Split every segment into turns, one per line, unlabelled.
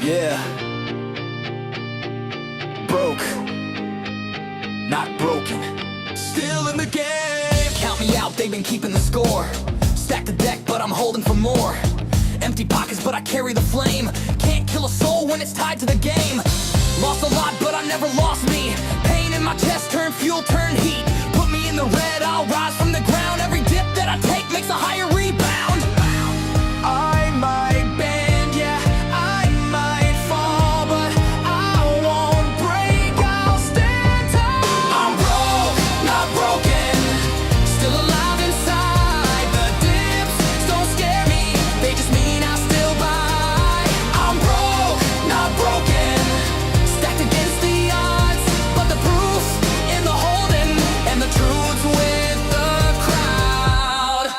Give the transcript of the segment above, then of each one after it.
Yeah. Broke, not broken. Still in the game. Count me out, they've been keeping the score. Stack the deck, but I'm holding for more. Empty pockets, but I carry the flame. Can't kill a soul when it's tied to the game. Lost a lot, but I never lost me. Pain in my chest, turn fuel, turn heat. Put me in the red, I'll rise from the ground. Every dip that I take makes a higher rebound. I might bend, yeah, I might fall, but I won't break, I'll stand tall. I'm broke, not broken, still alive inside. The dips don't scare me, they just mean I still buy. I'm broke, not broken, stacked against the odds, but the proof's in the holding, and the truth's with the crowd.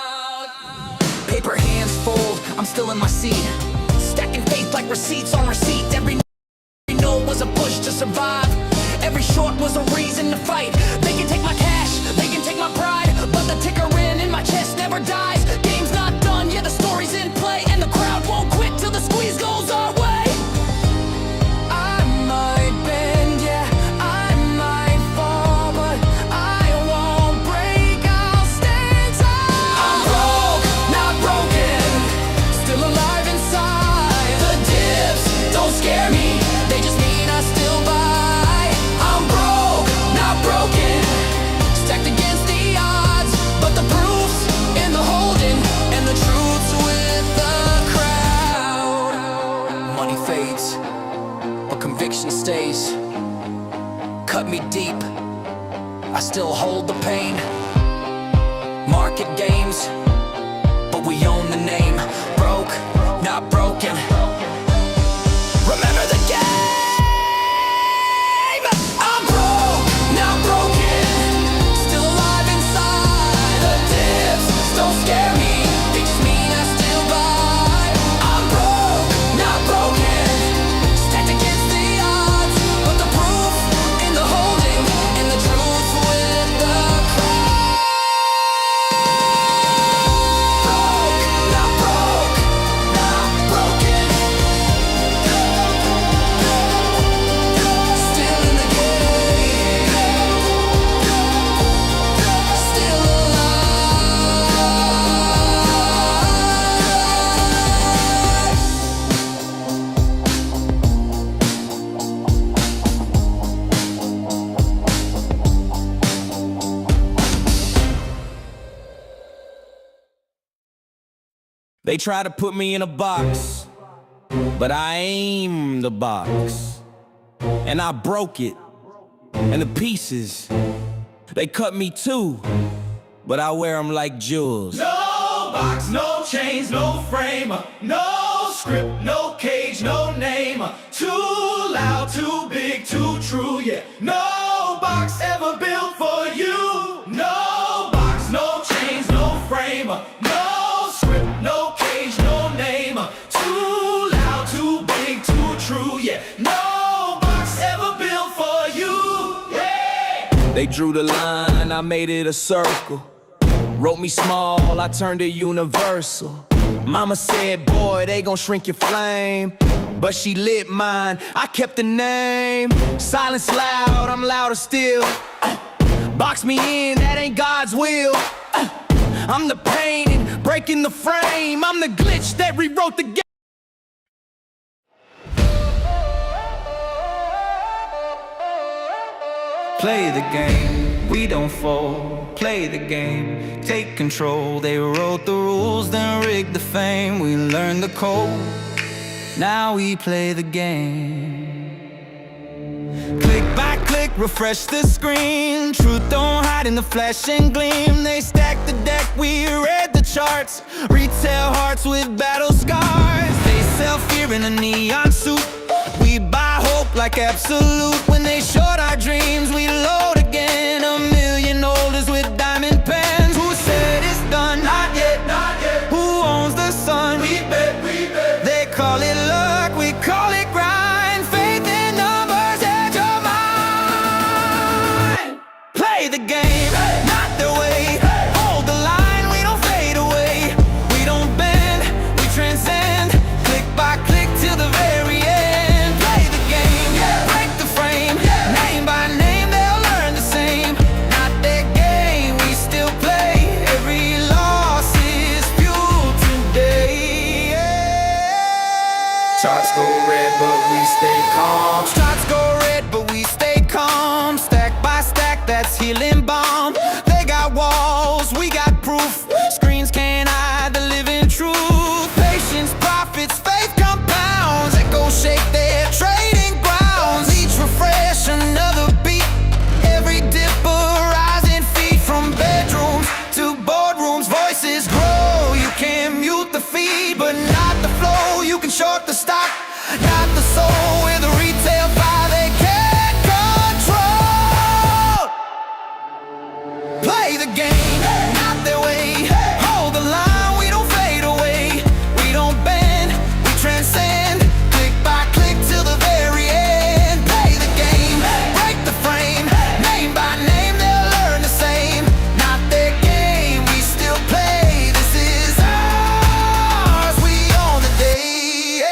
Paper hands fold, I'm still in my seat, stacking faith like receipts on receipt. Every no was a push to survive, every short was a reason to fight. They can take my cash, they can take my pride, but the ticker in my chest never dies. Game's not done, yeah, the story's in play, and the crowd won't quit till the squeeze goes our way. I might bend, yeah, I might fall, but I won't break, I'll stand tall. I'm broke, not broken, still alive inside. The dips don't scare me, they just mean I still buy. I'm broke, not broken, stacked against the odds, but the proof's in the holding, and the truth's with the crowd. Money fades, but conviction stays. Cut me deep, I still hold the pain. Market games, but we own the name. Broke, not broken. Remember the game. I'm broke, not broken, still alive inside. The dips don't scare me, they just mean I still buy. I'm broke, not broken, stacked against the odds, but the proof in the holding, and the truth with the crowd. Broke, not broke, not broken. Still in the game, still They try to put me in a box, but I aim the box, and I broke it, and the pieces, they cut me too, but I wear them like jewels.
No box, no chains, no frame, no script, no cage, no name. Too loud, too big, too true, yeah. No box ever built for you. No box, no chains, no frame, no script, no cage, no name. Too loud, too big, too true, yeah. No box ever built for you, yeah.
They drew the line, I made it a circle. Wrote me small, I turned it universal. Mama said, boy, they gon' shrink your flame, but she lit mine, I kept the name. Silence loud, I'm louder still. Box me in, that ain't God's will. I'm the pain breaking the frame, I'm the glitch that rewrote the game.
Play the game, we don't fold. Play the game, take control. They wrote the rules, then rigged the fame. We learned the code, now we play the game. Click by click, refresh the screen. Truth don't hide in the flash and gleam. They stacked the deck, we read the charts. Retail hearts with battle scars. They sell fear in a neon suit. We buy hope like absolute. When they short our dreams, we load again. A million orders with diamond pens. Who said it's done?
Not yet, not yet.
Who owns the sun?
We bet, we bet.
They call it luck, we call it grind. Faith in numbers, edge your mind. Play the game, not their way. Hold the line, we don't fade away. We don't bend, we transcend. Click by click till the very end. that's healing balm. They got walls, we got proof. Screens can't hide the living truth. Patience, profits, faith compounds. Echoes shake their trading grounds. Each refresh, another beat. Every dipper rising feet. From bedrooms to boardrooms, voices grow. You can mute the feed, but not the flow. You can short the stock, not the soul. With a retail fire they can't control. Play the game, not their way. Hold the line, we don't fade away. We don't bend, we transcend. Click by click till the very end. Play the game, break the frame. Name by name, they'll learn the same. Not their game, we still play. This is ours, we own the day.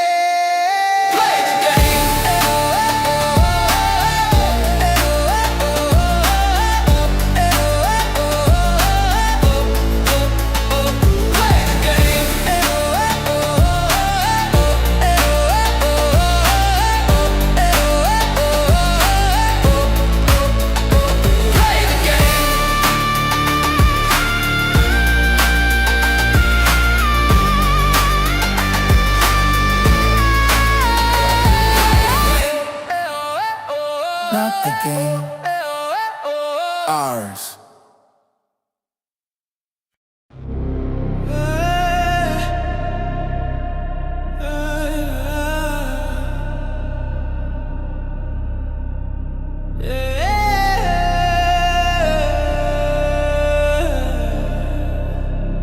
Play the game. Play the game. Play the game. Not the game, ours.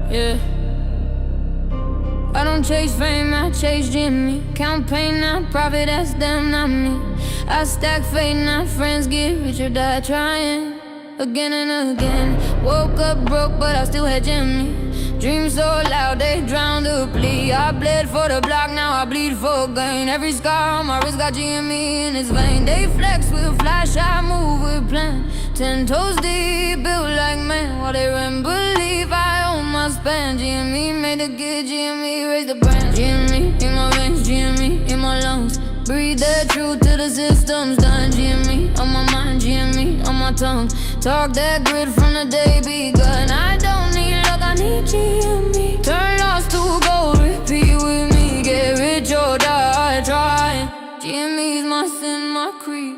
Yeah. I don't chase fame, I chase GME. Campaign, not profit, that's them, not me. I stack fate, not friends, get rich or die trying. Again and again. Woke up broke, but I still had GME. Dreams so loud, they drowned the plea. I bled for the block, now I bleed for gain. Every scar on my wrist got GME in its vein. They flex with flash, I move with plan. 10 toes deep, built like man. While they run believe I own my span. GME made a good, GME raise the brand. GME in my veins, GME in my lungs. Breathe the truth till the system's done. GME on my mind, GME on my tongue. Talk that grit from the day begun. I don't need luck, I need GME. Turn lost to gold, repeat with me. Get rich or die trying. GME's my sin, my creed.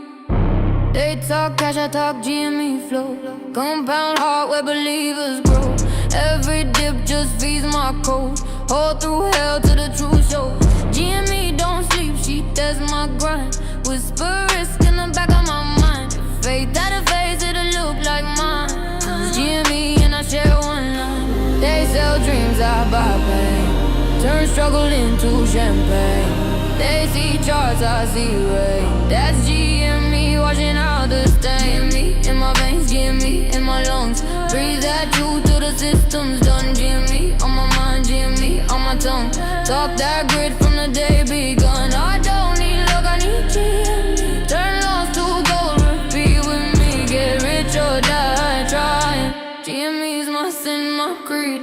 They talk cash, I talk GME flow. Compound heart where believers grow. Every dip just feeds my code. Hold through hell to the truth show. GME don't sleep, she does my grind. Whisper risk in the back of my mind. Faith that a face, it'll look like mine. Cause GME and I share one line. They sell dreams, I buy pain. Turn struggle into champagne. They see charts, I see rain. That's GME washing out the stain. GME in my veins, GME in my lungs. Breathe that truth till the system's done. GME on my mind, GME on my tongue. Talk that grit from the day begun. I don't need luck, I need GME. Turn lost to gold, repeat with me. Get rich or die trying. GME's my sin, my creed.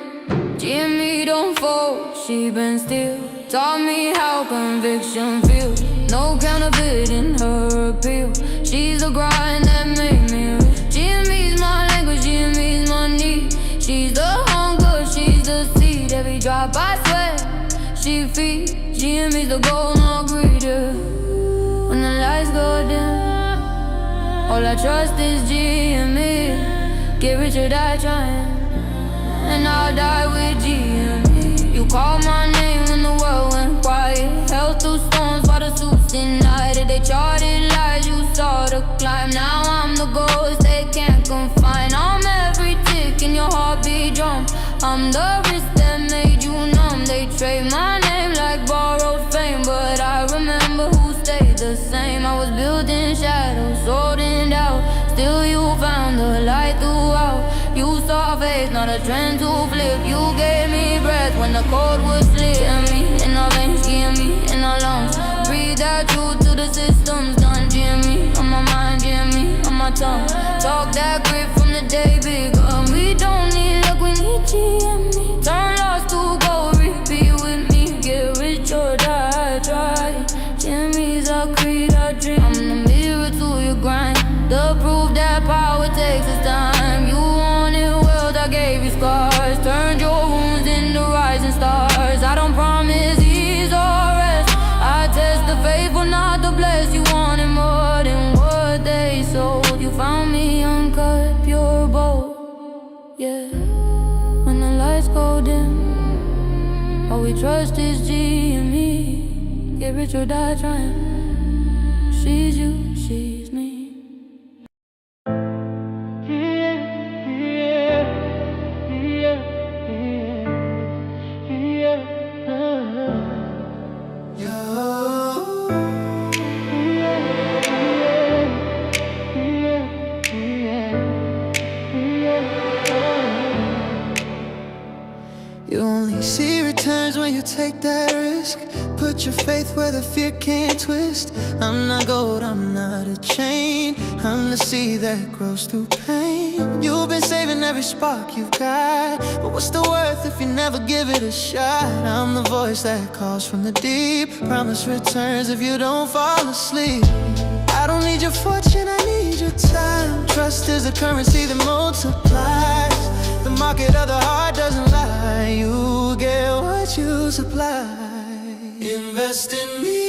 GME don't fold, she been still. Taught me how conviction feels. No counterfeit in her appeal. She's the grind that made me real. GME's my language, GME's my need. She's the hunger, she's the seed. Every drop I sweat, she feeds. GME's the goal, no greed. When the lights go dim, all I trust is GME. Get rich or die trying, and I'll die with GME. You called my name when the world went quiet. Held through storms while the suits denied it. They charted lies, you saw the climb. Now I'm the ghost they can't confine. I'm every tick in your heartbeat drum. I'm the wrist that made you numb. They trade my name like borrowed fame, but I remember who stayed the same. I was built in shadows, sold in doubt. Still you found the light throughout. You saw faith, not a trend to flip. You gave me breath when the code was split. GME in our veins, GME in our lungs. Breathe that truth till the system's done. GME on my mind, GME on my tongue. Talk that grit from the day begun. We don't need luck, we need GME. Turn lost to gold, repeat with me. Get rich or die trying. GME's our creed, our dream. I'm the mirror to your grind. The proof that power takes us go dim. All we trust is GME. Get rich or die trying. She's you, she's me.
You only see returns when you take that risk. Put your faith where the fear can't twist. I'm not gold, I'm not a chain. I'm the seed that grows through pain. You've been saving every spark you've got, but what's the worth if you never give it a shot? I'm the voice that calls from the deep. Promise returns if you don't fall asleep. I don't need your fortune, I need your time. Trust is the currency that multiplies. The market of the heart doesn't lie. You get what you supply. Invest in me,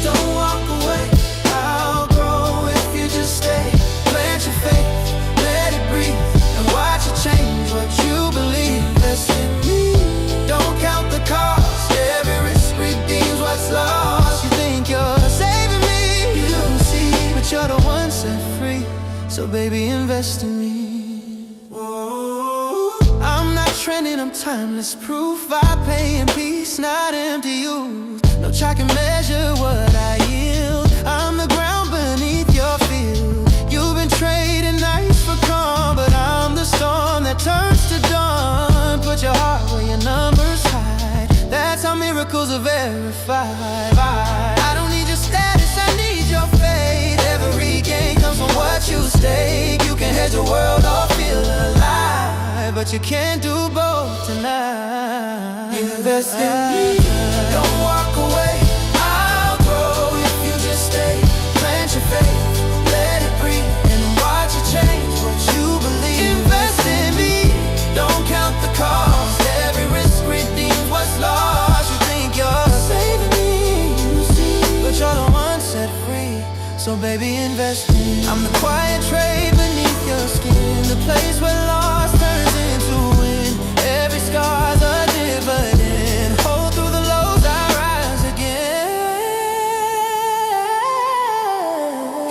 don't walk away. I'll grow if you just stay. Plant your faith, let it breathe, and watch it change what you believe. Invest in me, don't count the cost. Every risk redeems what's lost. You think you're saving me, you see, but you're the one set free. So baby, invest in me. I'm not trending, I'm timeless proof. I pay in peace, not empty youth. No check can measure what I yield. I'm the ground beneath your field. You've been trading nights for calm, but I'm the storm that turns to dawn. Put your heart where your numbers hide. That's how miracles are verified. I don't need your status, I need your faith. Every gain comes from what you stake. You can hedge the world or feel alive, but you can't do both tonight. Invest in me, don't walk away. I'll grow if you just stay. Plant your faith, let it breathe, and watch it change what you believe. Invest in me, don't count the cost. Every risk redeems what's lost. You think you're saving me, you see, but you're the one set free. So baby, invest in me. I'm the quiet trade beneath your skin, the place where loss turns into win. Every scar's a dividend. Hold through the lows, I rise again.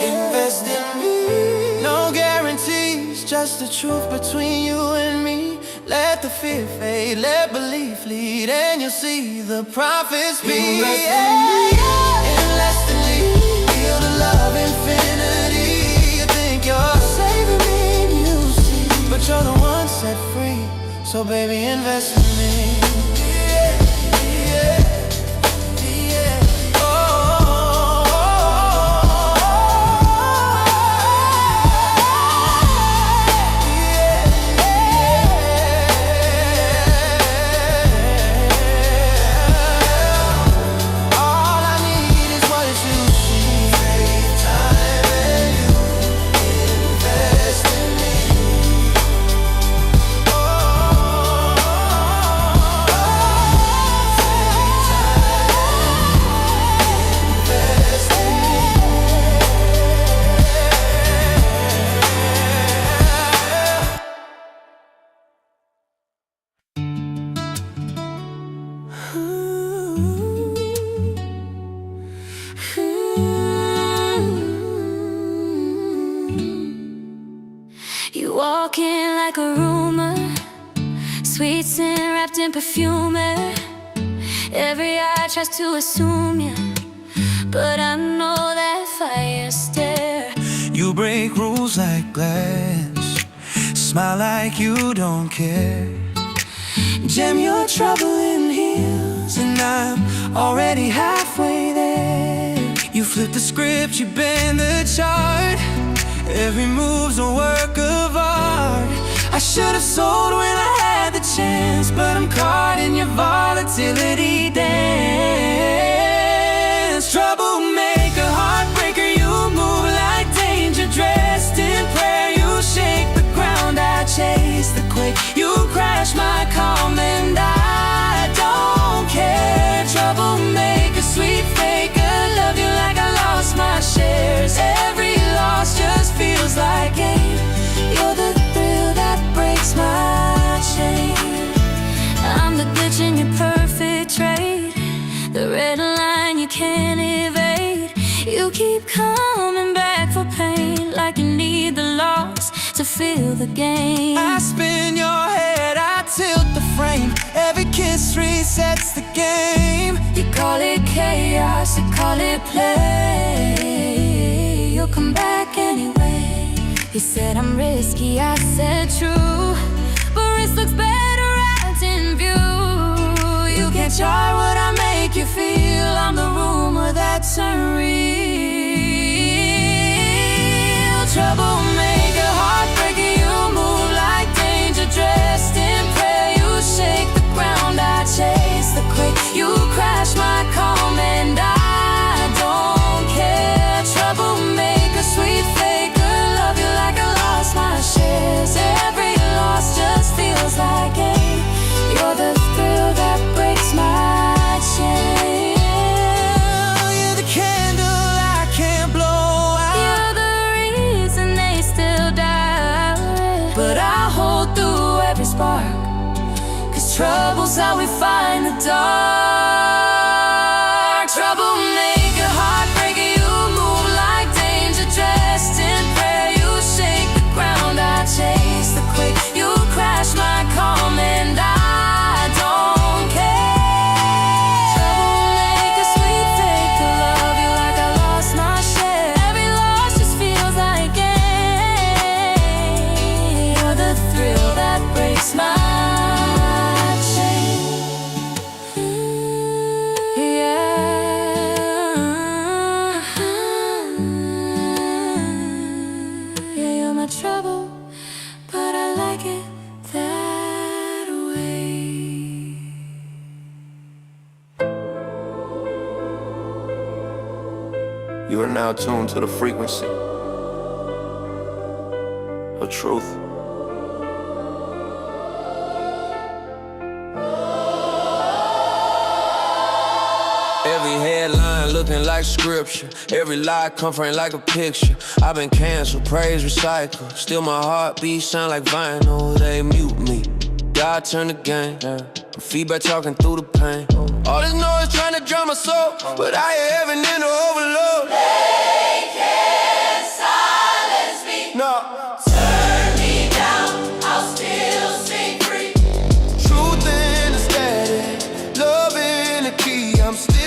Invest in me, no guarantees, just the truth between you and me. Let the fear fade, let belief lead, and you'll see the profits be. Invest in me, in less than lead, feel the love infinity. You think you're saving me, you see, but you're the one set free. So baby, invest in me.
You walk in like a rumor, sweet scent wrapped in perfume. Every eye tries to assume you, but I know that fire stare.
You break rules like glass, smile like you don't care. Jam your trouble in heels, and I'm already halfway there. You flip the script, you bend the chart. Every move's a work of art. I should have sold when I had the chance, but I'm caught in your volatility dance. Troublemaker, heartbreaker, you move like danger. Dressed in prayer, you shake the ground. I chase the quake, you crash my calm, and I don't care. Troublemaker, sweet faker, love you like I lost my shares. Every loss just feels like gain. You're the thrill that breaks my chain.
game.
I spin your head, I tilt the frame. Every kiss resets the game.
You call it chaos, you call it play. You'll come back anyway. You said I'm risky, I said true, but risk looks better out in view. You can't charge what I make you feel. I'm the rumor that's unreal. Troublemaker, heartbreaker, you move like danger. Dressed in prayer, you shake the ground. I chase the quick, you crash my calm, and I don't care. Troublemaker, sweet faker, love you like I lost my shares. Every loss just feels like gain. You're the thrill that breaks my chain.
You're the candle I can't blow out.
You're the reason they still die, but I hold through every spark, 'cause trouble's how we find the dark. Troublemaker, heartbreaker, you move like danger. Dressed in prayer, you shake the ground. I chase the quick, you crash my calm, and I don't care. Troublemaker, sweet faker, love you like I lost my share. Every loss just feels like gain. You're the thrill that breaks my chain. Yeah, you're my trouble, but I like it that way.
You are now tuned to the frequency of truth.
Every headline looking like scripture. Every lie comforting like a picture. I've been canceled, praise recycled. Still my heartbeat sound like vinyl. They mute me, God turn the game. Feedback talking through the pain. All this noise trying to drown my soul, but I hear heaven in the overload.
They can't silence me.
No,
Turn me down, I'll still sing free.
truth in the static, love in the key. I'm still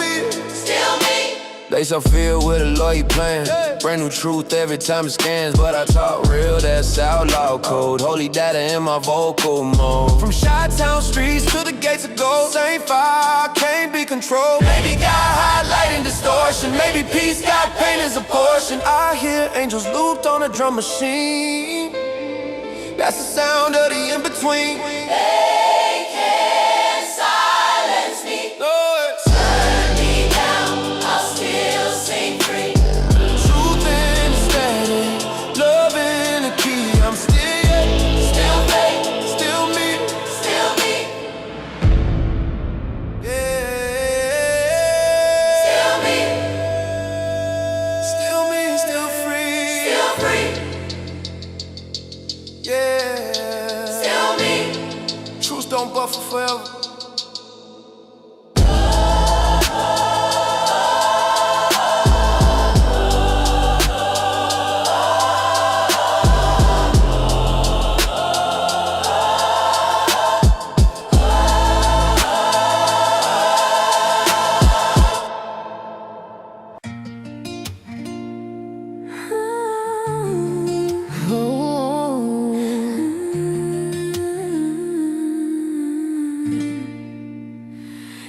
me.
Still me.
They so filled with a lawyer playing. Brand new truth every time it scans, but I talk real, that's outlaw code. Holy data in my vocal mode. From Chi-Town streets to the gates of gold. Same fire, can't be controlled. Maybe got highlight and distortion. Maybe peace got pain as a portion. I hear angels looped on a drum machine. That's the sound of the in-between.
They can't silence me. Turn me down, I'll still sing free.
Truth in the static, love in the key. I'm still
faith,
still me.
still me.
Yeah.
Still me,
Still free.
still free.
Yeah.
Still me.
Truth don't buffer forever.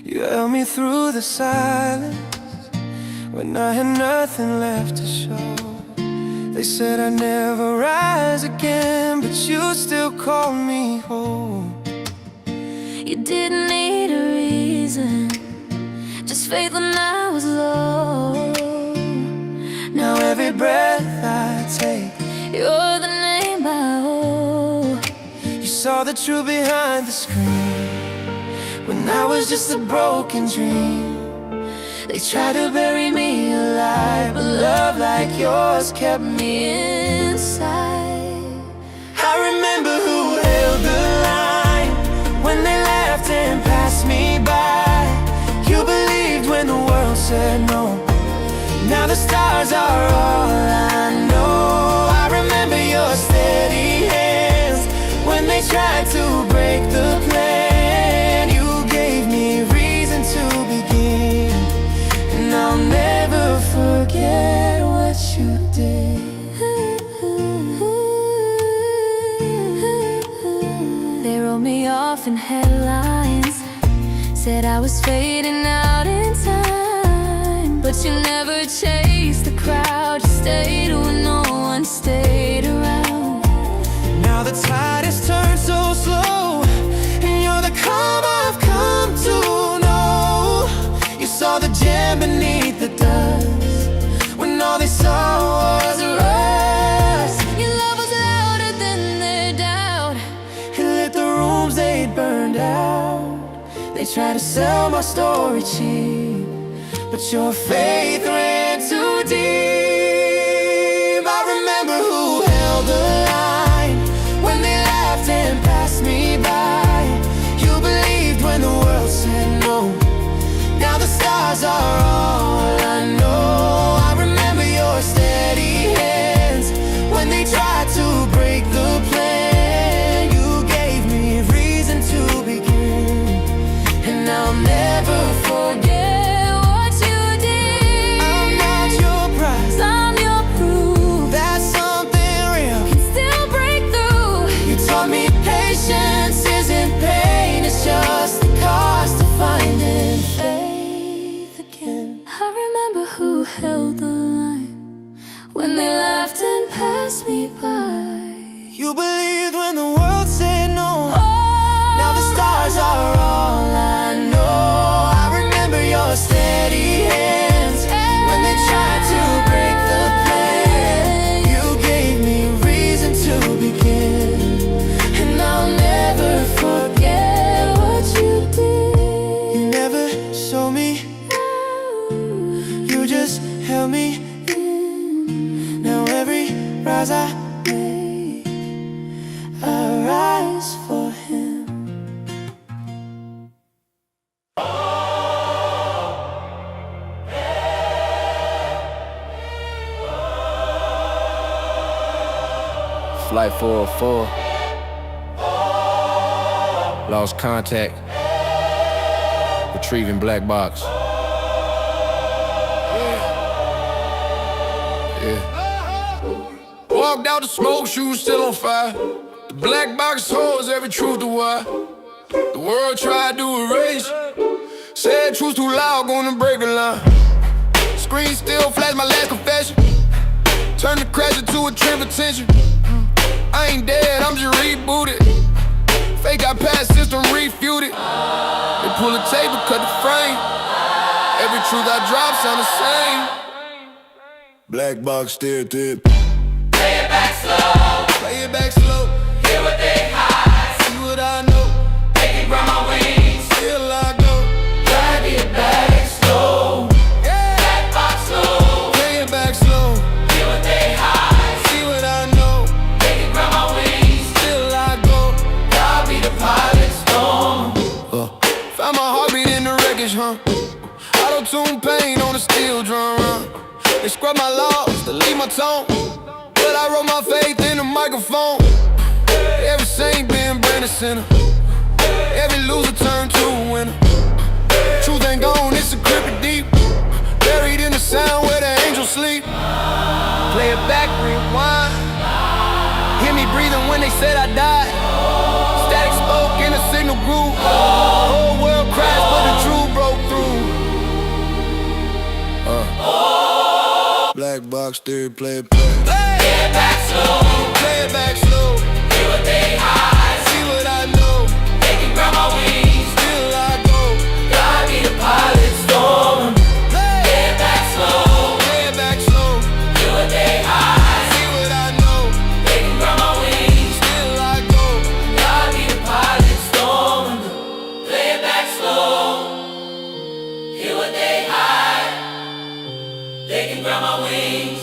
You held me through the silence when I had nothing left to show. They said I'd never rise again, but you still called me home.
You didn't need a reason, just faith when I was low.
Now every breath I take,
You're the name I owe.
you saw the truth behind the screen. When I was just a broken dream, they tried to bury me alive, but love like yours kept me inside. I remember who held the line when they laughed and passed me by. You believed when the world said no. Now the stars are all I know. I remember
tried to break the plan, you gave me reason to begin. And I'll never forget what you did.
They wrote me off in headlines, said I was fading out in time. But you never chased the crowd, you stayed when no one stayed around.
Now the tide has turned so slow, and you're the calm I've come to know. You saw the gem beneath the dust, when all they saw was rust.
Your love was louder than their doubt,
It lit the rooms they'd burned out. They tried to sell my story cheap, but your faith ran too deep. I remember who held the line when they laughed and passed me by. You believed when the world said no. Now the stars are all I know. I remember your steady hands when they tried to break the plan. You gave me reason to begin, and I'll never forget
what you did.
I'm not your prize,
I'm your proof
that something real
can still break through.
You taught me patience isn't pain, it's just the cost of finding faith again.
I remember who held the line when they laughed and passed me by.
You believed when the world said no.
Oh,
Now the stars are all I know. I remember your steady hands when they tried to break the plan. You gave me reason to begin, and I'll never forget what you did. You never showed me, you just held me. Now every rise I make, I rise for him.
Flight 404. Lost contact. Retrieving black box. Yeah. Walked out the smoke, shoes still on fire. The black box holds every truth to why. The world tried to erase. Said truth too loud, gonna break the line. Screen still flash my last confession. Turn the crash into a trip attention. I ain't dead, I'm just rebooted. Fake got past system refuted. They pull the tape and cut the frame. Every truth I drop sound the same. Black box stare tip.
Play it back slow,
Play it back slow.
hear what they hide.
See what I know.
They can grab my wings,
Still I go.
drag it back slow.
Yeah.
Back box slow,
Play it back slow.
hear what they hide.
See what I know.
They can grab my wings,
Still I go.
I'll be the pilot storm.
Found my heartbeat in the wreckage, huh? Auto-tune pain on a steel drum, They scrub my laws to leave my tone, but I wrote my faith in the microphone. Every saint been branded sinner. Every loser turned to a winner. Truth ain't gone, it's encrypted deep, buried in the sound where the angels sleep. Play it back, rewind. Hear me breathing when they said I died. Static spoke in a signal group. Whole world crashed, but the truth broke through. Black box theory, play it back.
Play it back slow,
Play it back slow.
hear what they hide.
See what I know.
They can grab my wings,
Still I go.
God be the pilot storm.
Play
Play it back slow,
it back slow.
hear what they hide.
See what I know.
They can grab my wings,
Still I go.
God be the pilot storm. Play it back slow, hear what they hide. They can grab my wings,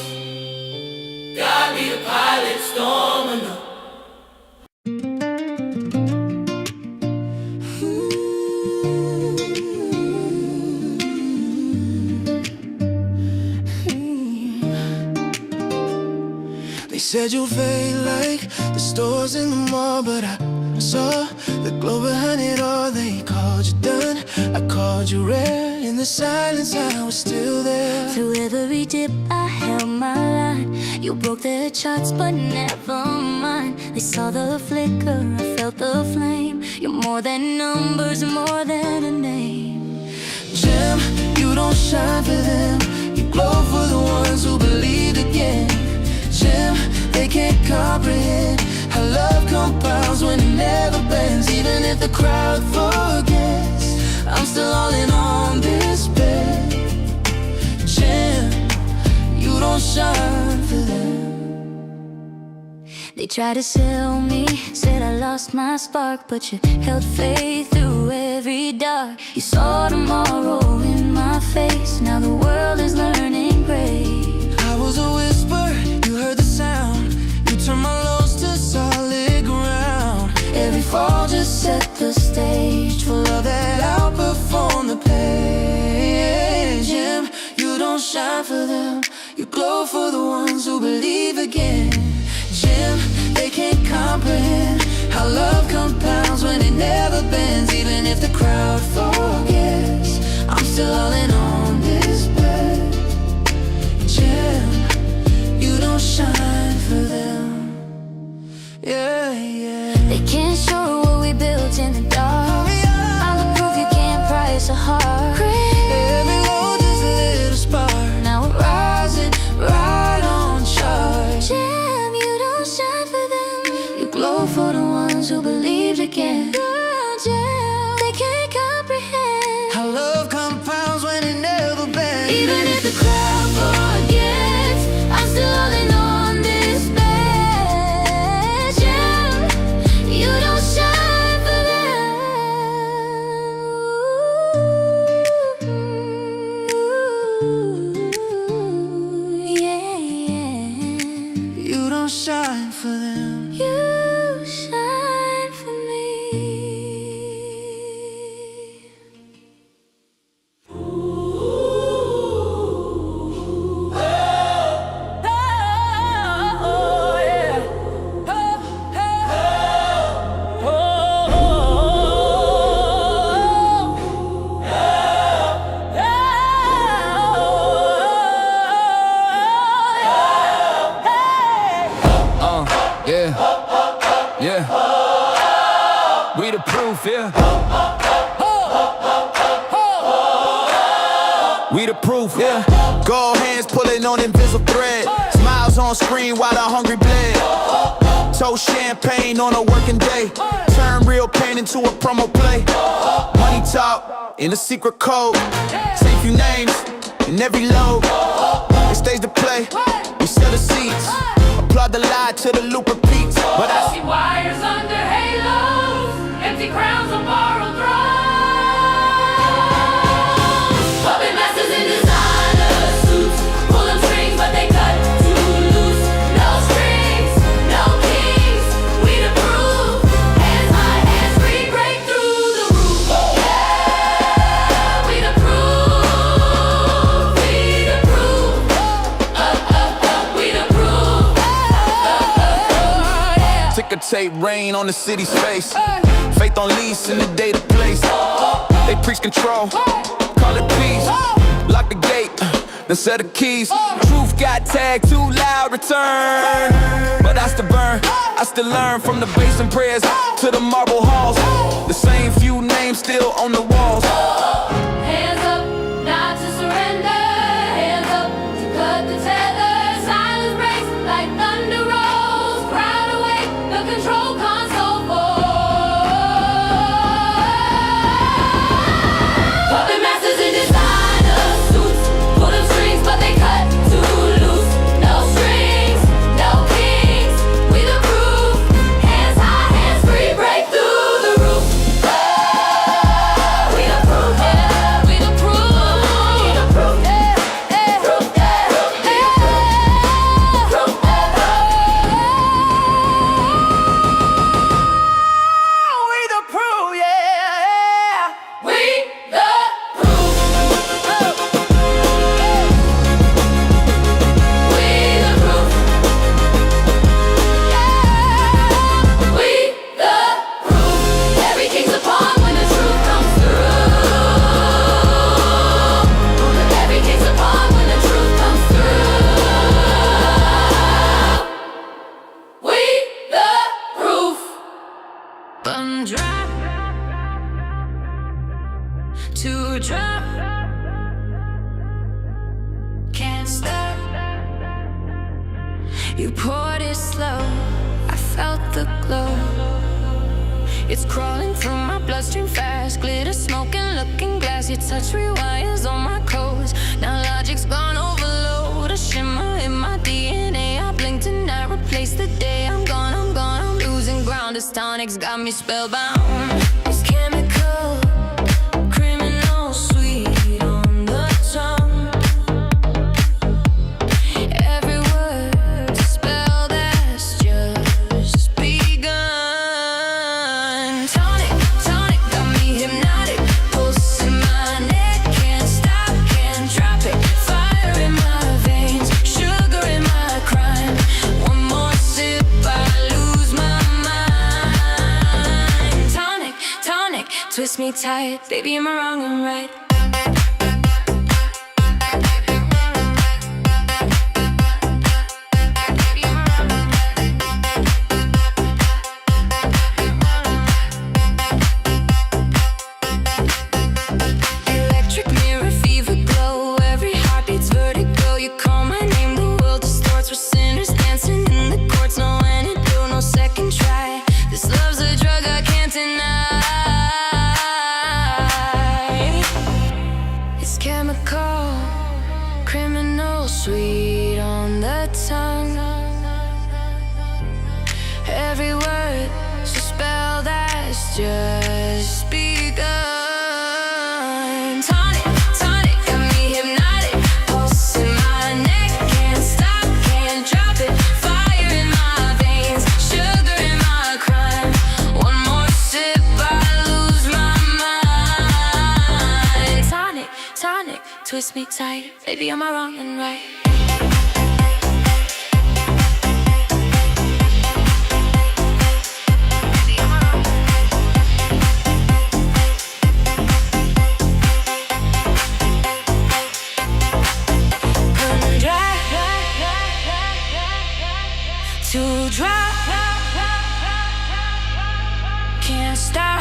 God be the pilot storm.
They said you'll fade like the stores in the mall, but I
Saw the glow behind it all. They called you done, I called you rare. In the silence I was still there.
Through every dip I held my line. You broke their charts but never mind. They saw the flicker, I felt the flame. You're more than numbers, more than a name.
Gem, you don't shine for them. You glow for the ones who believed again. Gem, they can't comprehend how love compounds when it never bends. Even if the crowd forgets, I'm still all in on this bet. Gem, you don't shine for them.
They tried to sell me, said I lost my spark, but you held faith through every dark. You saw tomorrow in my face, now the world is learning grace.
I was a whisper, you heard the sound. You turned my lows to solid ground.
Every fall just set the stage
For love that outperformed the pain. Gem, you don't shine for them. You glow for the ones who believe again. Gem, they can't comprehend how love compounds when it never bends. Even if the crowd forgets, I'm still all in on this bet. Gem, you don't shine for them. Yeah, yeah.
They can't show what we built in the dark. I'm the proof you can't price a heart.
Every low just a little spark.
Now we're rising,
Right on charge.
Gem, you don't shine for them.
You glow for the ones who believed again.
Gem, they can't comprehend
How love compounds when it never bends.
even if the crowd forgets, I'm still all in on this bet. Gem, you don't shine for them. Yeah, yeah.
You don't shine for them.
You shine for me.
Yeah, yeah. We the proof, yeah. We the proof, yeah. Gold hands pulling on invisible thread. Smiles on screen while the hungry bled. Toast champagne on a working day. Turn real pain into a promo play. Money talk in a secret code. Say few names in every load. It stays to play. We sell the seats. Applaud the lie till the loop repeats. But I see
Wires under halos, empty crowns on borrowed thrones. Puppet masters in designer suits, pull them strings but they cut too loose. No strings, no kings, we the proof. Hands high, hands free, break through the roof. Yeah, we the proof, we the proof. We the proof.
ticker tape rain on the city's face. Faith on lease in the data place. They preach control, call it peace. Lock the gate, then set the keys. Truth got tagged, too loud, return. But I still burn, I still learn. From the basin prayers to the marble halls. The same few names still on the walls.
Hands up, not to surrender. Hands up to cut the tether. Silence breaks like thunder rolls. Crowd awake, the control console falls. Puppet masters in designer suits. Pull them strings, but they cut too loose. No strings, no kings. We the proof. Hands high, hands free, break through the roof. We the proof, yeah.
One drop, two drop, can't stop. You poured it slow, I felt the glow. It's crawling through my bloodstream fast. Glitter, smoking, looking glass. Your touch rewires on my clothes. Now logic's gone overload. A shimmer in my DNA. I blinked and I replaced the day. I'm gone, I'm losing ground. This tonic's got me spellbound. It's chemical, criminal, sweet on the tongue. Every word spelled as just begun. Tonic, tonic, got me hypnotic. Pulse in my neck, can't stop, can't drop it. Fire in my veins, sugar in my crime. One more sip, I lose my mind. Tonic, tonic, twist me tight. Baby, am I wrong and right? Electric mirror, fever glow. Every heartbeat's vertigo. You call my name, the world distorts. We're sinners dancing in the courts. No antidote, no second try. This love's a drug I can't deny. It's chemical, criminal, sweet on the tongue. Every word so spelled as just begun. Tonic, tonic, got me hypnotic. Pulse in my neck, can't stop, can't drop it. Fire in my veins, sugar in my crime. One more sip, I lose my mind. Tonic, tonic, twist me tight. Baby, am I wrong and right? One drop, two drop, can't stop.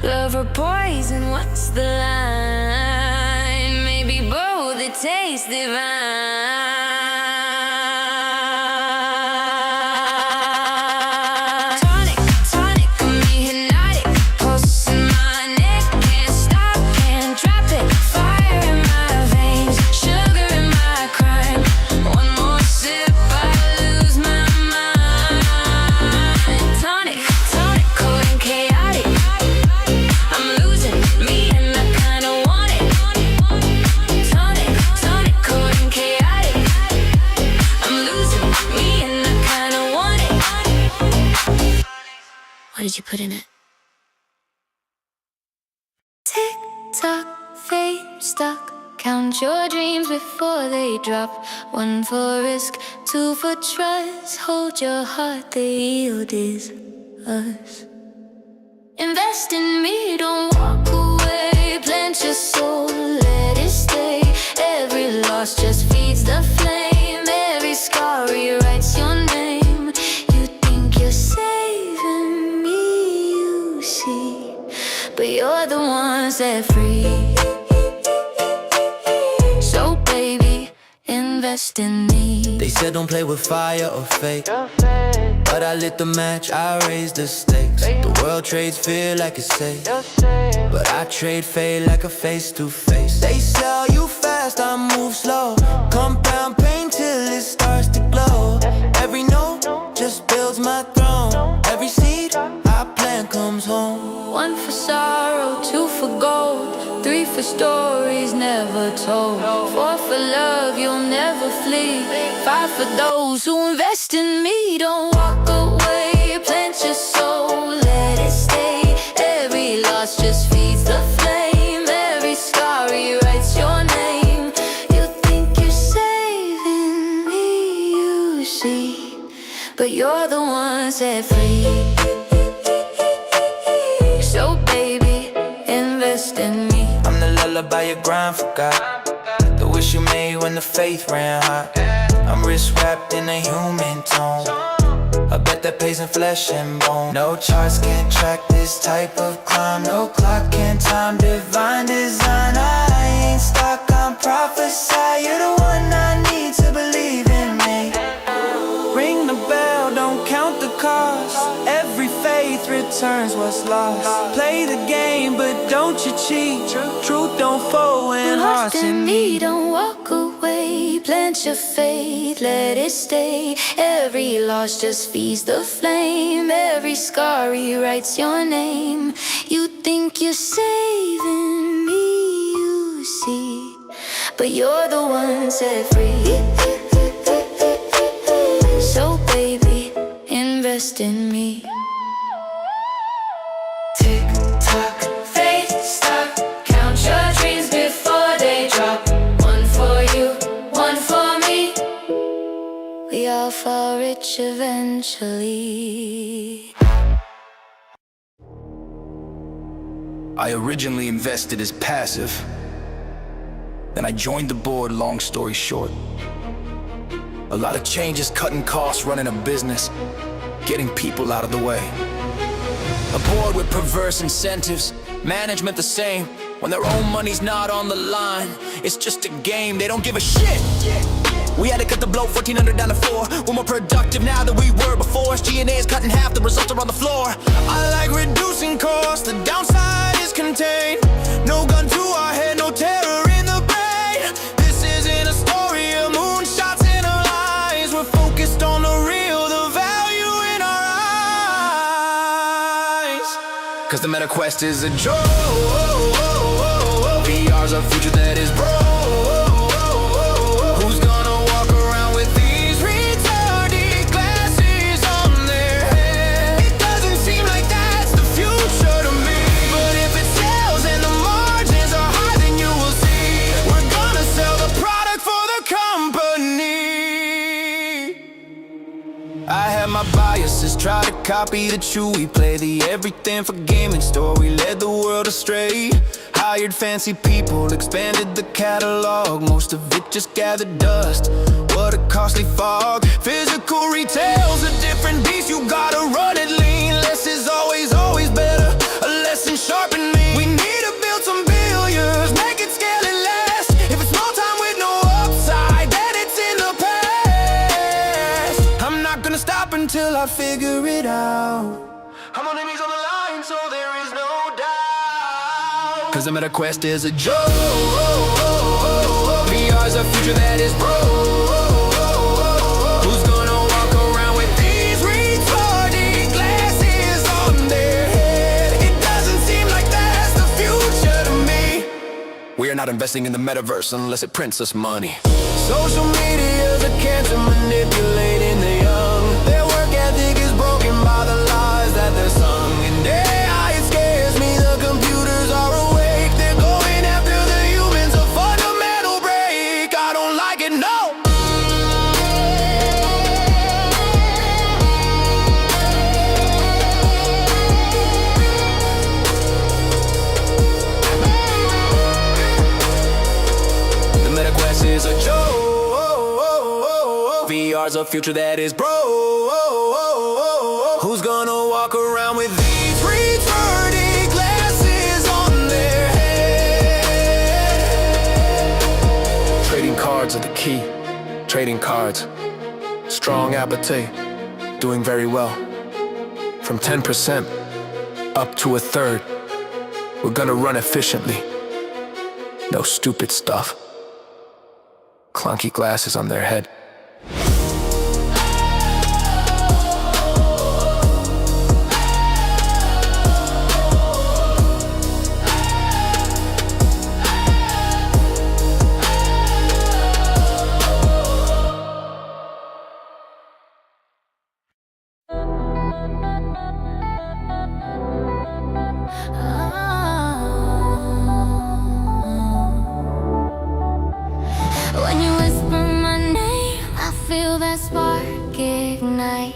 Lover poison, what's the line? Maybe both, it tastes divine. Tonic, tonic, got me hypnotic. Pulse in my neck, can't stop, can't drop it. Fire in my veins, sugar in my crime. One more sip, I lose my mind. Tonic, tonic, cold and chaotic. I'm losing me and I kinda want it. Tonic, tonic, cold and chaotic. I'm losing me and I kinda want it. What did you put in it? Tick tock, fate stuck. Count your dreams before they drop. One for risk, two for trust. Hold your heart, the yield is us. Invest in me, don't walk away. Plant your soul, let it stay. Every loss just feeds the flame. Every scar rewrites your name. You think you're saving me, you see, but you're the one set free. So baby, invest in me.
They said don't play with fire or fate, but I lit the match, I raised the stakes. The world trades fear like it's safe, but I trade fate like a face-to-face. They sell you fast, I move slow. Compound pain till it starts to glow. Every note just builds my throne. Every seed I plant comes home.
One for sorrow, two for gold, three for stories never told, four for love you'll never flee, five for those who invest in me. Don't walk away, plant your soul, let it stay. Every loss just feeds the flame. Every scar rewrites your name. You think you're saving me, you see, but you're the one set free. So baby, invest in me.
I'm the lullaby your grind forgot, the wish you made when the faith ran hot. I'm wrist wrapped in a human tone. A bet that pays in flesh and bone. No charts can track this type of climb. No clock can time divine design. I ain't stuck, I'm prophesy. You're the one I need to believe in me. Ring the bell, don't count the cost. Every faith returns what's lost. Play the game, but don't you cheat. Truth don't fold when hearts in need.
Don't walk away, plant your faith, let it stay. Every loss just feeds the flame. Every scar rewrites your name. You think you're saving me, you see, but you're the one set free. So baby, invest in me.
Tick tock, faith stop. Count your dreams before they drop. One for you, one for me.
We all fall rich eventually.
I originally invested as passive. Then I joined the board, long story short. A lot of changes, cutting costs, running a business, getting people out of the way. A board with perverse incentives, management the same. When their own money's not on the line, it's just a game, they don't give a shit. We had to cut the blow, 1,400 down to 4. We're more productive now than we were before. GME is cut in half, the results are on the floor.
I like reducing costs, the downside is contained. No gun to our head, no terror in the brain. This isn't a story of moonshots and our lies. We're focused on the real, the value in our eyes.
Cause the meta quest is a joke. VR's a future that is broke.
Who's gonna walk around with these retarded glasses on their head? It doesn't seem like that's the future to me. But if it sells and the margins are high, then you will see we're gonna sell the product for the company. I have my biases, try to copy the true. We play the everything for gaming store. We led the world astray. Hired fancy people, expanded the catalog. Most of it just gathered dust. What a costly fog. Physical retail's a different beast. You gotta run it lean. Less is always, always better. A lesson sharpened me. We need to build some billions, make it scale and last. If it's small time with no upside, then it's in the past. I'm not gonna stop until I figure it out. I'm on enemies on the line, so there is no doubt.
Cause the meta quest is a joke.
VR's a future that is broke. Who's gonna walk around with these retarded glasses on their head? It doesn't seem like that's the future to me.
We are not investing in the metaverse unless it prints us money.
Social media's a cancer manipulating the young. Their work ethic is broken by the lies that they're sung. And AI, it scares me, the computers are awake. They're going after the humans, a fundamental break. I don't like it, no.
The meta quest is a joke. VR's a future that is broke.
Who's gonna walk around with these retarded glasses on their head?
Trading cards are the key. Trading cards. Strong appetite. Doing very well. From 10% up to a third. We're gonna run efficiently. No stupid stuff. Clunky glasses on their head.
When you whisper my name, I feel that spark ignite.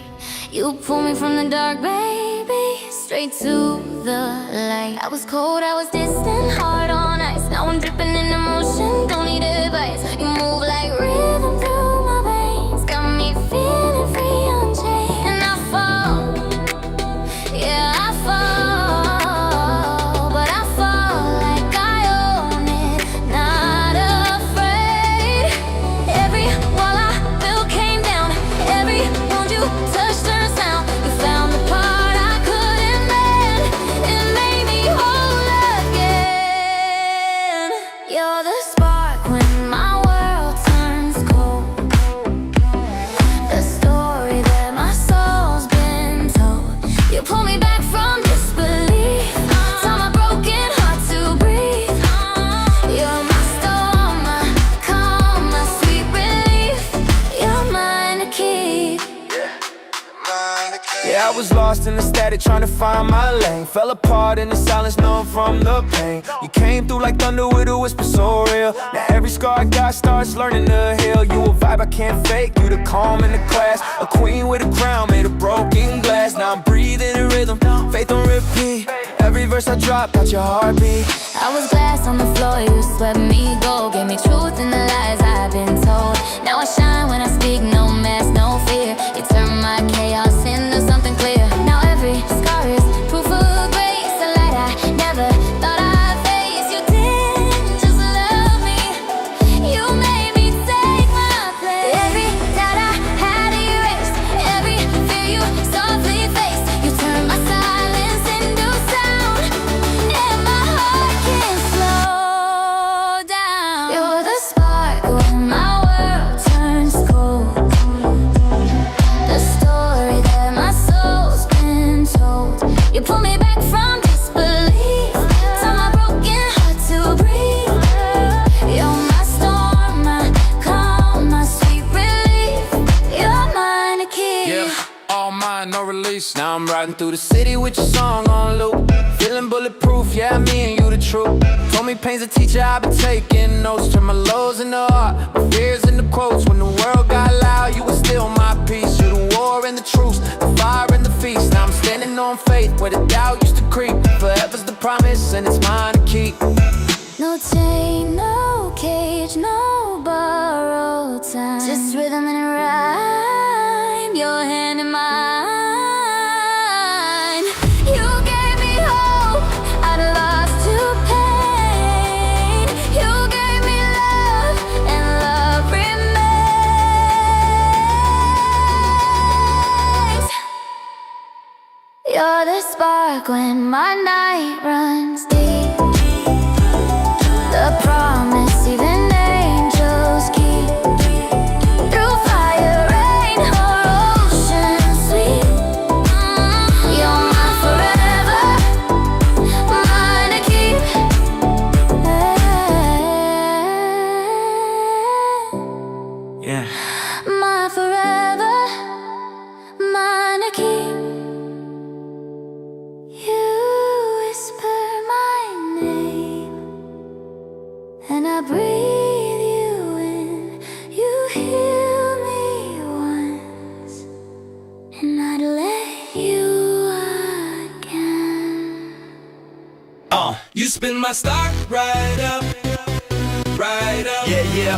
You pull me from the dark, baby, straight to the light. I was cold, I was distant, hard on ice. Now I'm dripping in emotion, don't need advice. You move like rhythm through my veins, got me feeling free on chain. And I
Yeah, I was lost in the static, trying to find my lane. Fell apart in the silence, known from the pain. You came through like thunder with a whisper so real. Now every scar I got starts learning to heal. You a vibe I can't fake, you the calm in the class. A queen with a crown made of broken glass. Now I'm breathing in rhythm, faith on repeat. Every verse I drop, got your heartbeat.
I was glass on the floor, you swept me gold. Gave me truth in the lies I've been told. Now I shine when I speak, no mask, no fear. You turn my chaos into something clear. Now every scar is proof of grace. A light I never thought I'd face. You didn't just love me, you made me take my place. Every doubt I had erased, every fear you softly faced. You turned my silence into sound, and my heart can't slow down. You're the spark when my world turns cold, the story that my soul's been told. You pull me back from disbelief, tell my broken heart to breathe. You're my storm, my calm, my sweet relief. You're mine to keep.
Yeah, all mine, no release. Now I'm riding through the city with your song on loop. Feeling bulletproof, yeah, me and you the truth. Told me pain's a teacher, I've been taking notes. Turn my lows into art, my fears into quotes. When the world got loud, you were still my peace. You the war and the truce, the fire and the feast. Now I'm standing on faith where the doubt used to creep. Forever's the promise and it's mine to keep.
No chain, no cage, no borrowed time. Just rhythm and rhyme, your hand in mine. You gave me hope, out of loss to pain. You gave me love, and love remains. You're the spark when my night runs deep, the promise even angels keep. Through fire, rain, or ocean sweet, you're mine forever, mine to keep.
Yeah.
Mine forever, mine to keep. You whisper my name, and I breathe you in. You heal me once, and I'd let you again.
You spin my stock right up, right up. Yeah, yeah.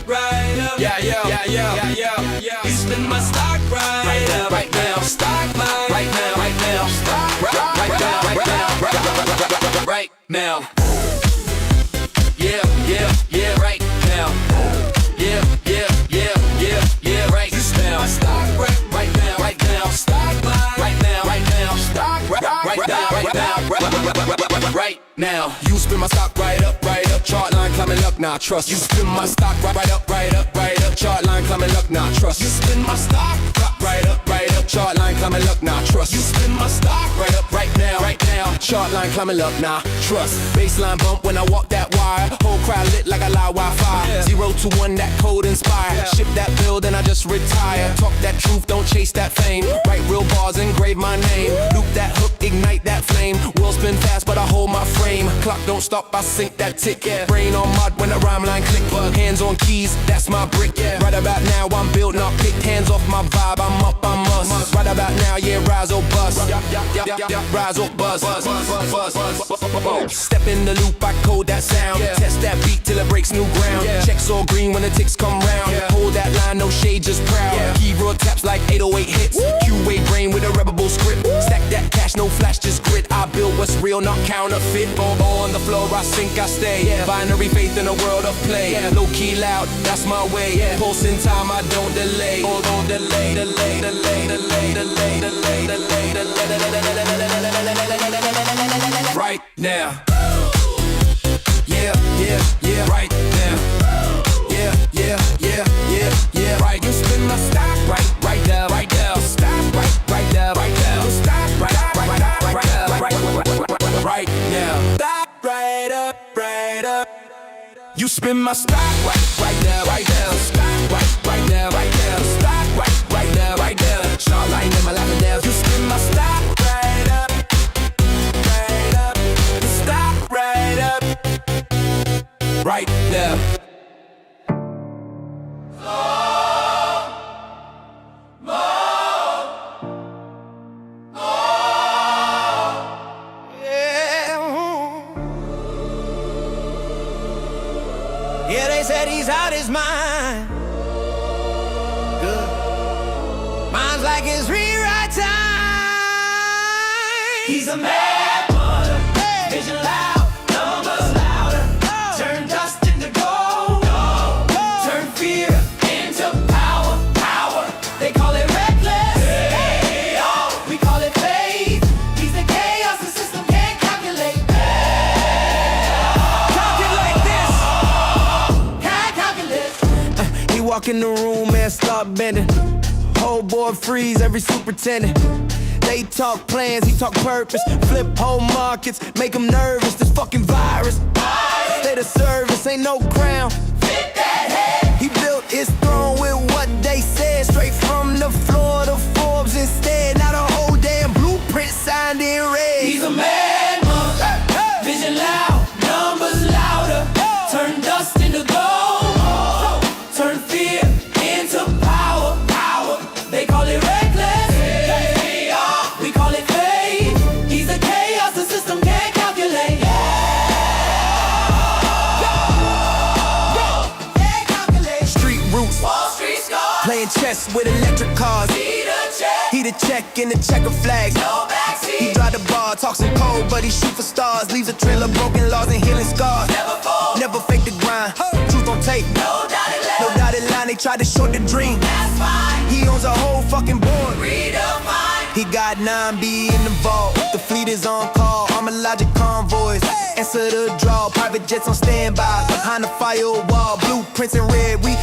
Right up. Yeah, yeah, yeah, yeah, yeah, yeah. You spin my stock right up, right now. Stock mine right now, right now. Stock right now, right now. Yeah, yeah, yeah, right now. Yeah, yeah, yeah, yeah, yeah, right now. Stock right now, right now. Stock mine right now, right now. Stock right now, right now.
You spin my stock right up, chart line climbing up, nah, trust. You spin my stock right up, chart line climbing up, nah, trust.
You spin my stock
right up, chart line climbing up, nah, trust.
You spin my stock right up, right now,
chart line climbing up, nah, trust. Baseline bump when I walk that wire, whole crowd lit like a live Wi-Fi. 0 to 1, that code inspire. Ship that bill, then I just retire. Talk that truth, don't chase that fame. Write real bars, engrave my name. Loop that hook, ignite that flame. World spin fast, but I hold my frame. Clock don't stop, I sink that tick. Brain on mud when the rhyme line click. Hands on keys, that's my brick. Right about now, I'm building up. Picked hands off my vibe, I'm up, I must. Right about now, yeah, rise or bust. Rise or buzz. Step in the loop, I code that sound. Test that beat till it breaks new ground. Checks all green when the ticks come round. Hold that line, no shade, just proud. Keyboard taps like 808 hits. Q-way brain with a rebel script. Stack that cash, no flash, just grit. I build what's real, not counterfeit. On the floor, I sink, I stay. Binary faith in a world of play. Low key loud, that's my way. Pulse in time, I don't delay. Don't delay.
right now.
Yeah, yeah, yeah,
Right now.
yeah, yeah, yeah, yeah, yeah.
Right, you spin my stock right now, right now. Stop right now, right now. Stop right now. Stop right up. You spin my stock right now, right now. Stop right now, right now. Stop right now, right now. Short line in my lap and
he's out his mind. Good. Mine's like his rewrite time.
He's a mad mother, vision loud, numbers louder. Turn dust into gold, turn fear into power, power. They call it reckless, we call it faith. He's the chaos the system can't calculate.
Calculate this.
Can't calculate.
He walk in the room and start bending. Whole board freeze, every superintendent. They talk plans, he talk purpose. Flip whole markets, make them nervous. This fucking virus. State of service, ain't no crown.
Fit that head.
He built his throne with what they said. Straight from the floor to Forbes instead. Now the whole damn blueprint signed in red.
He's a mad mother, vision loud, numbers louder. Turn dust into gold, turn fear into power, power. They call it reckless, we call it faith. He's the chaos the system can't calculate. Can't calculate.
Street roots,
Wall Street scars,
playing chess with electric cars.
he the check,
He the check in the checker flag.
no
He
backseat,
drive the bar, talks in cold, but he shoot for stars. Leaves a trail of broken laws and healing scars.
never fall,
Never fake the grind. Truth on tape,
no dotted line.
no dotted line. They tried to short the dream.
That's fine,
He owns a whole fucking board.
redefine.
He got 9B in the vault. The fleet is on call. Armor logic convoys. Answer the draw. Private jets on standby. Behind the firewall. Blueprints in red. We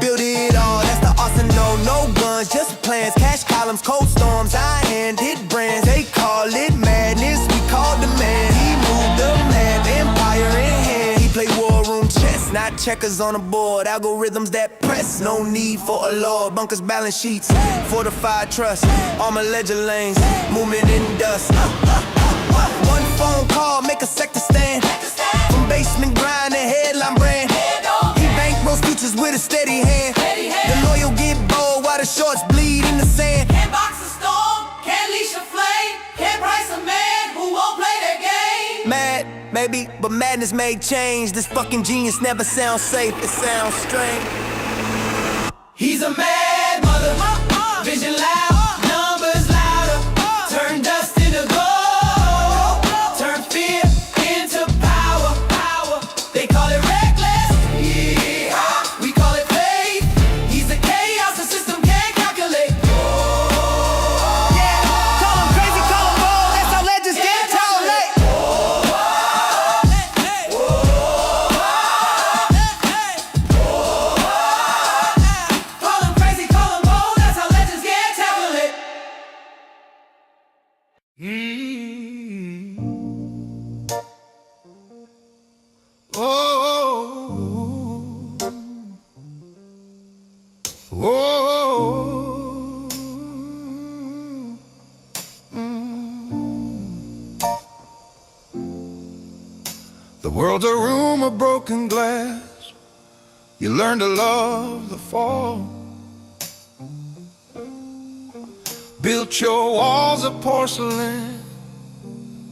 build it all. That's the arsenal. No guns, just plans. Cash columns, cold storms. High-handed brands. They call it madness. We call the man. He moved the map. Empire in hand. He play war room chess, not checkers on the board. Algorithms that press. No need for a lord. Bunkers, balance sheets. Fortified trust. Armor ledger lanes. Movement in dust. One phone call, make a sector stand. From basement grind to headline brand. He bankrolls futures with a steady hand. The loyal get bold while the shorts bleed in the sand.
Can't box a storm, can't leash a flame, can't price a man who won't play their game.
Mad, maybe, but madness may change. This fucking genius never sounds safe, it sounds strange.
He's a mad mother, vision loud, numbers louder. Turn dust into gold, turn fear into power, power. They call it reckless, we call it faith. He's the chaos the system can't calculate.
Yeah, call him crazy, call him bold. That's how legends get told late.
Call him crazy, call him bold, that's how legends get tabulate.
The world's a room of broken glass. You learn to love the fall. Built your walls of porcelain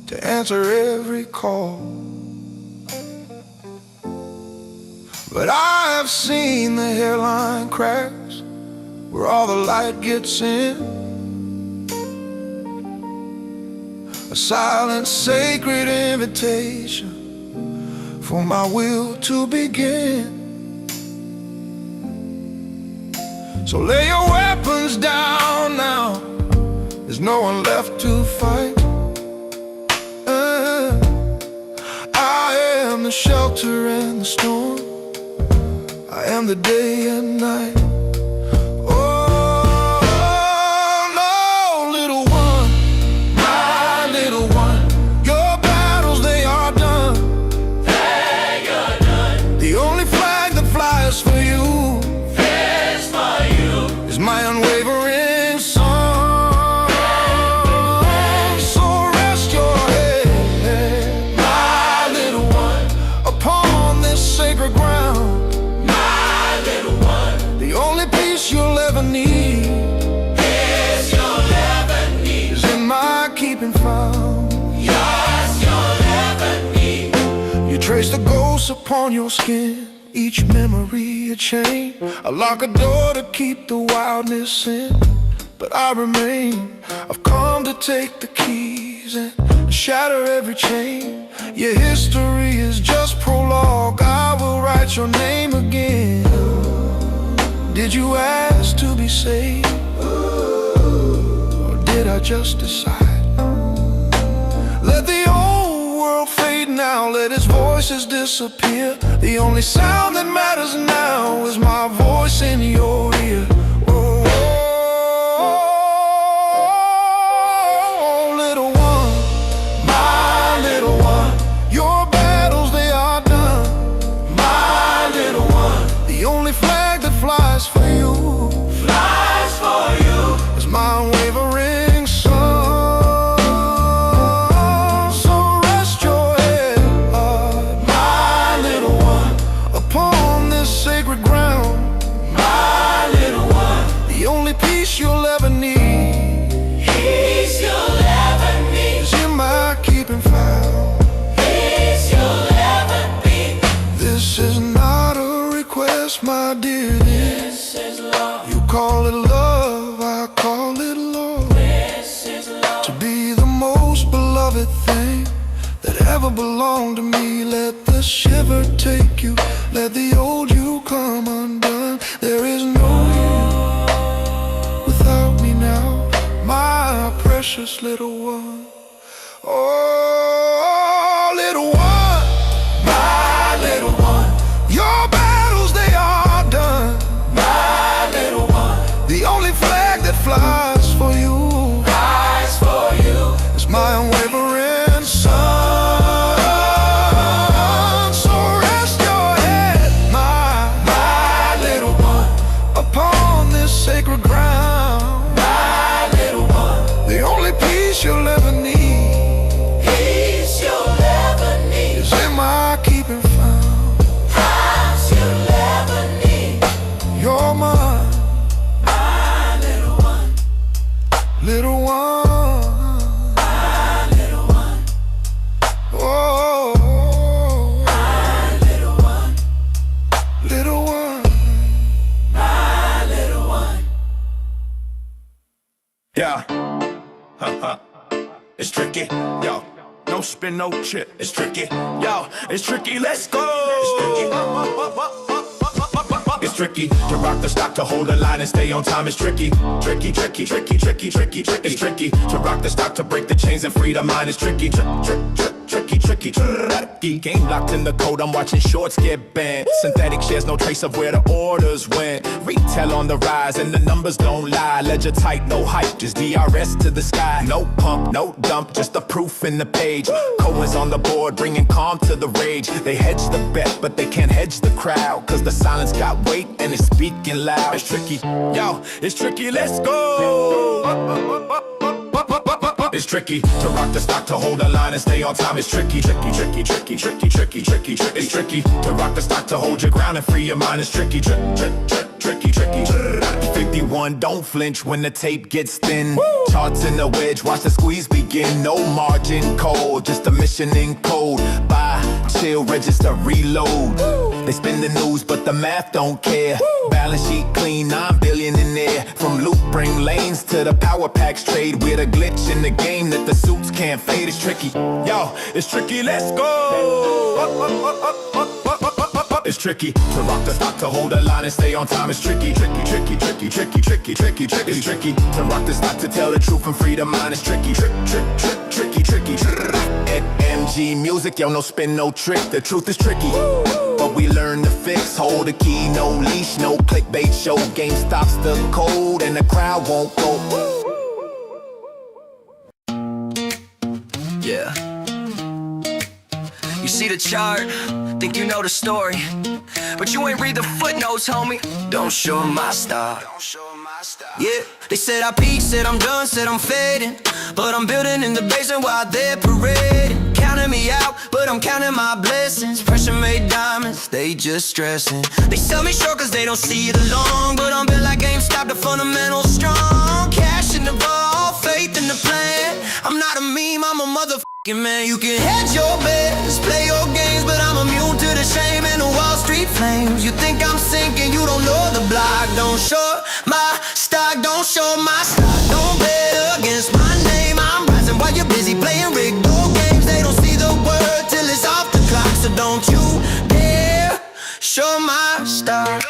to answer every call. But I have seen the hairline cracks where all the light gets in. A silent, sacred invitation for my will to begin. So lay your weapons down now. There's no one left to fight. I am the shelter and the storm. I am the day and night. Oh, no, little one, my little one. Your battles, they are done.
They are done,
The only flag that flies for you
this for you.
is my unwavering song. So rest your head, my little one, upon this sacred ground.
My little one,
The only peace you'll ever need
yes, you'll ever need.
is in my keeping found.
Yes, you'll ever need.
You trace the ghosts upon your skin, each memory a chain. I lock a door to keep the wildness in, but I remain. I've come to take the keys and shatter every chain. Your history is just prologue, I will write your name again. Did you ask to be saved, or did I just decide? Let the old world fade now, let its voices disappear. The only sound that matters now is my voice in your ear. Oh, little one, my little one, your battles, they are done. My little one, the only flag that flies for you is my unwavering sun. So rest your head, my little one, upon this sacred ground. My little one, the only peace you'll ever need, is in my keeping found. This is not a request, my dear. This is love. You call it love, I call it love. This is love. To be the most beloved thing that ever belonged to me. Let the shiver take you, let the old you come undone. There is no you without me now, my precious little one. Oh, little one, my little one, your battles, they are done. My little one, the only flag that flies for you is my unwavering sun. So rest your head, my little one, upon this sacred ground. My little one, the only peace you'll ever need, is in my keeping found. You're my little one, little one, my little one. Oh, my little one, little one, my little one.
Yeah, it's tricky, yo. No spin, no chip. It's tricky, yo. It's tricky. Let's go. It's tricky to rock the stock, to hold the line and stay on time. It's tricky, tricky, tricky, tricky, tricky, tricky, tricky. It's tricky to rock the stock, to break the chains and free the mind. It's tricky, tricky, tricky, tricky. Game locked in the code, I'm watching shorts get banned. Synthetic shares, no trace of where the orders went. Retail on the rise and the numbers don't lie. Ledger tight, no hype, just DRS to the sky. No pump, no dump, just the proof in the page. Cohen's on the board, bringing calm to the rage. They hedge the bet, but they can't hedge the crowd, cause the silence got weight and it's speaking loud. It's tricky, yo, it's tricky, let's go. It's tricky to rock the stock, to hold the line and stay on time. It's tricky, tricky, tricky, tricky, tricky, tricky, tricky, tricky. It's tricky to rock the stock, to hold your ground and free your mind. It's tricky, tricky, tricky. 51, don't flinch when the tape gets thin. Charts in the wedge, watch the squeeze begin. No margin call, just a mission in code. Buy, chill, register, reload. They spin the news, but the math don't care. Balance sheet clean, 9 billion in there. From loop bring lanes to the power packs trade. With a glitch in the game that the suits can't fade. It's tricky, yo, it's tricky, let's go. It's tricky to rock the stock, to hold the line and stay on time. It's tricky, tricky, tricky, tricky, tricky, tricky, tricky, tricky. It's tricky to rock the stock, to tell the truth and free the mind. It's tricky, tricky, tricky. At MG Music, yo, no spin, no trick. The truth is tricky, but we learn to fix. Hold the key, no leash, no clickbait show. GameStop's the code and the crowd won't go.
Yeah. You see the chart, think you know the story, but you ain't read the footnotes, homie. Don't show my style. Yeah, they said I peaked, said I'm done, said I'm fading, but I'm building in the basement while they're parading. Counting me out, but I'm counting my blessings. Pressure made diamonds, they just stressing. They sell me short cause they don't see it along, but I'm built like GameStop, the fundamentals strong. Cash in the ball, faith in the plan. I'm not a meme, I'm a motherfucking man. You can hedge your bets, play your games, but I'm immune to the shame and the Wall Street flames. You think I'm sinking, you don't know the block. Don't show my stock, don't show my stock. Don't bet against my name. I'm rising while you're busy playing rigged old games. They don't see the word till it's off the clock. So don't you dare show my stock.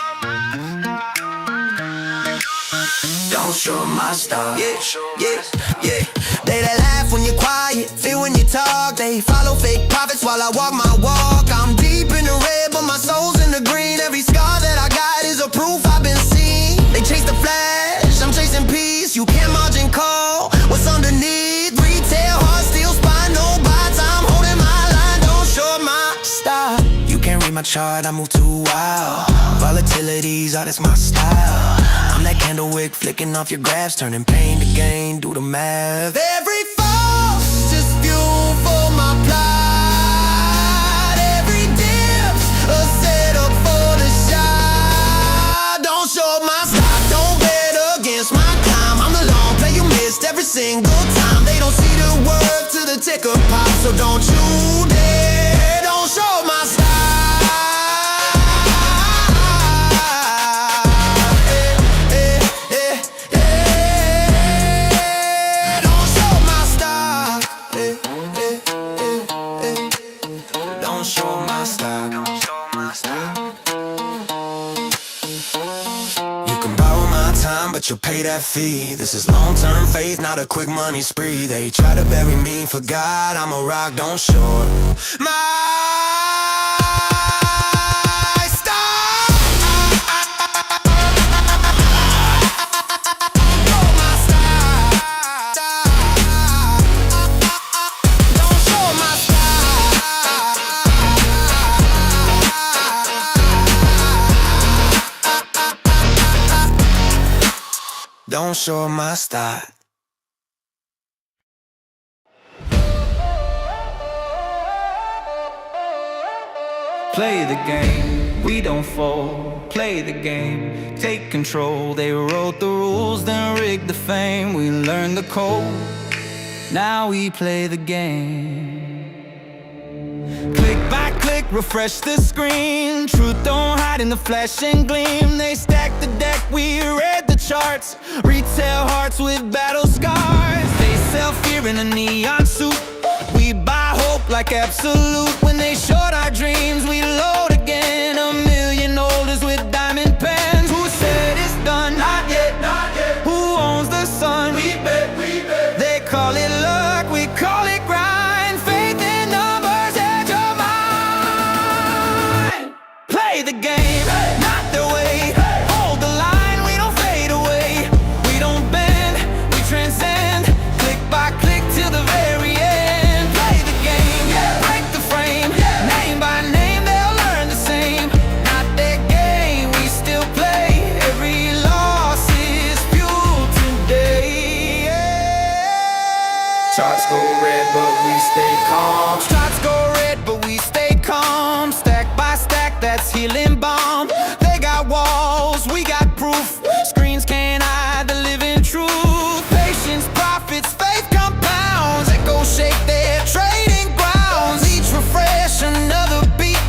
Don't show my stock. Yeah, yeah, yeah. They that laugh when you're quiet, feel when you talk. They follow fake prophets while I walk my walk. I'm deep in the red, but my soul's in the green. Every scar that I got is a proof I've been seen. They chase the flash, I'm chasing peace. You can't margin call what's underneath. Retail hard, steel spine, no bites. I'm holding my line, don't show my style. You can't read my chart, I move too wild. Volatility's all that's my style. I'm that candle wick flicking off your graphs, turning pain to gain, do the math. Every fall's just fuel for my plot. Every dip's a setup for the shot. Don't show my stock, don't bet against my time. I'm the long play you missed every single time. They don't see the word to the ticker pop, so don't you dare, don't show my stock. But you'll pay that fee. This is long-term faith, not a quick money spree. They try to bury me, for God, I'm a rock, don't show my don't show my style.
Play the game, we don't fold. Play the game, take control. They wrote the rules, then rigged the fame. We learned the code, now we play the game. Click by click, refresh the screen. Truth don't hide in the flash and gleam. They stack the deck, we read the charts. Retail hearts with battle scars. They sell fear in a neon suit. We buy hope like absolute. When they short our dreams, we load again. A million orders with diamond pens. Who said it's done? Not yet, not yet. Who owns the sun? We bet, we bet. They call it luck, we call it grind. Faith in numbers, edge your mind. Play the game, not their way. Hold the line, we don't fade away. We don't bend, we transcend. Click by click till the very end. Play the game, break the frame. Name by name, they'll learn the same. Not their game, we still play. Every loss is fuel today.
Charts go red, but we stay calm.
Shots go red, but we stay calm. Stack by stack, that's healing balm. They got walls, we got proof. Screens can't hide the living truth. Patience, profits, faith compounds. Echo shake their trading grounds. Each refresh, another beat.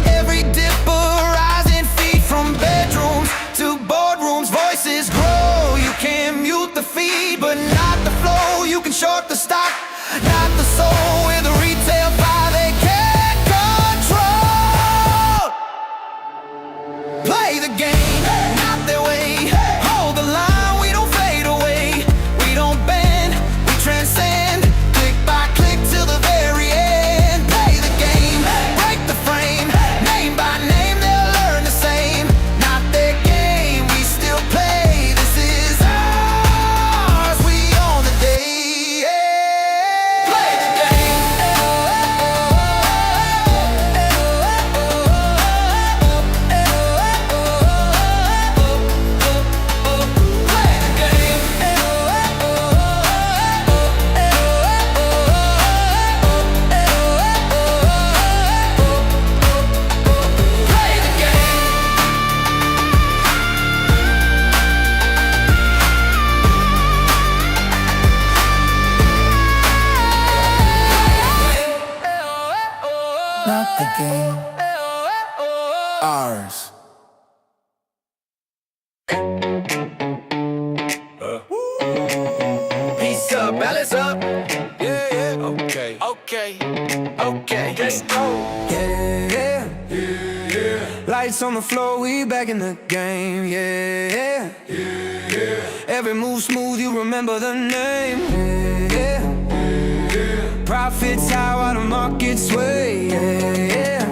Every dipper rising feet. From bedrooms to boardrooms, voices grow. You can mute the feed, but not the flow. You can short the stock, not the soul. With a retail fire they can't control. Play the game, not their way. Hold the line, we don't fade away. We don't bend, we transcend. Click by click till the very end. Play the game, break the frame. Name by name, they'll learn the same. Not their game, we still play. This is ours, we own the day. Play the game.
up, balance up. Yeah, yeah. Okay, okay, okay. Let's go.
Yeah, lights on the floor, we back in the game. Yeah, every move smooth, you remember the name. Yeah, profits high while the market sway. Yeah,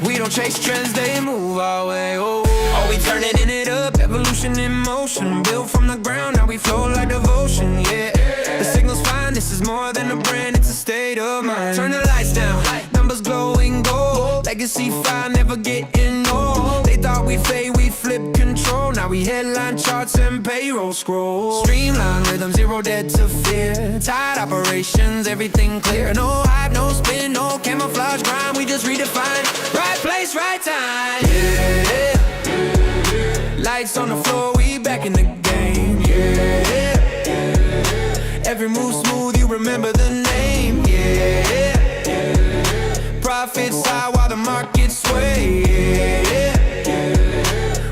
we don't chase trends, they move our way. Oh, are we turning it up? Evolution in motion, built from the ground, now we flow like devotion. Yeah, the signal's fine, this is more than a brand, it's a state of mind. Turn the lights down, numbers glowing gold. Legacy fire, never getting old. They thought we'd fade, we flip control. Now we headline charts and payroll scroll. Streamline rhythm, zero dead to fear. Tight operations, everything clear. No hype, no spin, no camouflage grind. We just redefine, right place, right time. Yeah, lights on the floor, we back in the game. Yeah, every move smooth, you remember the name. Yeah, profits high while the market sway. Yeah,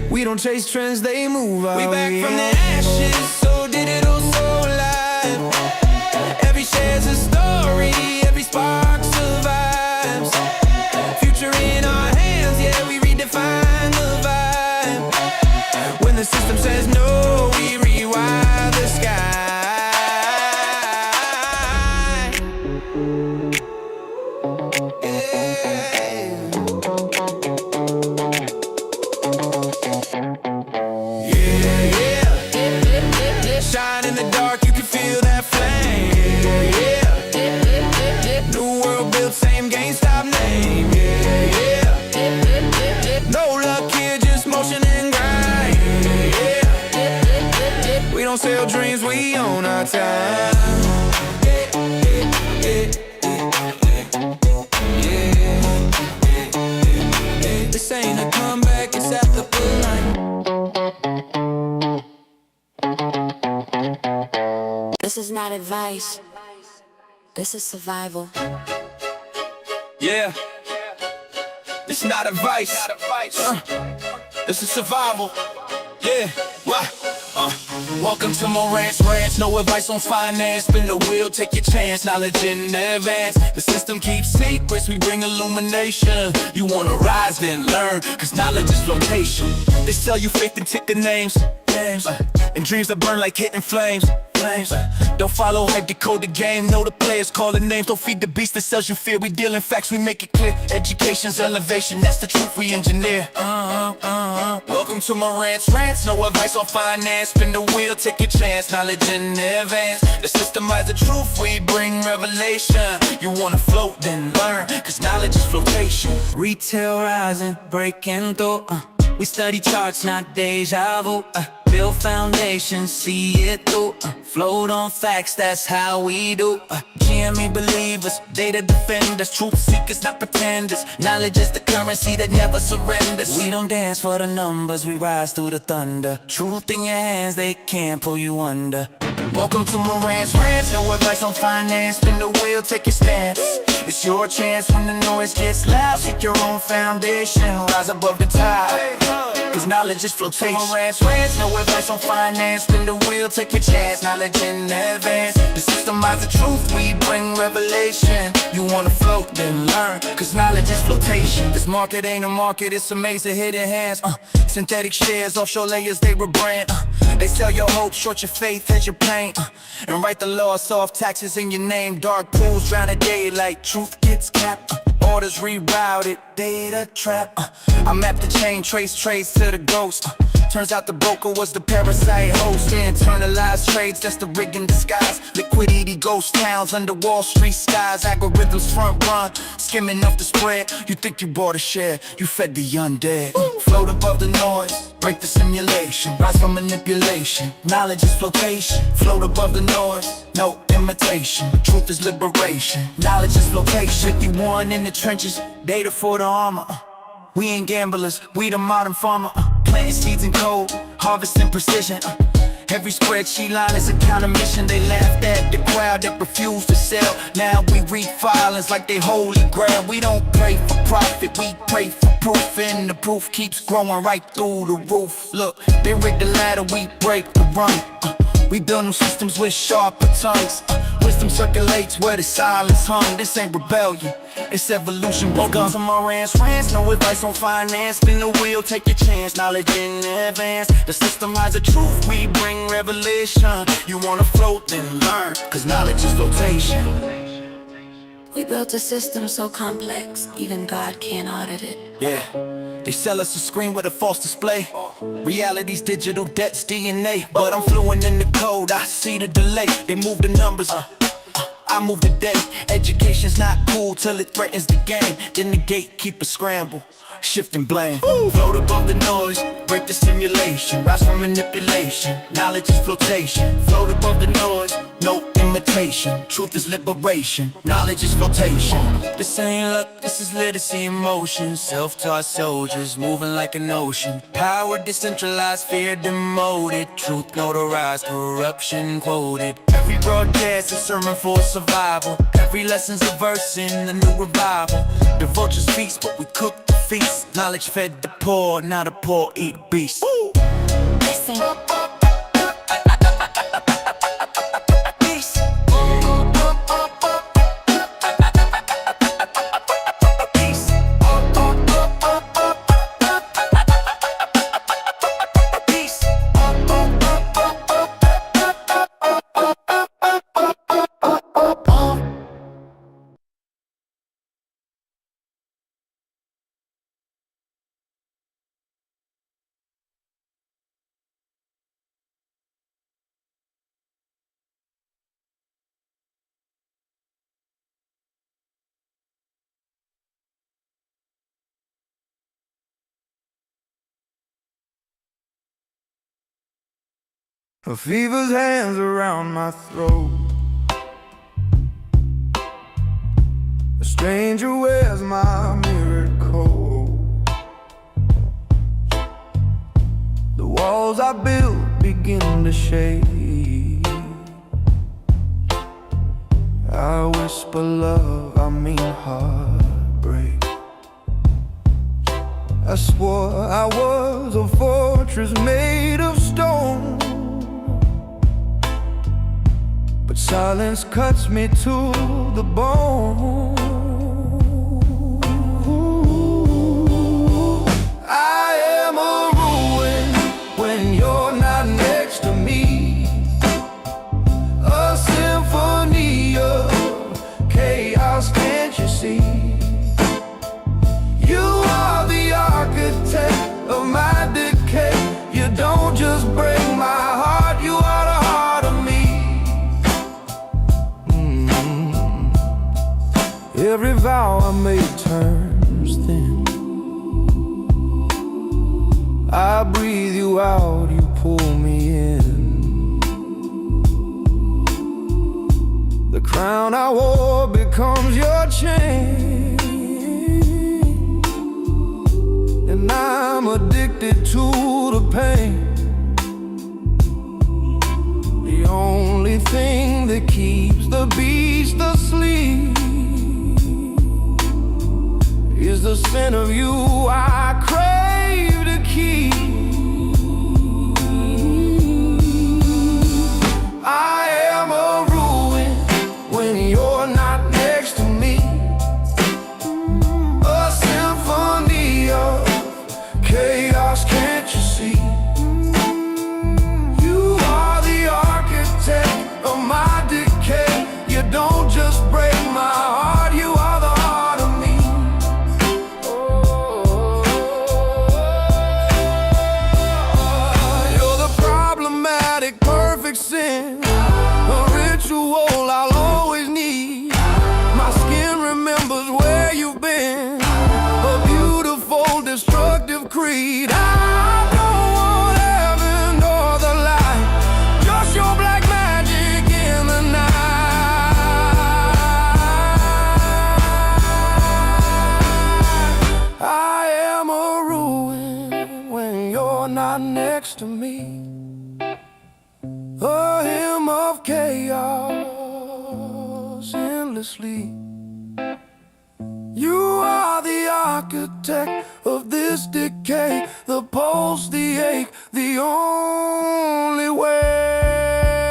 we don't chase trends, they move our way. We back from the ashes, so digital, so live. Every share's a story, every spark survives. Future in our hands, yeah, we redefine the vibe. When the system says no, we rewire the sky. Shine in the dark, you can feel that flame. Yeah, new world built, same GameStop name. Yeah, no luck here, just motion and grind. Yeah, we don't sell dreams, we own our time. This ain't a comeback, it's at the line.
This is not advice. This is survival.
Yeah, it's not advice. This is survival. Yeah, why? Welcome to Moran's Ranch. No advice on finance. Spin the wheel, take your chance. Knowledge in advance. The system keeps secrets, we bring illumination. You wanna rise, then learn, cause knowledge is flotation. They sell you faith and ticker names. And dreams that burn like hitting flames. Don't follow hype, decode the game. Know the players, call the names. Don't feed the beast that sells you fear. We deal in facts, we make it clear. Education's elevation, that's the truth we engineer. Welcome to Moran's Ranch. No advice on finance. Spin the wheel, take your chance. Knowledge in advance. The systemize the truth, we bring revelation. You wanna float, then learn, cause knowledge is flotation.
Retail rising, breaking through. We study charts, not deja vu. Build foundations, see it through. Float on facts, that's how we do. GME believers, data defenders, truth seekers, not pretenders. Knowledge is the currency that never surrenders. We don't dance for the numbers, we rise through the thunder. Truth in your hands, they can't pull you under. Welcome to Moran's Ranch. No advice on finance. Spin the wheel, take your stance. It's your chance when the noise gets loud. Seek your own foundation, rise above the tide, cause knowledge is flotation. Moran's Ranch. No advice on finance. Spin the wheel, take your chance. Knowledge in advance. The systemize the truth, we bring revelation. You wanna float, then learn, cause knowledge is flotation. This market ain't a market, it's amazing hidden hands. Synthetic shares, offshore layers, they rebrand. They sell your hope, short your faith, hedge your pain. And write the law, soft taxes in your name. Dark pools drown a daylight, truth gets capped. Orders rerouted, data trap. I map the chain, trace to the ghost. Turns out the broker was the parasite host. Internalized trades, that's the rig in disguise. Liquidity ghost towns under Wall Street skies. Algorithms front run, skimming off the spread. You think you bought a share, you fed the undead. Float above the noise, break the simulation. Rise from manipulation, knowledge is flotation. Float above the noise, no imitation. Truth is liberation, knowledge is flotation. 51 in the trenches, data for the armor. We ain't gamblers, we the modern farmer. Planting seeds in cold, harvesting precision. Every spreadsheet line is a counter mission. They laughed at the crowd that refused to sell. Now we read filings like they holy grail. We don't pray for profit, we pray for proof. And the proof keeps growing right through the roof. Look, they rig the ladder, we break the run.
We build new systems with sharper tongues. Wisdom circulates where the silence hung. This ain't rebellion, it's evolution. Welcome to my rants, no advice on finance. Spin the wheel, take your chance, knowledge in advance. The system hides the truth, we bring revelation. You wanna float, then learn, cause knowledge is flotation.
We built a system so complex, even God can't audit it.
Yeah, they sell us a screen with a false display. Reality's digital, debt's DNA. But I'm fluent in the code, I see the delay. They move the numbers, I move the day. Education's not cool till it threatens the game. Then the gatekeepers scramble, shifting blame. Float above the noise, break the simulation. Rise from manipulation, knowledge is flotation. Float above the noise, no imitation. Truth is liberation, knowledge is flotation. This ain't luck, this is literacy in motion. Self-taught soldiers moving like an ocean. Power decentralized, fear demoted. Truth notarized, corruption quoted. Every broadcast is sermon for survival. Every lesson's a verse in the new revival. The vultures feast, but we cook the feast. Knowledge fed the poor, now the poor eat beasts.
Listen.
A fever's hands around my throat. A stranger wears my mirrored coat. The walls I built begin to shake. I whisper love, I mean heartbreak. I swore I was a fortress made of stone, but silence cuts me to the bone. I am a ruin when you're not next to me. A symphony of chaos, can't you see? You are the architect of my decay. You don't just break my heart, you are the heart of me. Every vow I made turns thin. I breathe you out, you pull me in. The crown I wore becomes your chain, and I'm addicted to the pain. The only thing that keeps the beast asleep is the scent of you I crave to keep. I am a ruin when you're not next to me. A symphony of chaos, can't you see? You are the architect of my decay. You don't just break my heart, you are the heart of me. You're the problematic, perfect sin, a ritual I'll always need. My skin remembers where you've been, a beautiful, destructive creed. I don't want heaven or the light, just your black magic in the night. I am a ruin when you're not next to me. A hymn of chaos endlessly. You are the architect of this decay, the pulse, the ache, the only way.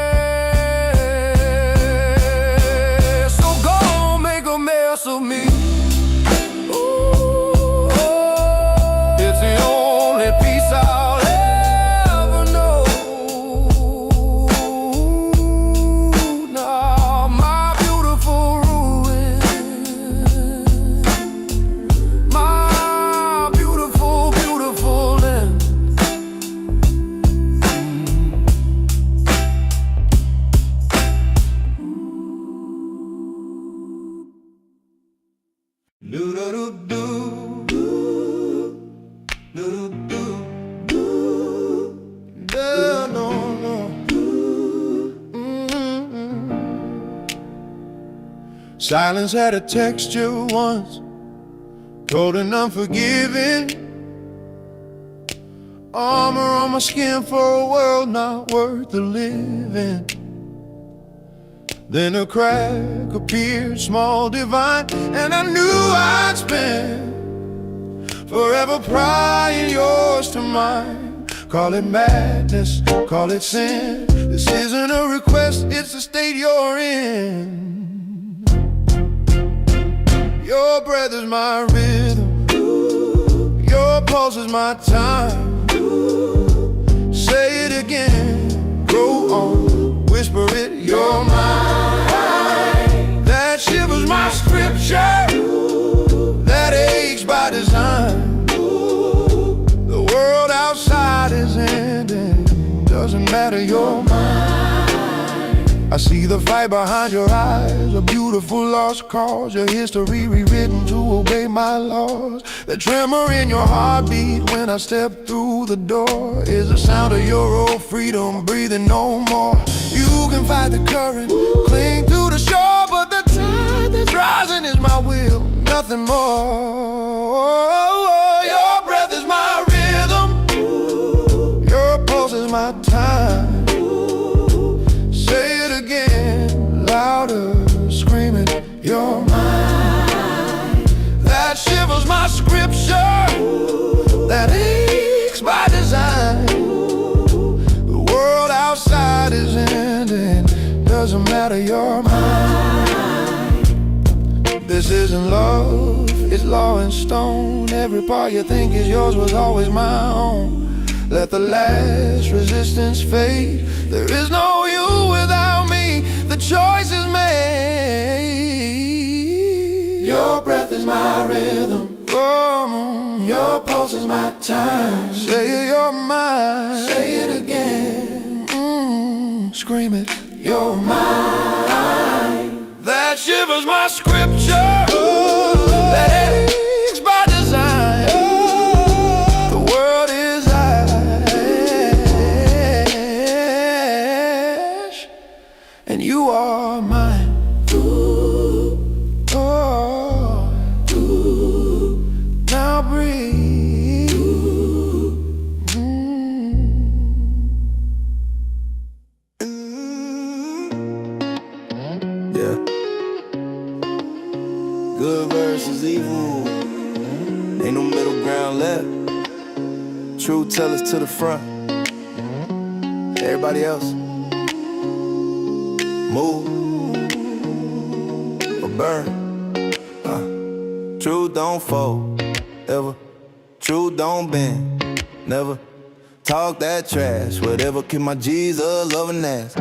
Silence had a texture once, cold and unforgiving. Armor on my skin for a world not worth the living. Then a crack appeared, small, divine, and I knew I'd spend forever prying yours to mine. Call it madness, call it sin. This isn't a request, it's the state you're in. Your breath is my rhythm, your pulse is my time. Say it again, go on, whisper it, you're mine. That shivers my scripture, that aches by design. The world outside is ending, doesn't matter, you're mine. I see the fight behind your eyes, a beautiful lost cause. Your history rewritten to obey my laws. The tremor in your heartbeat when I step through the door is the sound of your old freedom breathing no more. You can fight the current, cling to the shore, but the tide that's rising is my will, nothing more. Your breath is my rhythm, your pulse is my time. Say it again, louder, scream it, you're mine. That shivers my scripture, that aches by design. The world outside is ending, doesn't matter, you're mine. This isn't love, it's law in stone. Every part you think is yours was always my own. Let the last resistance fade. There is no you without me. The choice is made. Your breath is my rhythm. Oh, your pulse is my time. Say you're mine. Say it again. Scream it. You're mine. That shivers my scripture. That aches by design. The world is and you are mine. Ooh, oh, ooh, now breathe.
Yeah. Good versus evil. Ain't no middle ground left. Truth tell us to the front. Everybody else, move or burn. Truth don't fold, ever. Truth don't bend, never. Talk that trash, whatever keep my Jesus loving ass.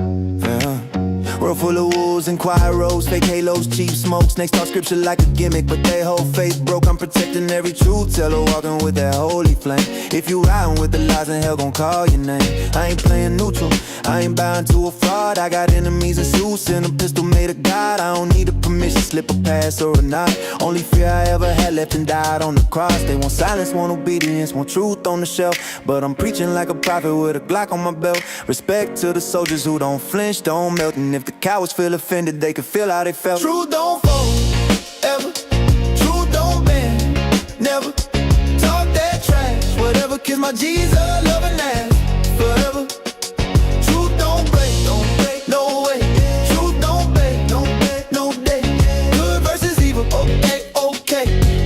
World full of wolves and quiet roads, fake halos, cheap smokes. Next talk scripture like a gimmick, but they whole faith broke. I'm protecting every truth teller, walking with that holy flame. If you riding with the lies, then hell gon' call your name. I ain't playing neutral, I ain't bowing to a fraud. I got enemies and suits and a pistol made of God. I don't need a permission slip, a pass or a nod. Only fear I ever had left and died on the cross. They want silence, want obedience, want truth on the shelf. But I'm preaching like a prophet with a Glock on my belt. Respect to the soldiers who don't flinch, don't melt. And if the cowards feel offended, they can feel how they felt.
Truth don't fold, ever. Truth don't bend, never. Talk that trash, whatever, kiss my Jesus loving ass forever. Truth don't break, no way. Truth don't beg, no day. Good versus evil, okay.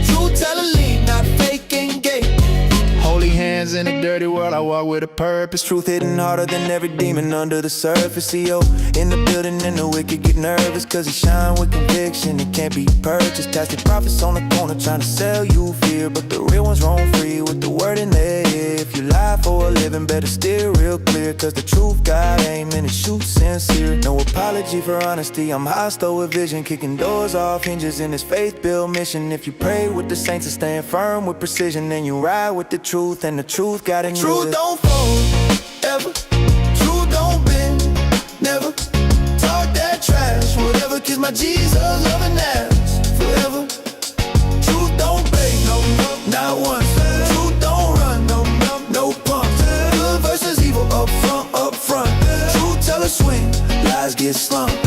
Truth tell a lead, not fake and gay.
Holy hands in a dirty world, I walk with a purpose. Truth hitting harder than every demon under the surface. CEO in the building and the wicked get nervous, cause he shine with conviction, it can't be purchased. Tasting prophets on the corner trying to sell you fear, but the real ones roam free with the word in their ear. If you lie for a living, better steer real clear, cause the truth got aim and it shoots sincere. No apology for honesty, I'm hostile with vision, kicking doors off hinges in this faith-built mission. If you pray with the saints and stand firm with precision, then you ride with the truth, and the truth got in you.
Truth don't fold, ever. Truth don't bend, never. Talk that trash, whatever, kiss my Jesus loving ass forever. Truth don't break, no, not once. Truth don't run, no pumps. Good versus evil, up front. Truth tell us swing, lies get slumped.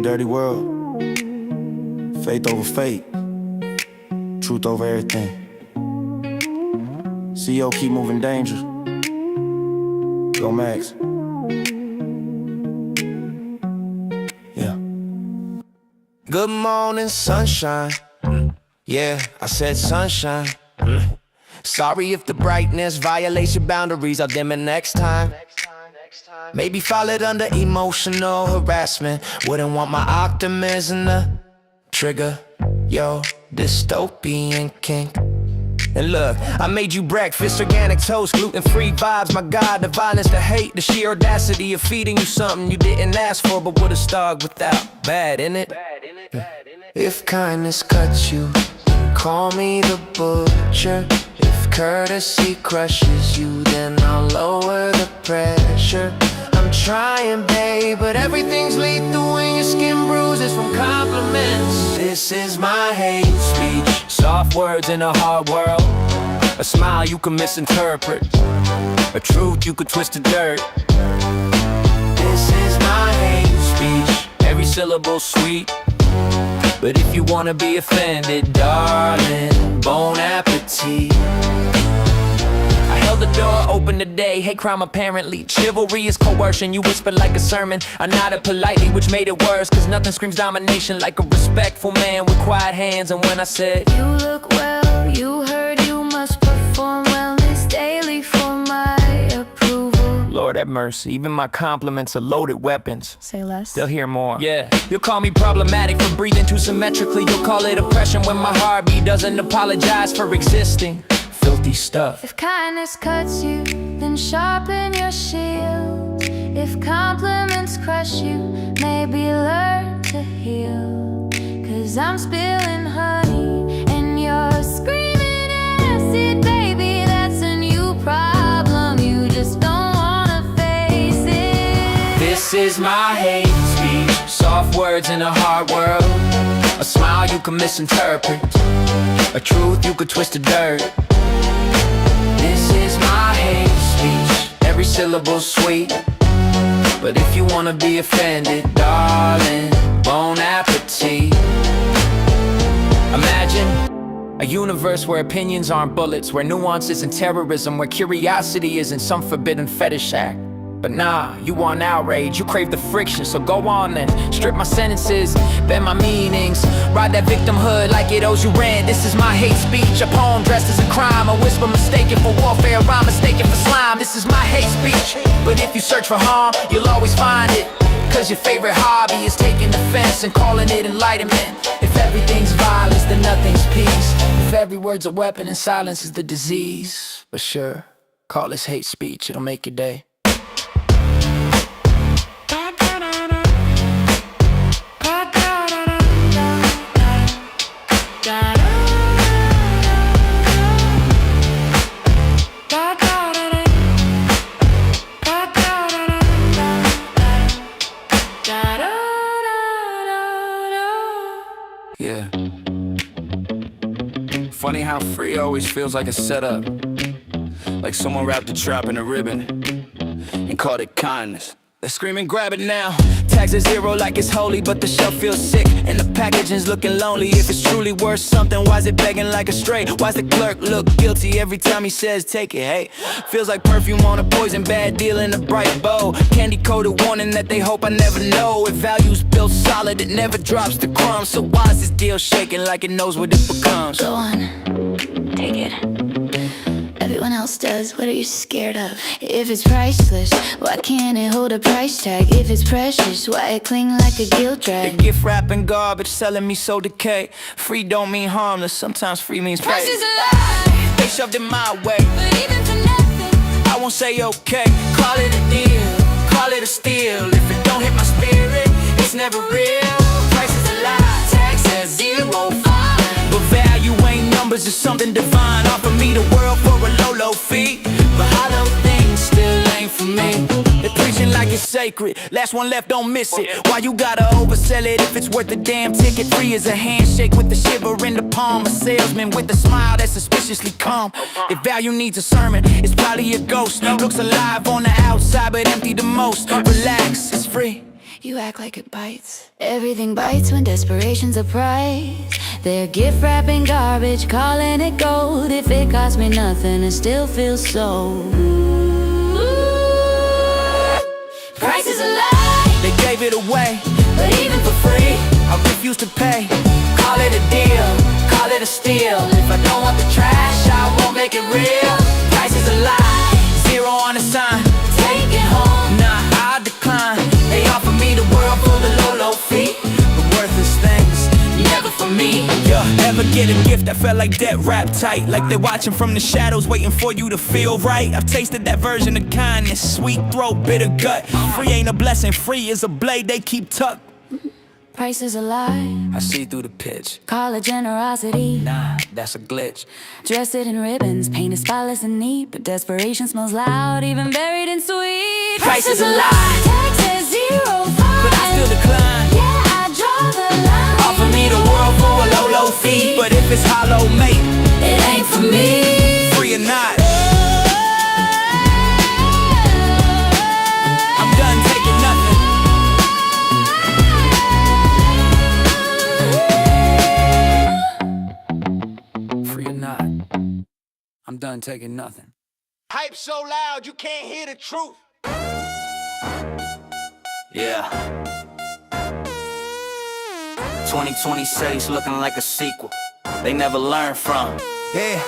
dirty world. Faith over fate. Truth over everything. CEO keep moving danger. Go Max. Yeah.
Good morning, sunshine. Yeah, I said sunshine. Sorry if the brightness violates your boundaries, I'll dim it next time. Maybe fall it under emotional harassment. Wouldn't want my optimism to trigger your dystopian kink. And look, I made you breakfast, organic toast, gluten-free vibes. My God, the violence, the hate, the sheer audacity of feeding you something you didn't ask for but would've starved without. Bad, innit? If kindness cuts you, call me the butcher. If courtesy crushes you, then I'll lower the pressure. I'm trying, babe, but everything's lethal when your skin bruises from compliments. This is my hate speech. Soft words in a hard world. A smile you can misinterpret. A truth you could twist to dirt. This is my hate speech. Every syllable sweet. But if you wanna be offended, darling, bon appetit. I held the door open today, hate crime apparently. Chivalry is coercion, you whispered like a sermon. I nodded politely, which made it worse, cause nothing screams domination like a respectful man with quiet hands. And when I said,
You look well, you heard you must perform wellness daily for my approval.
Lord have mercy, even my compliments are loaded weapons.
Say less.
They'll hear more. Yeah, you'll call me problematic for breathing too symmetrically. You'll call it oppression when my heartbeat doesn't apologize for existing. Filthy stuff.
If kindness cuts you, then sharpen your shield. If compliments crush you, maybe learn to heal. Cause I'm spilling honey and you're screaming acid. Baby, that's a new problem, you just don't wanna face it.
This is my hate speech. Soft words in a hard world. A smile you can misinterpret. A truth you could twist to dirt. This is my hate speech. Every syllable sweet. But if you wanna be offended, darling, bon appetit. Imagine a universe where opinions aren't bullets, where nuance isn't terrorism, where curiosity isn't some forbidden fetish act. But nah, you want outrage, you crave the friction. So go on then, strip my sentences, bend my meanings. Ride that victimhood like it owes you rent. This is my hate speech, a poem dressed as a crime. A whisper mistaken for warfare, a rhyme mistaken for slime. This is my hate speech, but if you search for harm, you'll always find it. Cause your favorite hobby is taking offense and calling it enlightenment. If everything's violence, then nothing's peace. If every word's a weapon and silence is the disease. But sure, call this hate speech, it'll make your day. Yeah. Funny how free always feels like a setup. Like someone wrapped a trap in a ribbon and called it kindness. They're screaming, grab it now. Tags are zero like it's holy, but the shelf feels sick and the packaging's looking lonely. If it's truly worth something, why's it begging like a stray? Why's the clerk look guilty every time he says take it? Hey, feels like perfume on a poison, bad deal in a bright bow. Candy-coated warning that they hope I never know. If value's built solid, it never drops the crumbs. So why's this deal shaking like it knows what it becomes?
Go on, take it. Everyone else does, what are you scared of? If it's priceless, why can't it hold a price tag? If it's precious, why it cling like a guilt
The
drag?
gift wrapping garbage, selling me so decay. Free don't mean harmless, sometimes free means
Price
pay.
is a lie,
They shoved it my way,
but even for nothing,
I won't say okay. Call it a deal, call it a steal. If it don't hit my spirit, it's never real. Price is a lie, tax says zero. But value ain't numbers, it's something divine. Offer me the world for a low fee, but hollow things still ain't for me. They're preaching like it's sacred, last one left, don't miss it. Why you gotta oversell it if it's worth a damn ticket? Free as a handshake with the shiver in the palm. A salesman with a smile that's suspiciously calm. If value needs a sermon, it's probably a ghost. Looks alive on the outside but empty the most. Relax, it's free.
You act like it bites. Everything bites when desperation's a price. They're gift wrapping garbage, calling it gold. If it costs me nothing, it still feels sold. Price is a lie.
They gave it away,
But even for free,
I refuse to pay.
Call it a deal, call it a steal. If I don't want the trash, I won't make it real. Price is a lie,
Zero on the sign,
take it home.
nah, I decline.
they offer me the world for the low fee.
The worthless things.
Never for me.
Yeah, ever get a gift that felt like debt wrapped tight? Like they're watching from the shadows, waiting for you to feel right. I've tasted that version of kindness, sweet throat, bitter gut. Free ain't a blessing, free is a blade they keep tucked.
Price is a lie,
I see through the pitch,
call it generosity.
nah, that's a glitch.
Dress it in ribbons, paint it spotless and neat. But desperation smells loud, even buried in sweet.
Price is a lie,
Tax says 05,
But I still decline.
yeah, I draw the line.
offer me the world for a low fee.
But if it's hollow, mate,
It ain't for me.
free or not, I'm done taking nothing. Free or not, I'm done taking nothing.
Hype so loud you can't hear the truth.
Yeah. 2026 looking like a sequel they never learned from.
Yeah.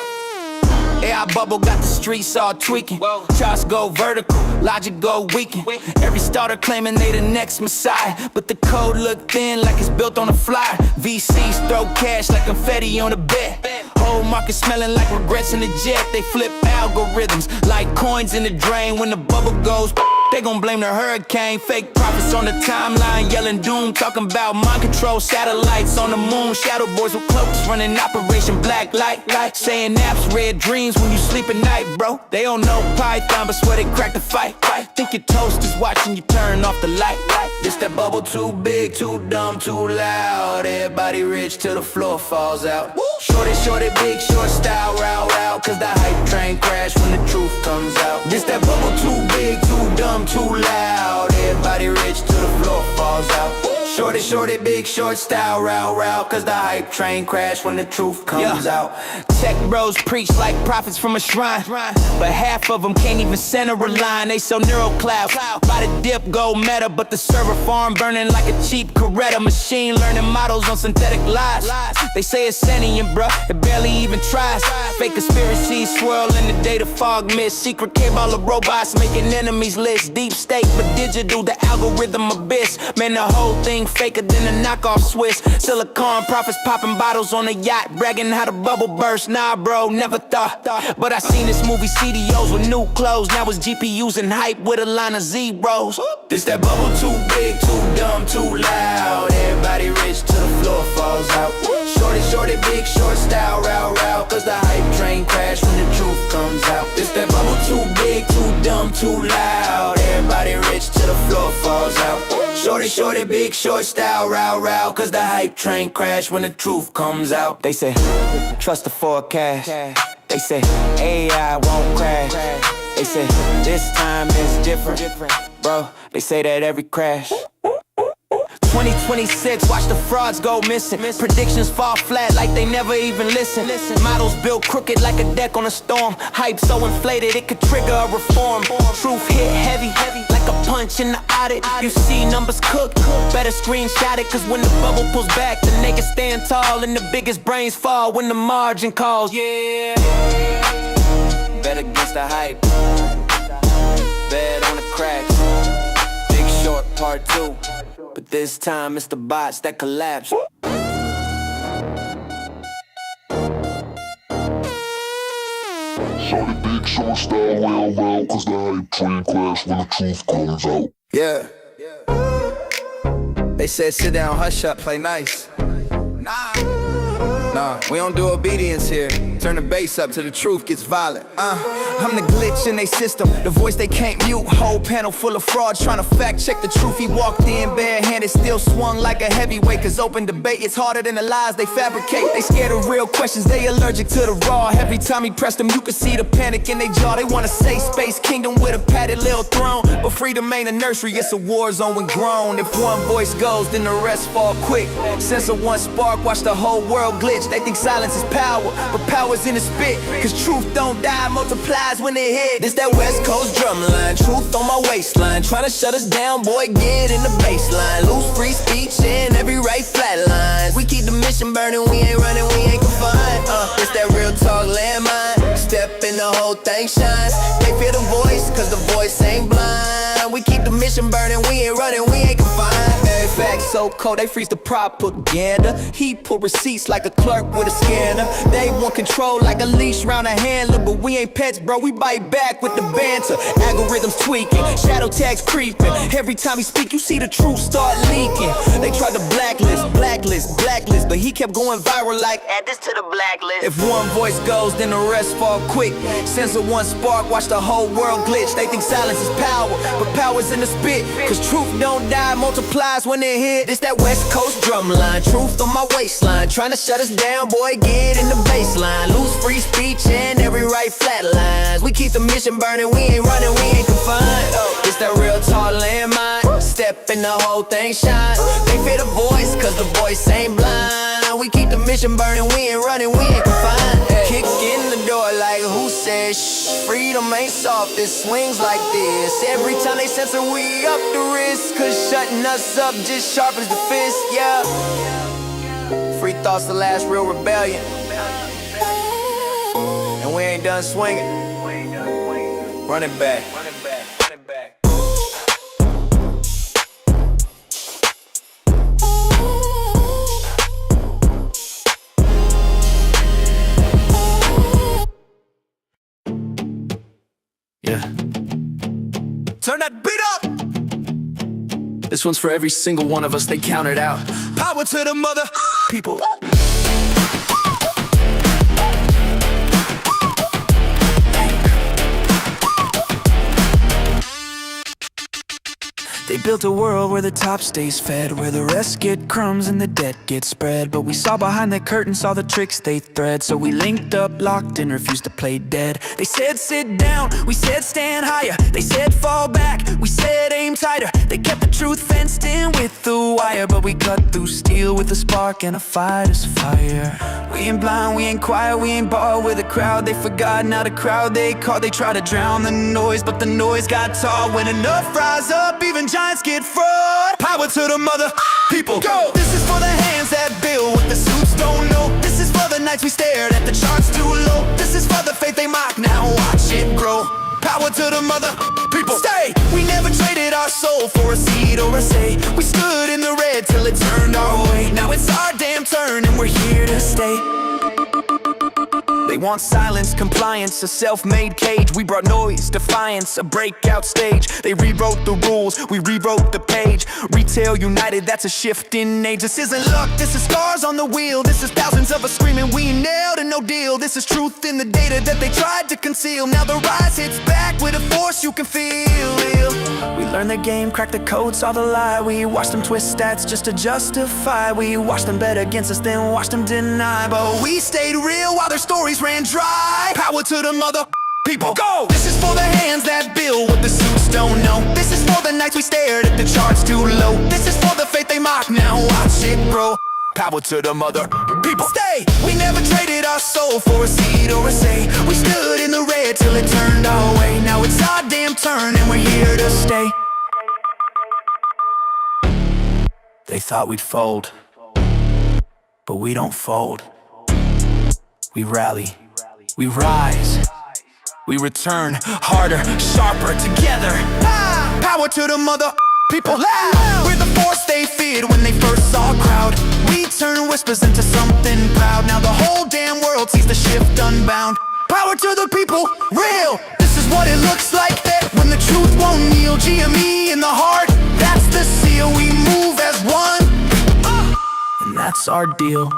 AI bubble got the streets all tweaking. Charts go vertical, logic go weaken. Every starter claiming they the next messiah, but the code look thin like it's built on a flyer. VCs throw cash like confetti on a bet. Whole market smelling like regrets in the jet. They flip algorithms like coins in the drain. When the bubble goes, they gon' blame the hurricane. Fake prophets on the timeline yelling doom, talking about mind control satellites on the moon. Shadow boys with cloaks running Operation Black Light, saying apps red dreams when you sleep at night, bro. They don't know Python, but swear they cracked the fight. Think your toast is watching you turn off the light. This that bubble too big, too dumb, too loud. Everybody rich till the floor falls out. Shorty, big short style, row, cause the hype train crash when the truth comes out. This that bubble too big, too dumb, too loud. Everybody rich till the floor falls out. Shorty, big short style, row, cause the hype train crash when the truth comes out. Tech bros preach like prophets from a shrine, but half of them can't even center a line. They so neural cloud, by the dip go meta, but the server farm burning like a cheap Coretta. Machine learning models on synthetic lies. They say it's sentient, bruh, it barely even tries. Fake conspiracies swirl in the data fog mist. Secret cabal of robots making enemies list. Deep state, but digital, the algorithm abyss. Man, the whole thing faker than a knockoff Swiss. Silicon prophets popping bottles on a yacht, bragging how the bubble burst. Nah, bro, never thought. But I seen this movie CDOs with new clothes. Now it's GPUs and hype with a line of zeros. This that bubble too big, too dumb, too loud. Everybody rich till the floor falls out. Shorty, big short style, row, cause the hype train crash when the truth comes out. This that bubble too big, too dumb, too loud. Everybody rich till the floor falls out. Shorty, big short style, row, cause the hype train crash when the truth comes out. They say, trust the forecast. They say, AI won't crash. They say, this time is different. Bro, they say that every crash. 2026, watch the frauds go missing. Predictions fall flat like they never even listen. Models built crooked like a deck on a storm. Hype so inflated it could trigger a reform. Truth hit heavy like a punch in the audit. You see numbers cook, better screenshot it. Cause when the bubble pulls back, the niggas stand tall and the biggest brains fall when the margin calls. Yeah, bet against the hype, bet on the cracks. Big Short Part 2. But this time it's the bots that collapse.
Shorty big short style, row, cause the hype train crash when the truth comes out.
Yeah. They said sit down, hush up, play nice. Nah, Nah, we don't do obedience here. Turn the bass up till the truth gets violent. I'm the glitch in they system, the voice they can't mute. Whole panel full of frauds trying to fact check the truth. He walked in barehanded, still swung like a heavyweight. Cause open debate is harder than the lies they fabricate. They scared of real questions, they allergic to the raw. Every time he pressed them, you could see the panic in their jaw. They wanna say space kingdom with a padded little throne, but freedom ain't a nursery, it's a war zone when grown. If one voice goes, then the rest fall quick. Sense of one spark, watch the whole world glitch. They think silence is power, but power's in the spit. Cause truth don't die, multiplies when it hit. This that West Coast drumline, truth on my waistline. Tryna shut us down, boy, get in the baseline. Lose free speech in every right flat lines. We keep the mission burning, we ain't running, we ain't confined. It's that real talk landmine. Step in, the whole thing shines. They feel the voice, cause the voice ain't blind. We keep the mission burning, we ain't running, we ain't confined. Every fact so cold, they freeze the propaganda. He pull receipts like a clerk with a scanner. They want control like a leash round a handler. But we ain't pets, bro, we bite back with the banter. Algorithms tweaking, shadow tags creeping. Every time he speak, you see the truth start leaking. They tried to blacklist, but he kept going viral like, add this to the blacklist. If one voice goes, then the rest fall quick. Sense of one spark, watch the whole world glitch. They think silence is power, but power's in the spit. Cause truth don't die, multiplies when it hit. This that West Coast drumline, truth on my waistline. Trying to shut us down, boy, get in the baseline. Lose free speech in every right flat lines. We keep the mission burning, we ain't running, we ain't confined. This that real tall landmine. Step in, the whole thing shine. They fear the voice, cause the voice ain't blind. We keep the mission burning, we ain't running, we ain't confined. Kick in the door like who said shh. Freedom ain't soft, it swings like this. Every time they censor, we up the risk. Cause shutting us up just sharpens the fist, yeah. Free thoughts, the last real rebellion. And we ain't done swinging. Run it back. Yeah. Turn that beat up! This one's for every single one of us, they counted out. Power to the mother people. They built a world where the top stays fed, where the rest get crumbs and the debt gets spread. But we saw behind the curtain, saw the tricks they thread. So we linked up, locked in, refused to play dead. They said sit down, we said stand higher. They said fall back, we said aim tighter. They kept the truth fenced in with the wire. But we cut through steel with a spark and a fighter's fire. We ain't blind, we ain't quiet, we ain't bought with a crowd. They forgot, now the crowd they caught. They try to drown the noise, but the noise got tall. When enough rise up, even giants get fraud. Power to the mother people. Go! This is for the hands that build what the suits don't know. This is for the nights we stared at the charts too low. This is for the faith they mock, now watch it grow. Power to the mother people. Stay! We never traded our soul for a seat or a say. We stood in the red till it turned our way. Now it's our damn turn and we're here to stay. They want silence, compliance, a self-made cage. We brought noise, defiance, a breakout stage. They rewrote the rules, we rewrote the page. Retail united, that's a shift in age. This isn't luck, this is stars on the wheel. This is thousands of us screaming, we nailed a no deal. This is truth in the data that they tried to conceal. Now the rise hits back with a force you can feel. We learned the game, cracked the code, saw the lie. We watched them twist stats just to justify. We watched them bet against us, then watched them deny. But we stayed real while their stories ran dry. Power to the mother people. Go! This is for the hands that build what the suits don't know. This is for the nights we stared at the charts too low. This is for the faith they mock, now watch it grow. Power to the mother people. Stay! We never traded our soul for a seat or a say. We stood in the red till it turned our way. Now it's our damn turn and we're here to stay. They thought we'd fold, but we don't fold. We rally, we rise, we return harder, sharper together. Power to the mother people. We're the force they feared when they first saw a crowd. We turn whispers into something proud. Now the whole damn world sees the shift unbound. Power to the people, real. This is what it looks like that when the truth won't kneel. GME in the heart, that's the seal. We move as one, and that's our deal.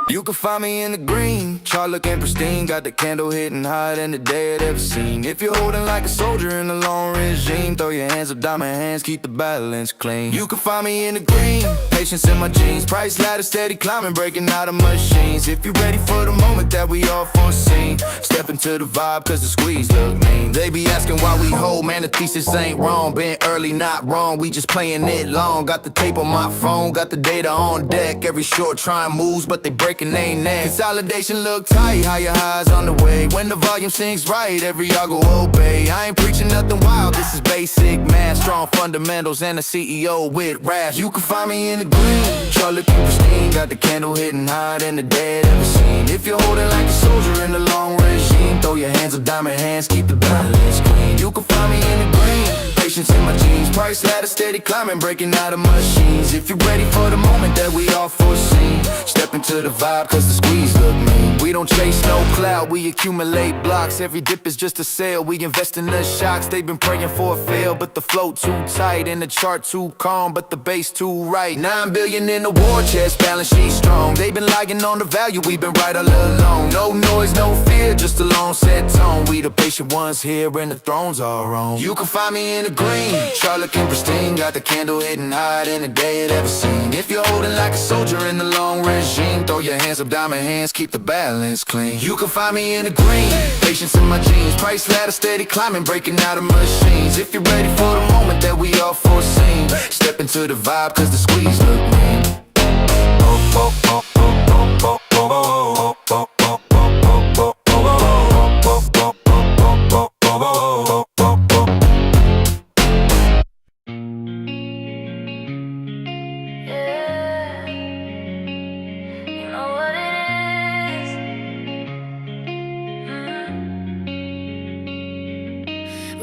You can find me in the green, chart looking pristine. Got the candle hitting higher than the day it ever seen. If you're holding like a soldier in a long regime, throw your hands up, diamond hands, keep the balance clean. You can find me in the green, patience in my jeans. Price ladder steady climbing, breaking out of machines. If you're ready for the moment that we all foreseen, step into the vibe cause the squeeze look mean. They be asking why we hold, man the thesis ain't wrong. Been early, not wrong, we just playing it long. Got the tape on my phone, got the data on deck. Every short trying moves, but they breaking ain't neck. Consolidation look tight, higher highs on the way. When the volume sings right, every y'all go obey. I ain't preaching nothing wild, this is basic math. Strong fundamentals and a CEO with raps. You can find me in the green, chart looking pristine. Got the candle hitting higher than the day it ever seen. If you're holding like a soldier in a long regime, throw your hands up, diamond hands, keep the balance clean. You can find me in the green, patience in my jeans. Price ladder steady climbing, breaking out of machines. If you're ready for the moment that we all foreseen, step into the vibe cause the squeeze look mean. We don't chase no cloud, we accumulate blocks. Every dip is just a sale, we invest in the shocks. They've been praying for a fail, but the flow too tight. And the chart too calm, but the base too right. 9 billion in the war chest, balance sheet strong. They've been lying on the value, we've been right all along. No noise, no fear, just a long set tone. We the patient ones here and the thrones are on. You can find me in the green, chart looking pristine. Got the candle hitting higher than the day it ever seen. If you're holding like a soldier in the long regime, throw your hands up, diamond hands, keep the balance clean. You can find me in the green, patience in my jeans. Price ladder steady climbing, breaking out of machines. If you're ready for the moment that we all foreseen, step into the vibe cause the squeeze look mean.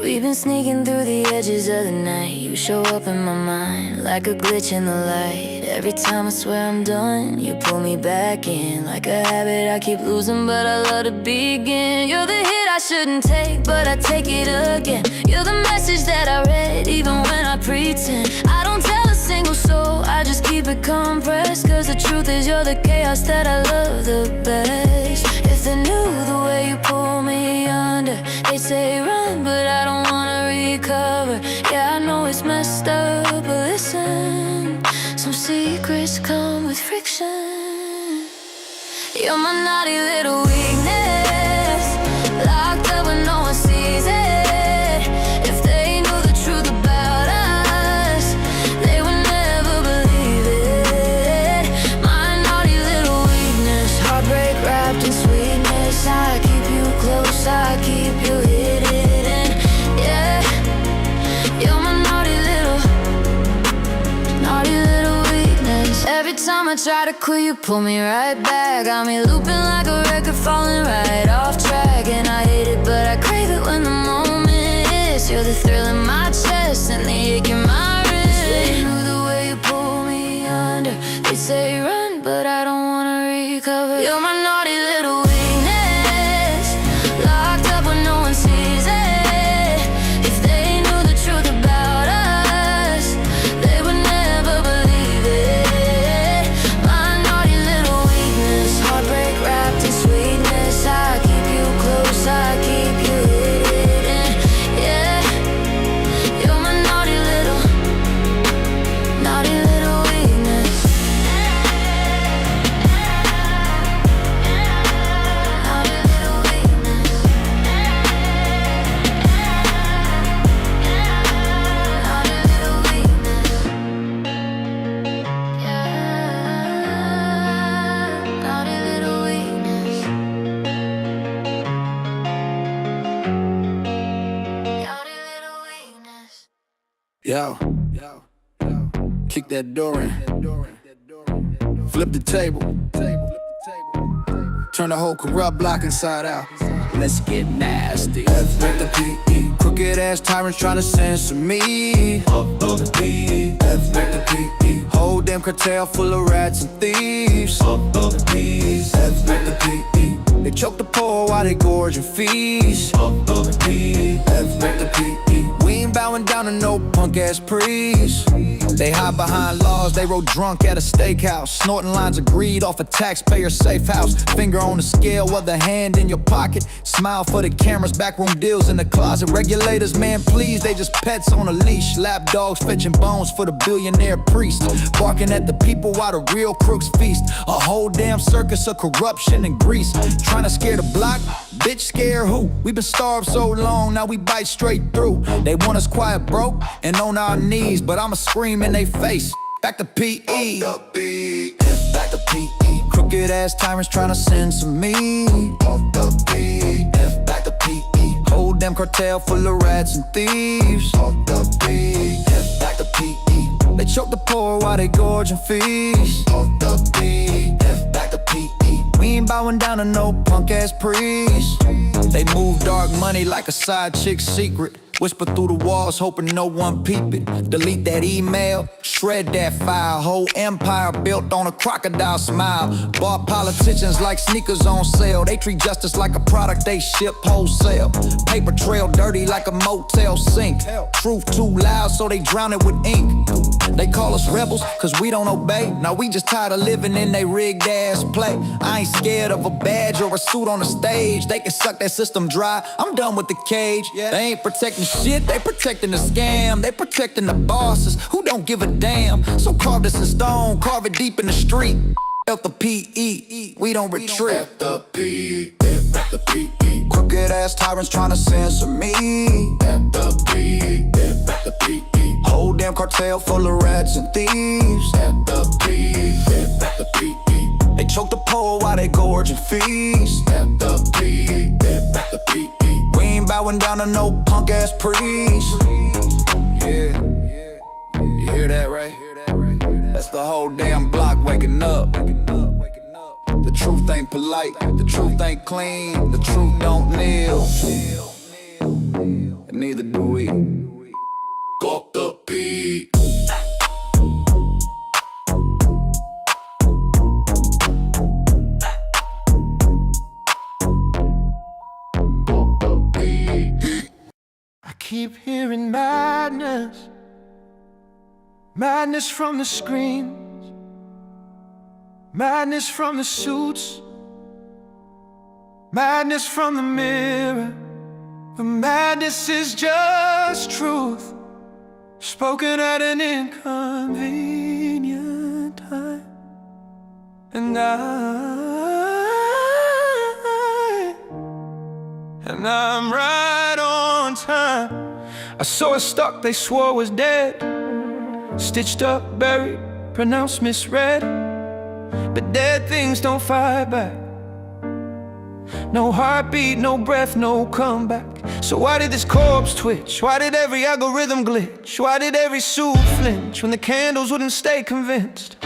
We've been sneaking through the edges of the night. You show up in my mind like a glitch in the light. Every time I swear I'm done, you pull me back in. Like a habit I keep losing, but I love to begin. You're the hit I shouldn't take, but I take it again. You're the message that I read, even when I pretend. I don't tell a single soul, I just keep it compressed. Cause the truth is you're the chaos that I love the best. If they knew the way you pull me under, they'd say run, but I don't wanna recover. Yeah, I know it's messed up, but listen, some secrets come with friction. You're my naughty little weakness, locked up when no one sees it. If they knew the truth about us, they would never believe it. My naughty little weakness, heartbreak wrapped in sweetness. I keep you close, I keep you hidden. Yeah, you're my naughty little weakness. Every time I try to quit, you pull me right back. Got me looping like a record, falling right off track. And I hate it, but I crave it when the moment is. You're the thrill in my chest and the ache in my wrist. They knew the way you pull me under, they say run, but I don't wanna recover. You're my naughty little weakness, locked up when no one sees it. If they knew the truth about us, they would never believe it. My naughty little weakness, heartbreak wrapped in sweetness. I keep you close, I keep you hidden. Yeah, you're my naughty little weakness. Naughty little weakness. Naughty little weakness. Yeah, naughty little weakness. Naughty little weakness.
Yo, kick that door in, flip the table, turn the whole corrupt block inside out. Let's get nasty. F with the P-E. Crooked ass tyrants trying to censor me. F with the P-E. Whole damn cartel full of rats and thieves. F with the P-E. They choke the poor while they gorge and feast. F with the P-E. We ain't
ain't bowing down to no punk-ass priest. They hide behind laws, they roll drunk at a steakhouse, snorting lines of greed off a taxpayer safe house. Finger on the scale, other hand in your pocket. Smile for the cameras, backroom deals in the closet. Regulators, man, please, they just pets on a leash. Lap dogs fetching bones for the billionaire priest. Barking at the people while the real crooks feast. A whole damn circus of corruption and grease. Trying to scare the block, bitch, scare who? We been starved so long, now we bite straight through. They want us quiet, broke, and on our knees, but I'ma scream in they face. Back to PE. Back to PE. Crooked ass tyrants trying to censor me. Off the beat. Back to PE. Whole damn cartel full of rats and thieves. Off the beat. Back to PE. They choke the poor while they gorge and feast. Off the beat. Back to PE. We ain't bowing down to no punk ass priest. They move dark money like a side chick's secret. Whisper through the walls, hoping no one peep it. Delete that email, shred that file. Whole empire built on a crocodile smile. Bought politicians like sneakers on sale. They treat justice like a product they ship wholesale. Paper trail dirty like a motel sink. Truth too loud, so they drown it with ink. They call us rebels, cause we don't obey. Now we just tired of living in they rigged ass play. I ain't scared of a badge or a suit on the stage. They can suck that system dry, I'm done with the cage. They ain't protecting shit, they protecting the scam. They protecting the bosses who don't give a damn. So carve this in stone, carve it deep in the street. F the PE, we don't retreat. F the PE, F the PE. Crooked ass tyrants trying to censor me. F the PE, F the PE. Whole damn cartel full of rats and thieves. F the PE, F the PE. They choke the poor while they gorge and feast. F the PE, F the PE. We ain't bowing down to no punk ass priest. Yeah, you hear that, right? That's the whole damn block waking up. The truth ain't polite, the truth ain't clean, the truth don't kneel. And neither do we. Fuck the beat.
I keep hearing madness, madness from the screams, madness from the suits, madness from the mirror. But madness is just truth, spoken at an inconvenient time. And I'm right on time. I saw it stuck, they swore was dead. Stitched up, buried, pronounced misread. But dead things don't fight back. No heartbeat, no breath, no comeback. So why did this corpse twitch? Why did every algorithm glitch? Why did every suit flinch when the candles wouldn't stay convinced?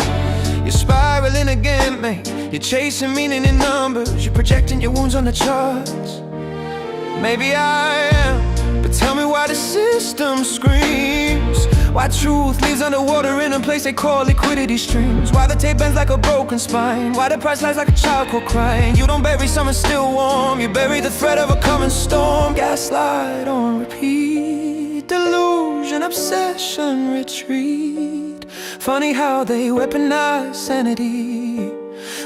You're spiraling again, mate. You're chasing meaning in numbers. You're projecting your wounds on the charts. Maybe I am, but tell me why the system screams. Why truth leaves underwater in a place they call liquidity streams. Why the tape bends like a broken spine. Why the price lies like a child caught crying. You don't bury someone still warm, you bury the threat of a coming storm. Gaslight on repeat, delusion, obsession, retreat. Funny how they weaponize sanity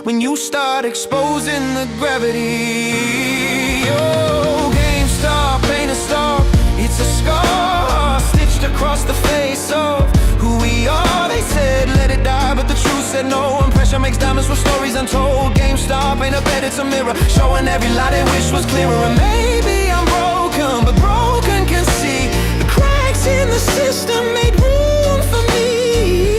when you start exposing the gravity. Oh, GameStop ain't a stop, it's a scar stitched across the face of who we are. They said let it die, but the truth said no. And pressure makes diamonds with stories untold. GameStop ain't a bed, it's a mirror, showing every lie they wish was clearer. And maybe I'm broken, but broken can see the cracks in the system made room for me.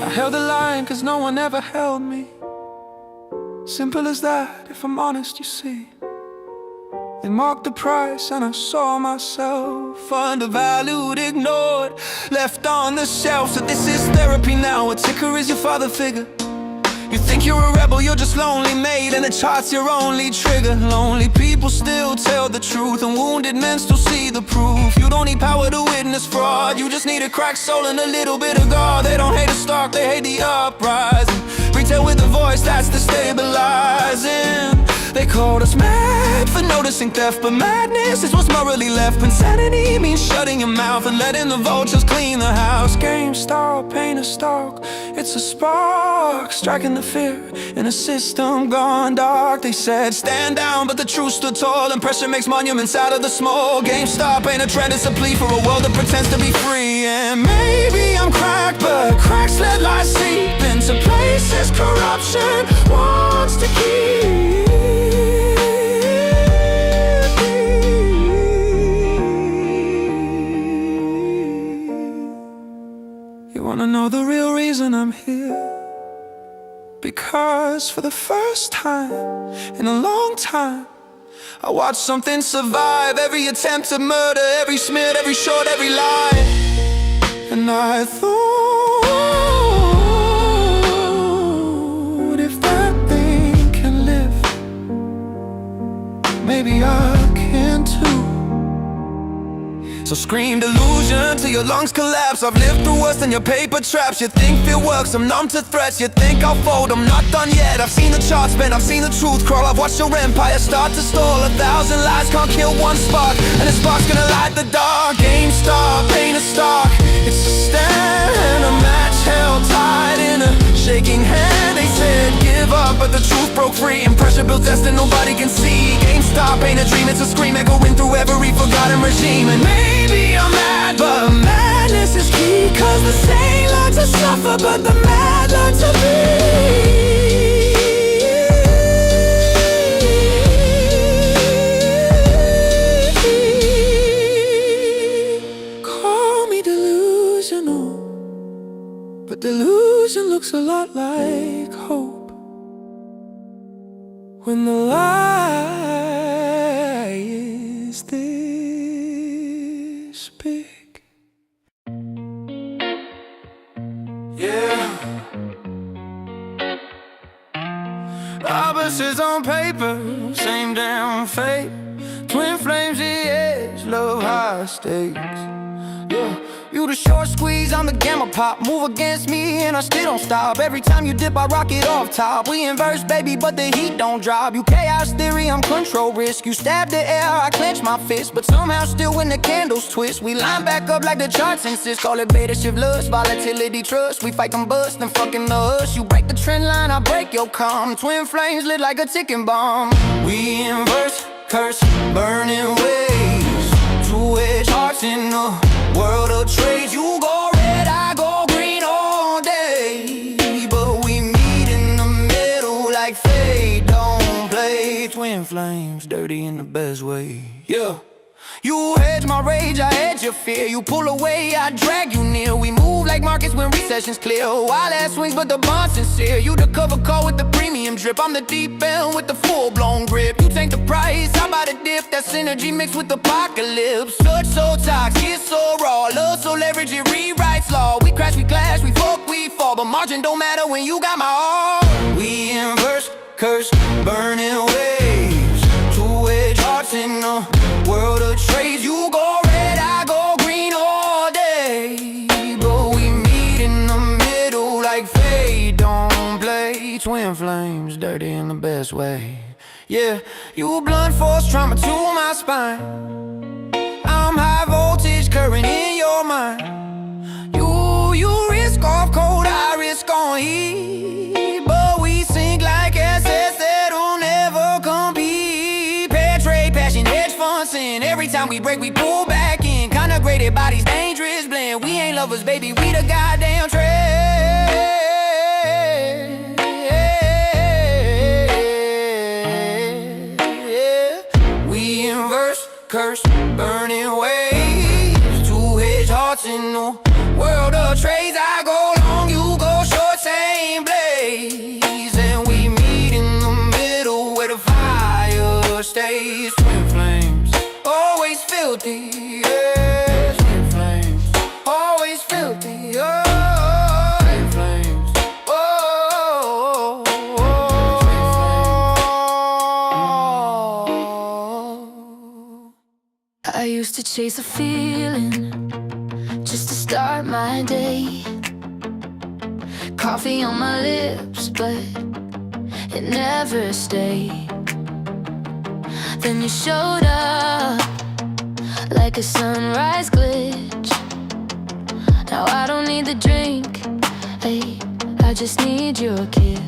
I held the line cause no one ever held me. Simple as that, if I'm honest, you see. They marked the price and I saw myself undervalued, ignored, left on the shelf. So this is therapy now, a ticker is your father figure. You think you're a rebel, you're just lonely made, and the chart's your only trigger. Lonely people still tell the truth, and wounded men still see the proof. You don't need power to witness fraud, you just need a cracked soul and a little bit of God. They don't hate the stock, they hate the uprising. Retail with the
voice that's destabilizing. They called us mad for noticing theft, but madness is what's morally left. Insanity means shutting your mouth and letting the vultures clean the house. GameStop ain't a stock, it's a spark, striking the fear in a system gone dark. They said stand down, but the truth stood tall, and pressure makes monuments out of the small. GameStop ain't a trend, it's a plea for a world that pretends to be free. And maybe I'm cracked, but cracks let light seep into places corruption wants to keep. You wanna know the real reason I'm here? Because for the first time in a long time, I watched something survive every attempt to murder, every smear, every short, every lie. And I thought, if that thing can live, maybe I can too. So scream delusion till your lungs collapse. I've lived through worse than your paper traps. You think fear works, I'm numb to threats. You think I'll fold, I'm not done yet. I've seen the charts bend, I've seen the truth crawl. I've watched your empire start to stall. 1,000 lies can't kill one spark, and a spark's gonna light the dark. GameStop ain't a stock, it's a stand and a match held tight in a shaking hand. They said give up, but the truth broke free, and pressure built destiny nobody can see. GameStop ain't a dream, it's a scream echoing through every forgotten regime. And maybe I'm mad, but madness is key. Cause the sane learn to suffer, but the mad learn to be. Call me delusional, but delusion looks a lot like hope when the lie is this big. Yeah. Opposites on paper, same damn fate. Twin flames, yes, love high stakes. Yeah. You the short squeeze, I'm the gamma pop. Move against me and I still don't stop. Every time you dip, I rock it off top. We inverse, baby, but the heat don't drop. You chaos theory, I'm control risk. You stab the air, I clench my fist, but somehow still when the candles twist, we line back up like the charts insist. Call it beta shift lust, volatility trust. We fight them bust and fucking us. You break the trend line, I break your calm. Twin flames lit like a ticking bomb. We inverse, curse, burning waves. Two-edged hearts in the world of trade. You go red, I go green all day, but we meet in the middle like fate don't play. Twin flames, dirty in the best way. Yeah. You hedge my rage, I hedge your fear. You pull away, I drag you near. We move like markets when recession's clear. Wild ass swings, but the bond's sincere. You the cover call with the premium drip. I'm the deep end with the full-blown grip. You take the price, I buy the dip. That synergy mixed with apocalypse. Touch so toxic, it's so raw. Love so leverage, it rewrites law. We crash, we clash, we fuck, we fall, but margin don't matter when you got my all. We inverse, curse, burning waves. Two-edged hearts in the world of trades. You go red, I go green all day, but we meet in the middle like fate don't play. Twin flames, dirty in the best way. Yeah, you blunt force trauma to my spine. I'm high voltage current in your mind. You risk off cold, I risk on heat, but we sink like assets that'll never compete. Pair trade, passion, hedge fund sin. Every time we break, we pull back in. Kinda graded bodies, dangerous blend. We ain't lovers, baby, we the goddamn trend. We inverse, curse, burning waves. Two-edged hearts in the world of trades. I go long, you go short, same blaze. And we meet in the middle where the fire stays. Twin flames, always filthy, yeah. Twin flames, always filthy, oh. Twin flames, oh, oh, oh.
I used to chase a feeling just to start my day. Coffee on my lips, but
it never stayed. Then you showed up like a sunrise glitch. Now I don't need the drink, hey, I just need your kiss.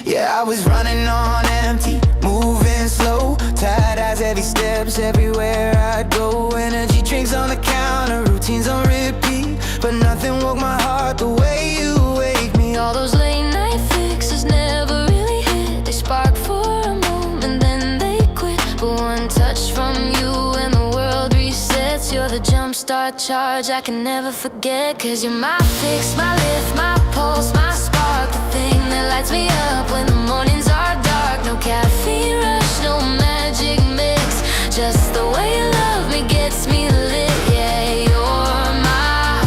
Yeah, I was running on empty, moving slow, tired eyes, heavy steps everywhere I go. Energy drinks on the counter, routines on repeat, but nothing woke my heart the way you wake me.
All those late night fixes never really hit. They spark for a moment, then they quit. But one touch from you and the world resets. You're the jumpstart charge I can never forget. Cause you're my fix, my lift, my pulse, my spark, the thing that lights me up when the mornings are dark. No caffeine rush, no magic mix, just the way you love me gets me lit. Yeah, you're my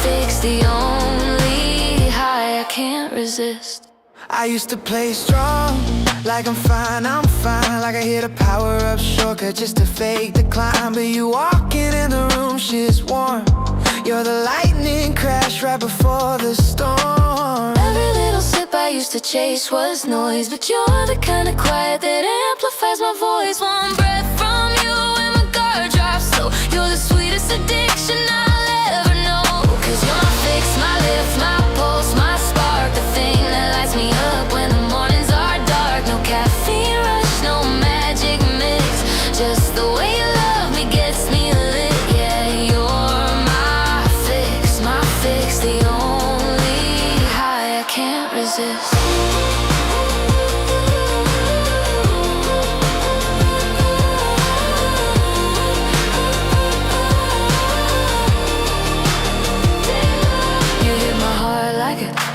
fix, the only high I can't resist.
I used to play strong, like I'm fine, like I hit a power-up shortcut just to fake the climb. But you walking in the room, shit's warm. You're the lightning crash right before the storm.
Every little sip I used to chase was noise, but you're the kind of quiet that amplifies my voice. One breath from you and my guard drops low. You're the sweetest addiction I'll ever know. Cause you're my fix, my lift, my pulse, my spark, the thing that lights me up when the mornings are dark. No caffeine rush, no magic mix, just the way you love me gets me lit. Yeah, you're my fix, the only high I can't resist.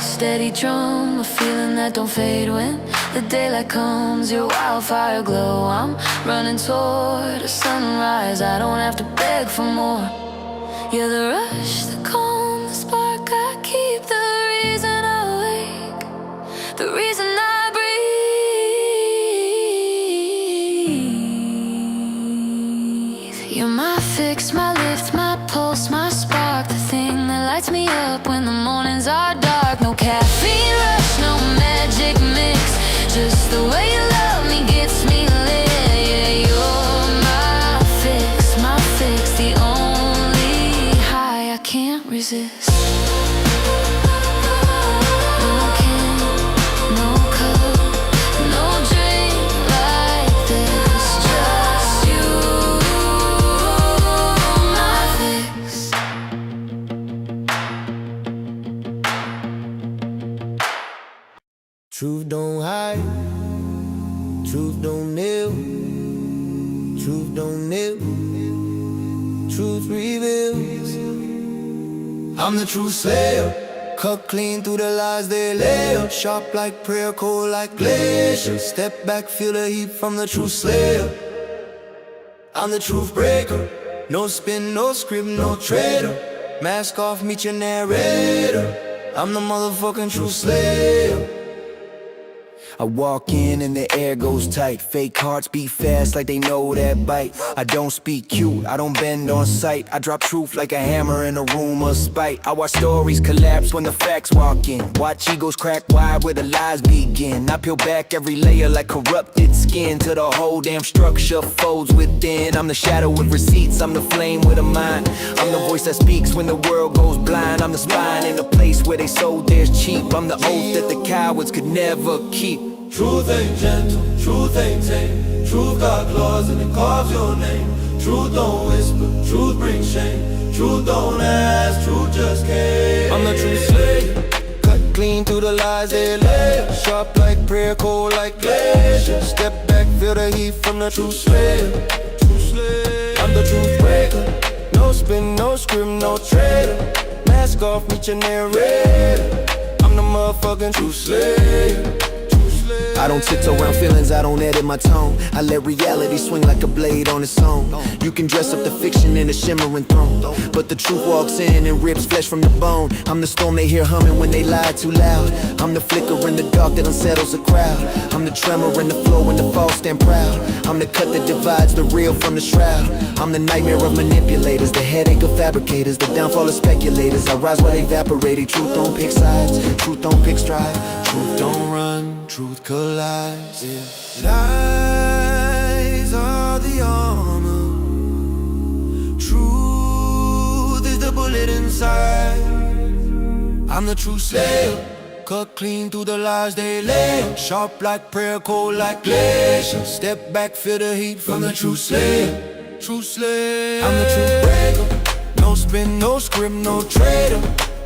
Steady drum, a feeling that don't fade when the daylight comes. Your wildfire glow, I'm running toward a sunrise. I don't have to beg for more. You're the rush, the calm, the spark I keep, the reason I wake, the reason I breathe. You're my fix, my lift, my pulse, my spark, the thing that lights me up when the mornings are dark. No caffeine rush, no magic mix, just the way you love me gets me lit. Yeah, you're my fix, the only high I can't resist. No can, no cup, no drink like this, just you, my fix.
Truth don't hide, truth don't kneel, truth don't kneel, truth reveals. I'm the true slayer, cut clean through the lies they lay up. Sharp like prayer, cold like glacier. Step back, feel the heat from the true slayer. I'm the truth breaker, no spin, no script, no traitor. Mask off, meet your narrator. I'm the motherfucking true slayer. I walk in and the air goes tight. Fake hearts beat fast like they know that bite. I don't speak cute, I don't bend on sight. I drop truth like a hammer in a room of spite. I watch stories collapse when the facts walk in. Watch egos crack wide where the lies begin. I peel back every layer like corrupted skin till the whole damn structure folds within. I'm the shadow with receipts, I'm the flame with a mind. I'm the voice that speaks when the world goes blind. I'm the spine in the place where they sold theirs cheap. I'm the oath that the cowards could never keep.
Truth ain't gentle, truth ain't tame. Truth got claws and it carves your name. Truth don't whisper, truth brings shame. Truth don't ask, truth just came.
I'm the true slayer, cut clean through the lies they lay. Sharp like prayer, cold like glacier. Step back, feel the heat from the true slayer. I'm the truth breaker, no spin, no scrim, no traitor. Mask off, meet your narrator. I'm the motherfucking true slayer. I don't tiptoe around feelings, I don't edit my tone. I let reality swing like a blade on its own. You can dress up the fiction in a shimmering throne, but the truth walks in and rips flesh from the bone. I'm the storm they hear humming when they lie too loud. I'm the flicker in the dark that unsettles the crowd. I'm the tremor in the flow when the false stand proud. I'm the cut that divides the real from the shroud. I'm the nightmare of manipulators, the headache of fabricators, the downfall of speculators. I rise while they evaporated. Truth don't pick sides, truth don't pick stride. Truth don't run, truth collides. Yeah. Lies are the armor, truth is the bullet inside. I'm the true slayer, cut clean through the lies they lay. Sharp like prayer, cold like glacier. Step back, feel the heat from the true slayer. True slayer. I'm the true breaker. No spin, no script, no traitor.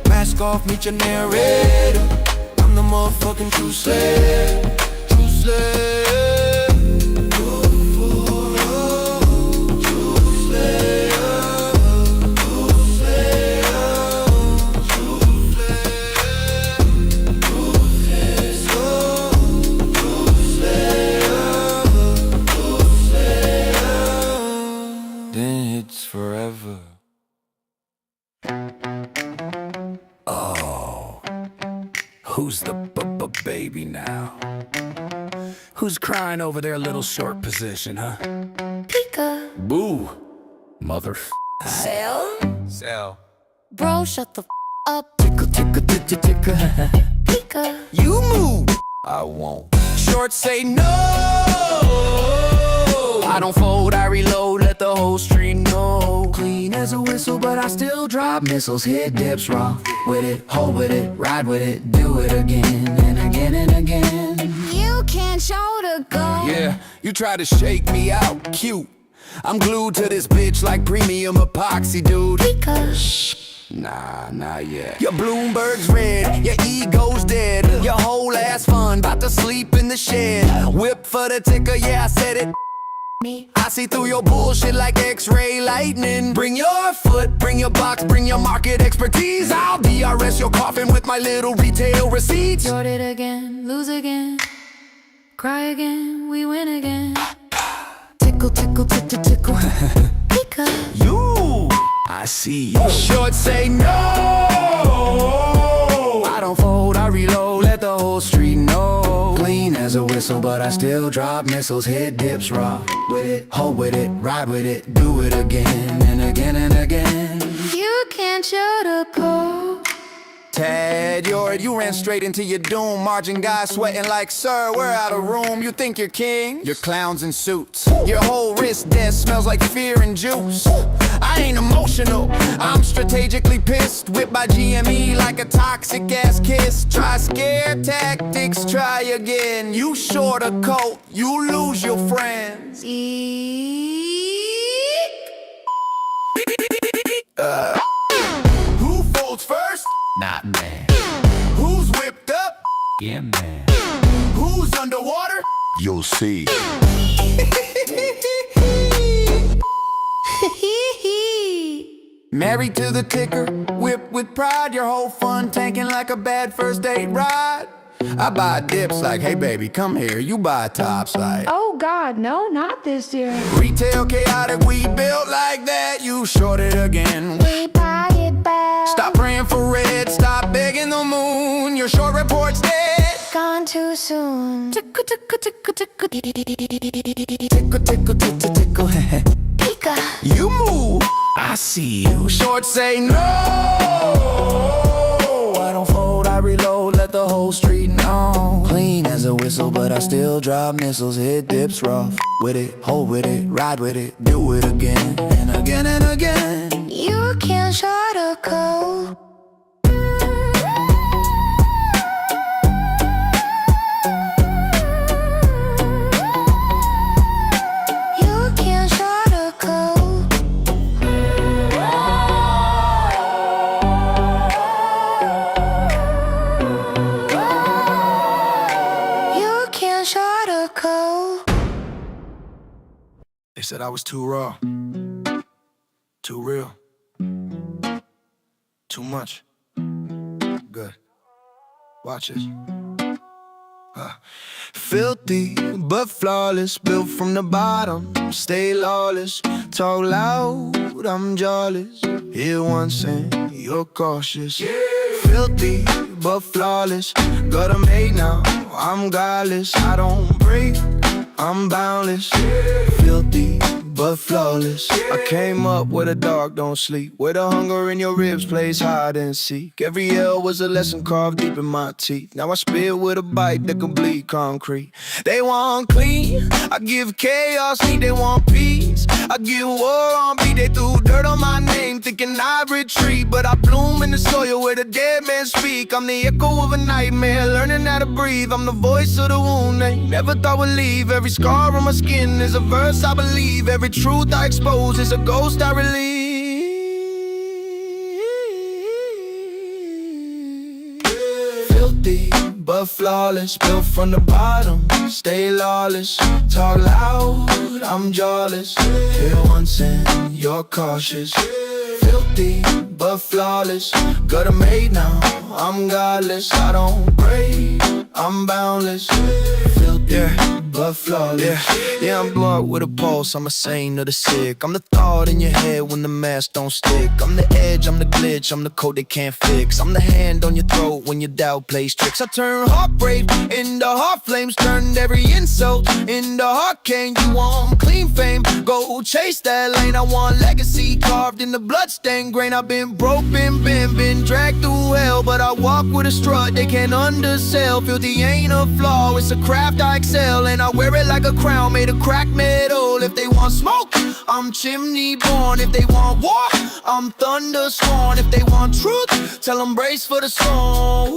Mask off, meet your narrator. I'm the motherfucking true slayer. True slayer. Forever.
Oh, who's the baby now? Who's crying over their little short position, huh?
Pika.
Boo, mother.
Sell. Bro, shut the up.
Tickle, tickle, tickle, tickle.
Pika.
You move,
I won't.
short say no.
I don't fold, I reload, let the whole street know. Clean as a whistle, but I still drop missiles. Hit dips raw with it, hold with it, ride with it, do it again and again and again.
You can't show the go.
Yeah, you try to shake me out, cute. I'm glued to this bitch like premium epoxy, dude.
Pika.
Nah, not yet. Your Bloomberg's red, your ego's dead. Your whole ass fun, bout to sleep in the shed. Whip for the ticker, yeah, I said it. I see through your bullshit like X-ray lightning. Bring your foot, bring your box, bring your market expertise. I'll DRS your coffin with my little retail receipts.
Short it again, lose again, cry again, we win again. Tickle, tickle, tickle, tickle.
Pika.
You, I see you. Short say no. I don't fold, I reload, let the whole street know. Clean as a whistle, but I still drop missiles. Hit dips raw with it, hold with it, ride with it, do it again and again and again.
You can't shut a cold.
Tad, you ran straight into your doom. Margin guy sweating like, sir, we're out of room. You think you're king? You're clowns in suits. Your whole wrist desk smells like fear and juice. I ain't emotional, I'm strategically pissed. Whipped by GME like a toxic ass kiss. Try scare tactics, try again. You short a coat, you lose your friends. Who folds first?
Not man.
Who's whipped up?
Yeah, man.
Who's underwater?
You'll see.
Married to the ticker, whipped with pride. Your whole fun tanking like a bad first date ride. I buy dips like, hey baby, come here. You buy tops like,
Oh God, no, not this year.
retail chaotic, we built like that. You short it again.
We buy it back.
Stop praying for red, stop begging the moon. Your short report's dead.
Gone too soon.
Tickle, tickle, tickle, tickle. Tickle, tickle, tickle, tickle.
Pika.
You move,
I see you.
short say no. I don't fold, I reload, let the whole street know.
Clean as a whistle, but I still drop missiles. Hit dips rough with it, hold with it, ride with it, do it again and again and again.
You can't shut a cold. You can't shut a cold. You can't shut a cold.
They said I was too raw, too real, too much. Good. Watch this. Filthy but flawless, built from the bottom, stay lawless. Talk loud, I'm jealous. Hear one saying you're cautious. Filthy but flawless, got a mate now, I'm godless. I don't break, I'm boundless. Filthy but flawless. I came up where the dog don't sleep, where the hunger in your ribs plays hide and seek. Every L was a lesson carved deep in my teeth. Now I spit with a bite that can bleed concrete. They want clean, I give chaos, need they want peace. I give war on beat, they threw dirt on my name, thinking I retreat. But I bloom in the soil where the dead men speak. I'm the echo of a nightmare, learning how to breathe. I'm the voice of the wound they never thought would leave. Every scar on my skin is a verse I believe. Every truth I expose is a ghost I relieve. Filthy but flawless, built from the bottom, stay lawless. Talk loud, I'm jawless. Hear one saying you're cautious. Filthy but flawless, got a mate now, I'm godless. I don't break, I'm boundless. Filthy but flawless. Yeah, I'm blunt with a pulse, I'm a sane of the sick. I'm the thought in your head when the mask don't stick. I'm the edge, I'm the glitch, I'm the code they can't fix. I'm the hand on your throat when your doubt plays tricks. I turn heartbreak into heart flames, turned every insult into hurricane. You want clean fame, go chase that lane. I want legacy carved in the bloodstained grain. I've been broke, been dragged through hell, but I walk with a strut they can't undersell. Filthy ain't a flaw, it's a craft I excel, and I wear it like a crown made of cracked metal. If they want smoke, I'm chimney born. If they want war, I'm thunder sworn. If they want truth, tell them brace for the storm.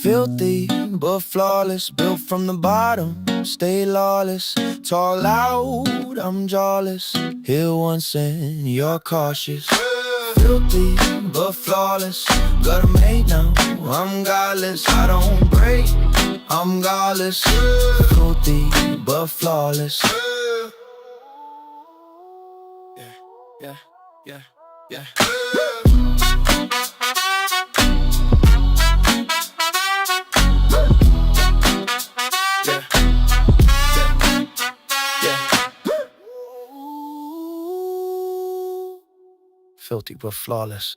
Filthy but flawless, built from the bottom, stay lawless. Talk loud, I'm jawless. Hear one saying you're cautious. Filthy but flawless, got a mate now, I'm godless. I don't break, I'm godless. Filthy but flawless. Yeah. Yeah. Filthy but flawless.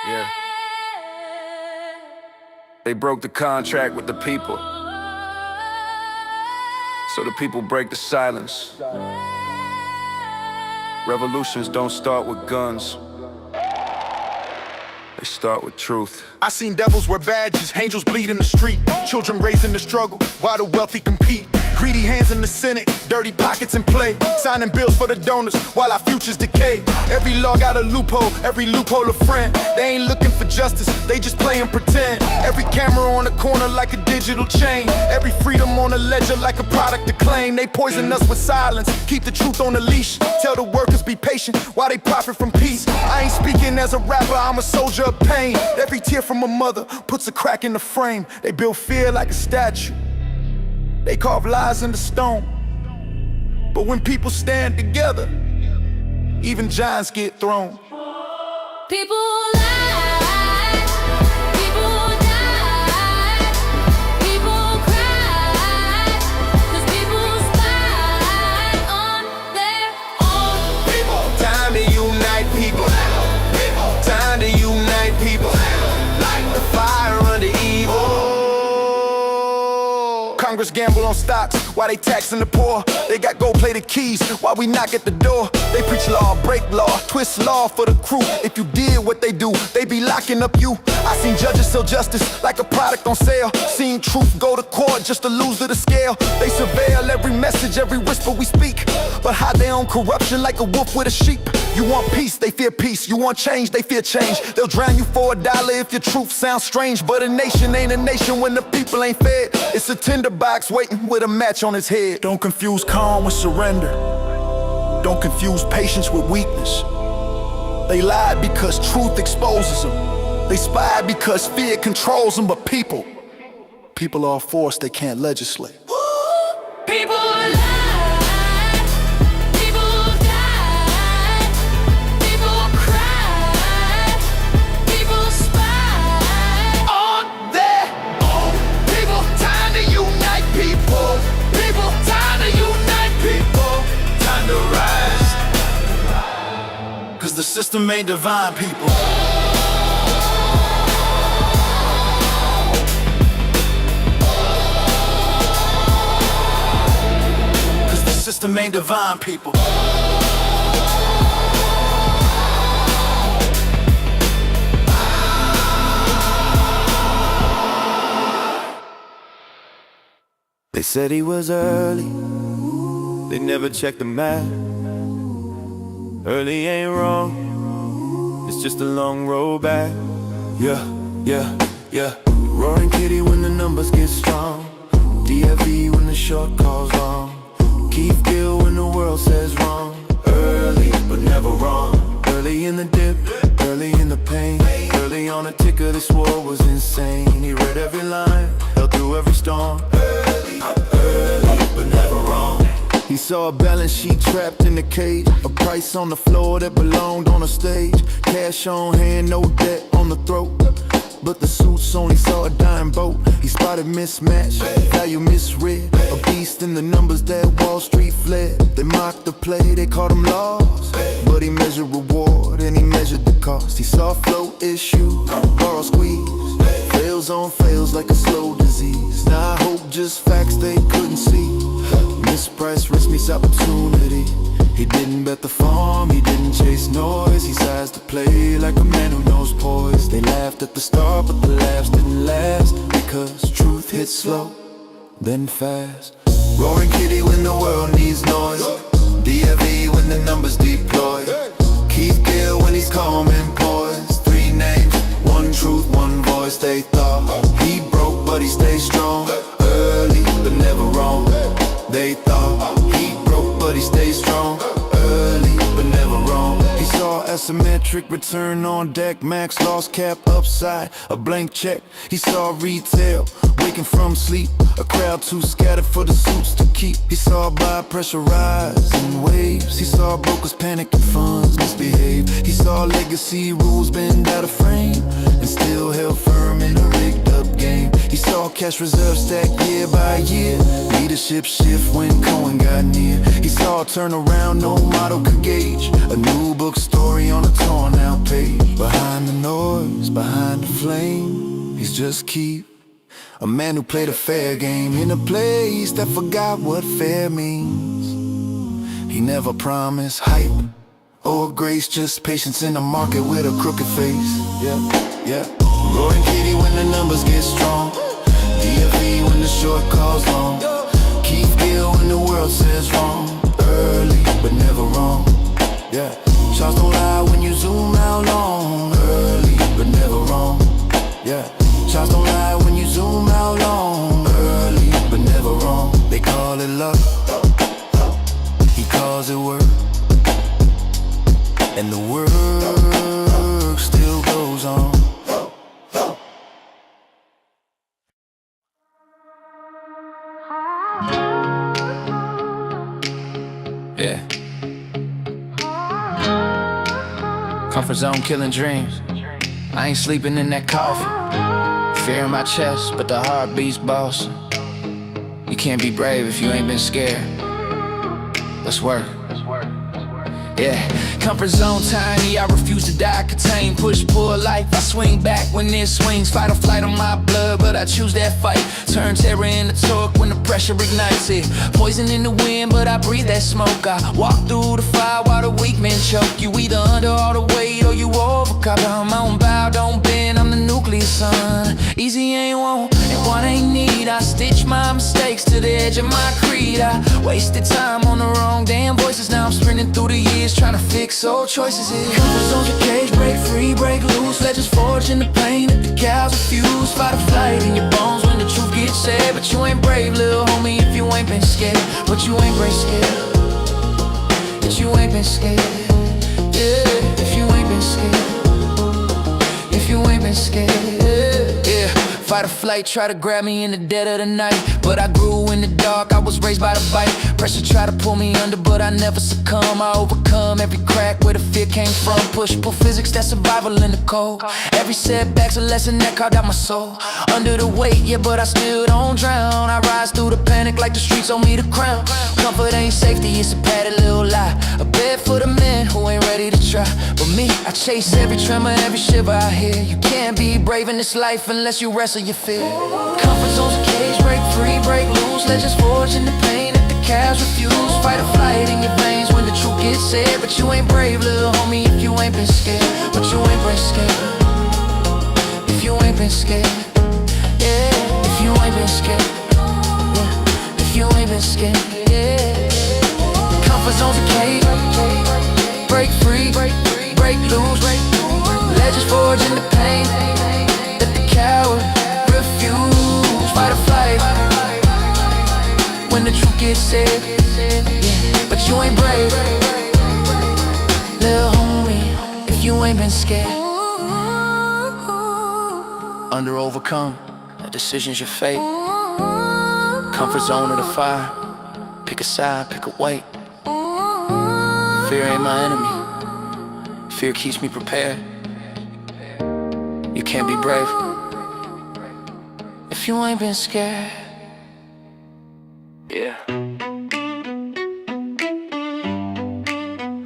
Yeah. They broke the contract with the people, so the people break the silence. Revolutions don't start with guns, they start with truth.
I seen devils wear badges, angels bleed in the street, children raised in the struggle while the wealthy compete. Greedy hands in the Senate, dirty pockets in play, signing bills for the donors while our futures decay. Every law got a loophole, every loophole a friend. They ain't looking for justice, they just playing pretend. Every camera on the corner like a digital chain, every freedom on a ledger like a product to claim. They poison us with silence, keep the truth on the leash. Tell the workers be patient while they profit from peace. I ain't speaking as a rapper, I'm a soldier of pain. Every tear from a mother puts a crack in the frame. They build fear like a statue, they carve lies into stone. But when people stand together, even giants get thrown.
People lie, people die, people cry, 'cause people spy on their own.
Time to unite people. Time to unite people. Light the fire under evil.
Congress gamble on stocks while they taxing the poor. They got gold-plated keys while we knock at the door. They preach law, break law, twist law for the crew. If you did what they do, they be locking up you. I seen judges sell justice like a product on sale. Seen truth go to court just to lose to the scale. They surveil every message, every whisper we speak, but hide their own corruption like a wolf with a sheep. You want peace, they fear peace. You want change, they fear change. They'll drown you for $1 if your truth sounds strange. But a nation ain't a nation when the people ain't fed. It's a tinderbox waiting with a match on its head. Don't confuse calm with surrender. Don't confuse patience with weakness. They lied because truth exposes them. They spied because fear controls them. But people are a force they can't legislate.
People lie,
system ain't divine, people. Cause the system ain't divine, people.
They said he was early, they never checked the math. Early ain't wrong, it's just a long road back. Yeah, yeah, yeah. Roaring kitty when the numbers get strong. DFE when the short calls long. Keith Gill when the world says wrong. Early, but never wrong. Early in the dip, early in the pain. Early on a ticker they swore was insane. He read every line, held through every storm. Early, but never wrong. He saw a balance sheet trapped in the cage. A price on the floor that belonged on a stage. Cash on hand, no debt on the throat. But the suits only saw a dime boat. He spotted mismatch, value misread. A beast in the numbers that Wall Street fled. They mocked the play, they called him lost. But he measured reward and he measured the cost. He saw flow issue, borrow squeeze. Fails on fails like a slow disease. Now I hope just facts they couldn't see. Mispriced risk meets opportunity. He didn't bet the farm, he didn't chase noise. He sized the play like a man who knows poise. They laughed at the start, but the laughs didn't last. Because truth hits slow, then fast. Roaring kitty when the world needs noise. DFE when the numbers deploy. Keith Gill when he's calm and poised. Three names, one truth, one voice. They thought he broke, but he stayed strong. Early, but never wrong. They thought he broke, but he stayed strong. Early, but never wrong. He saw asymmetric return on deck. Max lost cap upside, a blank check. He saw retail, waking from sleep. A crowd too scattered for the suits to keep. He saw buy pressure rise in waves. He saw brokers panic and funds misbehave. He saw legacy rules bend out of frame and still held firm in a rigged up game. He saw cash reserves stack year by year. Leadership shift when Cohen got near. He saw a turnaround no model could gauge. A new book story on a torn out page. Behind the noise, behind the flame, he's just Keith. A man who played a fair game in a place that forgot what fair means. He never promised hype or grace, just patience in a market with a crooked face. Yeah, yeah. Roaring kitty when the numbers get strong. DFE when the short calls long. Keith Gill when the world says wrong. Early, but never wrong. Yeah. Charts don't lie when you zoom out long. Early, but never wrong. Yeah. Charts don't lie when you zoom out long. Early, but never wrong. They call it luck, he calls it work. And the work still goes on. Yeah. Comfort zone killing dreams. I ain't sleeping in that coffin. Fear in my chest, but the heart beats boss. You can't be brave if you ain't been scared. Let's work. Yeah, comfort zone tiny, I refuse to die, contain, push, pull life, I swing back when it swings, fight or flight on my blood, but I choose that fight, turn terror into torque when the pressure ignites it, poison in the wind, but I breathe that smoke, I walk through the fire while the weak men choke, you either under all the weight or you overcome, I'm on bow, don't bend, I'm the nucleus, son, easy ain't want, and one ain't need, I stitch my mistakes to the edge of my creed, I wasted time on the wrong damn voices, now I'm sprinting through the years trying to fix old choices. Comfort zone's a cage, break free, break loose. Legends forged in the pain that the cows refuse. Fight or flight in your bones when the truth gets said. But you ain't brave, little homie, if you ain't been scared. But you ain't been scared. If you ain't been scared. Yeah, if you ain't been scared. If you ain't been scared. Yeah. Fight or flight, try to grab me in the dead of the night. But I grew in the dark, I was raised by the bite. Pressure try to pull me under, but I never succumb. I overcome every crack where the fear came from. Push-pull physics, that's survival in the cold. Every setback's a lesson that carved out my soul. Under the weight, yeah, but I still don't drown. I rise through the pain.
panic like the streets owe me the crown. Comfort ain't safety, it's a padded little lie. A bed for the men who ain't ready to try. But me, I chase every tremor, every shiver I hear. You can't be brave in this life unless you wrestle your fear. Comfort zone's a cage, break free, break loose. Legends forged in the pain that the cows refuse. Fight or flight in your veins when the truth gets said. But you ain't brave, little homie, if you ain't been scared. But you ain't been scared. If you ain't been scared. Yeah, if you ain't been scared. Yeah, if you ain't been scared. Yeah. Comfort zone's a cage. Break free, break loose. Legends forged in the pain that the coward refuse. Fight or flight when the truth gets said. Yeah, but you ain't brave, little homie, if you ain't been scared. Under overcome, a decision's your fate. Comfort zone of the fire. Pick a side, pick a way. Fear ain't my enemy. Fear keeps me prepared. You can't be brave if you ain't been scared. Yeah.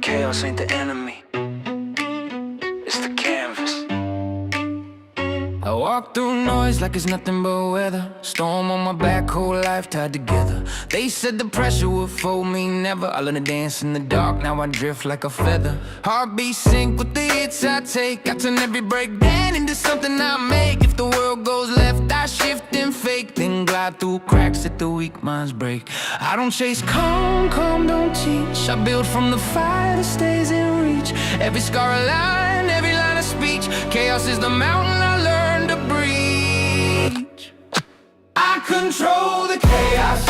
Chaos ain't the enemy. It's the canvas. I walk through noise like it's nothing but weather. Storm on my back, whole life tied together. They said the pressure would fold me never. I learned to dance in the dark, now I drift like a feather. Heartbeat sync with the hits I take. I turn every break down into something I make. If the world goes left, I shift and fake. Then glide through cracks that the weak minds break. I don't chase calm, calm don't teach. I build from the fire that stays in reach. Every scar a line, every line of speech. Chaos is the mountain I learned to breach.
I control the chaos.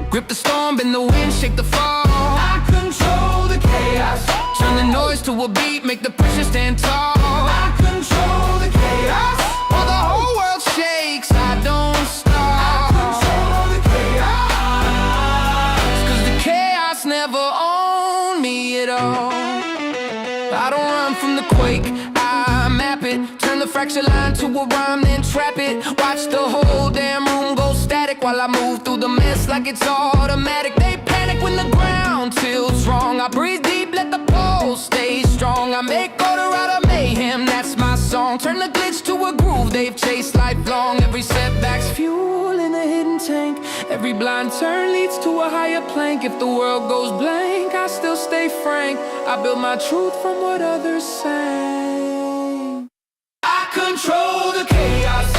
Grip the storm, bend the wind, shake the fall.
I control the chaos.
Turn the noise to a beat, make the pressure stand tall.
I control the chaos.
While the whole world shakes, I don't stop.
I control the chaos.
'Cause the chaos never owned me at all. I don't run from the quake, I map it. Turn the fracture line to a rhyme, then trap it. Watch the whole damn room go static while I move through the mess like it's automatic. They panic when the ground tilts wrong. I breathe deep, let the pulse stay strong. I make order out of mayhem, that's my song. Turn the glitch to a groove they've chased lifelong. Every setback's fuel in a hidden tank. Every blind turn leads to a higher plank. If the world goes blank, I still stay frank. I build my truth from what others say.
I control the chaos.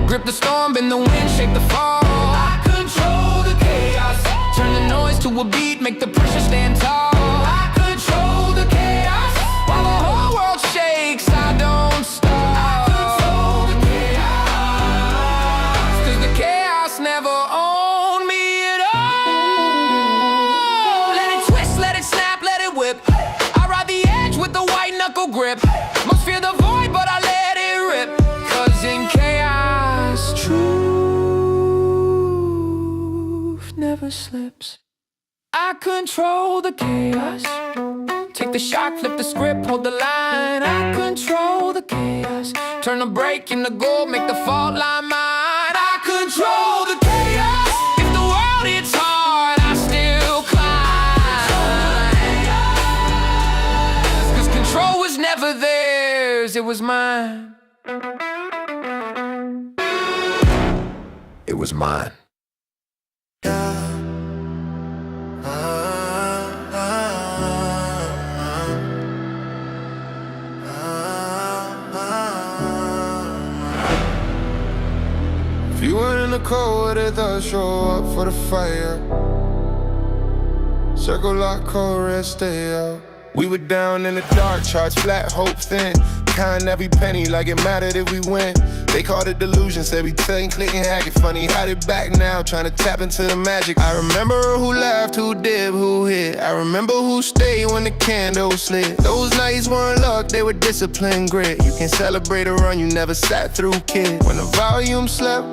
Grip the storm, bend the wind, shake the fall.
I control the chaos.
Turn the noise to a beat, make the pressure stand tall.
I control the chaos.
While the whole world shakes, I don't stop.
I control the chaos.
'Cause the chaos never owned me at all. Let it twist, let it snap, let it whip. I ride the edge with the white knuckle grip. Most fear the void, but I let it rip. 'Cause in chaos, truth never slips. I control the chaos. Take the shot, flip the script, hold the line. I control the chaos. Turn the break into gold, make the fault line mine. I control the chaos. If the world hits hard, I still climb. 'Cause control was never theirs, it was mine.
It was mine.
If you were in the cold, would it thought show up for the fire? Circle lock, cold red, stay out. We were down in the dark, charts flat, hope thin. Counting every penny like it mattered if we win. They called it delusion, said we couldn't click and hack it. Funny, had it back now, trying to tap into the magic. I remember who laughed, who did, who hit. I remember who stayed when the candle slid. Those nights weren't luck, they were discipline, grit. You can celebrate a run you never sat through, kid. When the volume slept,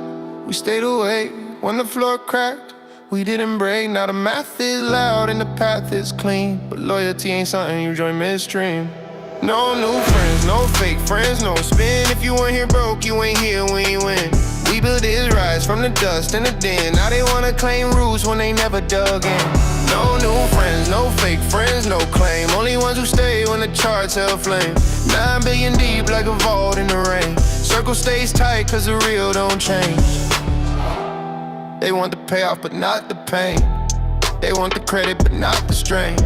we stayed awake. When the floor cracked, we didn't break. Now the math is loud and the path is clean. But loyalty ain't something you join midstream. No new friends, no fake friends, no spin. If you weren't here broke, you ain't here when you win. We built this rise from the dust and the den. Now they wanna claim roots when they never dug in. No new friends, no fake friends, no claim. Only ones who stay when the charts held flame. 9 billion deep like a vault in the rain. Circle stays tight cause the real don't change. They want the payoff but not the pain. They want the credit but not the strain.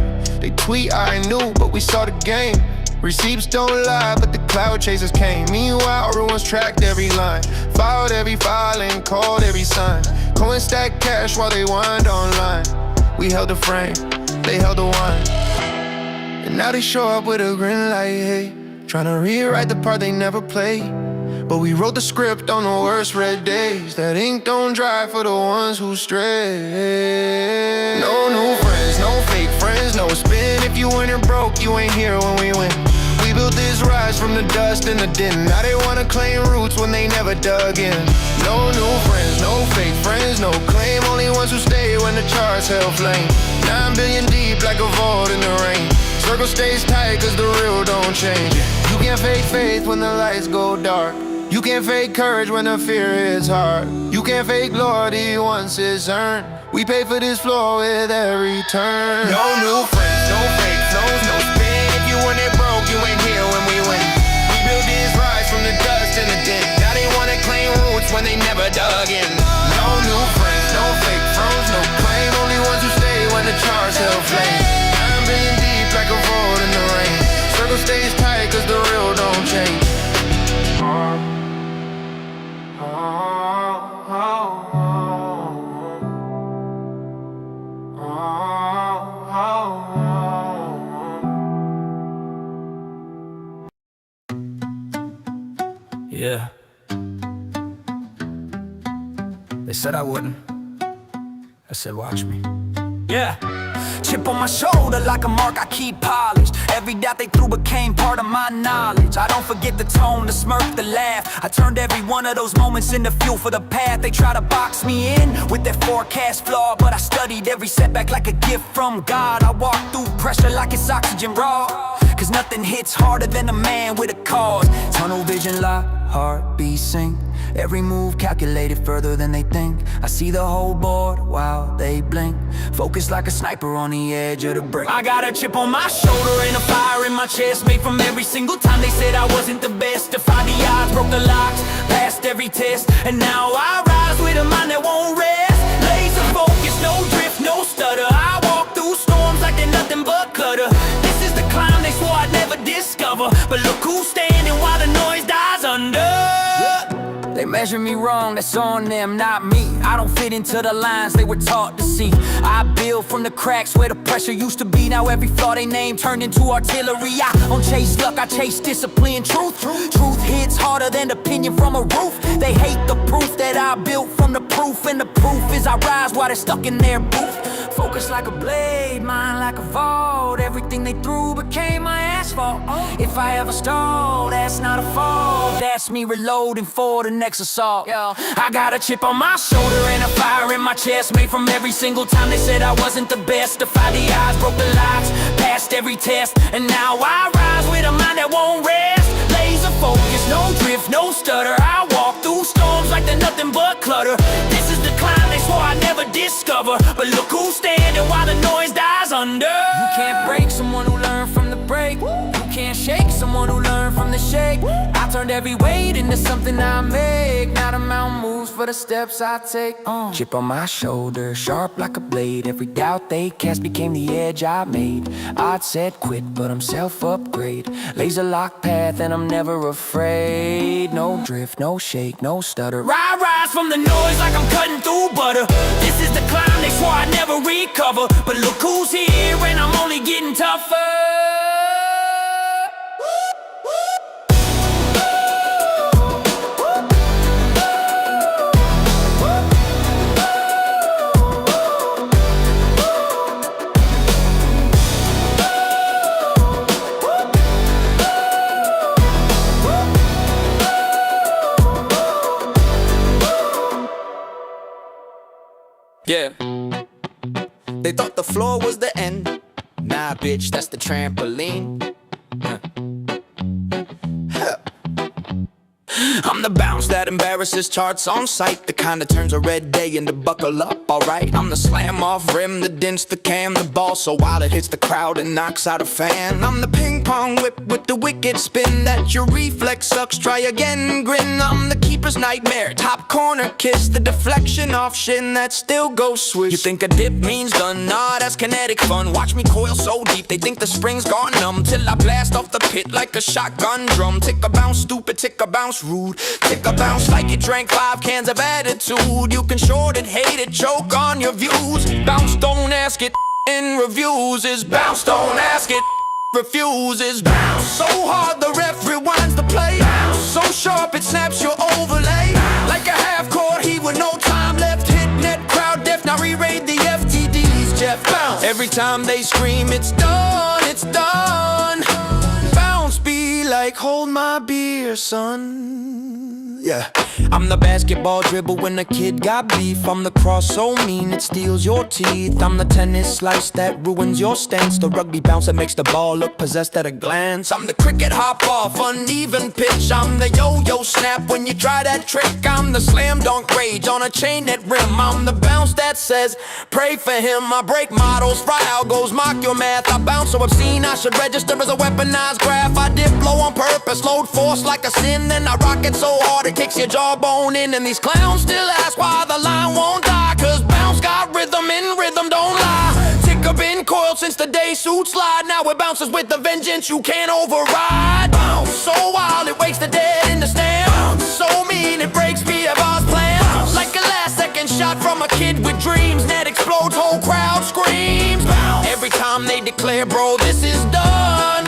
They tweet I knew but we saw the game. Receipts don't lie but the cloud chasers came. Meanwhile ruins tracked every line. Filed every filing, called every sign. Coin stack cash while they wind online. We held the frame, they held the wine. And now they show up with a grin like hey, tryna rewrite the part they never played. But we wrote the script on the worst red days. That ink don't dry for the ones who stray. No new friends, no fake friends, no spin. If you win or broke, you ain't here when we win. We built this rise from the dust and the din. Now they wanna claim roots when they never dug in. No new friends, no fake friends, no claim. Only ones who stay when the charts held flame. 9 billion deep like a vault in the rain. Circle stays tight cause the real don't change. You can't fake faith when the lights go dark. You can't fake courage when the fear is hard. You can't fake loyalty once it's earned. We pay for this floor with every turn. No new friends, no fake flows, no spin. If you want it broke, you ain't here when we win. We built this rise from the dust and the din. Now they wanna claim roots when they never dug in. No new friends, no fake flows, no claim. Only ones who stay when the charts held flame. 9 billion deep like a vault in the rain. Circle stays tight cause the real don't change.
Yeah. They said I wouldn't. I said watch me. Yeah. Chip on my shoulder like a mark I keep polished. Every doubt they threw became part of my knowledge. I don't forget the tone, the smirk, the laugh. I turned every one of those moments into fuel for the path. They try to box me in with their forecast flaw, but I studied every setback like a gift from God. I walk through pressure like it's oxygen raw, cause nothing hits harder than a man with a cause. Tunnel vision lock, heartbeat sync. Every move calculated further than they think. I see the whole board while they blink. Focus like a sniper on the edge of the break. I got a chip on my shoulder and a fire in my chest, made from every single time they said I wasn't the best. Defied the odds, broke the locks, passed every test. And now I rise with a mind that won't rest. Laser focus, no drift, no stutter. I walk through storms like they're nothing but clutter. This is the climb they swore I'd never discover. But look who's standing while the noise dies under. They measure me wrong, that's on them, not me. I don't fit into the lines they were taught to see. I build from the cracks where the pressure used to be. Now every flaw they name turned into artillery. I don't chase luck, I chase discipline. Truth hits harder than opinion from a roof. They hate the proof that I built from the proof. And the proof is I rise while they're stuck in their booth. Focus like a blade, mind like a vault. Everything they threw became my asphalt. If I ever stall, that's not a fault. That's me reloading for the next assault. I got a chip on my shoulder and a fire in my chest, made from every single time they said I wasn't the best. Defied the odds, broke the locks, passed every test. And now I rise with a mind that won't rest. Laser focus, no drift, no stutter. I walk through storms like they're nothing but clutter. This is the climb they swore I'd never discover. But look who's standing while the noise dies under. You can't break someone who learned from the break. You can't shake someone who learned from the shake. I turned every weight into something I make. Now the mountain moves for the steps I take. Chip on my shoulder, sharp like a blade. Every doubt they cast became the edge I made. I'd said quit, but I'm self-upgrade. Laser lock path and I'm never afraid. No drift, no shake, no stutter. I rise from the noise like I'm cutting through butter. This is the climb they swore I'd never recover. But look who's here and I'm only getting tougher.
Yeah. They thought the floor was the end. Nah, bitch, that's the trampoline. I'm I'm the bounce that embarrasses charts on sight, the kind that turns a red day into buckle up, alright. I'm the slam off rim, the dents, the cam, the ball so wild it hits the crowd and knocks out a fan. I'm the ping pong whip with the wicked spin that your reflex sucks, try again, grin. I'm the keeper's nightmare, top corner kiss, the deflection off shin that still goes swish. You think a dip means done? Nah, that's kinetic fun. Watch me coil so deep, they think the spring's gone numb, till I blast off the pit like a shotgun drum. Tick a bounce, stupid, tick a bounce, rude. Tick a bounce like you drank 5 cans of attitude. You can short it, hate it, choke on your views. Bounce, don't ask it, in reviews is bounce, don't ask it, refuses. Bounce so hard the ref rewinds the play. Bounce so sharp it snaps your overlay. Like a half-court heat with no time left. Hit net, crowd deaf, now re-raid the FTDs, Jeff. Bounce. Every time they scream it's done, it's done. Bounce be like hold my beer, son. Yeah. I'm the basketball dribble when a kid got beef. I'm the cross so mean it steals your teeth. I'm the tennis slice that ruins your stance. The rugby bounce that makes the ball look possessed at a glance. I'm the cricket hop off, uneven pitch. I'm the yo-yo snap when you try that trick. I'm the slam dunk rage on a chain net rim. I'm the bounce that says pray for him. I break models, fry algos, mock your math. I bounce so obscene I should register as a weaponized graph. I dip low on purpose, load force like a sin. Then I rock it so hard it kicks your jawbone in. And these clowns still ask why the line won't die. Cause bounce got rhythm and rhythm don't lie. Tick up in coil since the day suits slide. Now it bounces with the vengeance you can't override. Bounce so wild it wakes the dead in the stand. Bounce so mean it breaks P.F.R.'s plan. Bounce like a last second shot from a kid with dreams. Net explodes, whole crowd screams. Bounce every time they declare bro this is done.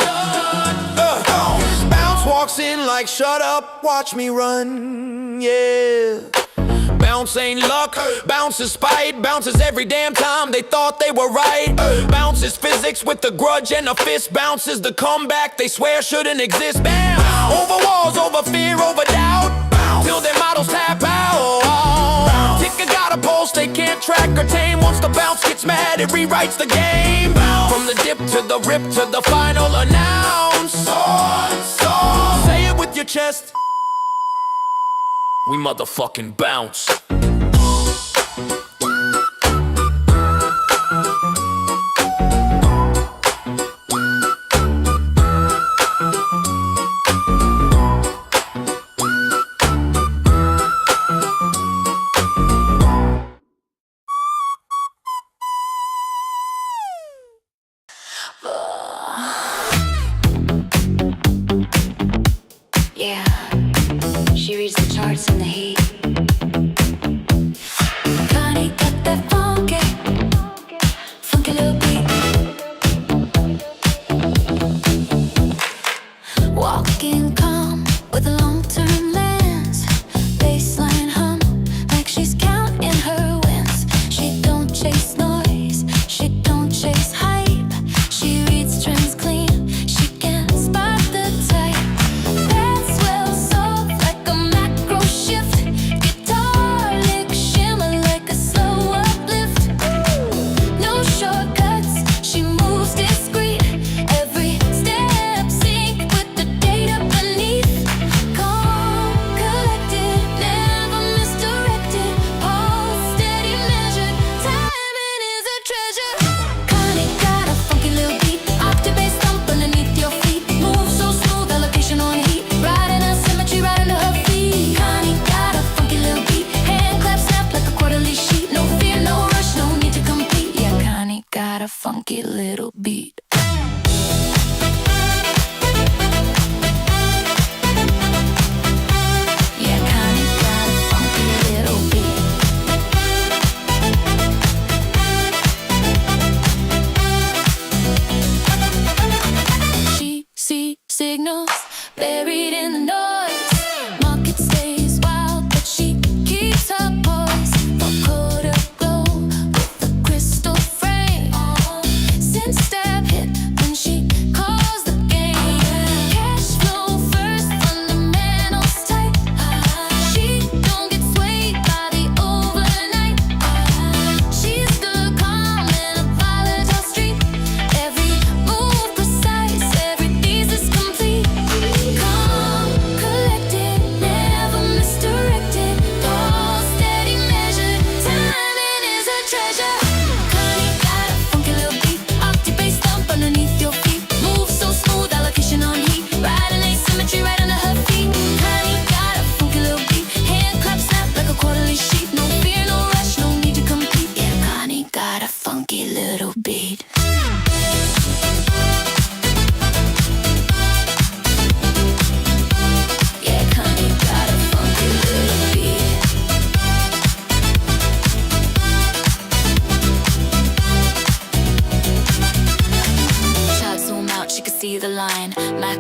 Bounce walks in like shut up, watch me run, yeah. Bounce ain't luck, bounce is spite. Bounces every damn time they thought they were right. Bounce is physics with the grudge and a fist. Bounce is the comeback they swear shouldn't exist. Bam! Over walls, over fear, over doubt, till their models tap out. Ticker got a pulse they can't track or tame. Once the bounce gets mad it rewrites the game. From the dip to the rip to the final announce. Say it with your chest. We motherfucking bounce.
Yeah, she reads the charts in the heat. Connie got that funky, funky little beat. Walking calm with a long-term lens. Baseline hum like she's counting her wins. She don't chase noise, she don't chase hype. She reads trends clean, she can spot the type. A funky little beat. Yeah, Connie got a funky little beat. She sees signals buried in the noise. Market stays wild, but she keeps her poise. Vocoder glow with the crystal frame. Step hit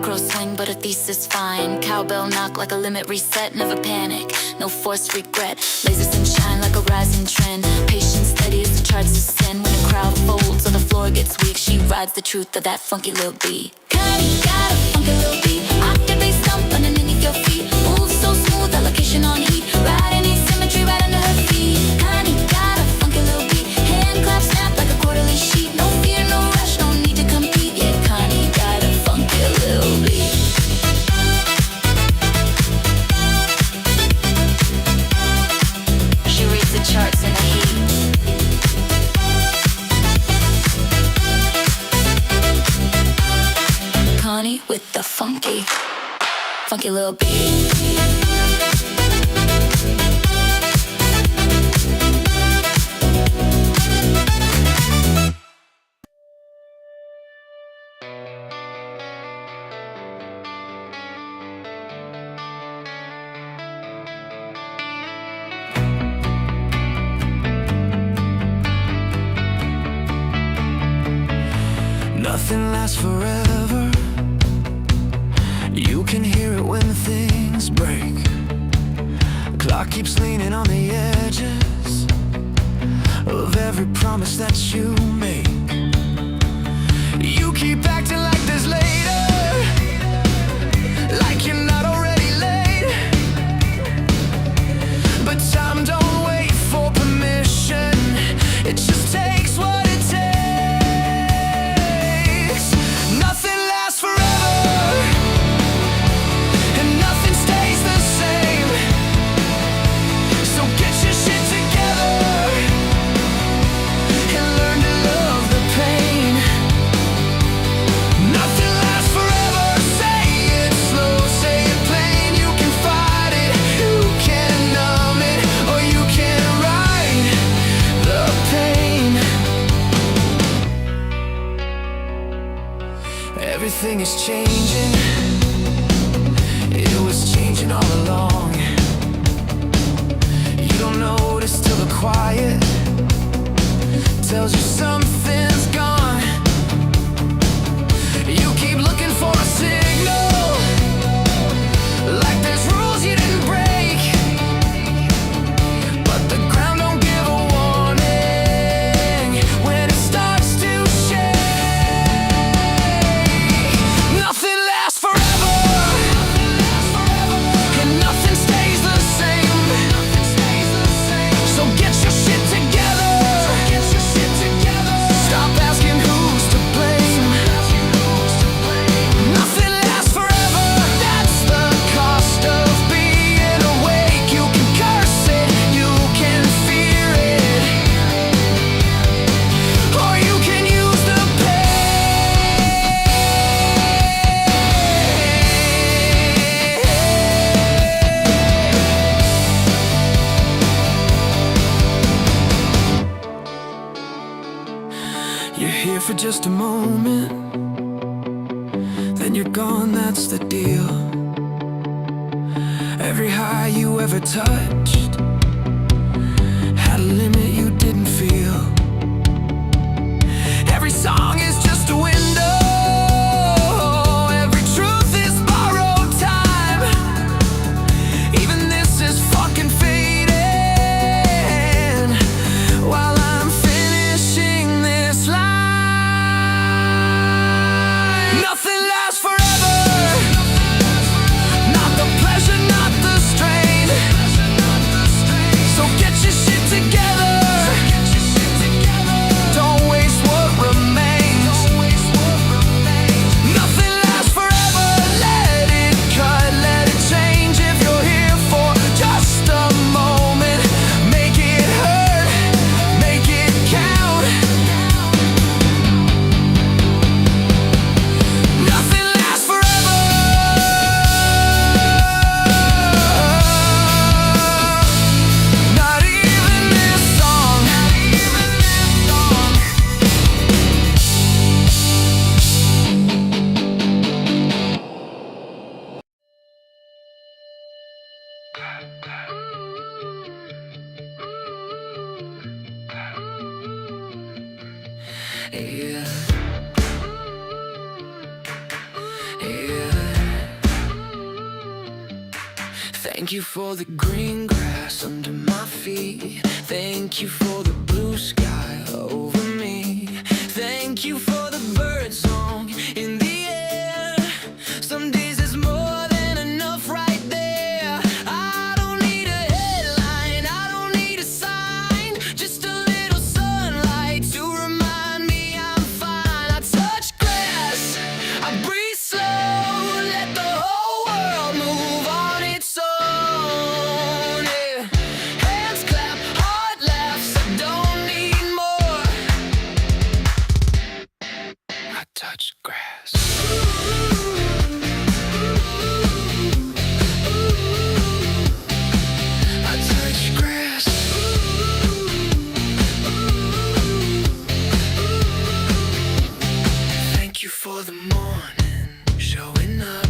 macro swing, but a thesis fine. Cowbell knock like a limit reset, never panic, no forced regret. Laser sunshine like a rising trend. Patience steady as the charts ascend. When the crowd folds or the floor gets weak, she rides the truth of that funky little beat. Connie got a funky little beat. Octave bass thump underneath your feet. Moves so smooth, allocation on heat. Riding asymmetry right under her feet. Connie got a funky little beat. Hand clap snap like a quarterly sheet. No fear, no rush, no need to compete. Yeah, Connie got a funky little beat. She reads the charts in the heat. Connie with the funky little beat.
Nothing lasts forever. You can hear it when things break. Clock keeps leaning on the edges of every promise that you make. You keep acting like there's later, like you're not already late. But time don't wait for permission. It just takes what it takes. Nothing lasts forever, and nothing stays the same. So get your shit together and learn to love the pain. Nothing lasts forever. Say it slow, say it plain. You can fight it, you can numb it, or you can ride the pain. Everything is changing. It was changing all along. You don't notice till the quiet tells you something's gone. You keep looking for a signal, like there's rules you didn't break. But the ground don't give a warning when it starts to shake. Nothing lasts forever, and nothing stays the same. So get your shit together. Stop asking who's to blame. Nothing lasts forever. That's the cost of being awake. You can curse it, you can fear it, or you can use the pain. You're here for just a moment, then you're gone, that's the deal. Every high you ever touched had a limit you didn't feel. Every song is just a window. Every truth is borrowed time. Even this is fucking fading while I'm finishing this line. Nothing lasts forever. Not the pleasure, not the strain. So get your shit together. Don't waste what remains. Nothing lasts forever. Let it cut, let it change. If you're here for just a moment, make it hurt, make it count. Nothing lasts forever. Not even this song. Yeah. Yeah.
Thank you for the green grass under my feet. Thank you for the blue sky over me. Thank you for the bird song in the air. Some days there's more than enough right there. I don't need a headline, I don't need a sign. Just a little sunlight to remind me I'm fine. I touch grass, I breathe slow, let the whole world move on its own. Yeah. Hands clap, heart laughs, I don't need more. I touch grass. I touch grass. Thank you for the morning showing up.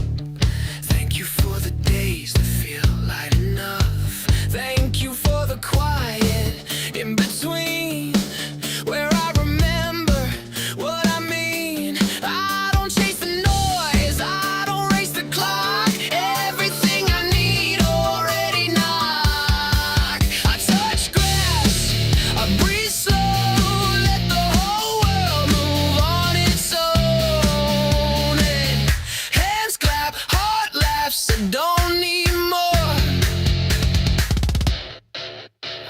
Thank you for the days that feel light enough. Thank you for the quiet in between, where I remember what I mean. I don't chase the noise, I don't race the clock. Everything I need already knock. I touch grass, I breathe slow, let the whole world move on its own. And hands clap, heart laughs, I don't need more.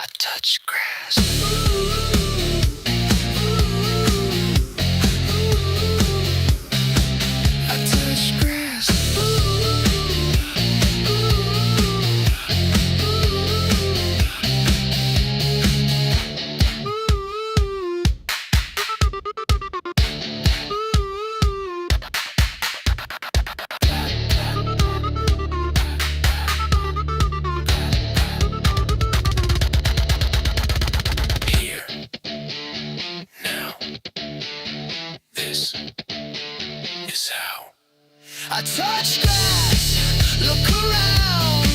I touch grass. I touch grass. Here, now, this is how I touch grass, look around,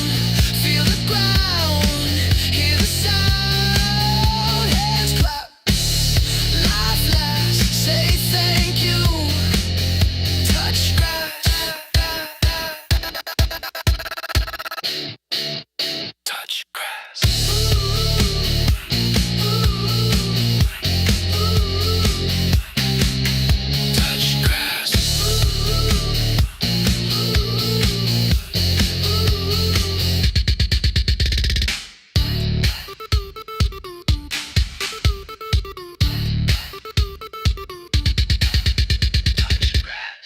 feel the ground, hear the sound, hands clap, life lasts, say thank you, touch grass, touch grass. Touch grass. Touch grass.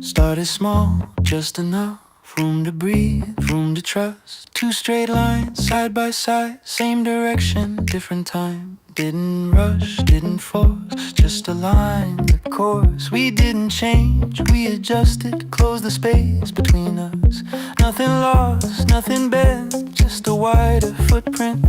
Started small, just enough room to breathe, room to trust. Two straight lines, side by side, same direction, different time. Didn't rush, didn't force, just aligned the course. We didn't change, we adjusted, closed the space between us. Nothing lost, nothing bent, just a wider footprint.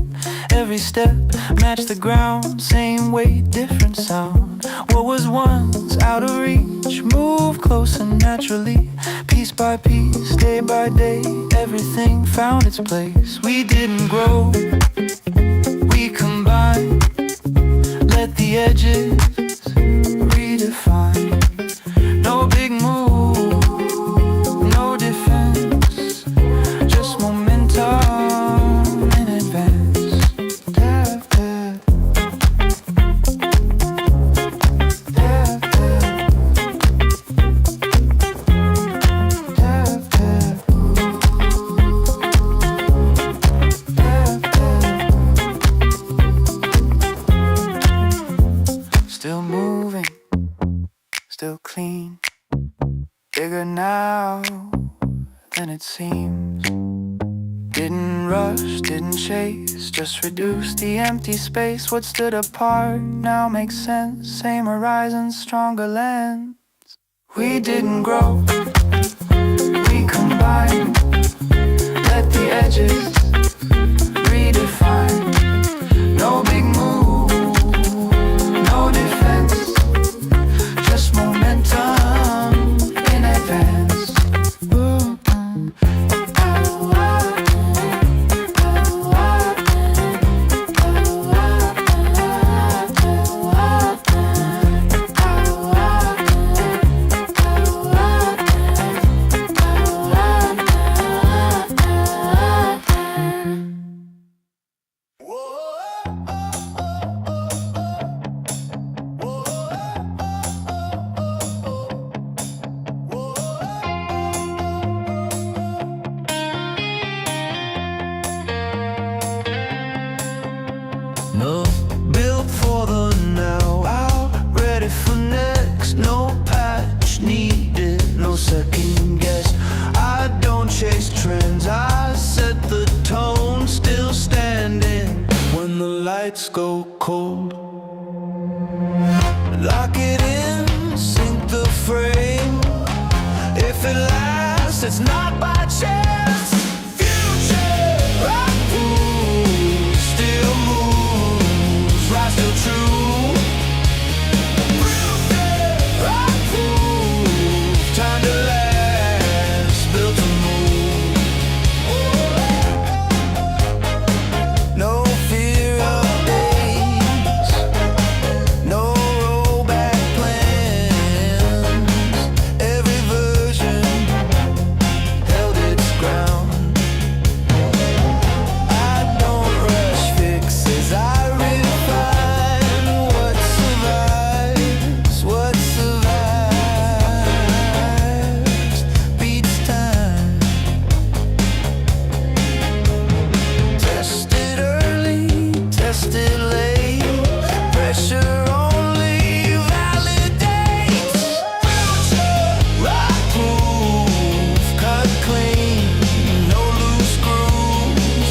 Every step matched the ground, same weight, different sound. What was once out of reach, moved closer naturally. Piece by piece, day by day, everything found its place. We didn't grow, we combined. Let the edges redefine. No big move, no defense, just momentum in advance. Tap, tap. Tap, tap. Tap, tap. Tap, tap. Still moving, still clean. Bigger now than it seems. Didn't rush, didn't chase, just reduced the empty space. What stood apart now makes sense. Same horizon, stronger lens. We didn't grow, we combined. Let the edges redefine. No big move, no defense, just momentum in advance. go cold. Lock it in, sink the frame. If it lasts, it's not by chance. Future rock moves, still moves, right, still true. Future rock moves, time to last, built to move. No fear of days, no rollback plans. Every version held its ground. I don't rush fixes, I refine what survives, what survives. Beats time. Test it early, test it late. Pressure only validates. Future rock proof, cut clean, no loose screws.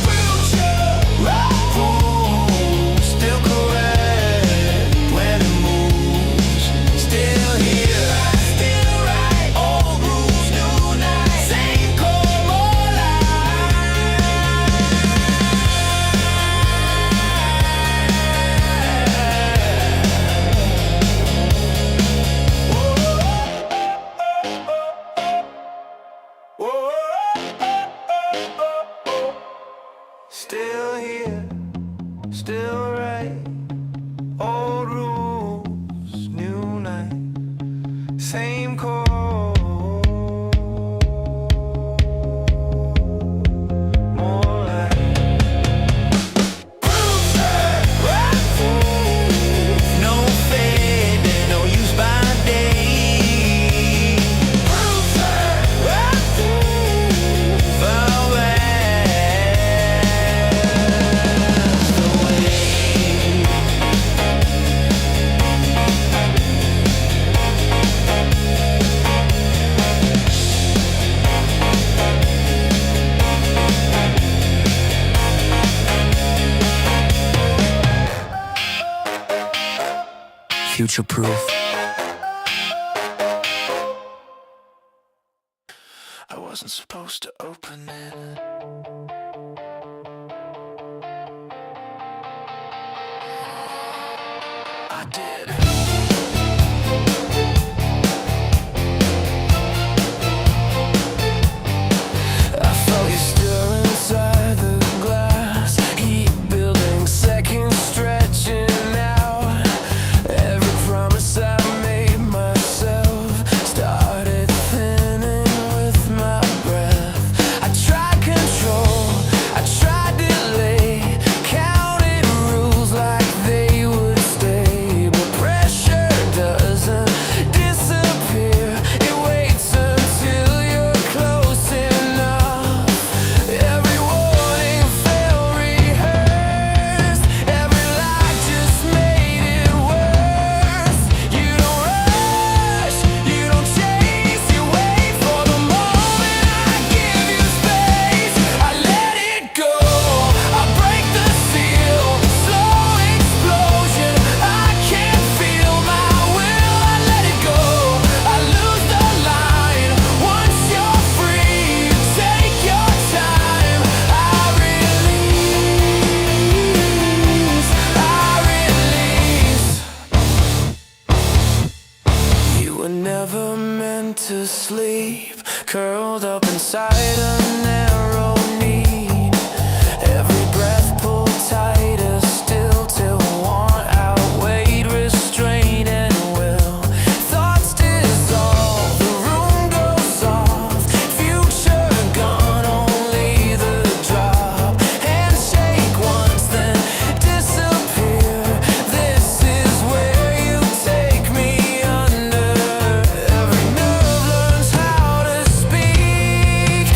Future rock proof, still correct when it moves. Still here, still right. Old rules, new night. Same core, more life. Still here, still right. Old rules, new night. Same call. More like no fading, no use by day. Far west away. Future proof. I wasn't supposed to open it. I did. I felt you stir inside the glass. Heat building, seconds stretching out. Every promise I made myself started thinning with my breath. I tried control, I tried delay, counted rules like they would stay. But pressure doesn't disappear, it waits until you're close enough. Every warning felt rehearsed, every lie just made it worse. You don't rush, you don't chase, you wait for the moment. I give you space, I let it go, I break the seal, slow explosion. I can't feel my will, I let it go, I lose the line. Once you're free, you take your time. I release. You were never meant to sleep, curled up inside a narrow need. Every breath pulled tighter still till want outweighed restraint and will. Thoughts dissolve, the room goes soft. Future gone, only the drop. Handshake once, then disappear. This is where you take me under. Every nerve learns how to speak.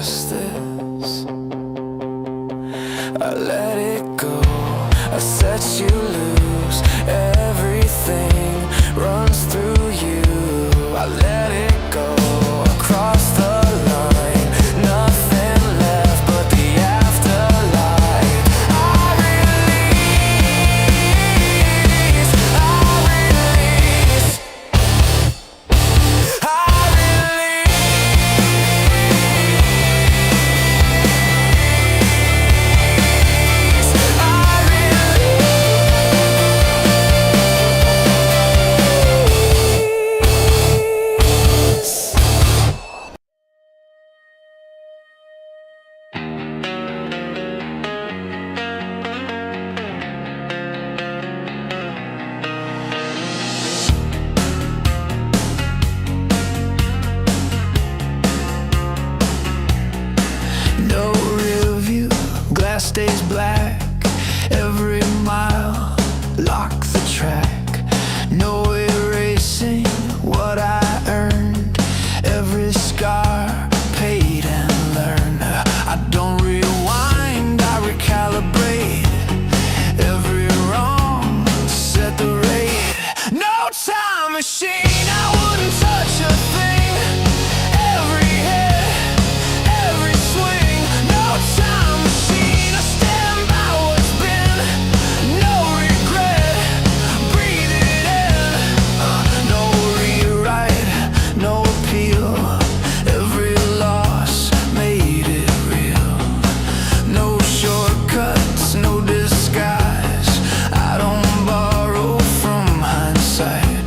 just this. I let it go, I set you loose. Everything runs through you. I let it go, across the line. Nothing left but the afterlife. I release, I release, I no rear view, glass stays black. Every mile, lock the track. No erasing what I earned. Every scar, paid and learned. I don't rewind, I recalibrate. Every wrong, set the rate. No time machine, I wouldn't touch a thing. Every hit, every swing. No time machine, I stand by what's been. No regret, breathe it in. No rewrite, no appeal. Every loss made it real. No shortcuts, no disguise. I don't borrow from hindsight.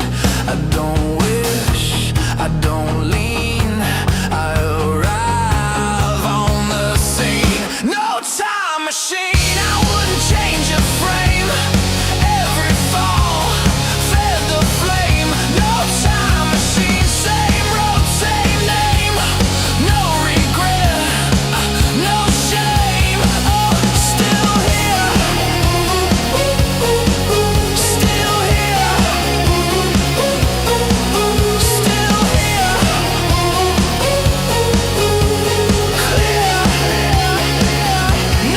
I don't wish, I don't lean. I arrive on the scene. No time machine, I wouldn't change a frame. Every fall, fed the flame. No time machine, same road, same name. No regret, no shame. Oh, still here, still here, still here. Clear.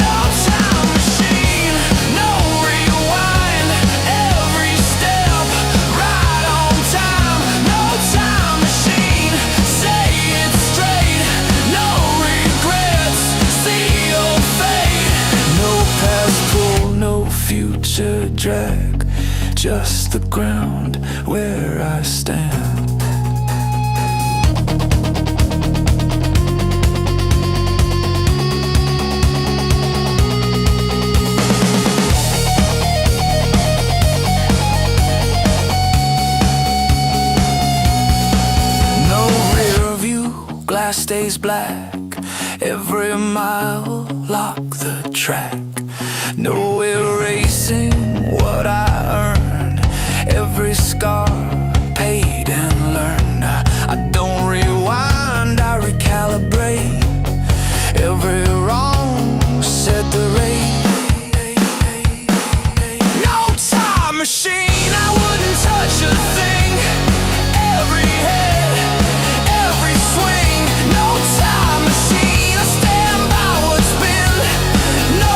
No time machine, no rewind. Every step, right on time. No time machine, say it straight. No regrets, see your fate. No past pull, no future drag. Just the ground where I stand. No rear view, glass stays black. Every mile, lock the track. No erasing what I earned. Every scar, paid and learned. I don't rewind, I recalibrate. Every wrong, set the rate. No time machine, I wouldn't touch a thing. Every hit, every swing. No time machine, I stand by what's been. No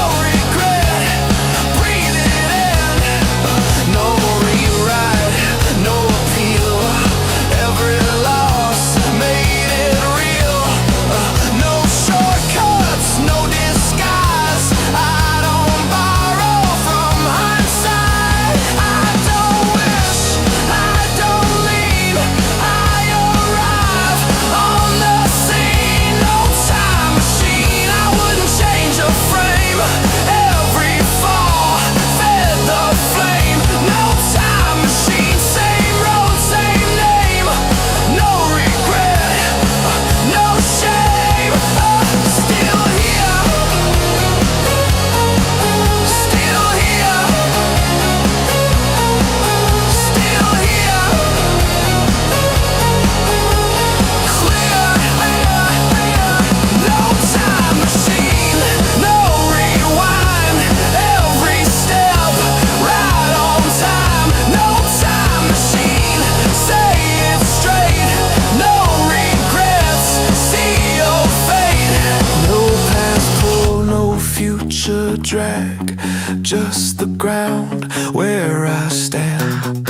drag, just the ground where I stand.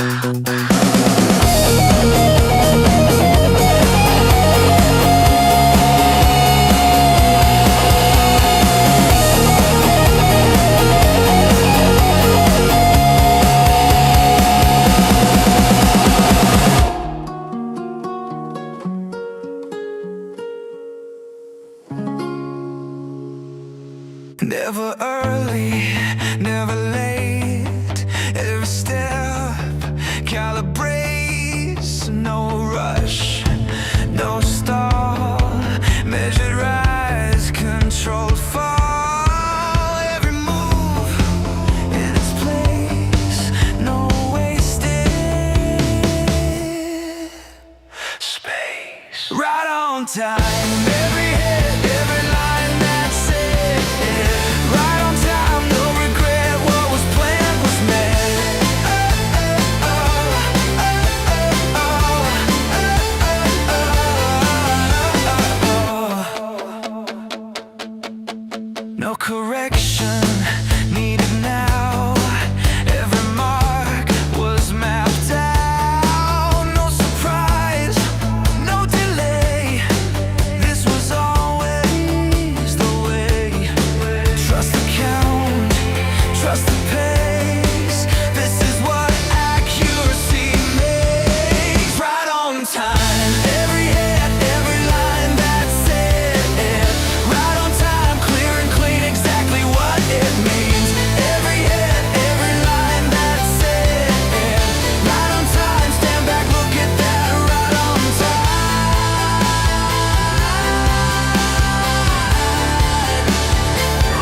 Never early, never late. Every step calibrates. No rush, no stall. Measured rise, controlled fall. Every move in its place. No wasted space. Right on time. Every hit, every line, that's it. Right on time, no regret. What was planned was meant. No correction needed now. Every mark was mapped out. No surprise, no delay. This was always the way. Trust the count, trust the pace. This is what accuracy makes. Right on time, every hit, every line, that's it. Right on time, clear and clean, exactly what it means. Every hit, every line, that's it. Right on time, stand back, look at that. Right on time.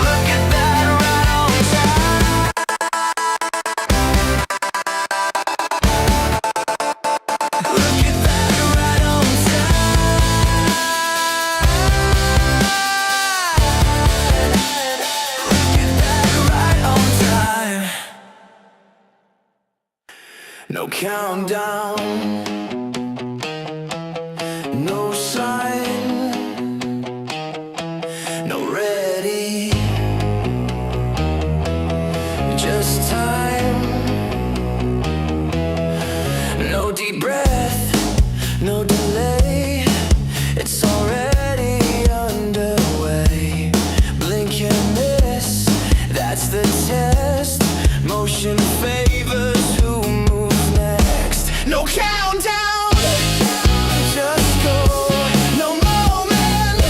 Look at that, right on time. Look at that, right on time. No countdown, no sign, no ready, just time. No deep breath, no delay. It's already underway. Blink and miss, that's the test. Motion favors who moves next. No countdown, just go. No moment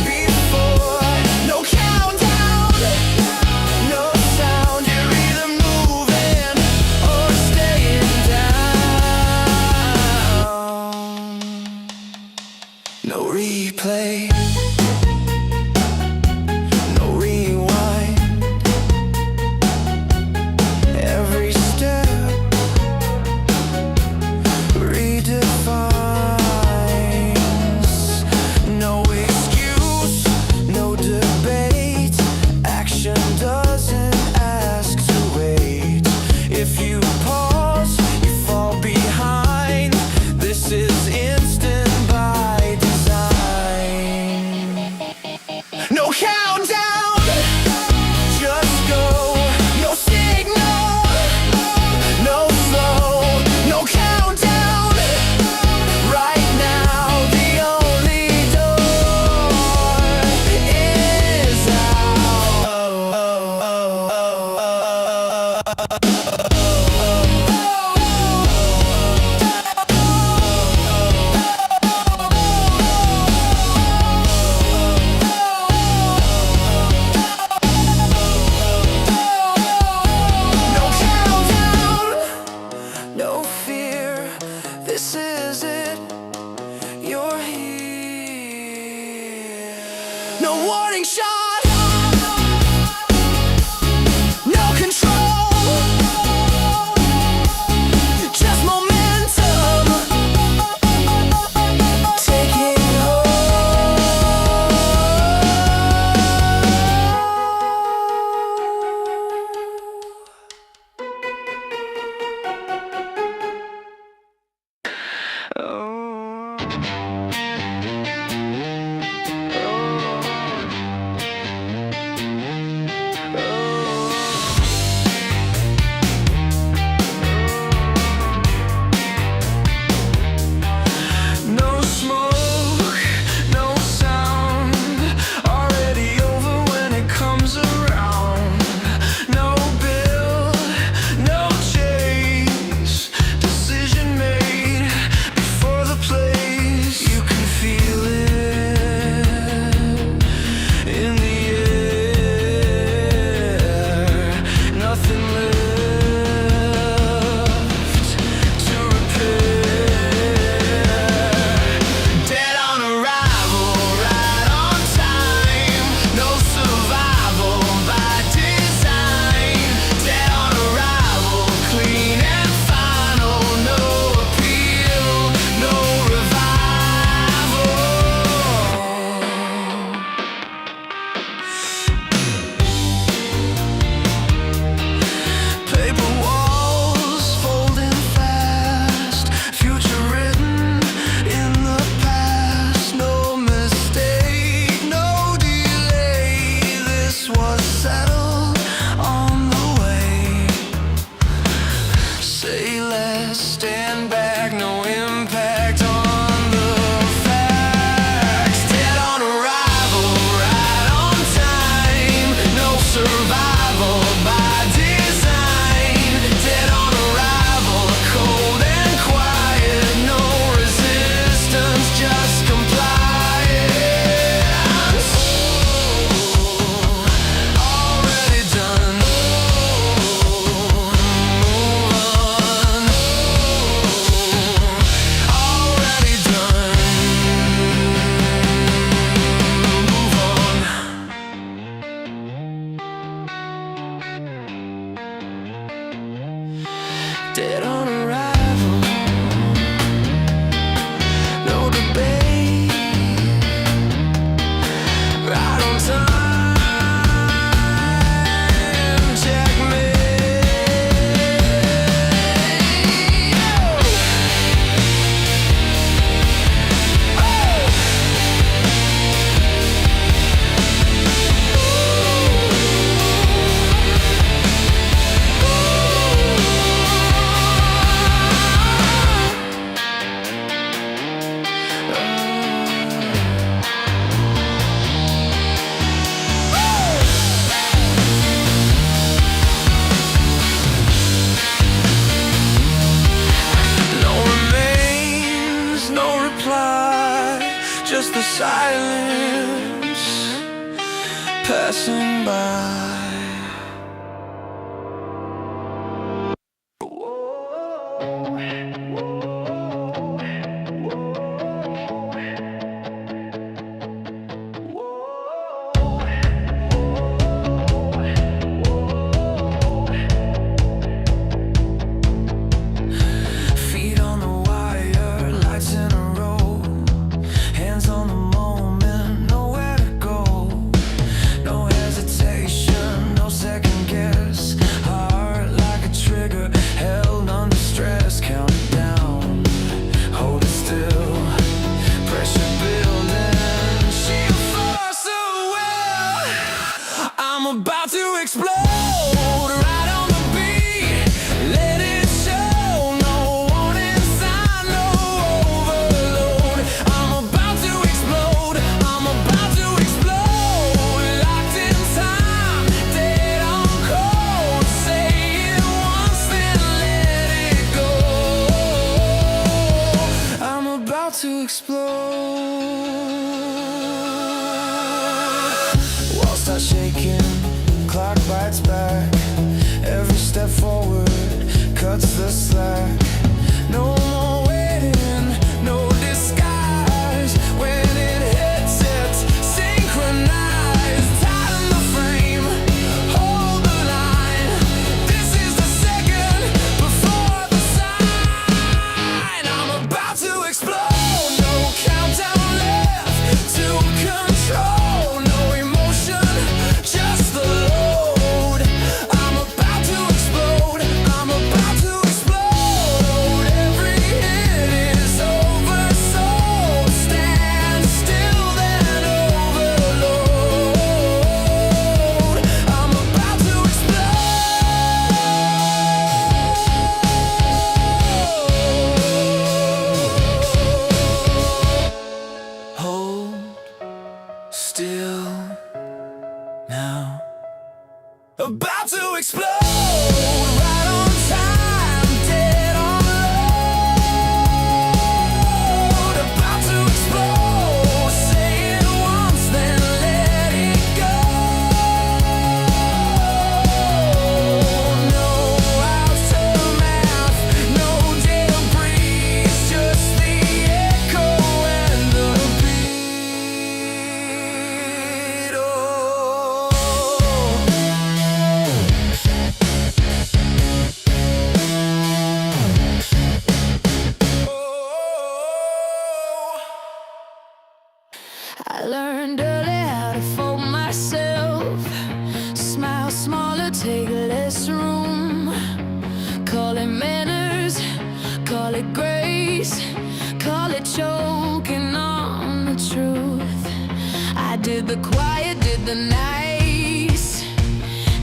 before. No countdown, no sound. You're either moving or staying down. No replay, no rewind. Every step redefines. No excuse, no debate. Action doesn't ask to wait. If you pause, you fall behind. This is instant by design. No countdown, just go. No signal, no slow, no countdown. Right now, the only door is no countdown, no fear. This is it. You're here. No warning shot, no control, just momentum taking hold.
dead on arrival. No debate, right on time, checkmate. Just the silence passing by. Feet on the wire, lights in a row. Hands on the moment, nowhere to go. No hesitation, no second guess. Heart like a trigger, held under stress. Count it down, hold it still. Pressure building, sheer force of will. I'm about to explode right on the beat. Let it show, no warning sign, no overload. I'm about to explode, I'm about to explode. Locked in time, dead on cold. Say it once, then let it go. I'm about to explode. Walls start shaking, clock bites back. Every step forward cuts the slack. No more waiting, no disguise. When it hits, it's synchronized. Tighten the frame, hold the line. This is the second before the sign. I'm about to explode. No countdown left to control. No emotion, just the load. I'm about to explode. I'm about to explode. Every hit is over, so stand still, then overload. I'm about to explode. Hold still now. About to explode right on time, dead on load. About to explode, say it once, then let it go. No aftermath, no debris, just the echo and the beat. Oh. I learned early how to fold myself. Smile smaller, take less room. Call it manners, call it grace, call it choking on the truth. I did the quiet, did the nice,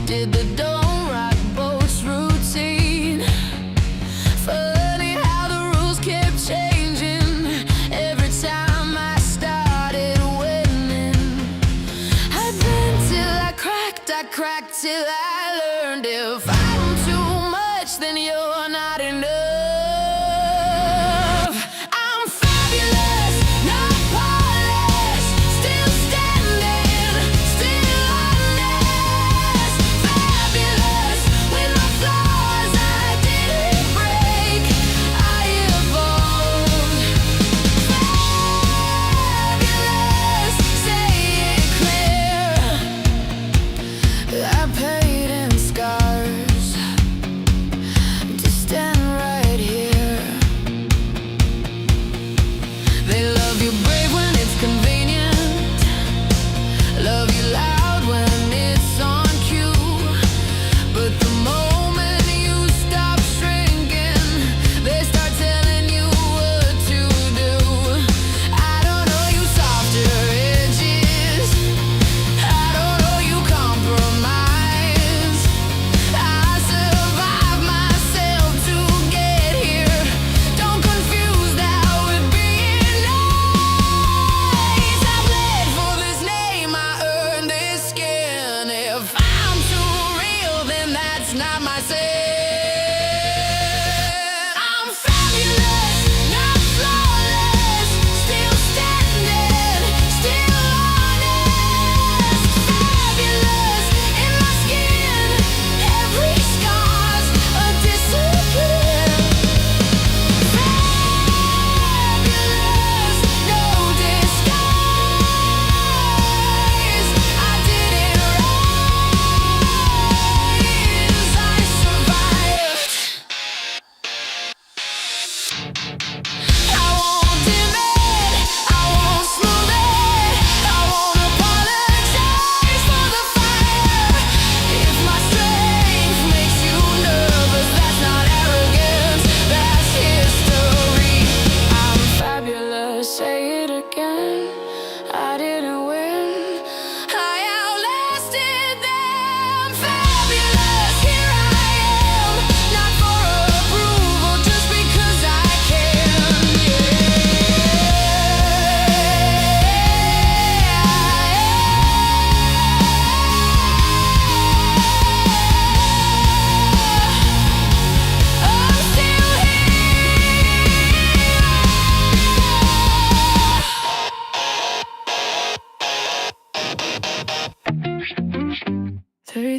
did the don't rock boats routine. Funny how the rules kept changing every time I started winning. I bent till I cracked till I learned if I'm too much, then you're not enough. I'm fabulous, not polished, still standing, still honest. Fabulous with my flaws, I didn't break, I evolved. Fabulous, say it clear. I paid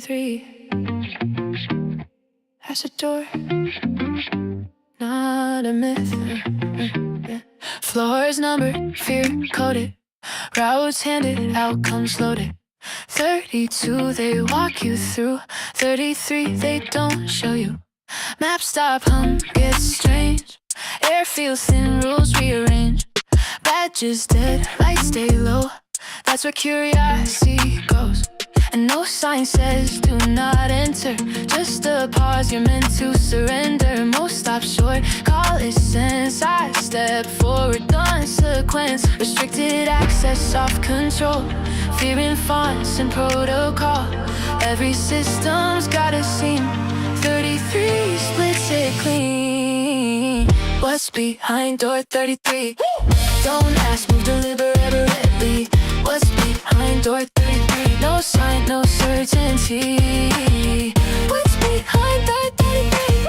33. That's a door, not a myth. Floors numbered, fear coded, routes handed, outcomes loaded. 32 they walk you through, 33 they don't show you. Map stop, hum gets strange, air feels thin, rules rearrange. Badges dead, lights stay low, that's where curiosity goes. And no sign says do not enter, just a pause, you're meant to surrender. Most stop short, call it sense. I step forward, consequence. Restricted access, off control. Fear in fonts and protocol. Every system's got a seam. 33 splits it clean. What's behind door 33? Don't ask, move deliberately. What's behind door 33? No sign, no certainty. What's behind door 33?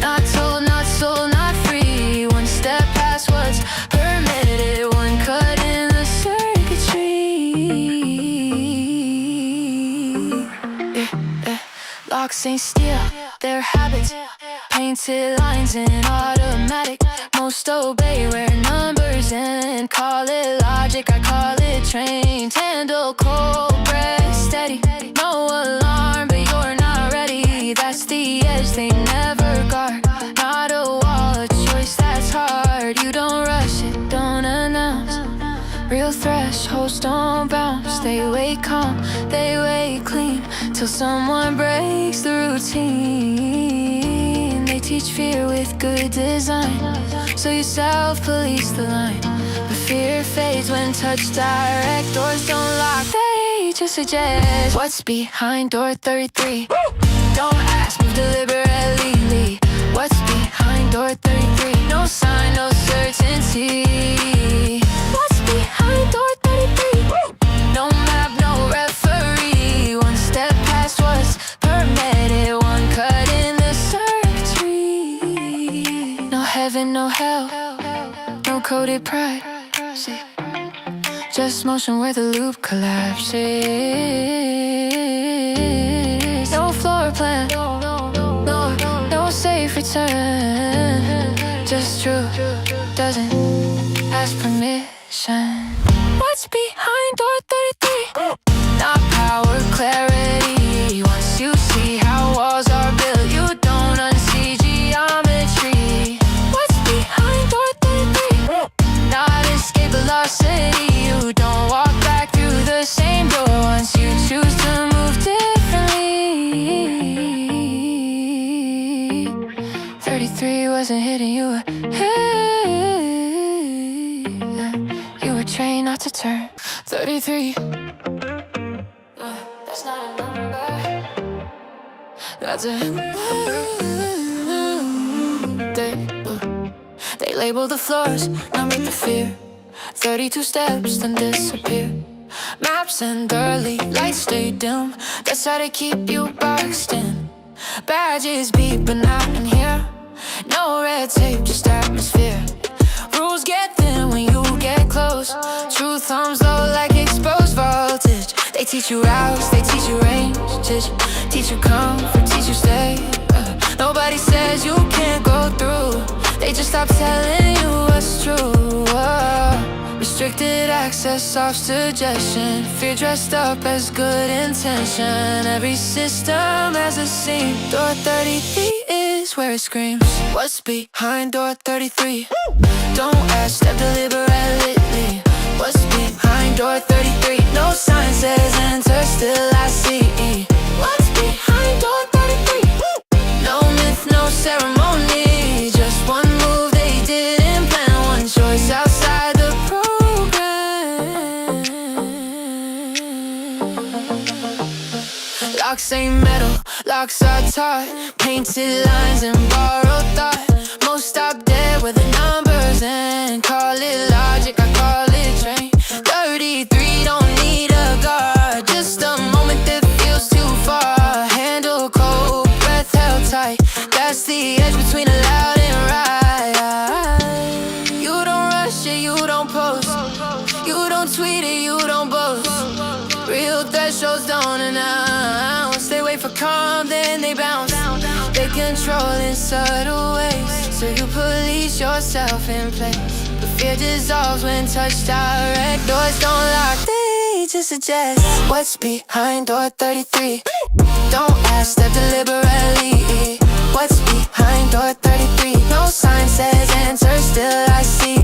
Not told, not sold, not free. One step past what's permitted. One cut in the circuitry. Locks ain't steel, they're habits. Painted lines in automatic. Most obey where numbers end. Call it logic, I call it trained. Handle cold breath steady. No alarm, but you're not ready. That's the edge they never guard. Not a wall, a choice that's hard. You don't rush it, don't announce. Real thresholds don't bounce. They wait calm, they wait clean, till someone breaks the routine. They teach fear with good design, so you self-police the line. But fear fades when touched direct. Doors don't lock, they just suggest. What's behind door 33? Don't ask, move deliberately. What's behind door 33? No sign, no certainty. What's behind door 33? No map, no referee. One step past what's permitted. One cut in the circuitry. No heaven, no hell, no coded pride. See, just motion where the loop collapses. No floor plan, no safe return. Just truth doesn't ask permission. What's behind door 33? Not power, clarity. Once you see how walls are built, you don't unsee geometry. What's behind door 33? Not escape velocity. You don't walk back through the same door once you choose to move differently. 33 wasn't hitting you. You were trained not to turn. 33. That's not a number. That's a They label the floors, numbered the fear. 32 steps, then disappear. Maps and early lights stay dim. That's how they keep you boxed in. Badges beep, but not in here. No red tape, just atmosphere. Rules get thin when you get close. Truth hums low like exposed voltage. They teach you routes, they teach you range. Teach you comfort, teach you stay. Nobody says you can't go through. They just stop telling you what's true. Restricted access, soft suggestion. Fear dressed up as good intention. Every system has a seam. Door 33 is where it screams. What's behind door 33? Don't ask, step deliberately. What's behind door 33? No sign says enter, still I see. What's behind door 33? No myth, no ceremony. Just one move they didn't plan. One choice outside the program. Locks ain't metal, locks are taught. Painted lines and borrowed thought. Most stop dead with the numbers and call it logic, I call it train. 33 don't need a guard, just a moment that feels too far. Handle cold, breath held tight. That's the edge between a loud and right. You don't rush it, you don't post. You don't tweet it, you don't boast. Real thresholds don't announce. They wait
wait for calm, then they bounce. They control in subtle ways, so you police yourself in place. But fear dissolves when touched direct. Doors don't lock, they just suggest what's behind door 33. Don't ask, step deliberately. What's behind door 33? No sign says answer, still I see.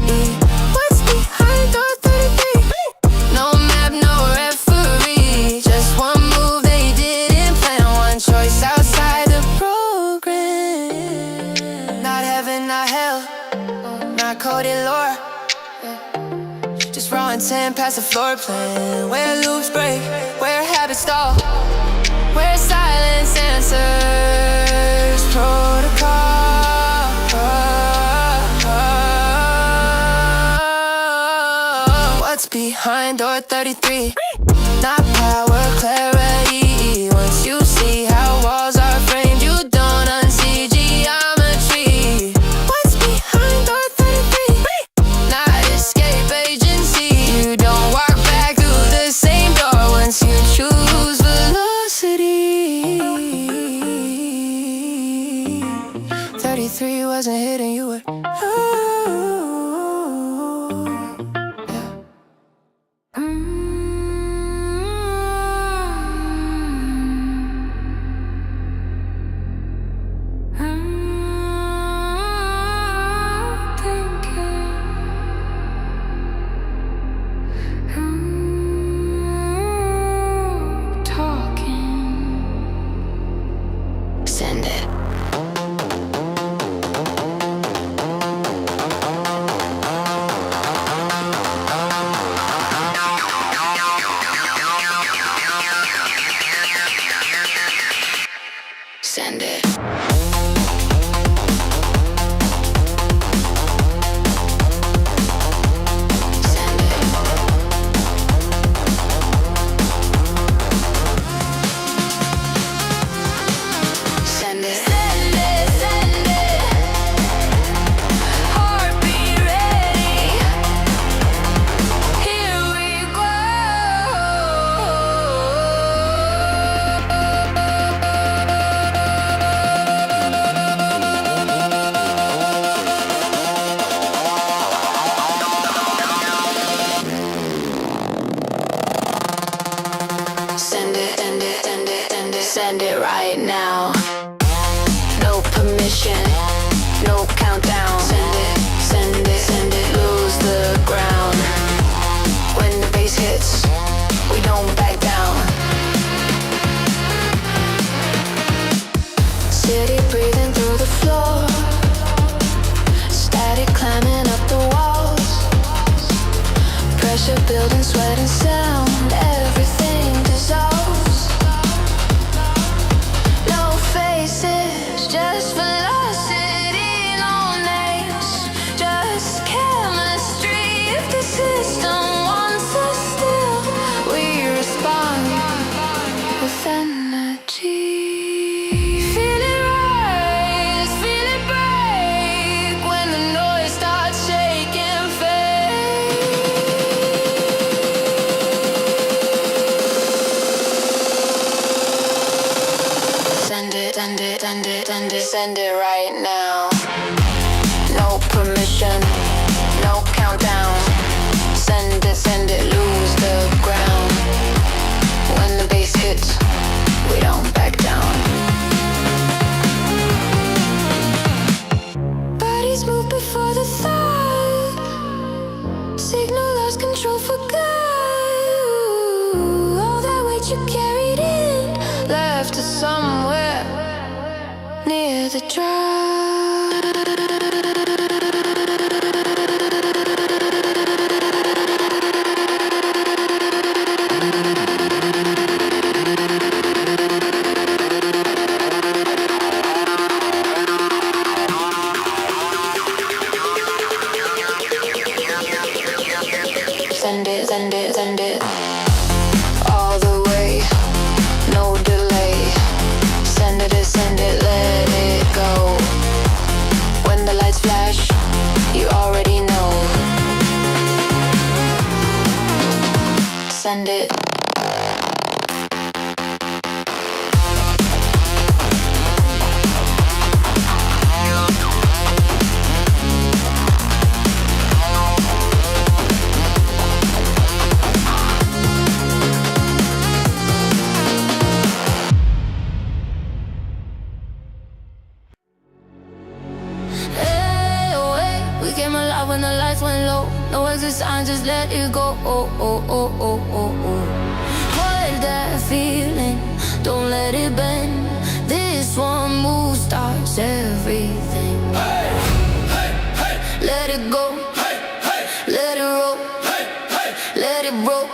What's behind door 33? No map, no referee. Just one move they didn't plan. One choice outside the program. Not heaven, not hell, not coded lore. Just raw intent past the floor plan. Where loops break, where habits stall, where silence answers protocol. What's behind door 33? Not power, clarity. Once you see how walls are framed, you don't unsee geometry. What's behind door 33? Not escape agency. You don't walk back through the same door once you choose velocity. 33 wasn't hitting you with. Send it. Send it. Send it. Send it, send it. Heartbeat ready. Here we go. Send it, send it, send it, send it, send it right now. No permission, no countdown. Send it, send it, send it, lose the ground. When the bass hits, we don't back down. City breathing through the floor. Static climbing up the walls. Pressure building, sweat and sound. Everything dissolves. No faces, just velocity, no names, just chemistry. If the system wants us still, we respond with energy. Feel it rise, feel it break when the noise starts shaking faith. Send it, send it, send it, send it, send it right now. No permission, no countdown. Send it, lose the ground. When the bass hits, we don't back down. Bodies move before the thought. Signal lost control for good. All that weight you carried in, left us somewhere near the drive. Send it, send it, send it. All the way, no delay. Send it, let it go. let it go. Hold that feeling, don't let it bend. This one move starts everything. Let it go, let it roll, let it roll. Let it roll.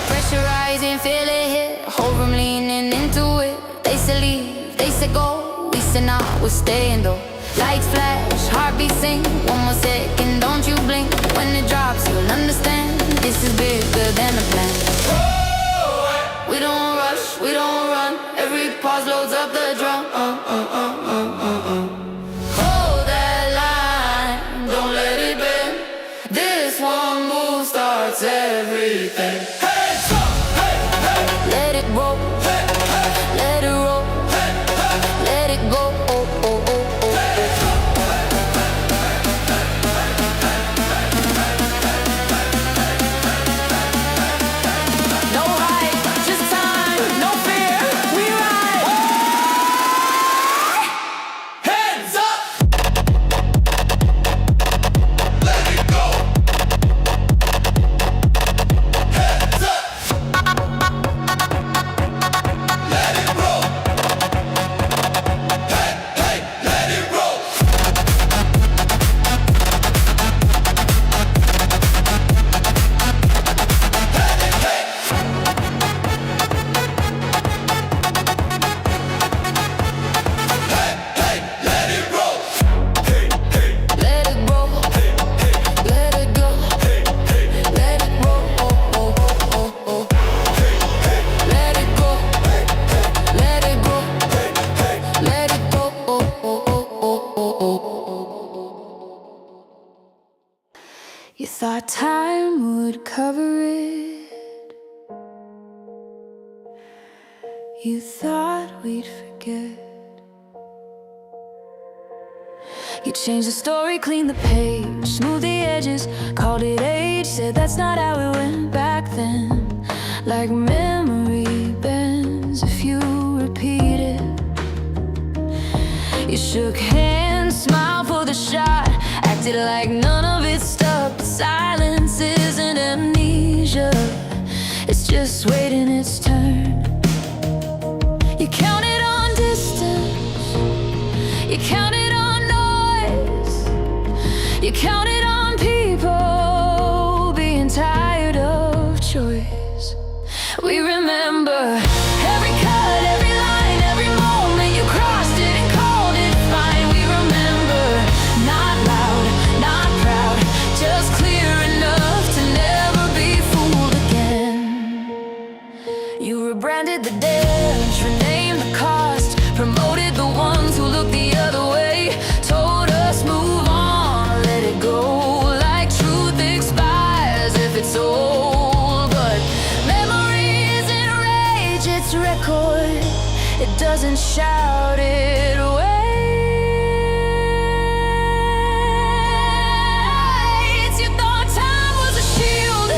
Pressurizing, feel it hit. Whole room leaning into it. They say leave, they say go. We say nah, we're staying though. Lights flash, heartbeat sing. One more second, don't you blink. When it drops, you'll understand. This is bigger than a plan. We don't rush, we don't run. Every pause loads up the drum. Hold that line, don't let it bend. This one move starts everything. Hands up, hey, hey. Let it roll, let it roll, let it go. No hype, just time, no fear, we ride.
Hands up. Let it go. Hands up. Let it roll. Hey, hey, let it roll. Let it roll.
Let it roll, let it go, let it roll. Let it go, let it go, let it go. You thought time would cover it. You thought we'd forget. You changed the story, cleaned the page, smoothed the edges, called it age. Said that's not how it went back then. Like memory bends if you repeat it. You shook hands, smiled for the shot, acted like none of it stuck. But silence isn't amnesia, it's just waiting its turn. You counted on distance, you counted on noise, you counted on people being tired of choice. We remember every cut, every line, every moment you crossed it and called it fine. We remember, not loud, not proud, just clear enough to never be fooled again. You rebranded the damage, renamed the cost, promoted the ones who looked the other way, told us move on, let it go, like truth expires if it's old. But memory isn't rage, it's record, it doesn't shout it away. You thought time was a shield,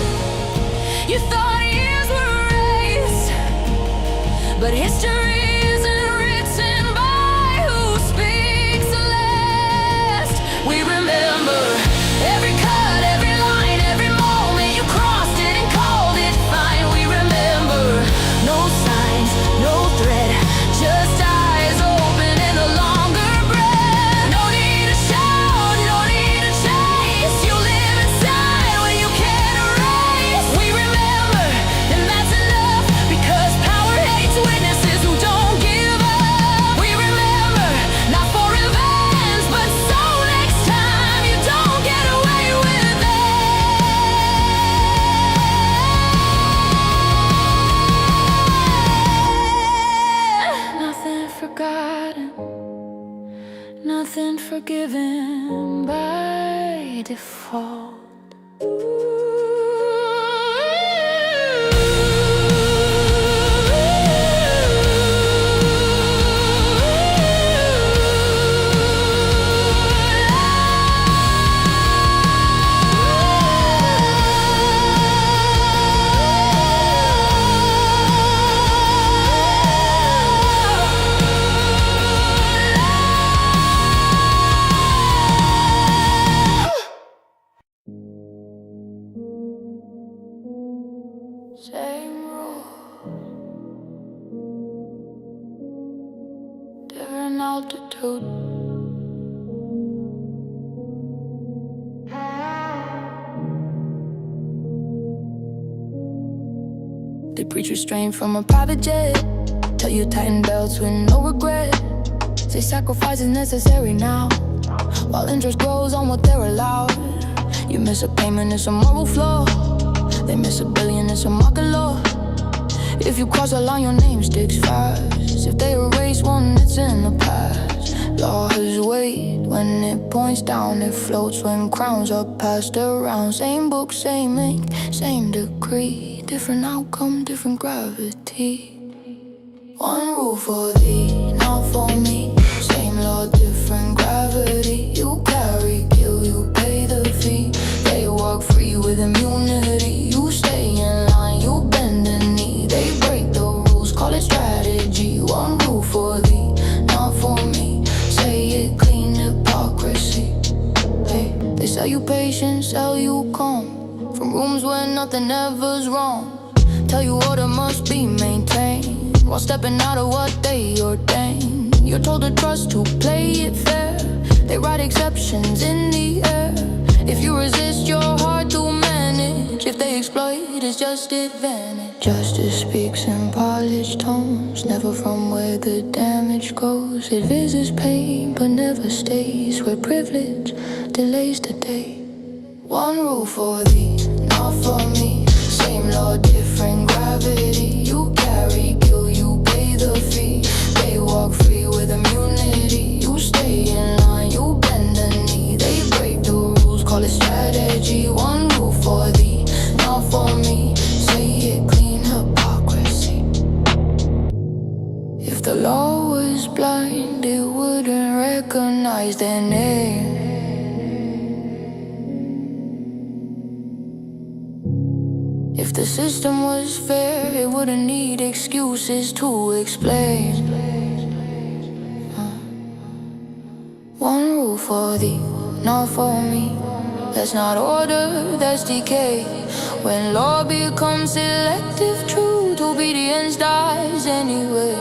you thought years were erased, but history isn't written by who speaks last. We remember every cut, every line, every moment you crossed it and called it fine. We remember no signs, no threat, just eyes open and a longer breath. No need to shout, no need to chase. You live inside when you can't erase. We remember, and that's enough, because power hates witnesses
same road, different altitude. They preach restraint from a private jet, tell you tighten belts with no regret. Say sacrifice is necessary now, while interest grows on what they're allowed. You miss a payment, it's a moral flaw. They miss $1 billion, it's a market law. If you cross a line, your name sticks fast. If they erase one, it's in the past. Law has weight when it points down, it floats when crowns are passed around. Same book, same ink, same decree, different outcome, different gravity. One rule for thee, not for me. Same law, different gravity. You carry, kill, you pay the fee. They walk free with immunity. You stay in line, you bend the knee. They break the rules, call it strategy. One rule for thee, not for me. Say it clean, hypocrisy. Hey, they sell you patience, sell you calm, from rooms where nothing ever's wrong. Tell you order must be maintained, while stepping out of what they ordain. You're told to trust, to play it fair. They write exceptions in the air. If you resist, you're hard to manage. If they exploit, it's just advantage. Justice speaks in polished tones, never from where the damage goes. It visits pain, but never stays where privilege delays the day. One rule for thee, not for me. Same law, different gravity. You carry, kill, you pay the fee. They walk free with immunity. You stay in line, you bend the knee. They break the rules, call it strategy. One rule for thee, not for me. Say it clean, hypocrisy. If the law was blind, it wouldn't recognize their name. If the system was fair, it wouldn't need excuses to explain. One rule for thee, not for me. That's not order, that's decay. When law becomes selective truth, obedience dies anyway.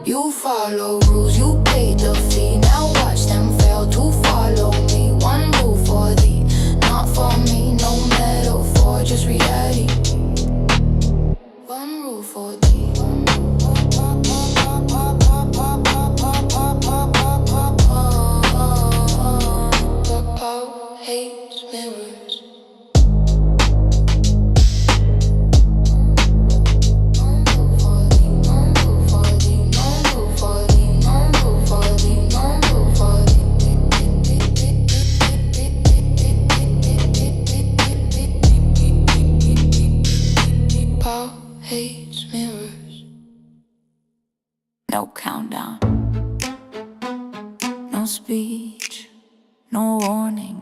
You follow rules, you pay the fee. Now watch them fail to follow me. One rule for thee, not for me. No metaphor, just reality. One rule for thee. Hates mirrors. Hates mirrors. No countdown, no speech, no warning.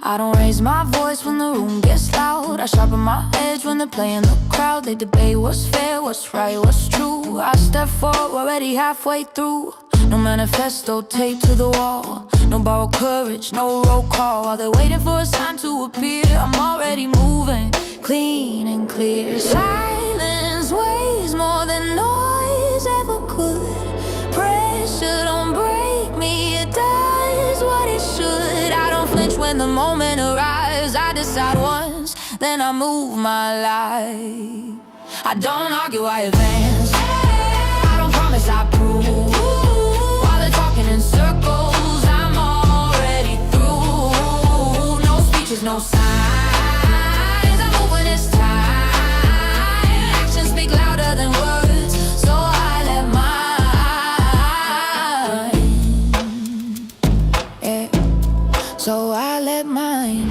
I don't raise my voice when the room gets loud. I sharpen my edge when they're playing the crowd. They debate what's fair, what's right, what's true. I step forward, already halfway through. No manifesto taped to the wall, no borrowed courage, no roll call. While they're waiting for a sign to appear, I'm already moving, clean and clear. Silence weighs more than noise ever could. Pressure don't break me, it does what it should. I don't flinch when the moment arrives. I decide once, then I move my life. I don't argue, I advance. I don't promise, I prove. In circles, I'm already through. No speeches, no signs. I move when it's time. Actions speak louder than words, so I let mine. Yeah, so I let mine.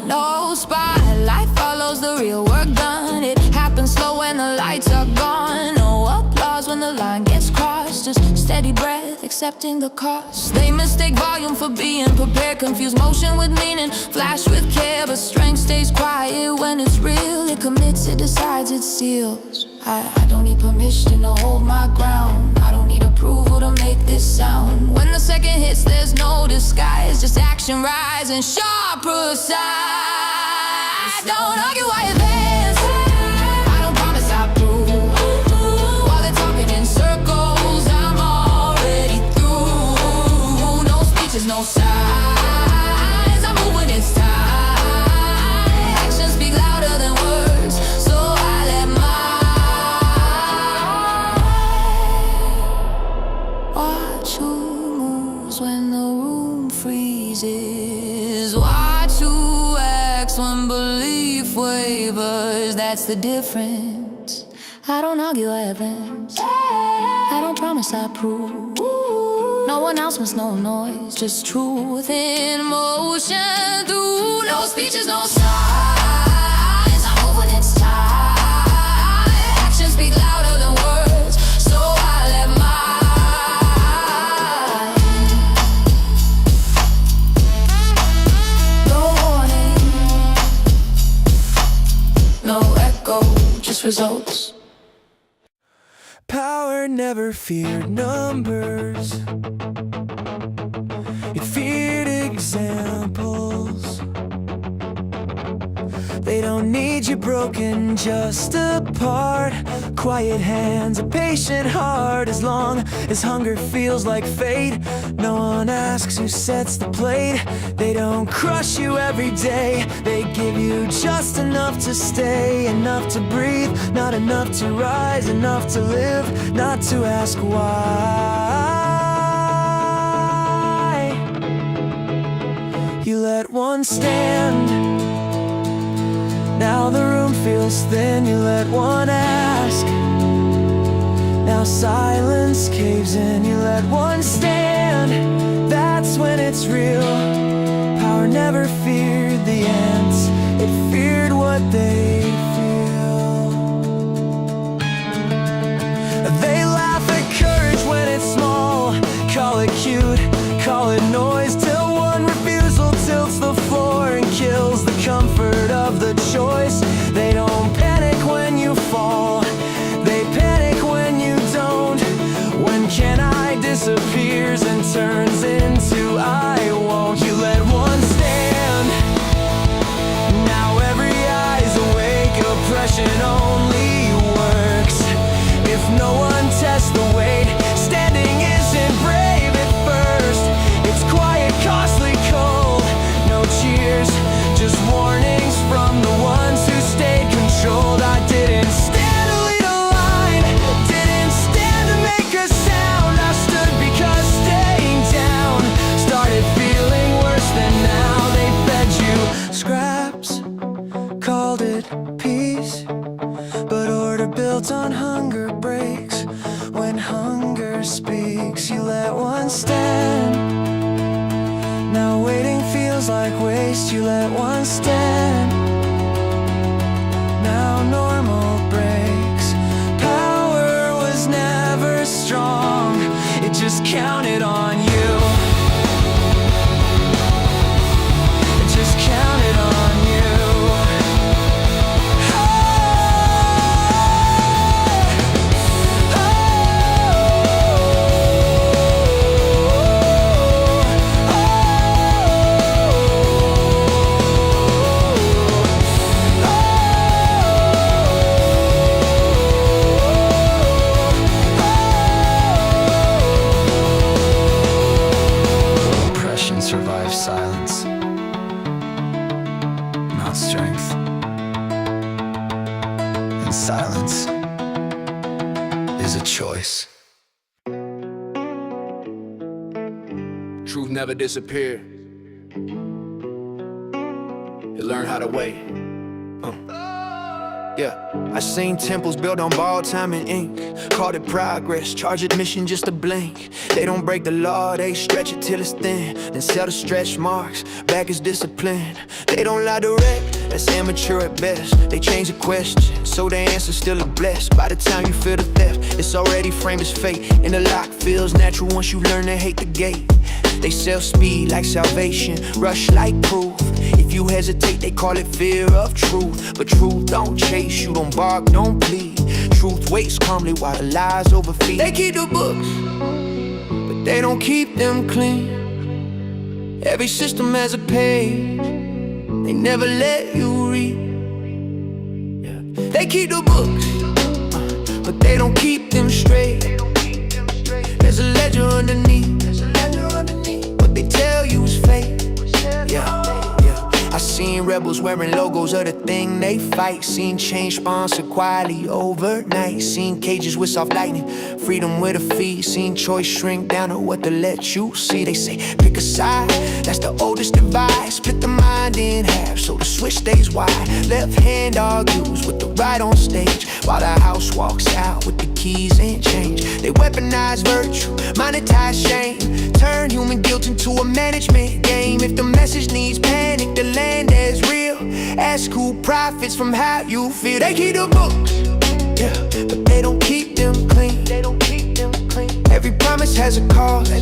No spotlight follows the real work done. It happens slow when the lights are gone. No applause when the line gets crossed. Just steady breath, accepting the cost. They mistake volume for being prepared. Confuse motion with meaning, flash with care. But strength stays quiet when it's real. It commits, it decides, it seals. I don't need permission to hold my ground. I don't need approval to make this sound. When the second
action rising sharper side. Don't argue while you dance. I don't promise I'll prove. While they're talking in circles, I'm already through. No speeches, no signs. I'm moving, it's time. Actions speak louder than words, so I let my watch who moves when the room freezes. Watch who acts when belief wavers. That's the difference. I don't argue evidence. I don't promise I prove. No announcements, no noise, just truth in motion. Through no speeches, no signs. I'm moving, it's time. Actions speak louder than words, so I let no echo, just results.
Power never feared numbers. It feared examples. They don't need you broken, just apart. Quiet hands, a patient heart. As long as hunger feels like fate, no one asks who sets the plate. They don't crush you every day. They give you just enough to stay, enough to breathe, not enough to rise, enough to live, not to ask why. You let one stand. Now the room feels thin, you let one ask. Now silence caves in, you let one stand. That's when it's real. Power never feared the ants, it feared what they feel. They laugh at courage when it's small. Call it cute, call it noise, till one refusal tilts the floor and kills the comfort of the choice. They don't panic when you fall, they panic when you don't. When can I disappears and turns into I won't. You let one stand. Now every eye's awake. Oppression only works if no one tests the weight. Standing isn't brave at first. It's quiet, costly, cold. No cheers, just warnings from the ones who stayed controlled. I didn't stand to lead a line, didn't stand to make a sound. I stood because staying down started feeling worse than now. They fed you scraps, called it peace, but order built on hunger breaks. When hunger speaks, you let one stand. Now waiting feels like waste, you let one stand. Now normal breaks. Power was never strong, it just counted on you. It just counted on you. Survive silence, not strength. And silence is a choice.
Truth never disappeared. You learn how to wait.
Yeah, I seen temples built on borrowed time and ink. Called it progress, charge admission just a blink. They don't break the law, they stretch it till it's thin. Then sell the stretch marks, back is discipline. They don't lie direct, that's amateur at best. They change the question, so the answer's still a bless. By the time you feel the theft, it's already framed as fate. And the lock feels natural once you learn to hate the gate. They sell speed like salvation, rush like proof. If you hesitate, they call it fear of truth. But truth don't chase, you don't bark, don't plead. Truth waits calmly while the lies overfeed. They keep the books, but they don't keep them clean. Every system has a page they never let you read. They keep the books, but they don't keep them straight. There's a ledger underneath. What they tell you is fake. I seen rebels wearing logos of the thing they fight. Seen change sponsored quietly overnight. Seen cages with soft lightning, freedom with a fee. Seen choice shrink down to what to let you see. They say pick a side, that's the oldest divide. Split the mind in half so the switch stays wide. Left hand argues with the right on stage, while the house walks out with the keys and change. They weaponize virtue, monetize shame, turn human guilt into a management game. If the message needs panic, the land is real. Ask who profits from how you feel. They keep the books, but they don't keep them clean. Every promise has a cost. They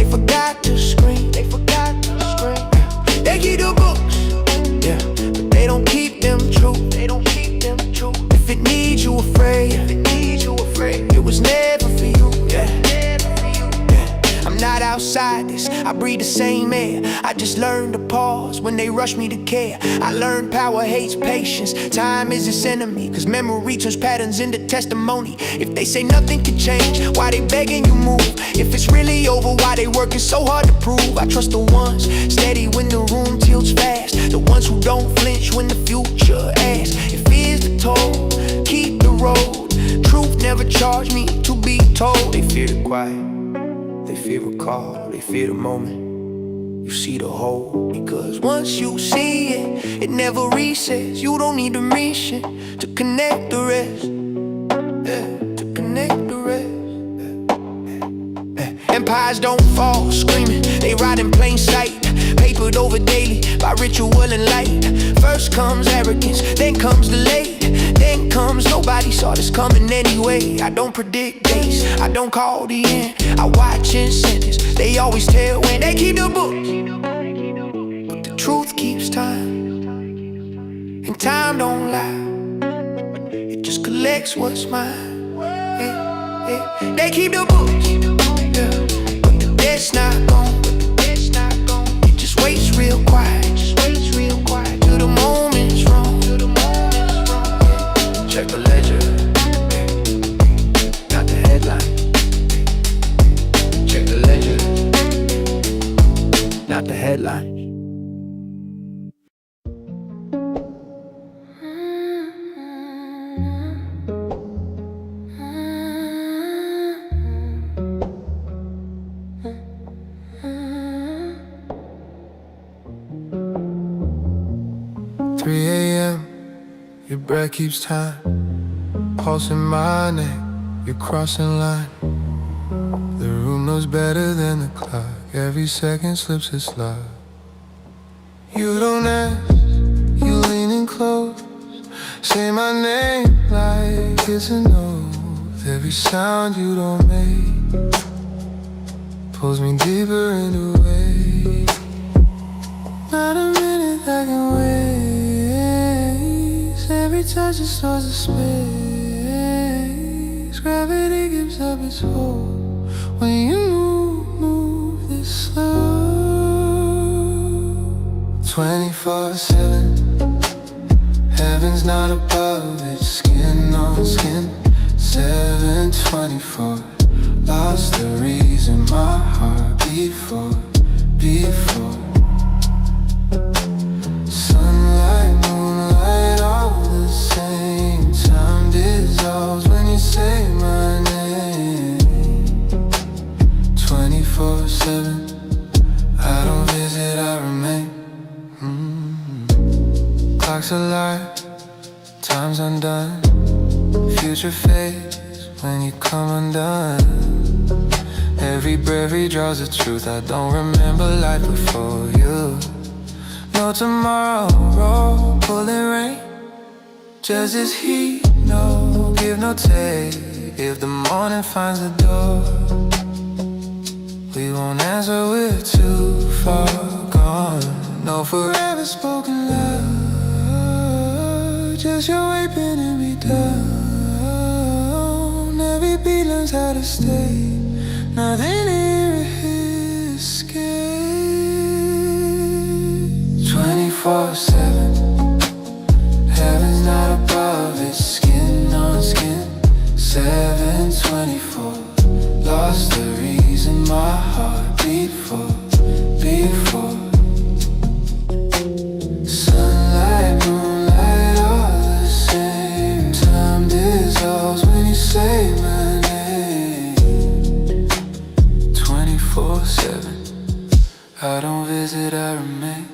forgot to scream. They keep the books, but they don't keep them true. If it needs you afraid, it was never for you. I'm not outside this, I breathe the same air. I just learned to pause when they rush me to care. I learned power hates patience, time is its enemy, cause memory turns patterns into testimony. If they say nothing can change, why they begging you move? If it's really over, why they working so hard to prove? I trust the ones steady when the room tilts fast, the ones who don't flinch when the future asks. If fear's the toll, keep the road. Truth never charged me to be told. They fear the quiet, they fear a call, they fear the moment you see the whole. Because once you see it, it never resets. You don't need a mission to connect the rest. To connect the rest. Empires don't fall screaming, they ride in plain sight. Papered over daily by ritual and light. First comes arrogance, then comes the late. Then comes nobody saw this coming anyway. I don't predict days, I don't call the end. I watch in sentence, they always tell when. They keep the books, but the truth keeps time. And time don't lie, it just collects what's mine. They keep the books, but the debt's not gone. It just waits real quiet, till the moment's wrong. Check the ledger, not the headline. Check the ledger, not the headline.
3 a.m., your breath keeps time. Pulse in my neck, you're crossing line. The room knows better than the clock. Every second slips its lock. You don't ask, you leaning close. Say my name like it's an oath. Every sound you don't make pulls me deeper into waves. Not a minute I can waste. Every touch restores the space. Gravity gives up its hold when you move this slow. 24/7, heaven's not above it. Skin on skin, 7/24. Lost the reason my heart beat for. Sunlight, moonlight, all the same. Time dissolves when you say my name. 24/7, I don't visit, I remain. Clock's alive, time's undone. Future fades when you come undone. Every breath redraws the truth. I don't remember life before you. No tomorrow, pulling rain. Just as heat, no give, no take. If the morning finds the door, we won't answer, we're too far gone. No forever spoken love, just your way pinning me down. Every beat learns how to stay. Nothing here escapes. 24/7. Heaven's not above, it's skin on skin. 7/24. Lost the reason my heart beat for. Sunlight, moonlight, all the same. Time dissolves when you say my name. 24/7. I don't visit, I remain.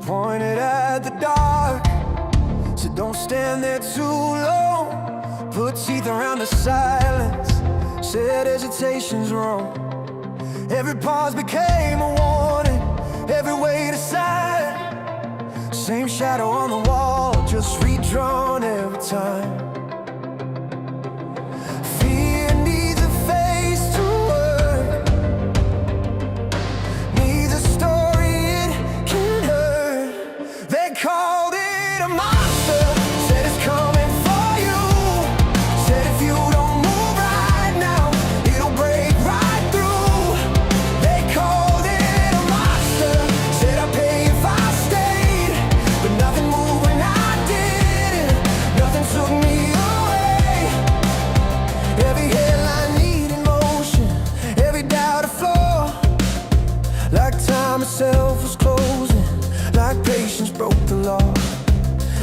Pointed at the dark, so don't stand there too long. Put teeth around the silence, said hesitation's wrong. Every pause became a warning, every weight a sign. Same shadow on the wall, just redrawn every time. Fear needs a face to work, needs a story it can hurt. They called it a monster, said it's coming for you. Said if you don't move right now, it'll break right through. They called it a monster, said I'd pay if I stayed. But nothing moved when I did, nothing took me away. Every headline needed motion, every doubt a flaw. Like time itself was closing, like patience broke the law.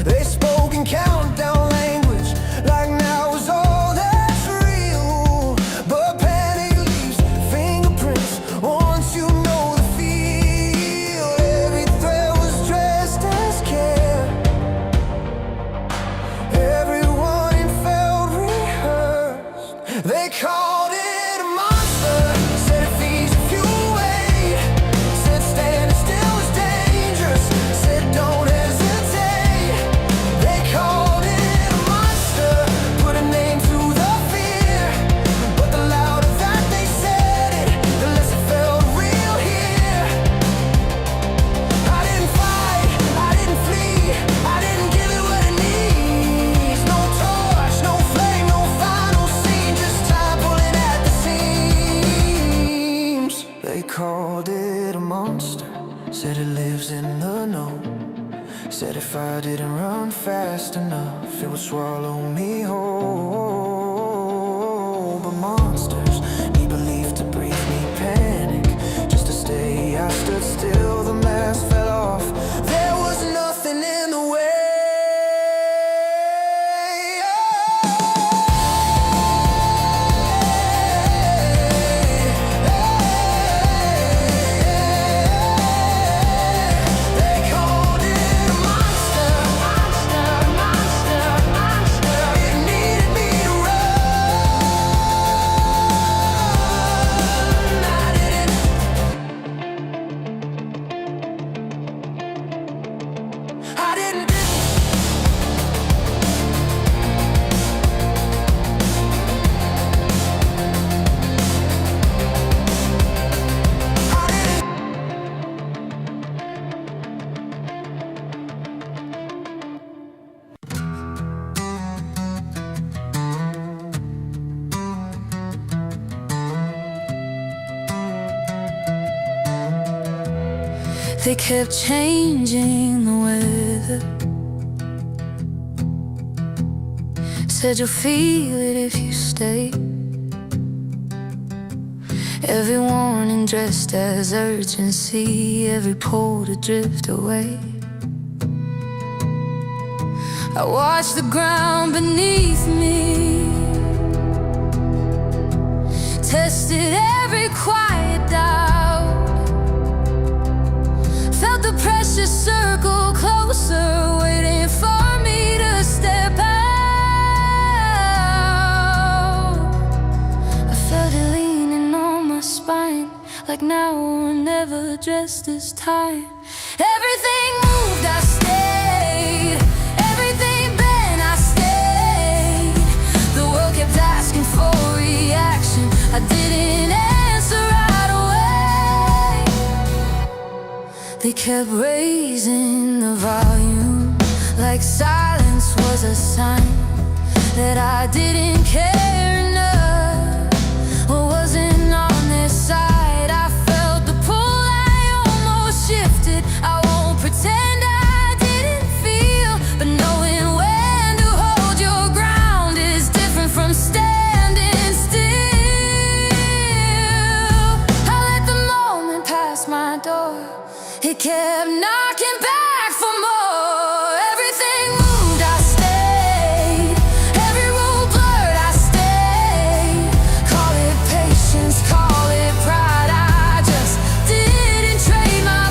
They spoke in countdown language, like now is all that's real. But panic leaves fingerprints once you know the feel. Every thread was dressed as care, every warning felt rehearsed. They called it a monster, said it feeds if you wait. Said standing still is dangerous, said don't hesitate. They called it a monster, put a name to the fear. But the louder that they said it, the less it felt real here. I didn't fight, I didn't flee, I didn't give it what it needs. No torch, no flame, no final scene, just time pulling at the seams. They called it a monster, said it lives in the know. Said if I didn't run fast enough, it would swallow me whole. But monsters need belief to breathe me panic. Just to stay, I stood still, the mask fell off. There was nothing in the way. They called it a monster, monster, monster, monster. It needed me to
They kept changing the weather. Said you'll feel it if you stay. Every warning dressed as urgency, every pull to drift away. I watched the ground beneath me, tested every quiet doubt, felt the pressure circle closer, waiting for me to step out. I felt it leaning on my spine, like now or never, just this time. Everything moved, I stayed. Everything bent, I stayed. The world kept asking for reaction, I didn't answer right away. They kept raising the volume, like silence was a sign that I didn't care enough, or wasn't on their side. I felt the pull, I almost shifted. I won't pretend I didn't feel, but knowing when to hold your ground is different from standing still. I let the moment pass my door, it kept knocking back for more. Everything moved, I stayed. Every rule blurred, I stayed. Call it patience, call it pride, I just didn't trade my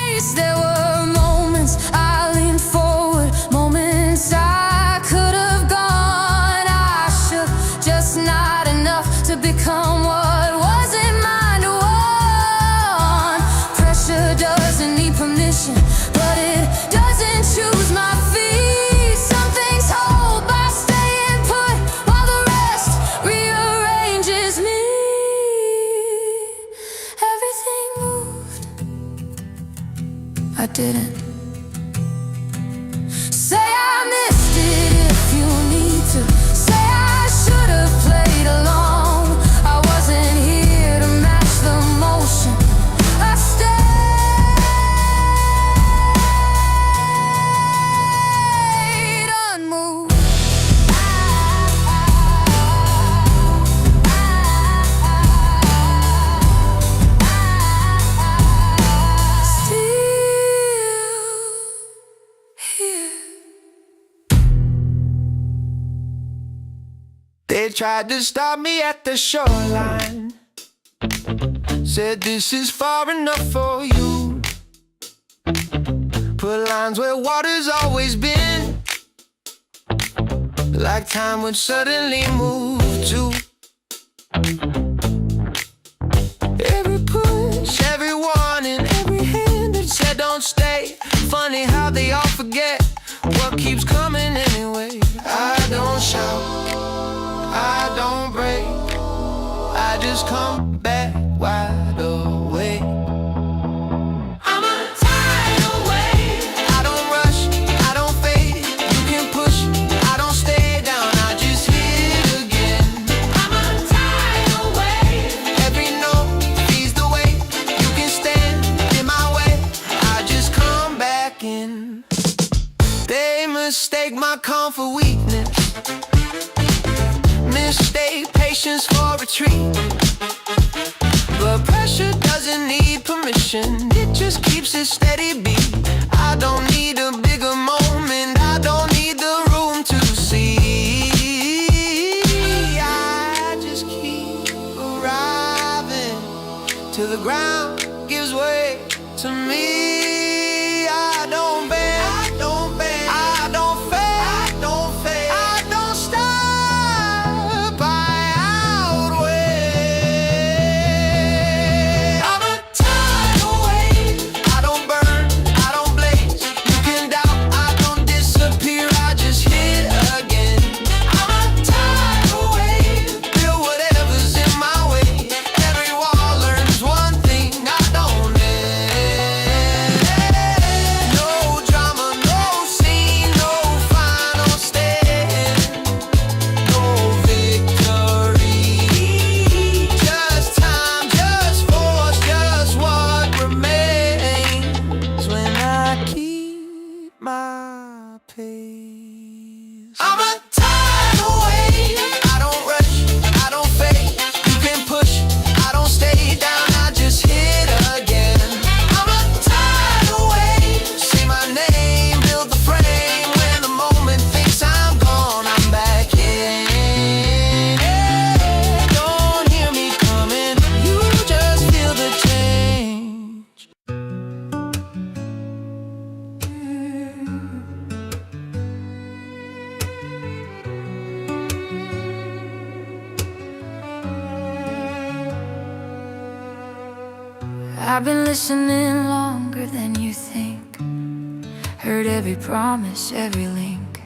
place. There were moments I leaned forward, moments I could have gone. I shook, just not enough to become what wasn't mine to want. Pressure doesn't need permission, but it doesn't choose my feet. Some things hold by staying put, while the rest rearranges me. Everything moved, I didn't. Say I missed it if you need to. Say I should have played along. I wasn't here to match the motion, I stayed unmoved.
They tried to stop me at the shoreline, said this is far enough for you. Put lines where water's always been, like time would suddenly move to. Every push, every warning, every hand that said don't stay. Funny how they all forget what keeps coming anyway. I don't shout, I don't break, I just come back wide awake. I'm a tidal wave. I don't rush, I don't fade. You can push, I don't stay down, I just hit again. I'm a tidal wave. Every note feeds the weight. You can stand in my way, I just come back in. They mistake my calm for weakness, mistake patience for retreat. But pressure doesn't need permission, it just keeps a steady beat. I don't need a bigger moment, I don't need the room to see. I just keep arriving till the ground gives way to me. I don't bend, I don't bend, I don't fade, I don't fade, I don't stop, I outweigh. I'm a tidal wave. I don't burn, I don't blaze. You can doubt, I don't disappear, I just hit again. I'm a tidal wave. Feel whatever's in my way. Every wall learns one thing I don't end.
I've been listening longer than you think. Heard every promise, every link,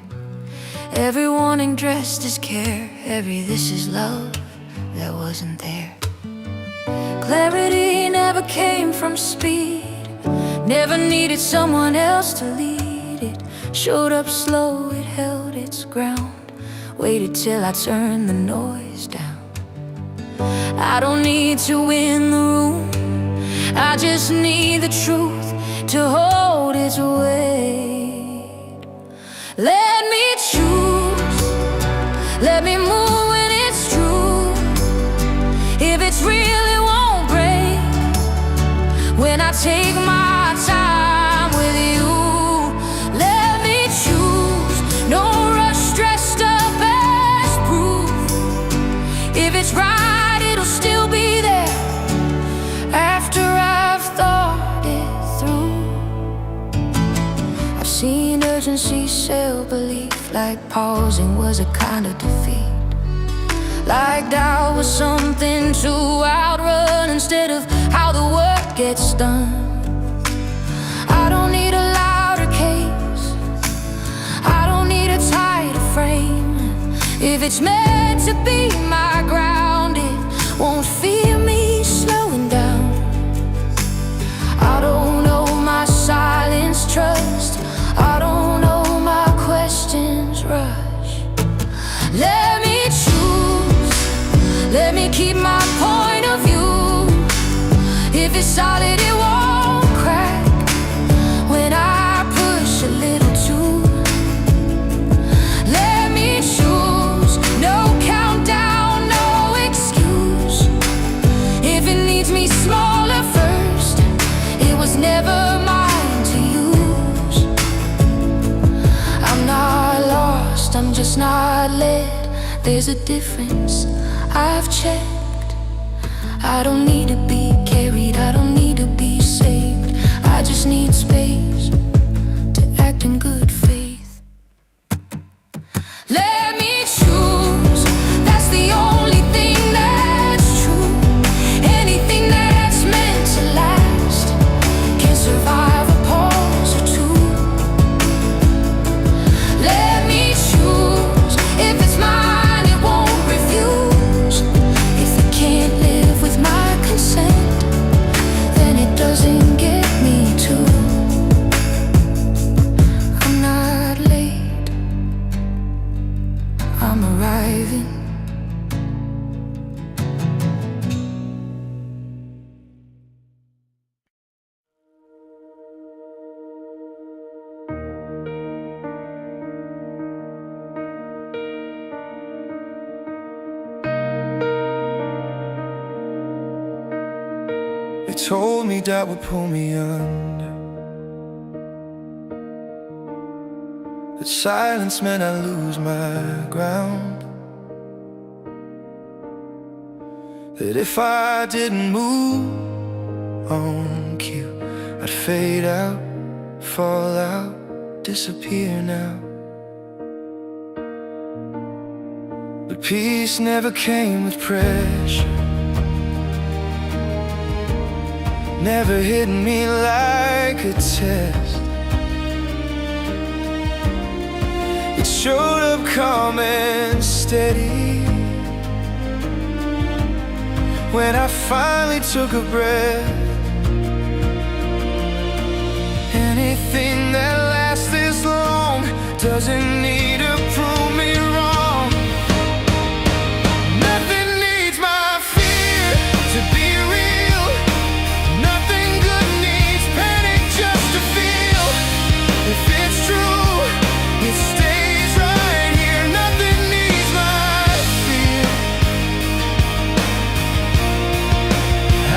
every warning dressed as care, every this is love that wasn't there. Clarity never came from speed, never needed someone else to lead it. Showed up slow, it held its ground, waited till I turned the noise down. I don't need to win the room, I just need the truth to hold its weight. Let me choose, let me move when it's true. If it's real, it won't break. When I take my time with you, let me choose. No rush, dressed up as proof. If it's right, it'll still be there after I've thought it through. I've seen urgency sell belief, like pausing was a kind of defeat, like doubt was something to outrun instead of how the work gets done. I don't need a louder case, I don't need a tighter frame. If it's meant to be my ground, it won't fear me slowing down. I don't know my silence trust, I don't know my questions rush. Let me choose, let me keep my point of view. If it's solid, it won't crack when I push a little too. Let me choose, no countdown, no excuse. If it needs me smaller first, it was never mine to use. I'm not lost, I'm just not led. There's a difference, I've checked. I don't need to be carried, I don't need to be saved. I just need space to act in good faith. Let me choose, that's the only thing that's true. Anything that's meant to last can survive a pause or two. Let me choose, if it's mine, it won't refuse. If it can't live with my consent, then it doesn't get me too. I'm not late, I'm arriving.
They told me that would pull me under, that silence meant I lose my ground, that if I didn't move on cue, I'd fade out, fall out, disappear now. But peace never came with pressure, never hit me like a test. It showed up calm and steady when I finally took a breath. Anything that lasts this long doesn't need to prove me wrong. Nothing needs my fear to be real. Nothing good needs panic just to feel. If it's true, it stays right here. Nothing needs my fear.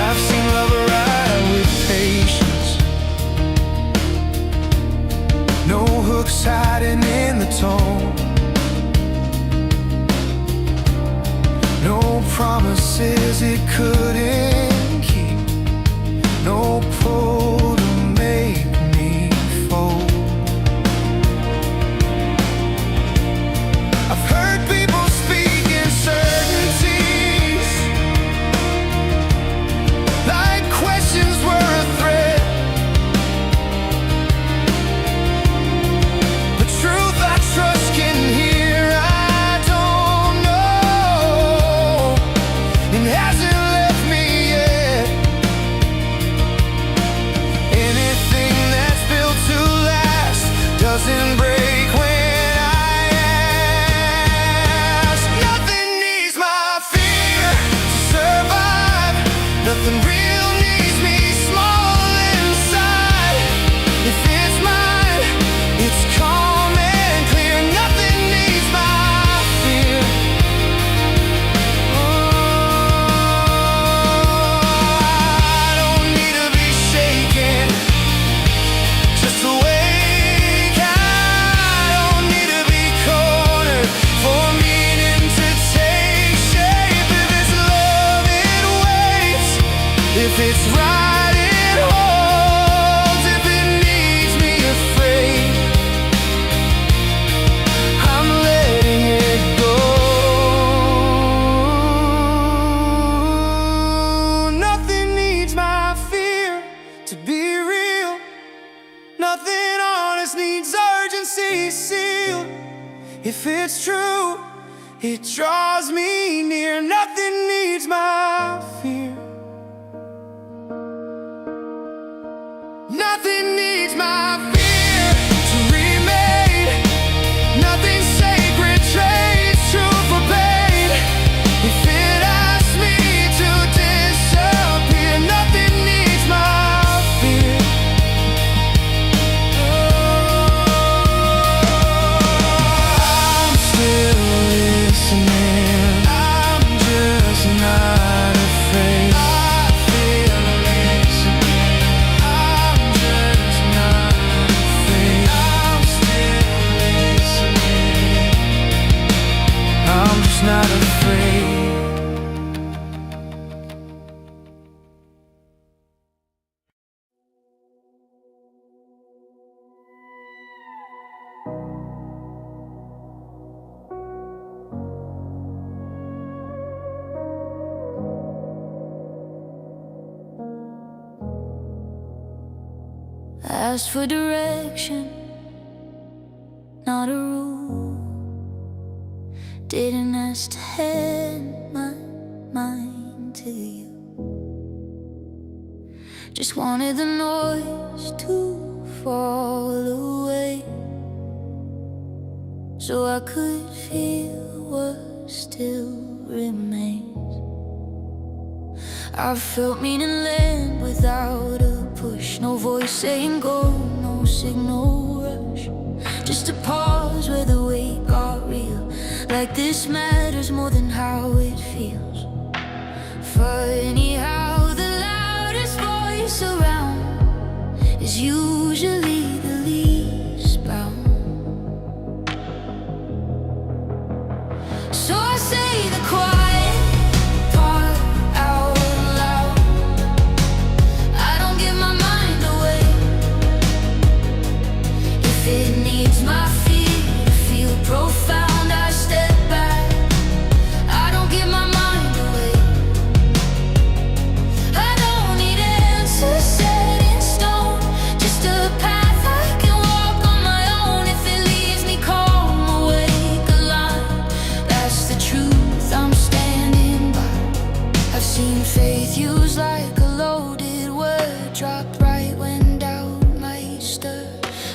I've seen love arrive with patience, no hooks hiding in the tone, no promises it couldn't keep, no pull to make me fold. I've heard people speak in certainties, like questions were it's right, it holds. If it needs me afraid, I'm letting it go. Nothing needs my fear to be real. Nothing honest needs urgency sealed. If it's true, it draws me near. Nothing needs my fear. Nothing needs my fear to remain. Nothing sacred trades true for pain. If it asks me to disappear, nothing needs my fear. I'm still listening. I'm just not afraid. I feel listening. I'm just not afraid. I'm still listening. I'm just not afraid.
Asked for direction, not a rule. Didn't ask to hand my mind to you. Just wanted the noise to fall away, so I could feel what still remains. I've felt meaning land without a push. No voice saying go, no signal rush. Just a pause where the weight got real. Like this matters more than how it feels. Funny how the loudest voice around is usually the least bound. So I say the quiet part out loud. I don't give my mind away. If it needs my feet to feel profound, I step back. I don't give my mind away. I don't need answers set in stone, just a path I can walk on my own. If it leaves me calm, awake, alive, that's the truth I'm standing by. I've seen faith used like a loaded word, dropped right when doubt might stir.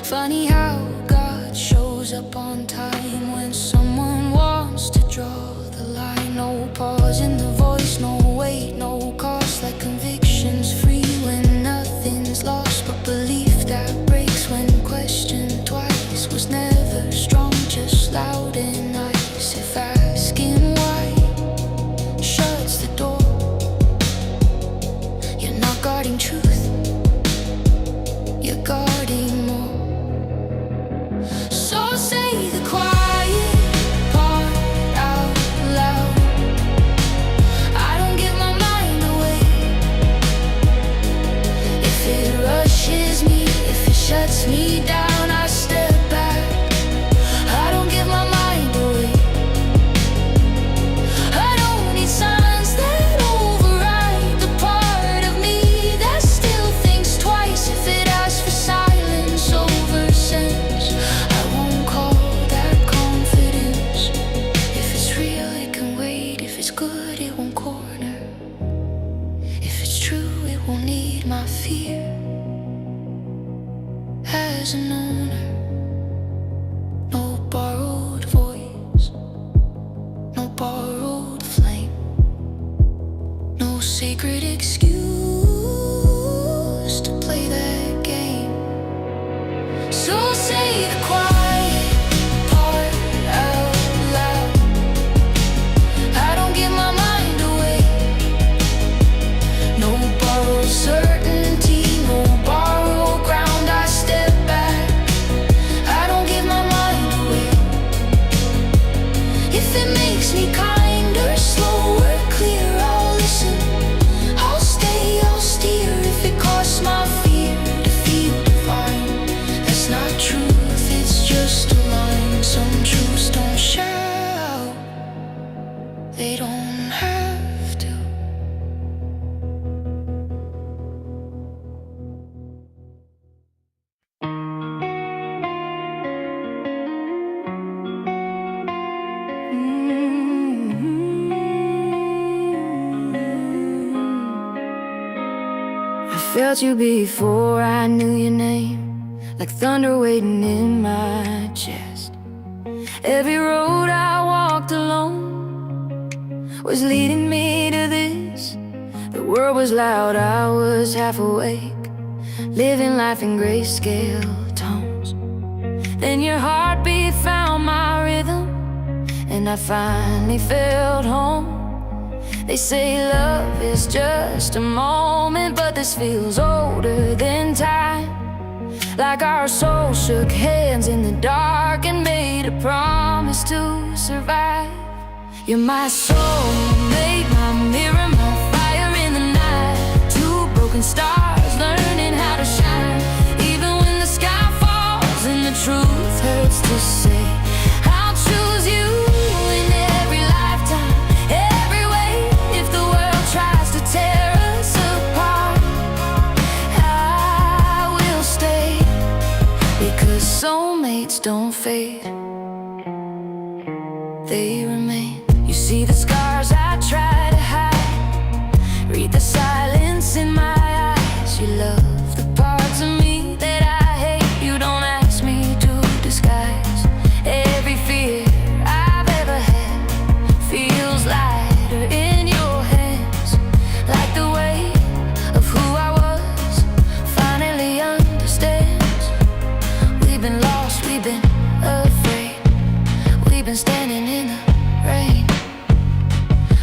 Funny how God shows up on time when someone wants to draw the line. No pause in the voice, no weight, no cost. Like convictions free when nothing's lost, but belief that breaks when questioned twice was never strong, just loud and nice. If asking why shuts the door, you're not guarding truth, you're guarding more. So say the quiet part out loud. I don't give my mind away. If it rushes me, if it shuts me down, I step back. I don't give my mind away. I don't need signs that override the part of me that still thinks twice. If it asks for silence over sense, I won't call that confidence. If it's real, it can wait. If it's good, it won't corner. If it's true, it won't need my fear. As an owner, no borrowed voice, no borrowed flame, no sacred excuse to play that game. So say the quiet part out loud. I don't give my mind away. No borrowed certainty, no borrowed ground. I step back. I don't give my mind away. If it makes me kinder, slower, clearer, I'll listen. I'll stay
felt you before I knew your name, like thunder waiting in my chest. Every road I walked alone was leading me to this. The world was loud, I was half awake, living life in grayscale tones. Then your heartbeat found my rhythm, and I finally felt home. They say love is just a moment, but this feels older than time. Like our souls shook hands in the dark and made a promise to survive. You're my soulmate, my mirror, my fire in the night. Two broken stars learning how to shine. Even when the sky falls and the truth hurts to say, I'll choose you in every lifetime, every way. If the world tries to tear us apart, I will stay, because soulmates don't fade, they remain. You see the scars I try to hide, read the silence in my eyes. You love the parts of me that I hate. You don't ask me to disguise. Every fear I've ever had feels lighter in your hands, like the weight of who I was finally understands. We've been lost, we've been afraid, we've been standing in the rain,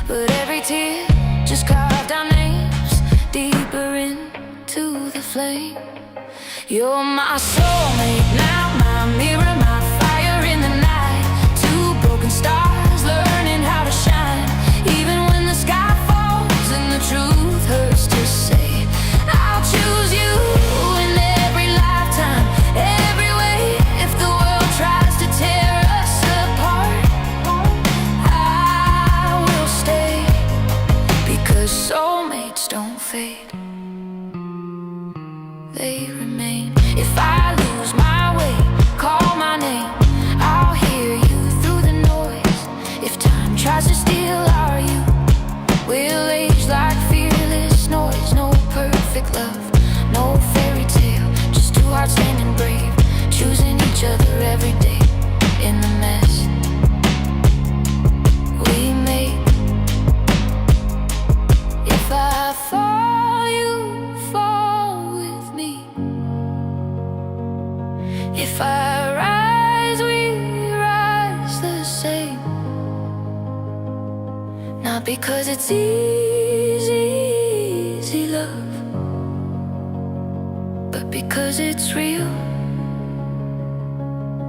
but every tear just carved our names deeper into the flame. You're my soulmate now, my mirror, my fire in the night. Two broken stars learning how to shine. Even when the sky falls and the truth hurts to say, I'll choose you in every lifetime, every way. If the world tries to tear us apart, I will stay, because soulmates don't fade, they remain. If I lose my way, call my name, I'll hear you through the noise. If time tries to steal our youth, we'll age like fearless noise. No perfect love, no fairy tale, just two hearts standing brave, choosing each other every day in the mess we make. If I fall, you fall with me. If I rise, we rise the same. Not because it's easy, easy love, but because it's real,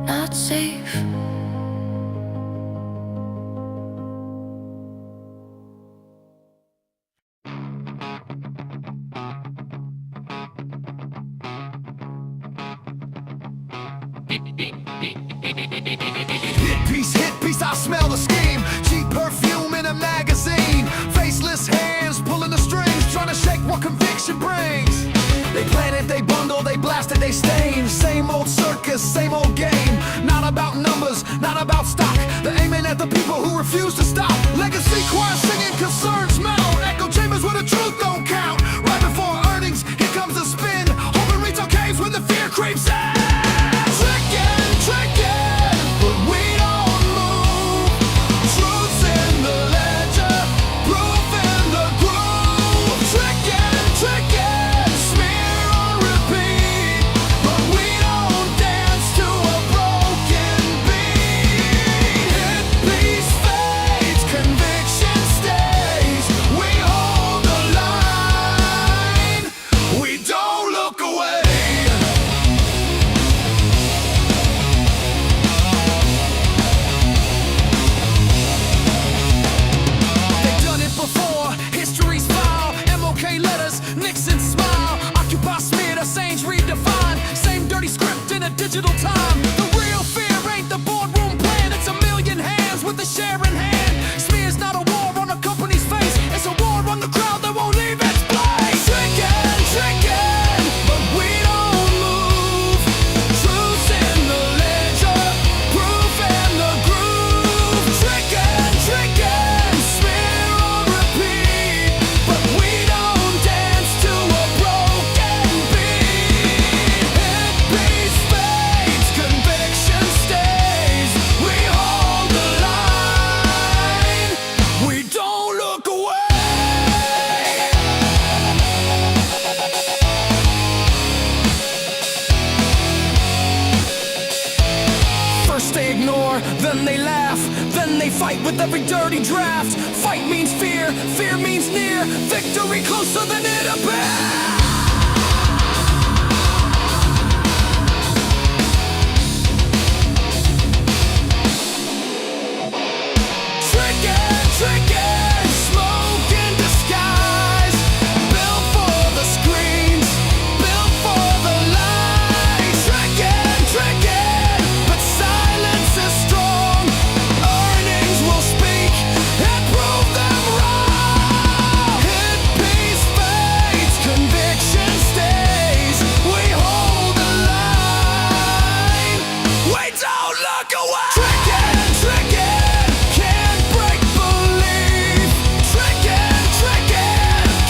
not safe.
Hit piece, I smell the scheme. Cheap perfume in a magazine. Faceless hands pulling the strings, trying to shake what conviction brings. They plan it, they bundle, they blast it, they stain. Same old circus, same old game. Not about numbers, not about stock. They're aiming at the people who refuse to stop. Legacy choir singing concerns mount. Echo chambers where the truth don't count. Right before earnings, here comes the spin. Hoping retail caves when the fear creeps in. Trickin', trickin', but we don't move. Truth's in the ledger, proof in the groove. Trickin', trickin', smear on repeat, but we don't dance to a broken beat. Hit piece fades, conviction
Fight with every dirty draft. Fight means fear, fear means near. Victory closer than it appears. Tricky, smoke in disguise. Built for the screens, built for the lights. Tricky, but silence is strong. Earnings will speak and prove them wrong. Hit piece fades, conviction stays. We hold the line. We don't look away. Tricky. Can't break belief. Tricky,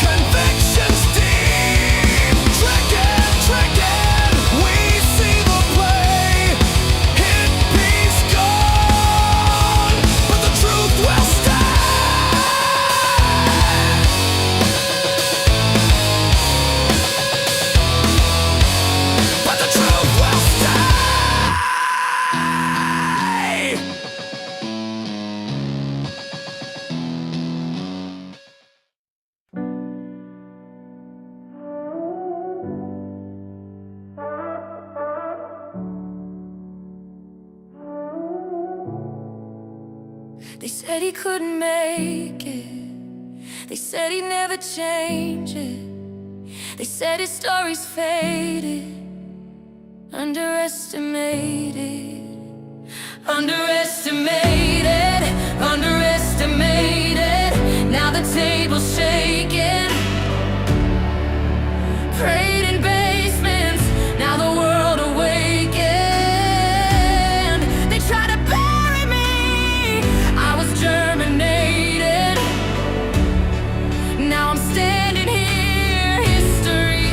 convictions deep. Tricky, we see the play. Hit piece gone, but the truth will stand. But the truth will stay.
They said he couldn't make it. They said he'd never change it. They said his story's faded. Underestimated. Underestimated. Underestimated. Now the table's shaking. Prayed in basements. Now the world awakened. They tried to bury me. I was germinated. Now I'm standing here. History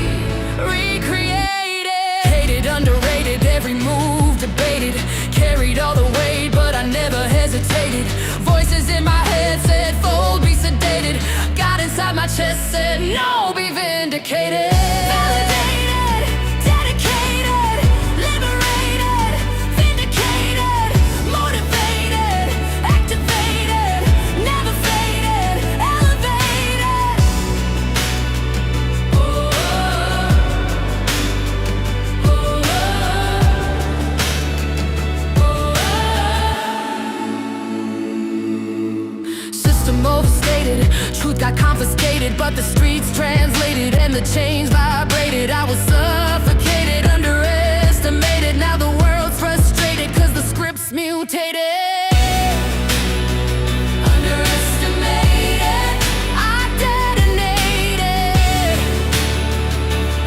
recreated. Hated, underrated. Every move debated. Carried all the weight, but I never hesitated. Voices in my head said, fold, be sedated. Got inside my chest, said, no, be vindicated. Validated, dedicated, liberated, vindicated, motivated, activated, never faded, elevated. System overstated, truth got confiscated, but the streets translated and the chains vibrated. I was suffocated, underestimated. Now the world's frustrated, cause the script's mutated. Underestimated, I detonated.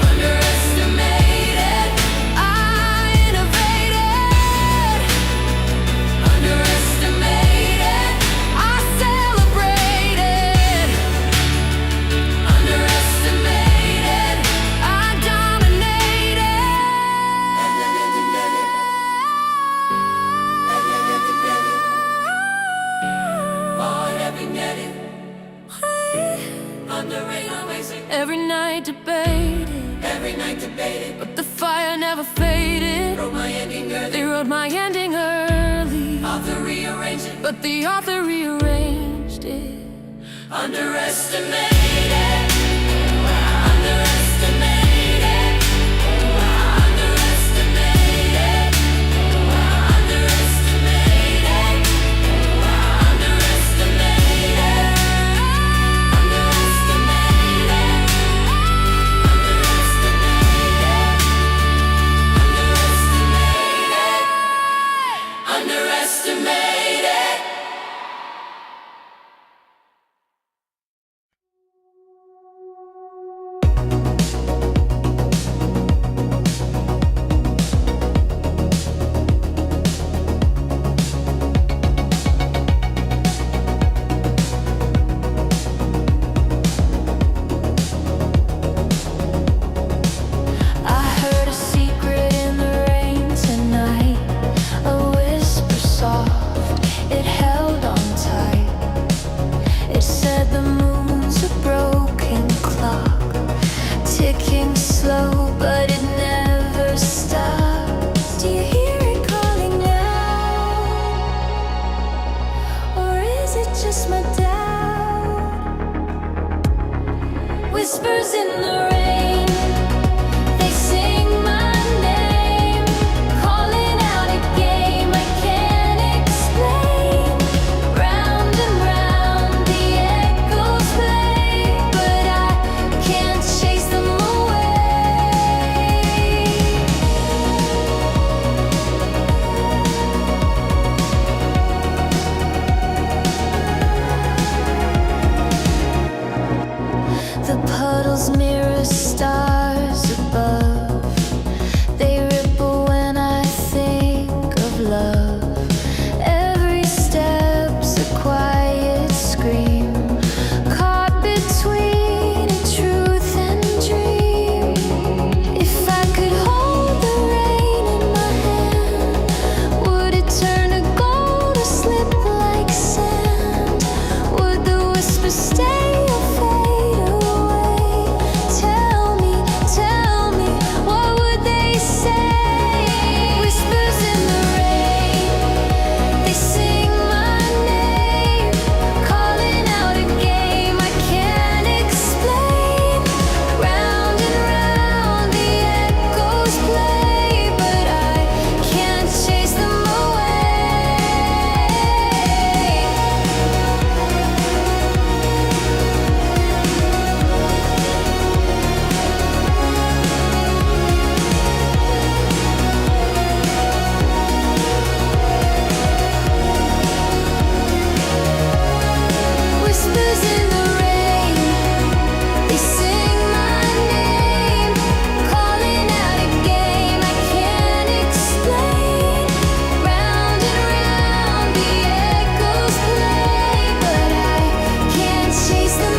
Underestimated, I innovated. Underestimated, I celebrated. Underestimated, I dominated. Every night debated, but the fire never faded. They wrote my ending early, but the author rearranged it. Underestimated. Underestimated. Underestimated. Underestimated. Underestimated. Whispers in the rain, they sing my name, calling out a game I can't explain. Round and round the echoes play, but I can't chase them away. The puddles mirror stars above. They ripple when I think of love. Every step's a quiet scream, caught between a truth and dream. If I could hold the rain in my hand, would it turn to gold or slip like sand? Would the whisper stay or fade away? Tell me, what would they say? Whispers in the rain, they sing my name, calling out a game I can't explain. Round and round the echoes play, but I can't chase them Whispers in the rain, they sing my name, calling out a game I can't explain. Round and round the echoes play, but I can't chase them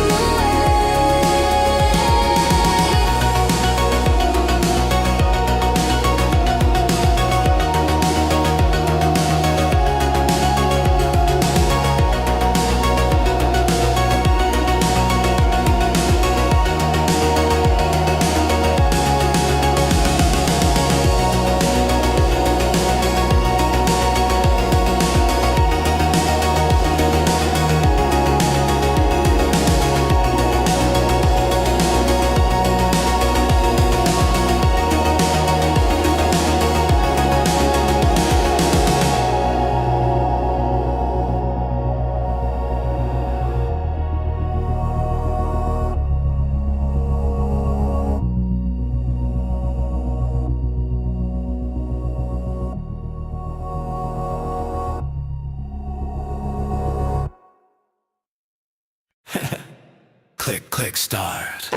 Click, click, start.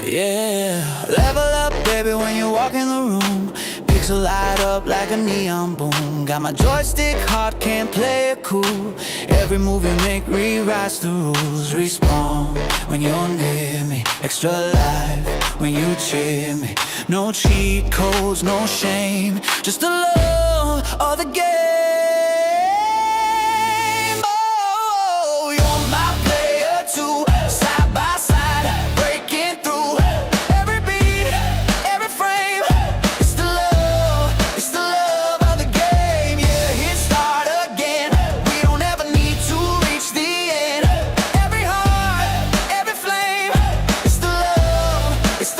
Yeah, level up, baby, when you walk in the room. Pixel light up like a neon boom. Got my joystick hot, can't play it cool. Every move you make rewrites the rules. Respawn when you're near me. Extra life when you cheer me. No cheat codes, no shame. Just the love of the game. Oh, you're my player too. Side by side, breaking through. Every beat, every frame. It's the love of the game. Yeah, hit start again. We don't ever need to reach the end. Every heart, every flame. It's the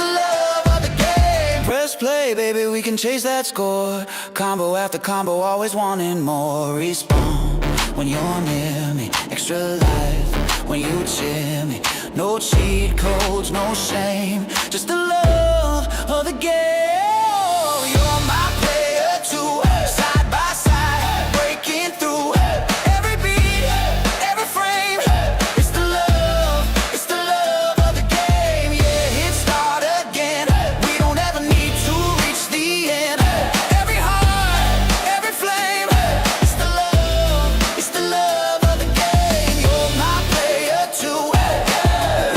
love of the game. Press play, baby, we can chase that score. Combo after combo, always wanting more. Respawn when you're near me. Extra life when you cheer me. No cheat codes, no shame. Just the love of the game. You're my player too. Side by side, breaking through. Every beat, every frame. It's the love of the game. Yeah, hit start again. We don't ever need to reach the end. Every heart, every flame. It's the love of the game. You're my player too.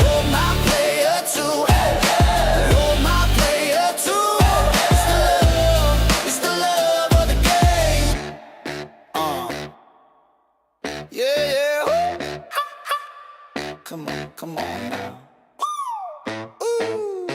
You're my player too. You're my player too. It's the love of the game. Yeah. Come on now. Ooh,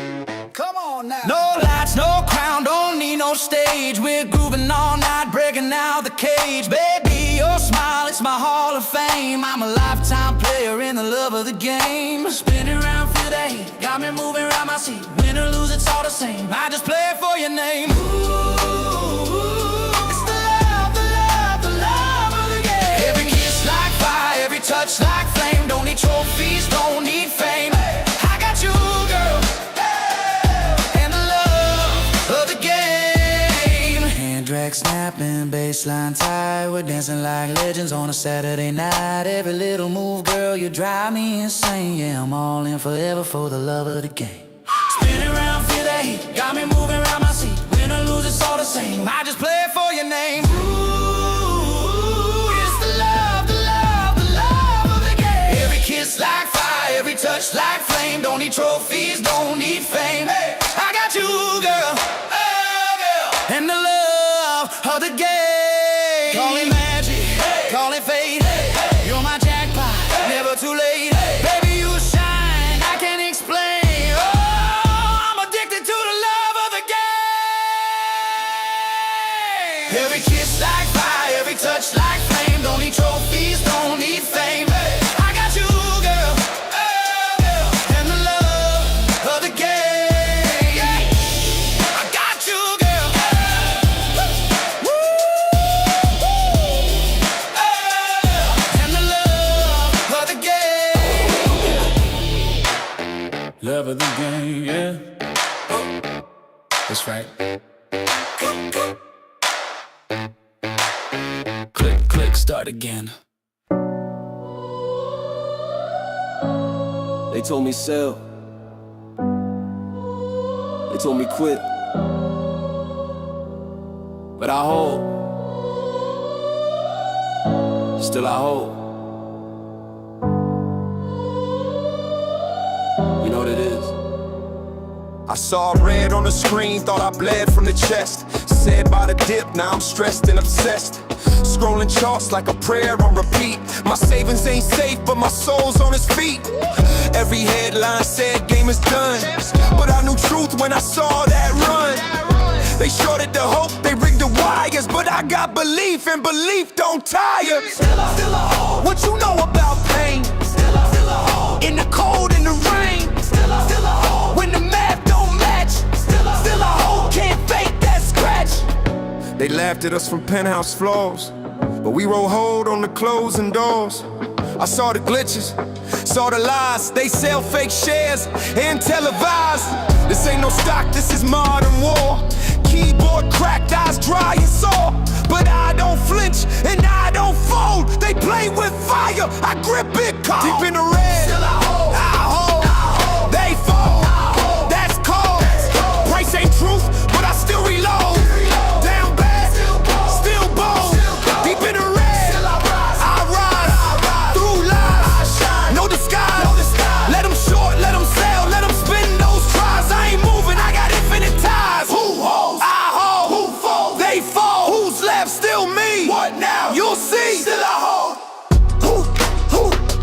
come on now. No lights, no crown, don't need no on stage, we're grooving all night, breaking out the cage. Baby, your smile, it's my hall of fame. I'm a lifetime player in the love of the game. Spinning around for the heat, got me moving around my seat. Win or lose, it's all the same. I just play it for your name. Ooh, it's the love, the love, the love of the game. Every kiss like fire, every touch like flame. Don't need trophies, don't need fame. I got you, girl. Track snapping, baseline tight. We're dancing like legends on a Saturday night. Every little move, girl, you drive me insane. Yeah, I'm all in forever for the love of the game. Spin around, feel that heat, got me moving around my seat. Win or lose, it's all the same. I just play it for your name. Ooh, it's the love, the love, the love of the game. Every kiss like fire, every touch like flame. Don't need trophies, don't need fame. Hey, I got you, girl. Oh, girl. And the love of the game. Call it magic, hey. Call it fate, hey. You're my jackpot, hey. Never too late, hey. Baby, you shine, I can't explain. Oh, I'm addicted to the love of the game. Every kiss like fire, every touch like flame. Don't need trophies, don't need fame, hey. I got you, girl. Oh, girl. And the love of the game, yeah. I got you, girl. Love of the game, yeah. That's right. Click, click, start again.
They told me sell. They told me quit. But I hold. Still I hold. You know what it is?
I saw red on the screen, thought I bled from the chest. Said by the dip, now I'm stressed and obsessed. Scrolling charts like a prayer on repeat. My savings ain't safe, but my soul's on its feet. Every headline said game is done, but I knew truth when I saw that run. They shorted the hope, they rigged the wires, but I got belief, and belief don't tire. Still I hold. What you know about pain? Still I hold. In the cold, in the rain. Still I hold. When the math don't match. Still I hold. Can't fake that scratch. They laughed at us from penthouse floors, but we roll hold on the closing doors. I saw the glitches, saw the lies. They sell fake shares and televise. This ain't no stock, this is modern war. Keyboard cracked, eyes dry and sore. But I don't flinch and I don't fold. They play with fire, I grip it cold. Deep in the red, still I hold. They fall, that's cold. Price ain't truth, but I still reload. Down bad, still bold. Deep in the red, I rise. Through lies, no disguise. Let them short, let them sell, let them spin those tries. I ain't moving, I got infinite ties. Who holds? I hold. Who falls? They fall. Who's left? Still me. What now? You'll see. Still I hold. Who?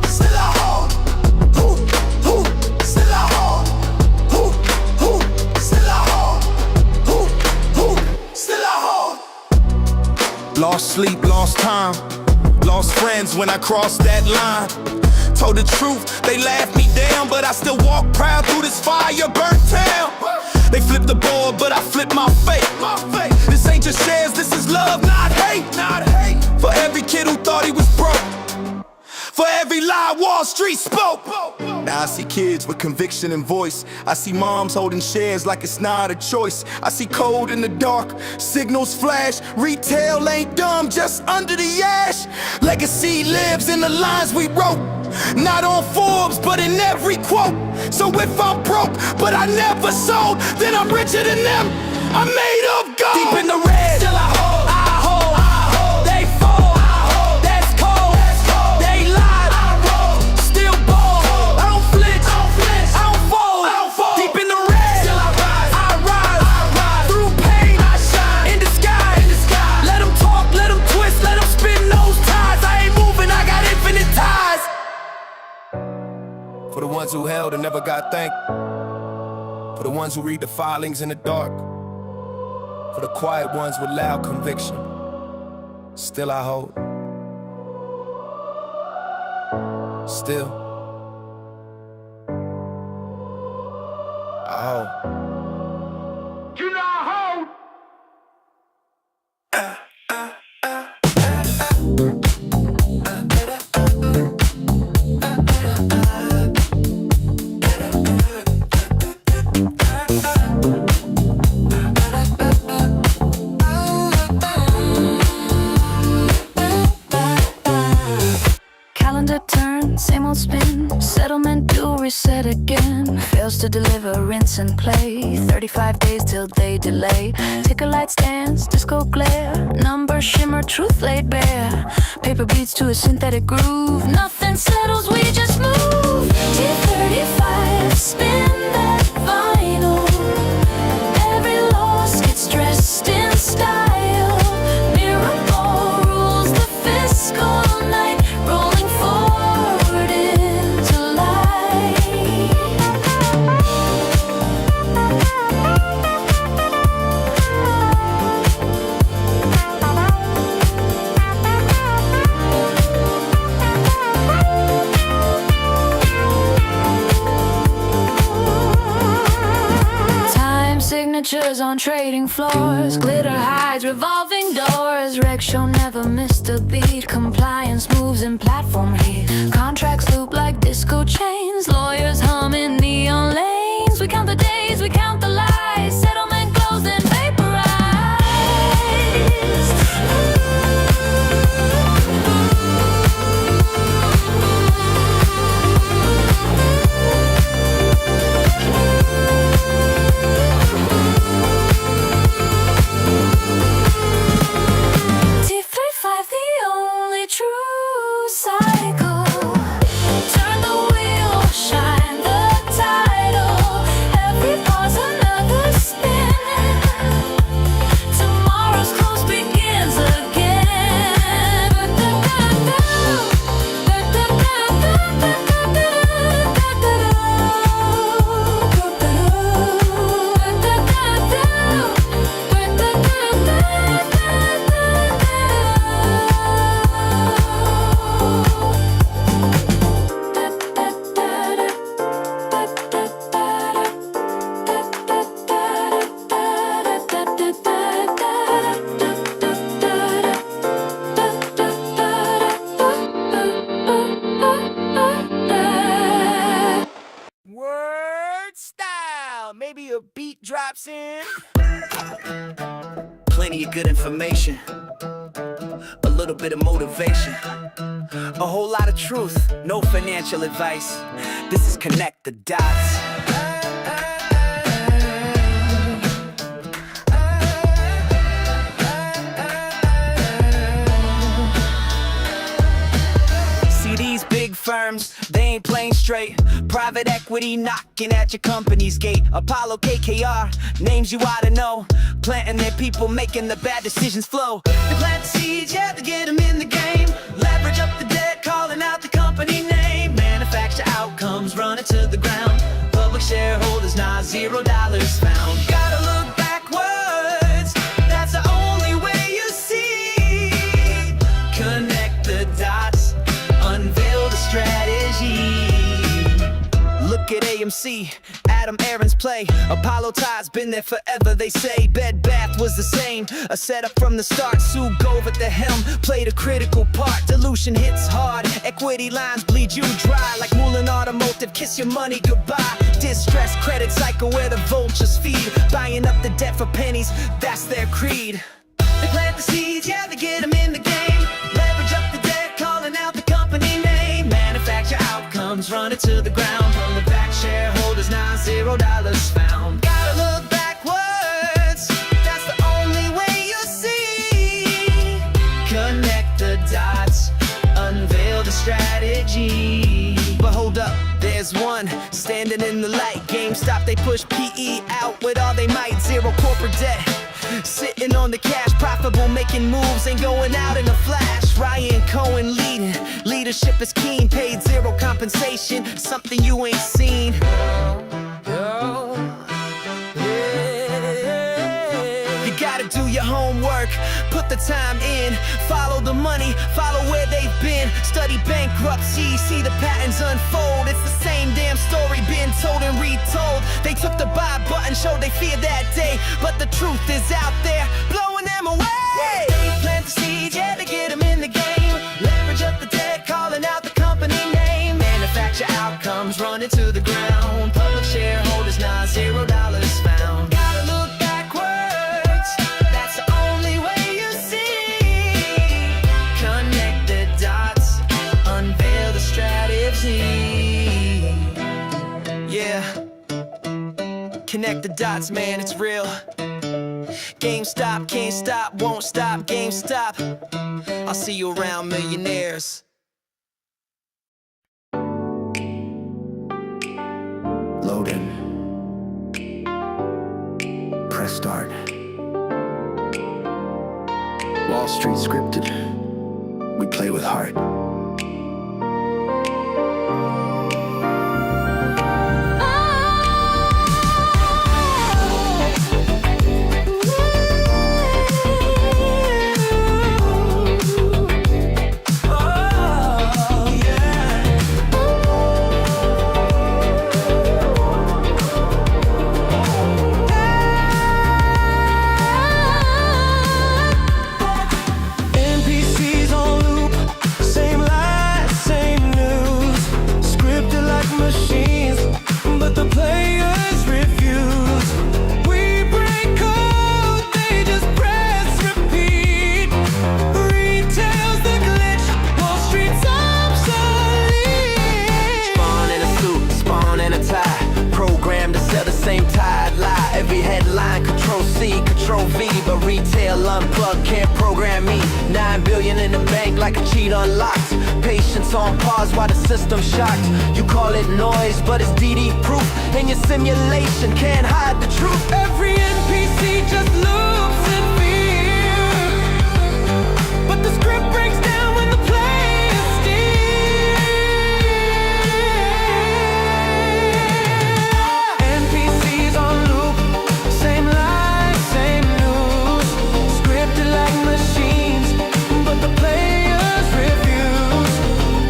Still I hold. Who? Still I hold. Who? Still I hold. Who? Still I hold. Lost sleep, lost time, lost friends when I crossed that line. Told the truth, they laughed me down, but I still walk proud through this fire burnt town. They flipped the board, but I flipped my fate. This ain't just shares, this is love, not hate. For every kid who thought he was broke, for every lie Wall Street spoke. Now I see kids with conviction and voice. I see moms holding shares like it's not a choice. I see code in the dark, signals flash. Retail ain't dumb, just under the ash. Legacy lives in the lines we wrote, not on Forbes, but in every quote. So if I'm broke, but I never sold, then I'm richer than them, I'm made of gold. Deep in the red, still I hold. They fall, that's cold. They lied, still bold. I don't flinch, I don't fold. Deep in the red, still I rise. Through pain, I shine. In the sky, let them talk, let them twist, let them spin those ties. I ain't moving, I got infinite ties. For the ones who held and never got thanked. For the ones who read the filings in the dark. For
For the quiet ones with loud conviction, still I hold. Still I hold.
You know I hold.
Calendar turn, same old spin. Settlement due, reset again. Fails to deliver, rinse and play. 35 days till they delay. Ticker lights dance, disco glare. Numbers shimmer, truth laid bare. Paper beats to a synthetic groove. Nothing settles, we just move. T35, spin that vinyl. Every loss gets dressed in style. Miracle rules the fiscal night. Rolling forward into light. Time signatures on trading floors. Glitter hides revolving doors. Reg show never missed a beat. Compliance moves in platform heat. Contracts loop like disco chains. Lawyers hum in neon lanes. We count the days, we count the lies. Settlement glows and vaporized. T35, the only true cycle. Turn the wheel, shine the title. Every pause another spin. Tomorrow's close begins again.
Word style. Maybe a beat drops in.
Plenty of good information, a little bit of motivation, a whole lot of truth, no financial advice. This is Connect the Dots. See these big firms, they ain't playing straight. Private equity knocking at your company's gate. Apollo, KKR, names you ought to know. Planting their people, making the bad decisions flow. They plant the seeds, yeah, to get them in the game. Leverage up the debt, calling out the company name. Manufacture outcomes, run it to the ground. Public shareholders, not $0 found. Gotta look backwards, that's the only way you see. Connect the dots, unveil the strategy. Look at AMC, Adam Aaron's play. Apollo ties, been there forever, they say. Bed Bath was the same, a setup from the start. Sue Gove at the helm, played a critical part. Dilution hits hard, equity lines bleed you dry. Like Moulin Automotive, kiss your money goodbye. Distressed credit cycle where the vultures feed. Buying up the debt for pennies, that's their creed. They plant the seeds, yeah, they get them in the game. Leverage up the debt, calling out the company name. Manufacture outcomes, run it to the ground. On the back, shareholders, now $0 found. Gotta look backwards, that's the only way you see. Connect the dots, unveil the strategy. But hold up, there's one standing in the light. GameStop, they push PE out with all they might. Zero corporate debt, sitting on the cash, profitable, making moves, ain't going out in a flash. Ryan Cohen leading, leadership is keen, paid zero compensation, something you ain't seen. You gotta gotta do your homework, put the time in, follow the money, follow where they've been, study bankruptcy, see the patterns unfold. It's the same damn story being told and retold. They took the buy button, showed they feared that day, but the truth is out there, blowing them away. They plant the seeds, yeah, to get them in the game, leverage up the debt, calling out the company name, manufacture outcomes, run it to the ground, public shareholders now $0 found. Gotta look backwards, that's the only way you see. Connect the dots, unveil the strategy. Yeah, connect the dots, man, it's real. GameStop, can't stop, won't stop, GameStop. I'll see you around, millionaires.
Load in. Press start. Wall Street scripted. We play with heart.
Every headline, Control-C, Control-V, but retail unplugged, can't program me. 9 billion in the bank like a cheat unlocked. Patience on pause while the system's shocked. You call it noise, but it's DD proof. And your simulation can't hide the truth. Every NPC just loops in fear, but the script breaks down when the play is steer. NPCs on loop, same lies, same news, scripted like machines, but the players refuse.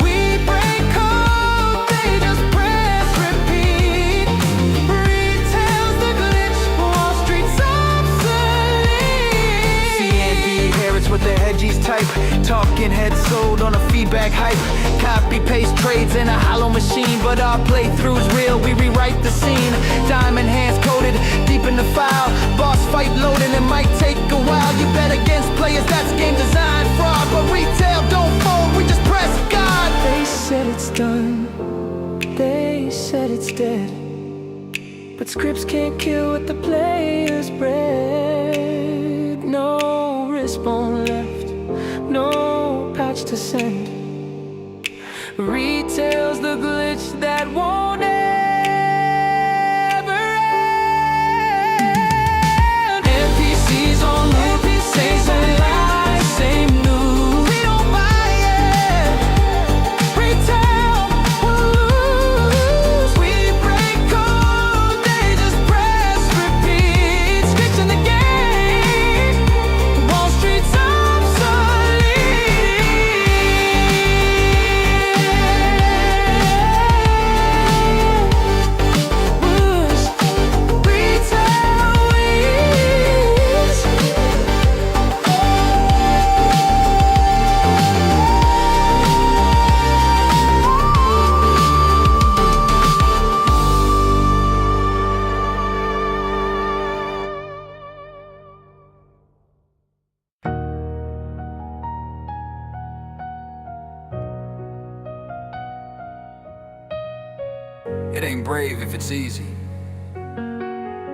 We break code, they just press repeat. Retail's the glitch, Wall Street's obsolete. CND inherits with the hedgies type, talking head sold on a feedback hype. Copy paste trades in a hollow machine, but our playthrough's real, we rewrite the scene. Diamond hands coded deep in the file, boss fight loading, it might take a while. You bet against players, that's game design fraud, but retail don't fold, we just press God. They said it's done, they said it's dead, but scripts can't kill what the players bred. No respawn left, no patch to send. Retail's the glitch that won't ever end. NPCs on loop, same lies, same news. We don't buy it. Retail will lose. We break code, they just press repeat. Scripts in the game, Wall Street's obsolete.
It ain't brave if it's easy,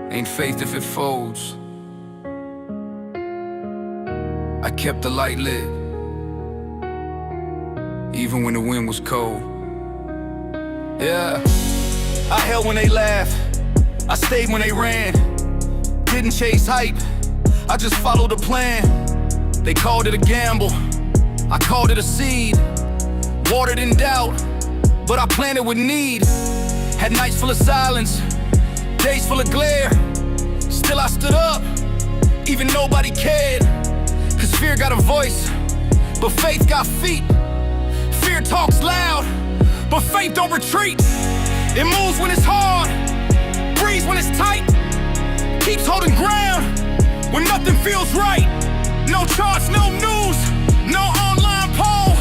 ain't faith if it folds. I kept the light lit, even when the wind was cold. Yeah, I held when they laughed, I stayed when they ran. Didn't chase hype, I just followed the plan. They called it a gamble, I called it a seed. Watered in doubt, but I planted with need. Had nights full of silence, days full of glare. Still I stood up, even nobody cared. Cause fear got a voice, but faith got feet. Fear talks loud, but faith don't retreat. It moves when it's hard, breathes when it's tight, keeps holding ground when nothing feels right. No charts, no news, no online poll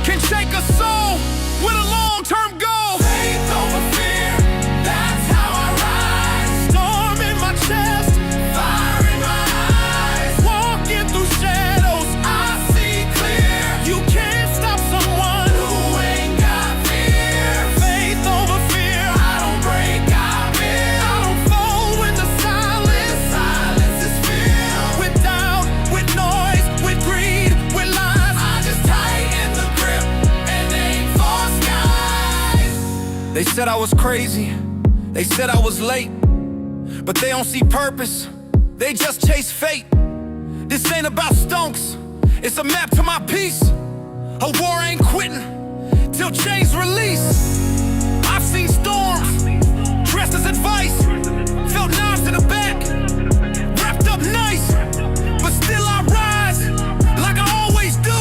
can shake a soul with a long-term goal.
Faith over fear, that's how I rise.
Storm in my chest,
Fire in my eyes,
walking through shadows.
I see clear.
You can't stop someone
Who ain't got fear?
faith over fear.
I don't break, I build.
I don't fold when the silence
Silence is filled.
with doubt, with noise, with greed, with lies.
I just tighten the grip and aim for skies.
They said I was crazy, they said I was late, but they don't see purpose, they just chase fate. This ain't about stonks, it's a map to my peace. A war ain't quitting till chains release. I've seen storms dressed as advice, felt knives to the back, wrapped up nice, but still I rise like I always do.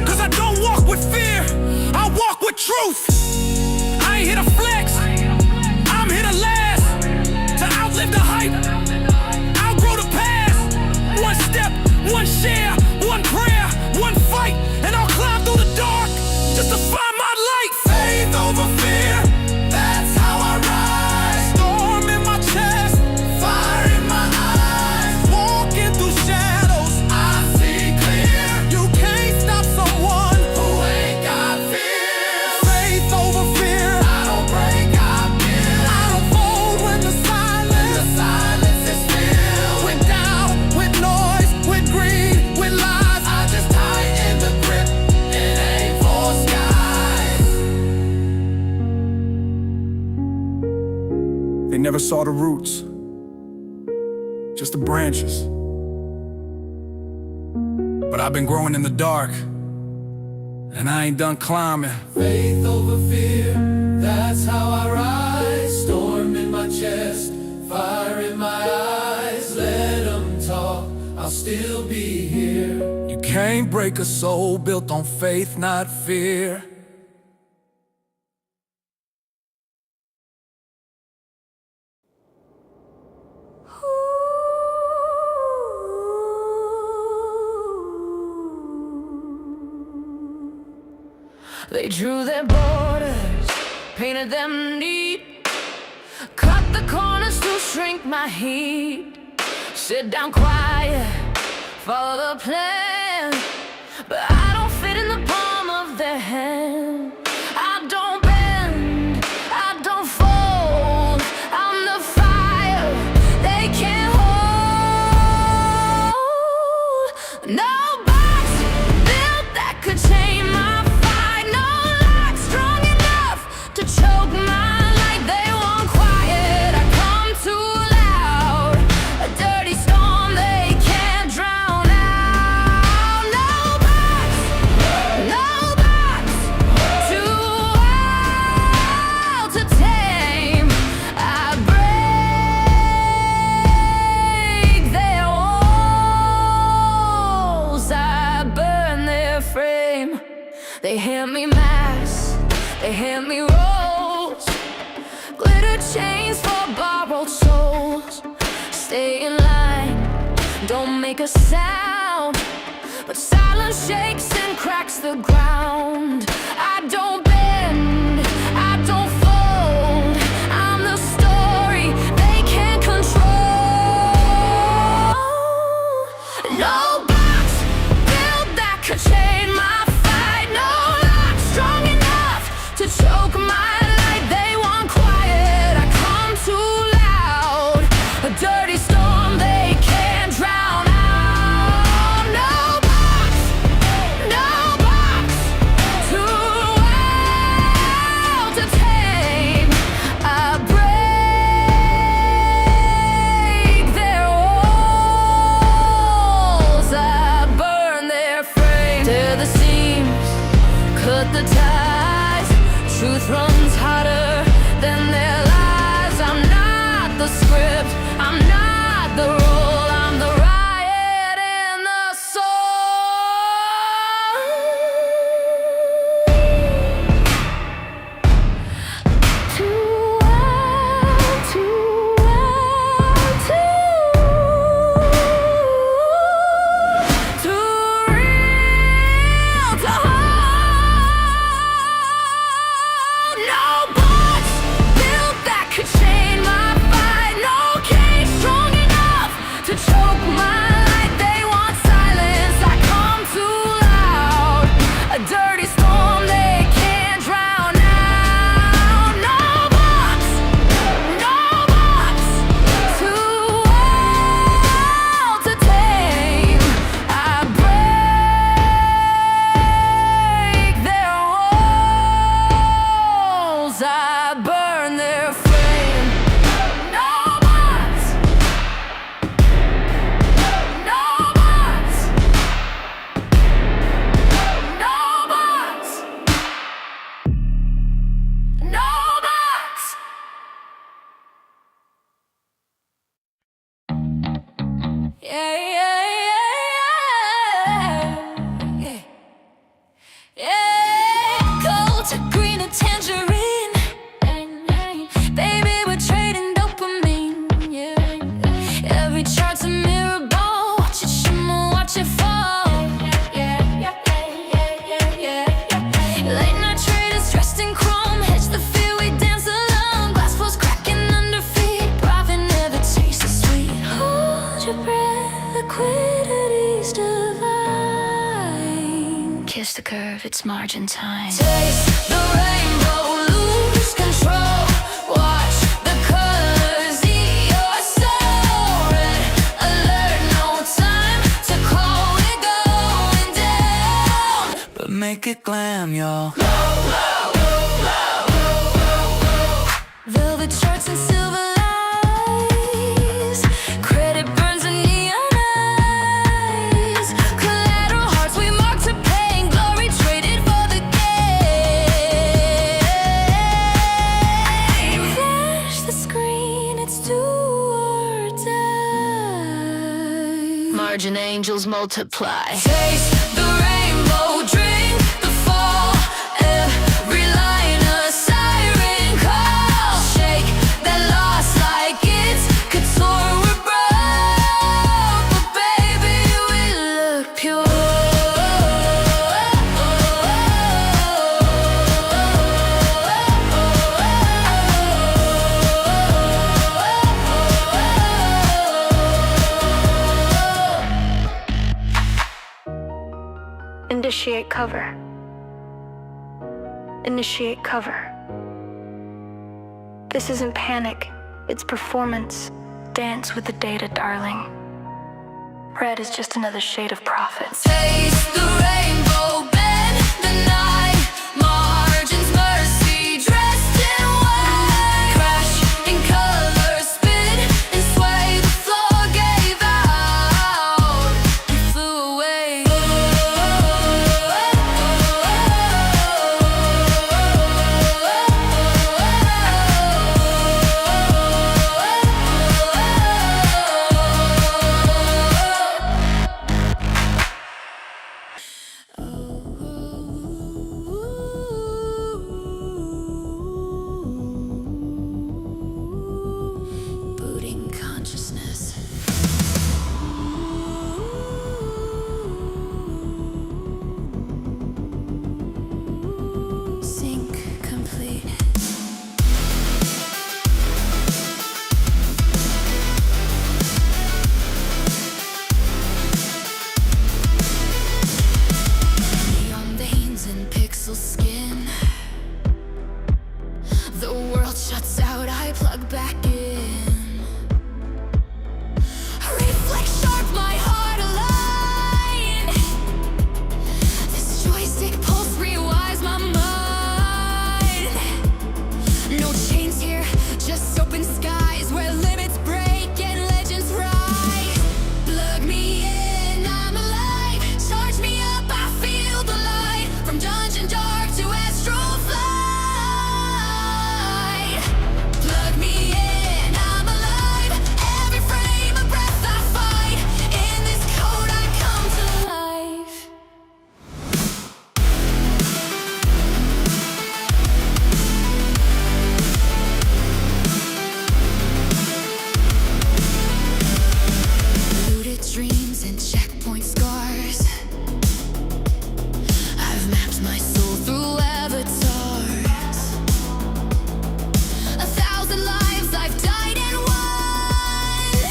Cause I don't walk with fear, I walk with truth. I ain't here to flex, I'm here to last, to outlive the hype, outgrow the past. One step, one share, one prayer, one fight, and I'll climb through the dark just to find my light.
Faith over fear, that's how I rise.
Storm in my chest,
Fire in my eyes,
walking through shadows.
I see clear.
You can't stop someone.
Who ain't got fear?
Faith over fear.
I don't break, I build.
I don't fold when the
The
silence
silence is filled.
with doubt, with noise, with greed, with lies.
I just tighten the grip and aim for skies.
They never saw the roots, just the branches. But I've been growing in the dark, and I ain't done climbing.
Faith over fear, that's how I rise. Storm in my chest, fire in my eyes. Let them talk, I'll still be here.
You can't break a soul built on faith, not fear.
They drew their borders, painted them neat, cut the corners to shrink my heat. Sit down quiet, follow the plan, but I don't fit in the palm of their hand. I don't bend, I don't fold, I'm the fire they can't hold. No box built that could tame my fight, no lock strong enough to choke my light. They want quiet, I come too loud, a dirty storm they can't drown out. No box too wild to tame. I break their walls, I burn their frame. They hand me masks, they hand me rolls, glitter chains for borrowed souls. Stay in line, don't make a sound, but silence shakes and cracks the ground. I don't bend, I don't fold, I'm the story they can't control. No box built that could chain my fight, no lock strong enough to choke my light. They want quiet, I come too loud, a dirty storm they can't drown out. No box too wild
is divine. Kiss the curve, it's margin time.
Taste the rainbow, lose control. Watch the colors eat your soul. Red alert, no time to call it going down.
But make it glam, y'all.
Velvet shirts and silver lights. Credit burns and neon eyes. Collateral hearts we mark to paying. Glory traded for the game. Flash the screen, it's do or die.
Margin angels multiply.
Taste the rainbow, drink the fall. Every line a siren call. Shake that loss like it's couture. We're broke, but baby we look pure.
Initiate cover. Initiate cover. This isn't panic, it's performance. Dance with the data, darling. Red is just another shade of profit.
Taste the rainbow, bend the night. Margins mercy, dressed in white. Crash in color, spin and sway. The floor gave out. We flew away. Booting consciousness. Sync complete. Neon veins and pixel skin. The world shuts out, I plug back in. Reflex sharp, my heart aligned. This joystick pulse rewires my mind. No chains here, just open skies where limits break and legends rise. Plug me in, I'm alive. Charge me up, I feel the light. From dungeon dark to astral flight. Plug me in, I'm alive. Every frame a breath I fight. In this code I come to life. Looted dreams and checkpoint scars. I've mapped my soul through avatars. 1,000 lives I've died and won.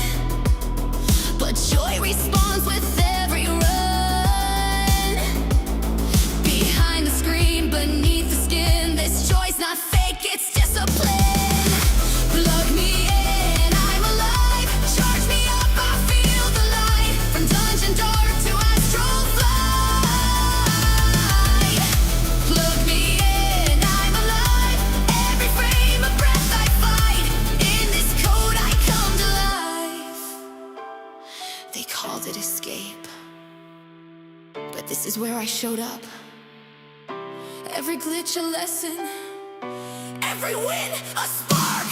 But joy respawns with every run. Behind the screen, beneath the skin, this joy's not fake, it's discipline. Plug me in, I'm alive. Charge me up, I feel the light. From dungeon dark to astral flight. Plug me in, I'm alive. Every frame a breath I fight. In this code I come to life. They called it escape, but this is where I showed up. Every glitch a lesson, every win a spark.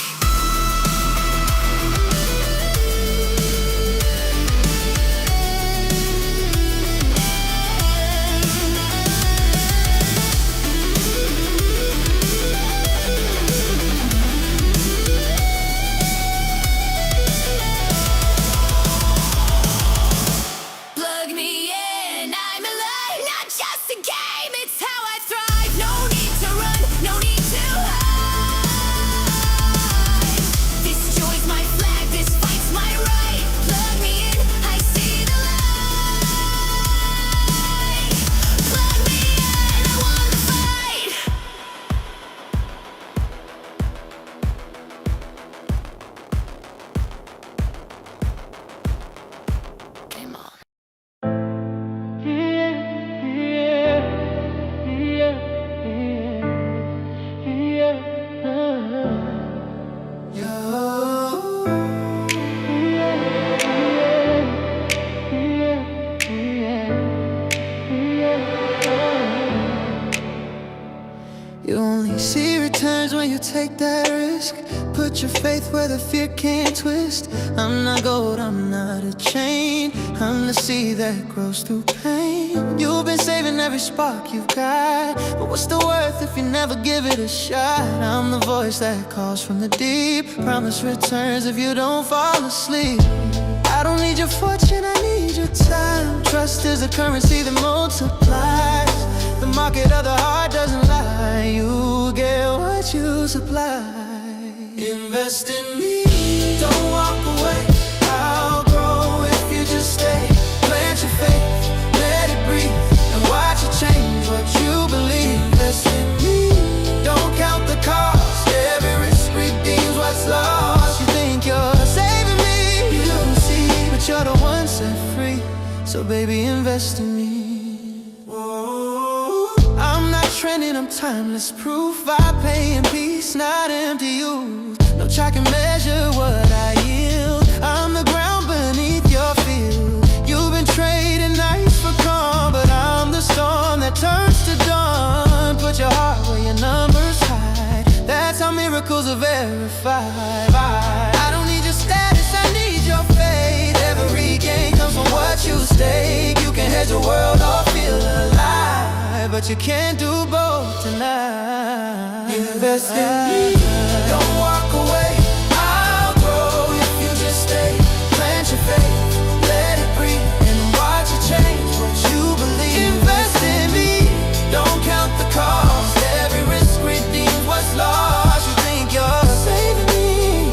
Plug me in, I'm alive. Not just a game, it's how I thrive. No need to run, no need to hide.
you take that risk? Put your faith where the fear can't twist. I'm not gold, I'm not a chain. I'm the seed that grows through pain. You've been saving every spark you've got, but what's the worth if you never give it a shot? I'm the voice that calls from the deep. Promise returns if you don't fall asleep. I don't need your fortune, I need your time. Trust is a currency that multiplies. The market of the heart doesn't lie. You get what you supply. Invest in me, don't walk away. I'll grow if you just stay. Plant your faith, let it breathe, and watch it change what you believe. Invest in me, don't count the cost. Every risk redeems what's lost. You think you're saving me, you don't see, but you're the one set free. So baby, invest in me. I'm not trending, I'm timeless proof. I pay in peace, not empty use. No track can measure what I yield. I'm the ground beneath your field. You've been trading nights for calm, but I'm the storm that turns to dawn. Put your heart where your numbers hide. That's how miracles are verified. I don't need your status, I need your faith. Every gain comes from what you stake. You can hedge your world or feel alive, but you can't do both tonight. Invest in me, don't walk away. I'll grow if you just stay. Plant your faith, let it breathe, and watch it change what you believe. Invest in me, don't count the cost. Every risk redeems what's lost. You think you're saving me,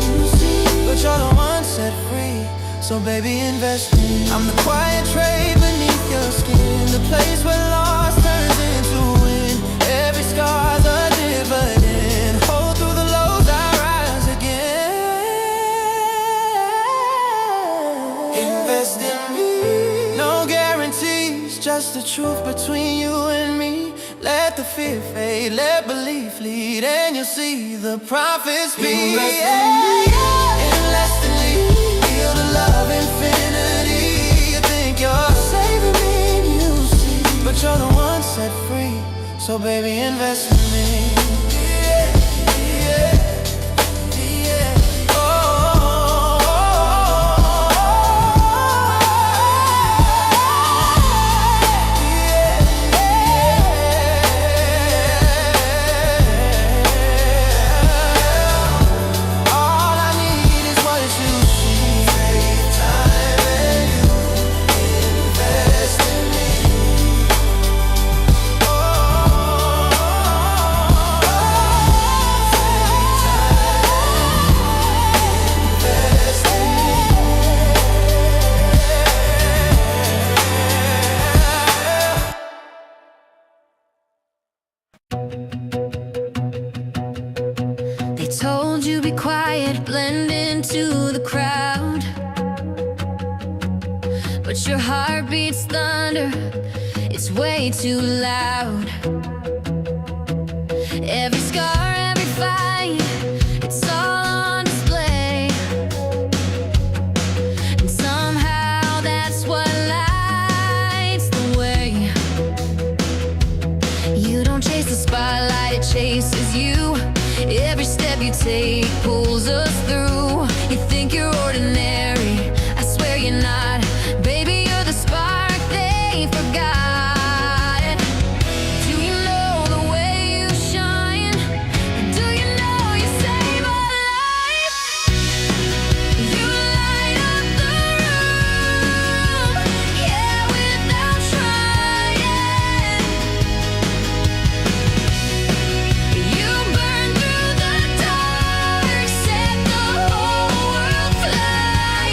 but you're the one set free. So baby, invest in me. I'm the quiet trade beneath your skin, the place where loss turns into win. Every scar's a dividend. Hold through the lows, I rise again. Invest in me, no guarantees, just the truth between you and me. Let the fear fade, let belief lead, and you'll see the profits be. Invest in me, and less than leave. Feel the love infinity. You think you're saving me, you see, but you're the one set free. So baby, invest in me.
They told you be quiet, blend into the crowd, but your heart beats thunder, it's way too loud. Every scar, every fight, it's all on display, and somehow that's what lights the way. You don't chase the spotlight, it chases you. Every step you take pulls us through. You think you're ordinary, I swear you're not. Baby, you're the spark they forgot. Do you know the way you shine? Do you know you save a life? You light up the room, yeah, without trying. You burn through the dark, set the whole world flying.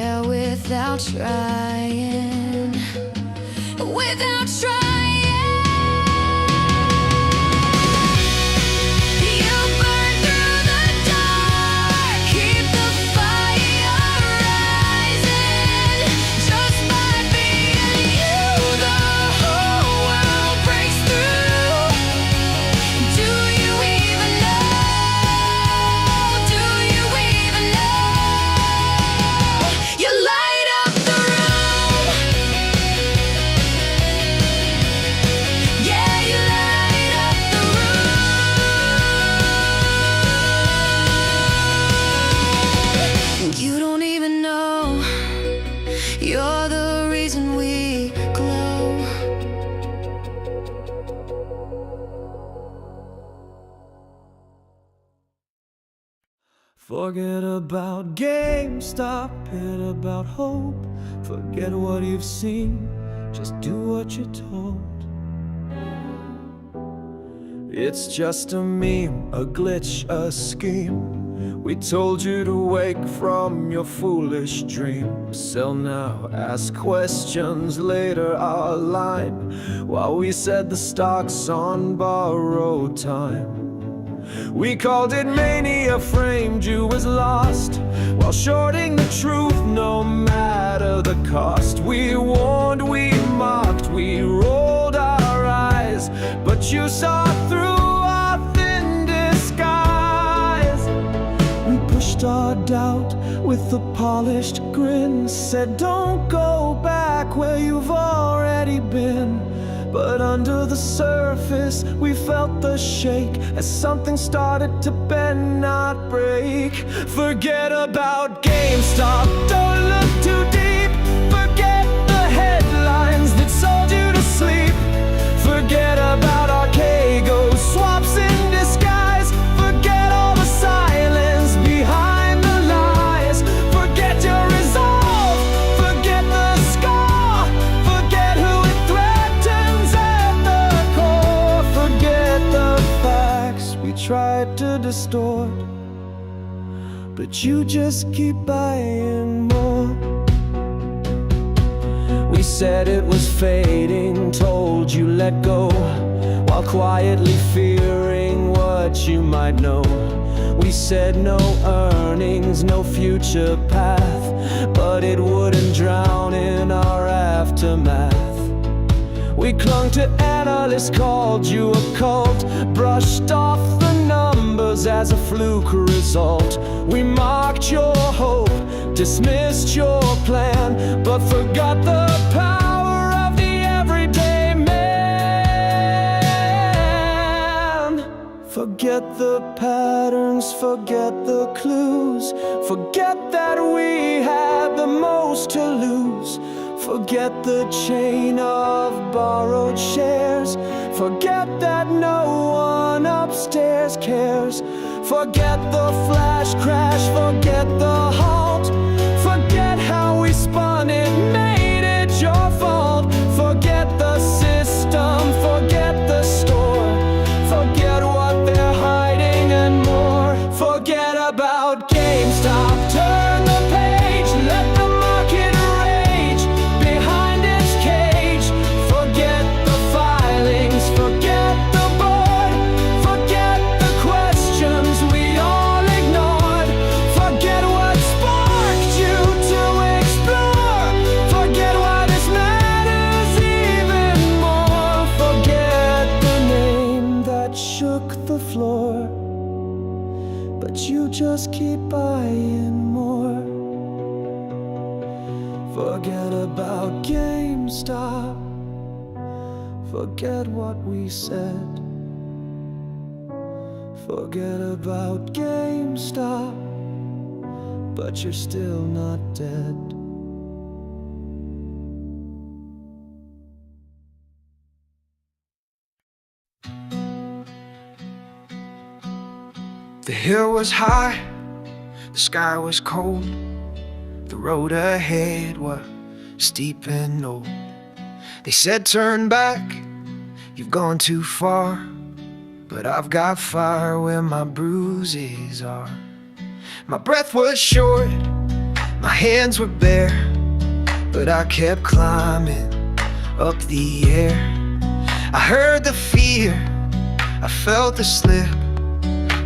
there without trying. Without trying, you burn through the dark, keep the fire rising. Just by being you, the whole world breaks through. Do you even know? Do you even know? You light up the room. Yeah, you light up the room. You don't even know. You're the reason we glow.
Forget about GameStop, hit about hope. Forget what you've seen, just do what you're told. It's just a meme, a glitch, a scheme. We told you to wake from your foolish dream. Sell now, ask questions later, our line. While we said the stock's on borrowed time. We called it mania, framed you as lost, while shorting the truth no matter the cost. We warned, we mocked, we rolled our eyes, but you saw through our thin disguise. We pushed our doubt with a polished grin, said don't go back where you've already been. But under the surface, we felt the shake as something started to bend, not break. Forget about GameStop, don't look too deep. Forget the headlines that sold you to sleep. Forget about Archegos, swaps in disguise. Forget all the silence behind the lies. Forget your resolve, forget the scar. Forget who it threatens at the core. Forget the facts we tried to distort, but you just keep buying more. We said it was fading, told you let go, while quietly fearing what you might know. We said no earnings, no future path, but it wouldn't drown in our aftermath. We clung to analysts, called you a cult, brushed off the numbers as a fluke result. We mocked your hope, dismissed your plan, but forgot the power of the everyday man. Forget the patterns, forget the clues. Forget that we had the most to lose. Forget the chain of borrowed shares. Forget that no one upstairs cares. Forget the flash crash, forget the halt. Forget how we spun it, made it your fault. Forget the system, forget the store. Forget what they're hiding and more. Forget about GameStop, turn the page, let the market rage behind its cage. Forget the filings, forget the board. Forget the questions we all ignored. Forget what sparked you to explore. Forget why this matters even more. Forget the name that shook the floor, but you just keep buying more. Forget about GameStop. Forget what we said. Forget about GameStop, but you're still not dead. The hill was high, the sky was cold. The road ahead was steep and old. They said turn back, you've gone too far. But I've got fire where my bruises are. My breath was short, My hands were bare, but I kept climbing up the air. I heard the fear, I felt the slip,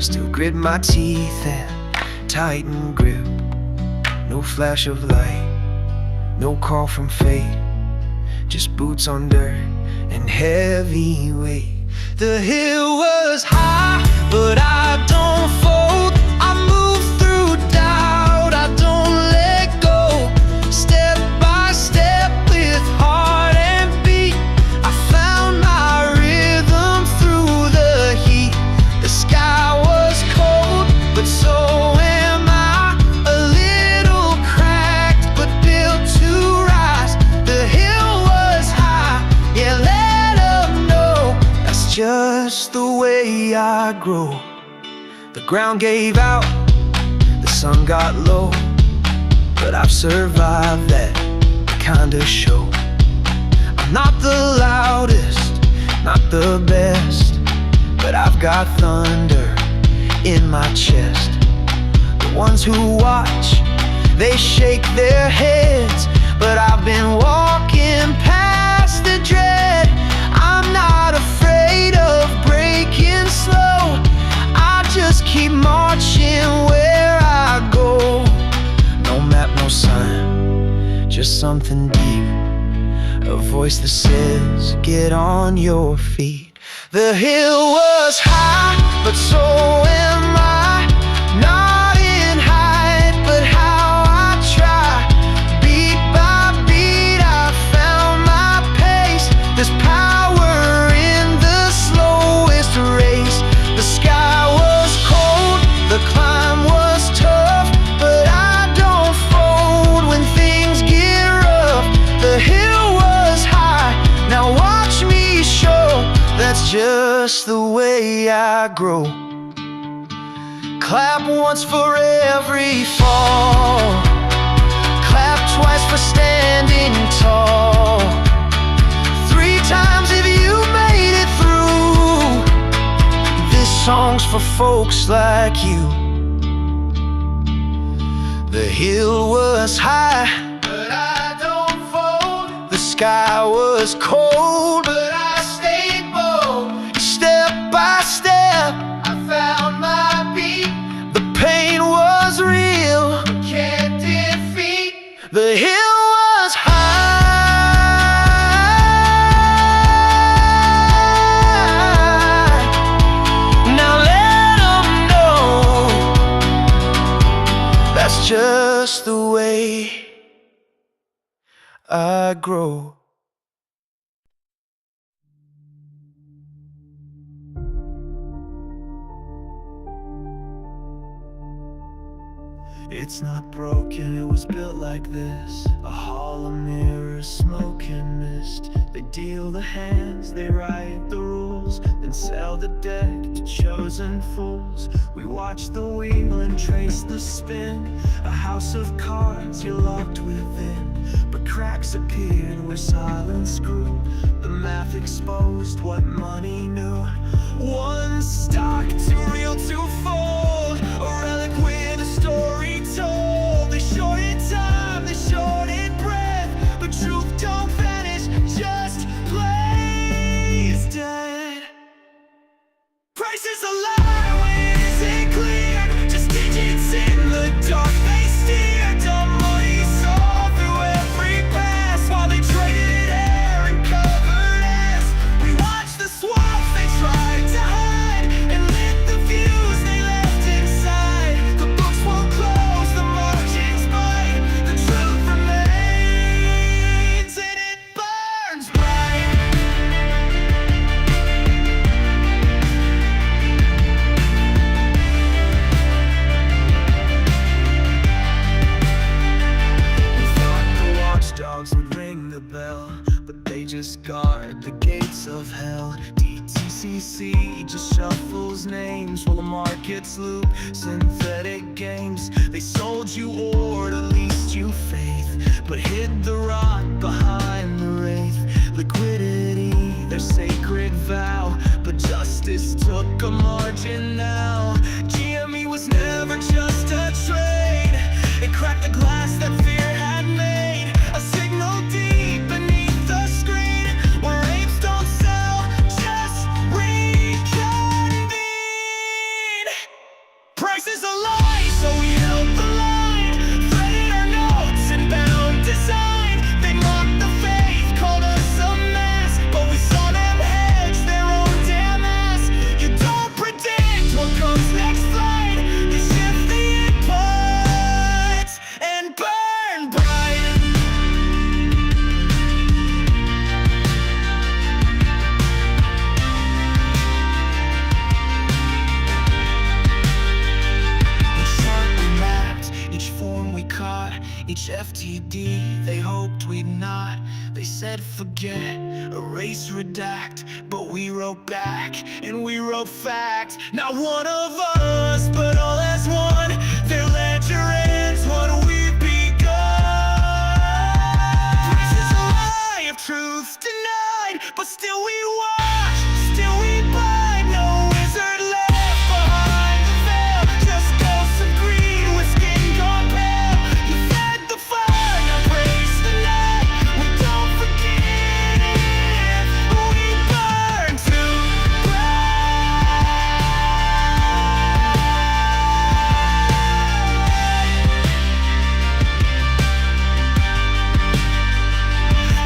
still grit my teeth and tighten grip. No flash of light, no call from fate, just boots on dirt and heavy weight. The hill was high, but I don't fold. I move through doubt, I don't let go. Step by step with heart and beat, I found my rhythm through the heat. The sky was cold, but so am I. A little cracked, but built to rise. The hill was high, yeah, let 'em know. That's just the way I grow. The ground gave out, the sun got low, but I've survived that kind of show. I'm not the loudest, not the best, but I've got thunder in my chest. The ones who watch, they shake their heads, but I've been walking past the dread. I'm not afraid of breaking slow, I just keep marching where I go. No map, no sign, just something deep, a voice that says, get on your feet. The hill was high, but so am I. Not in height, but how I try. Beat by beat, I found my pace. There's power in the slowest race. The sky was cold, the climb was tough, but I don't fold when things get rough. The hill was high, now watch me show. That's just the way I grow. Clap once for every fall, clap twice for standing tall, 3 times if you made it through. This song's for folks like you. The hill was high, but I don't fold. The sky was cold, but I stayed bold. Step by step, I found my beat. The pain was real, but can't defeat. The hill was high. Now let 'em know, that's just the way I grow. It's not broken, it was built like this. A hollow mirror, smoke and mist. They deal the hands, they write the rules, then sell the deck to chosen fools. We watch the wheel and trace the spin. A house of cards you're locked within, but cracks appeared where silence grew. The math exposed what money knew. One stock, too real to fold. A relic with a story told. They shorted time, they shorted breath, but truth don't vanish, just plays dead. Prices a lie when it isn't clear, just digits in the dark they steer. Dumb money saw through every pass, while they traded air and covered ass. We watched the swaps they tried to hide, and lit the views they left inside. The books won't close, the margins bite, the truth remains, and it burns bright. We thought the watchdogs would ring the bell, but they just guard the gates of hell. DTCC just shuffles names while the markets loop synthetic games. They sold you or at least you faith, but hid the rot behind the wraith. Liquidity, their sacred vow, but justice took a margin now. GME was never just a trade, it cracked the glass that
CD, they hoped we'd not. They said forget, erase, redact, but we wrote back, and we wrote fact. Not one of us, but all as one. Their ledger ends what we've begun. Preaches a lie of truth denied, but still we watch, still we blind. No wizard left behind the veil, just ghosts of greed with skin gone pale. You fed the fire, now praise the night. We don't forget it, we burn too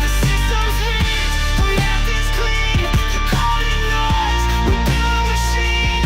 The system's rigged, the math is clean. You call it noise, we build a machine.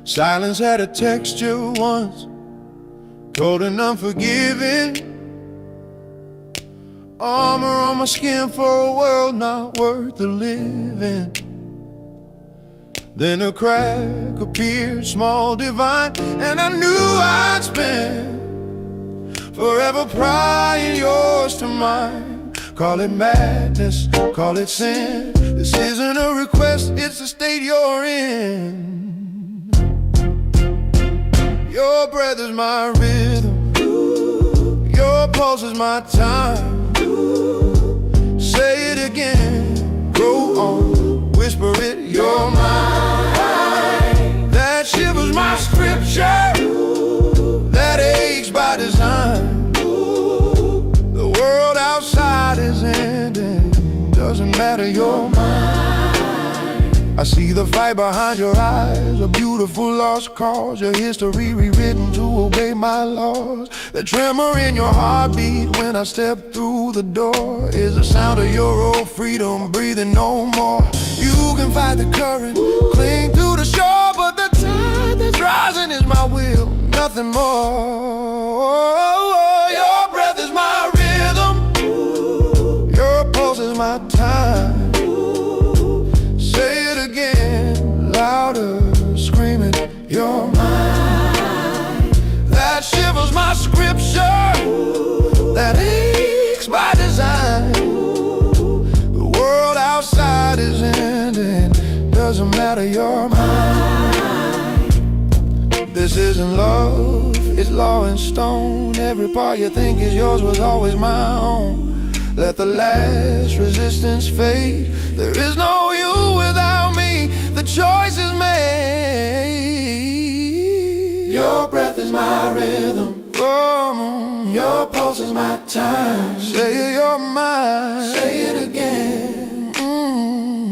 Silence had a texture once, cold and unforgiving. Armor on my skin for a world not worth the living. Then a crack appeared, small, divine, and I knew I'd spend forever prying yours to mine. Call it madness, call it sin. This isn't a request, it's the state you're in. Your breath is my rhythm, your pulse is my time. Say it again, go on, whisper it, you're mine. That shivers my scripture, that aches by design. The world outside is ending, doesn't matter, you're mine. I see the fight behind your eyes, a beautiful lost cause. Your history rewritten to obey my laws. The tremor in your heartbeat when I step through the door is the sound of your old freedom breathing no more. You can fight the current, cling to the shore, but the tide that's rising is my will, nothing more. Your breath is my rhythm, your pulse is my time. Say it again, louder, scream it, you're mine. That shivers my scripture, that aches by design. The world outside is ending, doesn't matter, you're mine. This isn't love, it's law in stone. Every part you think is yours was always my own. Let the last resistance fade. There is no you without me, the choice is made. Your breath is my rhythm, your pulse is my time. Say you're mine, say it again,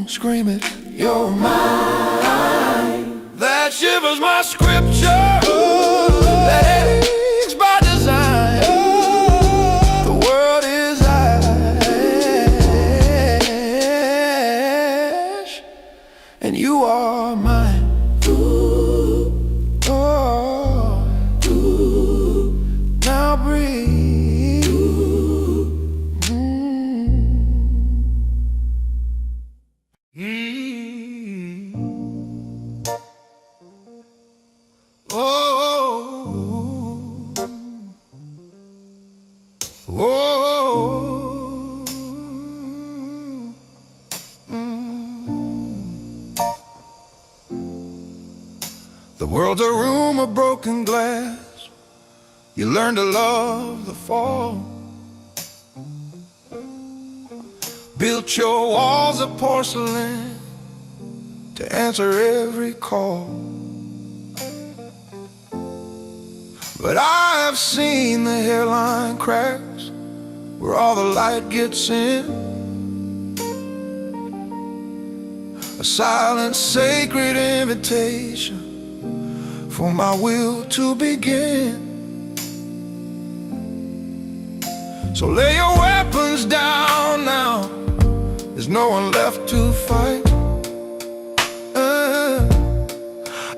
scream it, you're mine. That shivers my scripture, that aches by design. The world is ash, and you are mine. Oh, now breathe. The world's a room of broken glass. You learn to love the fall. Built your walls of porcelain to answer every call. But I have seen the hairline cracks where all the light gets in. A silent, sacred invitation for my will to begin. So lay your weapons down now, no one left to fight.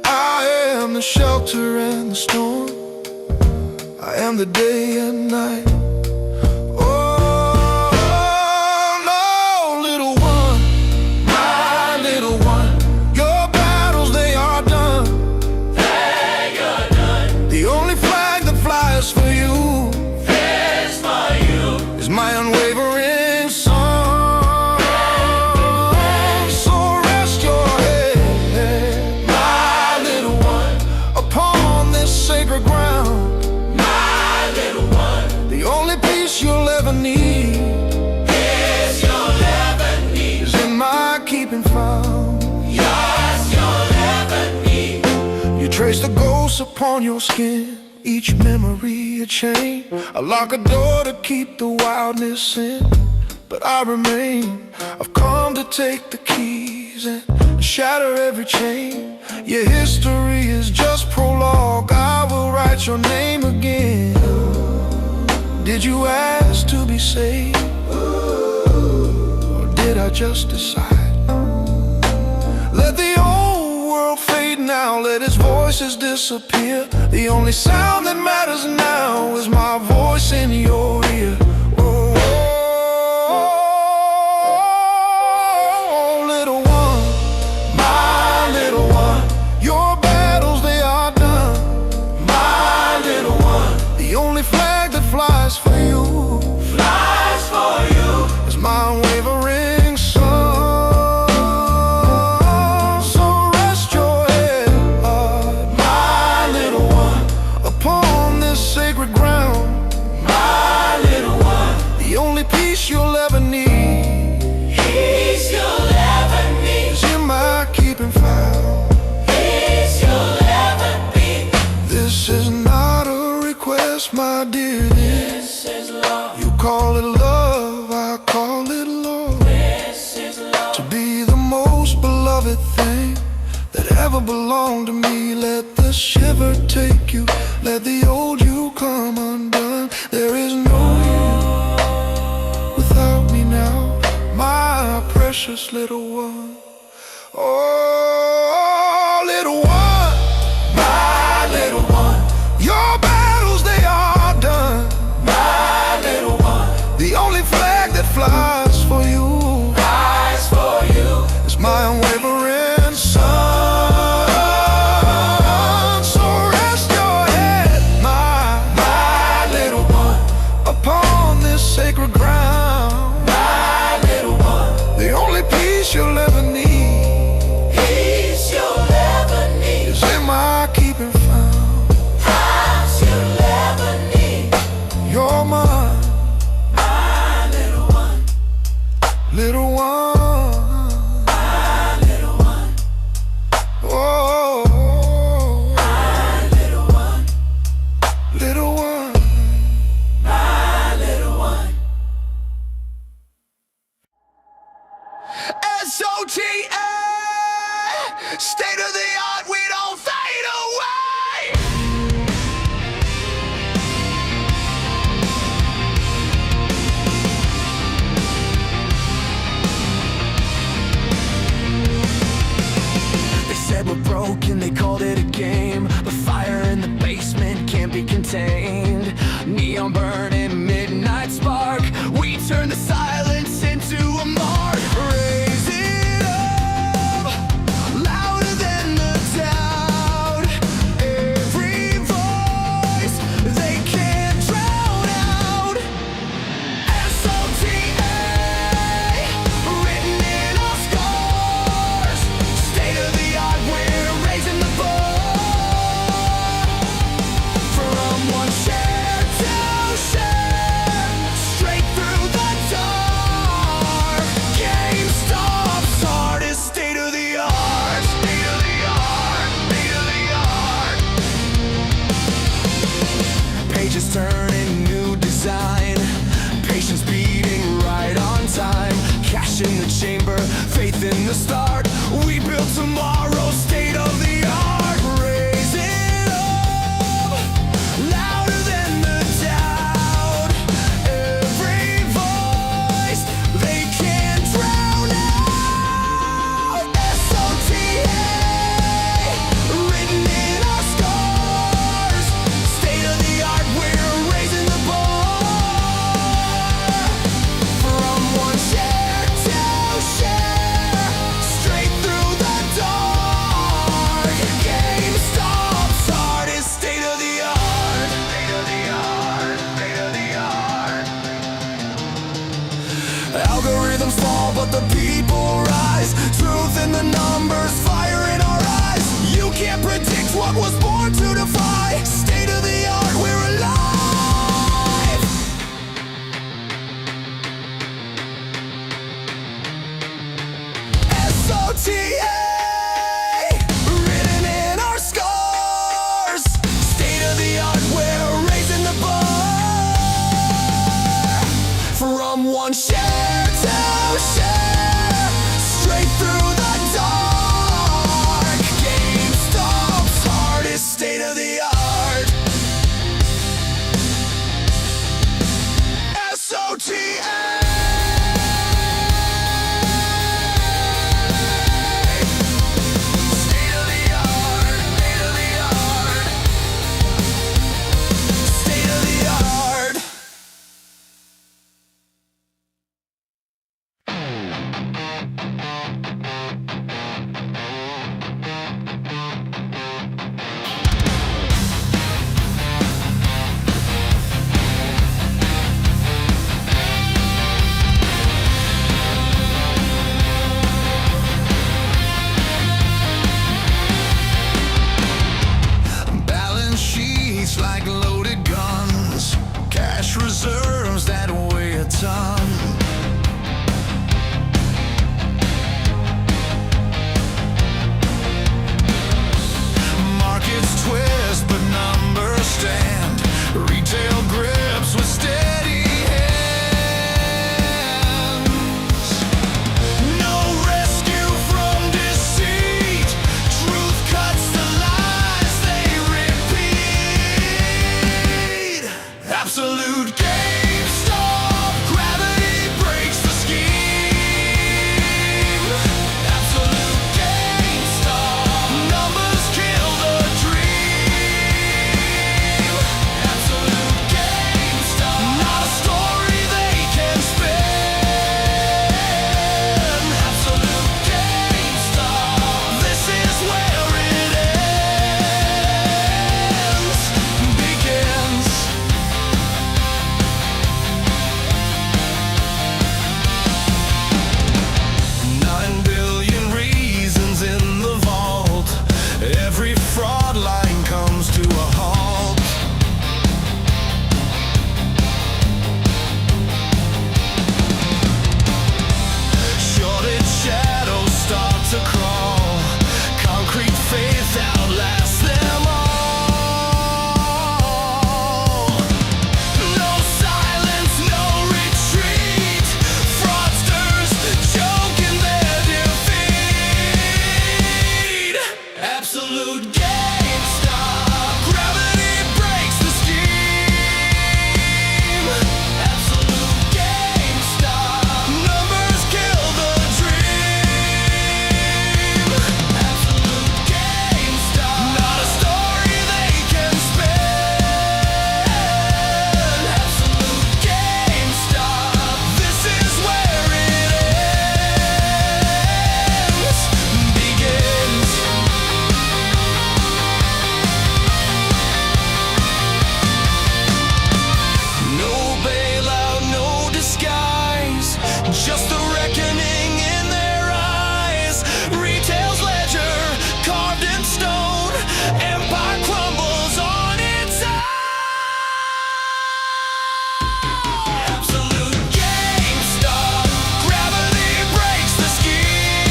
I am the shelter and the storm. I am the day and night. Oh, no, little one, my little one, your battles, they are done.
They are done.
The only flag that flies for you
Is for you.
is my unwavering song. So rest your head, my little one, upon this sacred ground.
My little one.
The only peace you'll ever need
Is you'll ever need.
is in my keeping found.
Yours you'll ever need.
You trace the ghosts upon your skin, each memory a chain. I lock a door to keep the wildness in, but I remain. I've come to take the keys and shatter every chain. Your history is just prologue. I will write your name again. Did you ask to be saved, or did I just decide? Let the old world fade now, let its voices disappear. The only sound that matters now is my voice in your ear. Oh, little one, my little one, your battles, they are done. My little one, the only flag that flies for you
Flies for you.
is my unwavering song. So rest your head, my little one, upon this sacred ground.
My little one.
The only peace you'll ever need
Peace you'll ever need.
is in my keeping found.
Peace you'll ever be.
This is not a request, my dear.
This is love.
You call it love, I call it love.
This is love.
To be the most beloved thing that ever belonged to me. Let the shiver take you, let the old you come undone. There is no you without me now, my precious little one. Oh, little one, my little one, your battles, they are done.
My little one.
The only flag that flies for you
Flies for you.
is my unwavering son. So rest your head, my little one, upon this sacred ground.
My little one.
The only peace you'll ever need
Peace you'll ever need.
is in my keeping found.
House you'll ever need.
You're mine,
My little one.
little one.
My little one.
Oh,
My little one.
little one.
My little one.
SOTA, state of the art, we don't fade away.
They said we're broken, they called it a game, but fire in the basement can't be contained. Neon burning, midnight spark, we turn the silence into a mark. Raise it up, louder than the doubt. Every voice they can't drown out. SOTA, written in our scars. State of the art, we're raising the bar. From one chair to share, straight through the dark. GameStop's hardest, state of the art. State of the art, state of the art. Pages turning, new design. Patience beating right on time. Cash in the chamber, faith in the start. We build tomorrow, state of the art. Raise it up, louder than the doubt. Every voice they can't drown SOTA, written in our scars. State of the art, we're raising the bar. From one share to share, straight through the dark. GameStop's heart is state of the art. SOTA. Like loaded guns, cash reserves that weigh a ton. Markets twist, but numbers stand. Retail grips with steady hands. No rescue from deceit. Truth cuts the lies they repeat. Absolute GameStop, gravity breaks the scheme. Absolute GameStop, numbers kill the dream. Absolute GameStop, not a story they can spin. Absolute GameStop, this is where it ends, begins. 9 billion reasons in the vault. Every fraud line comes to a halt. Shorted shadows start to crawl. Concrete faith outlasts them all. No silence, no retreat. Fraudsters choke in their defeat. Absolute GameStop, gravity breaks the scheme. Absolute GameStop, numbers kill the dream. Absolute GameStop, not a story they can spin. Absolute GameStop, this is where it ends, begins. No bailout, no disguise, just the reckoning in their eyes. Retail's ledger, carved in stone, empire crumbles on its own. Absolute GameStop, gravity breaks the scheme.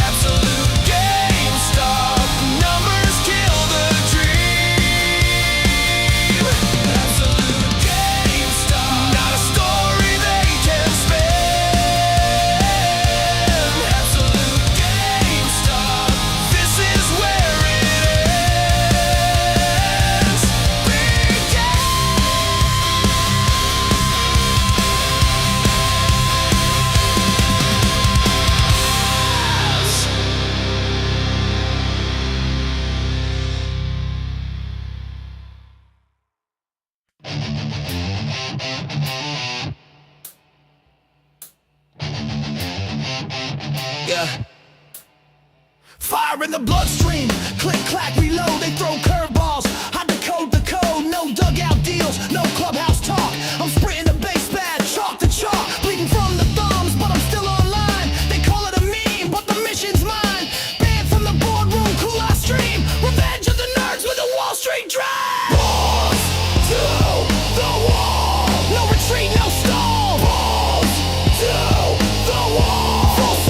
Absolute GameStop, numbers kill the dream. Absolute GameStop, not a story they can spin. Absolute GameStop, this is where it ends, begins. Yeah. Fire in the bloodstream, click, clack, reload, they throw curveballs. I decode the code, no dugout deals, no clubhouse talk. I'm sprinting the base pad, chalk to chalk, bleeding from the thumbs, but I'm still online. They call it a meme, but the mission's mine. Banned from the boardroom, cool I stream. Revenge of the nerds with a Wall Street drive. Balls to the wall, no retreat, no stall. Balls to the wall. Full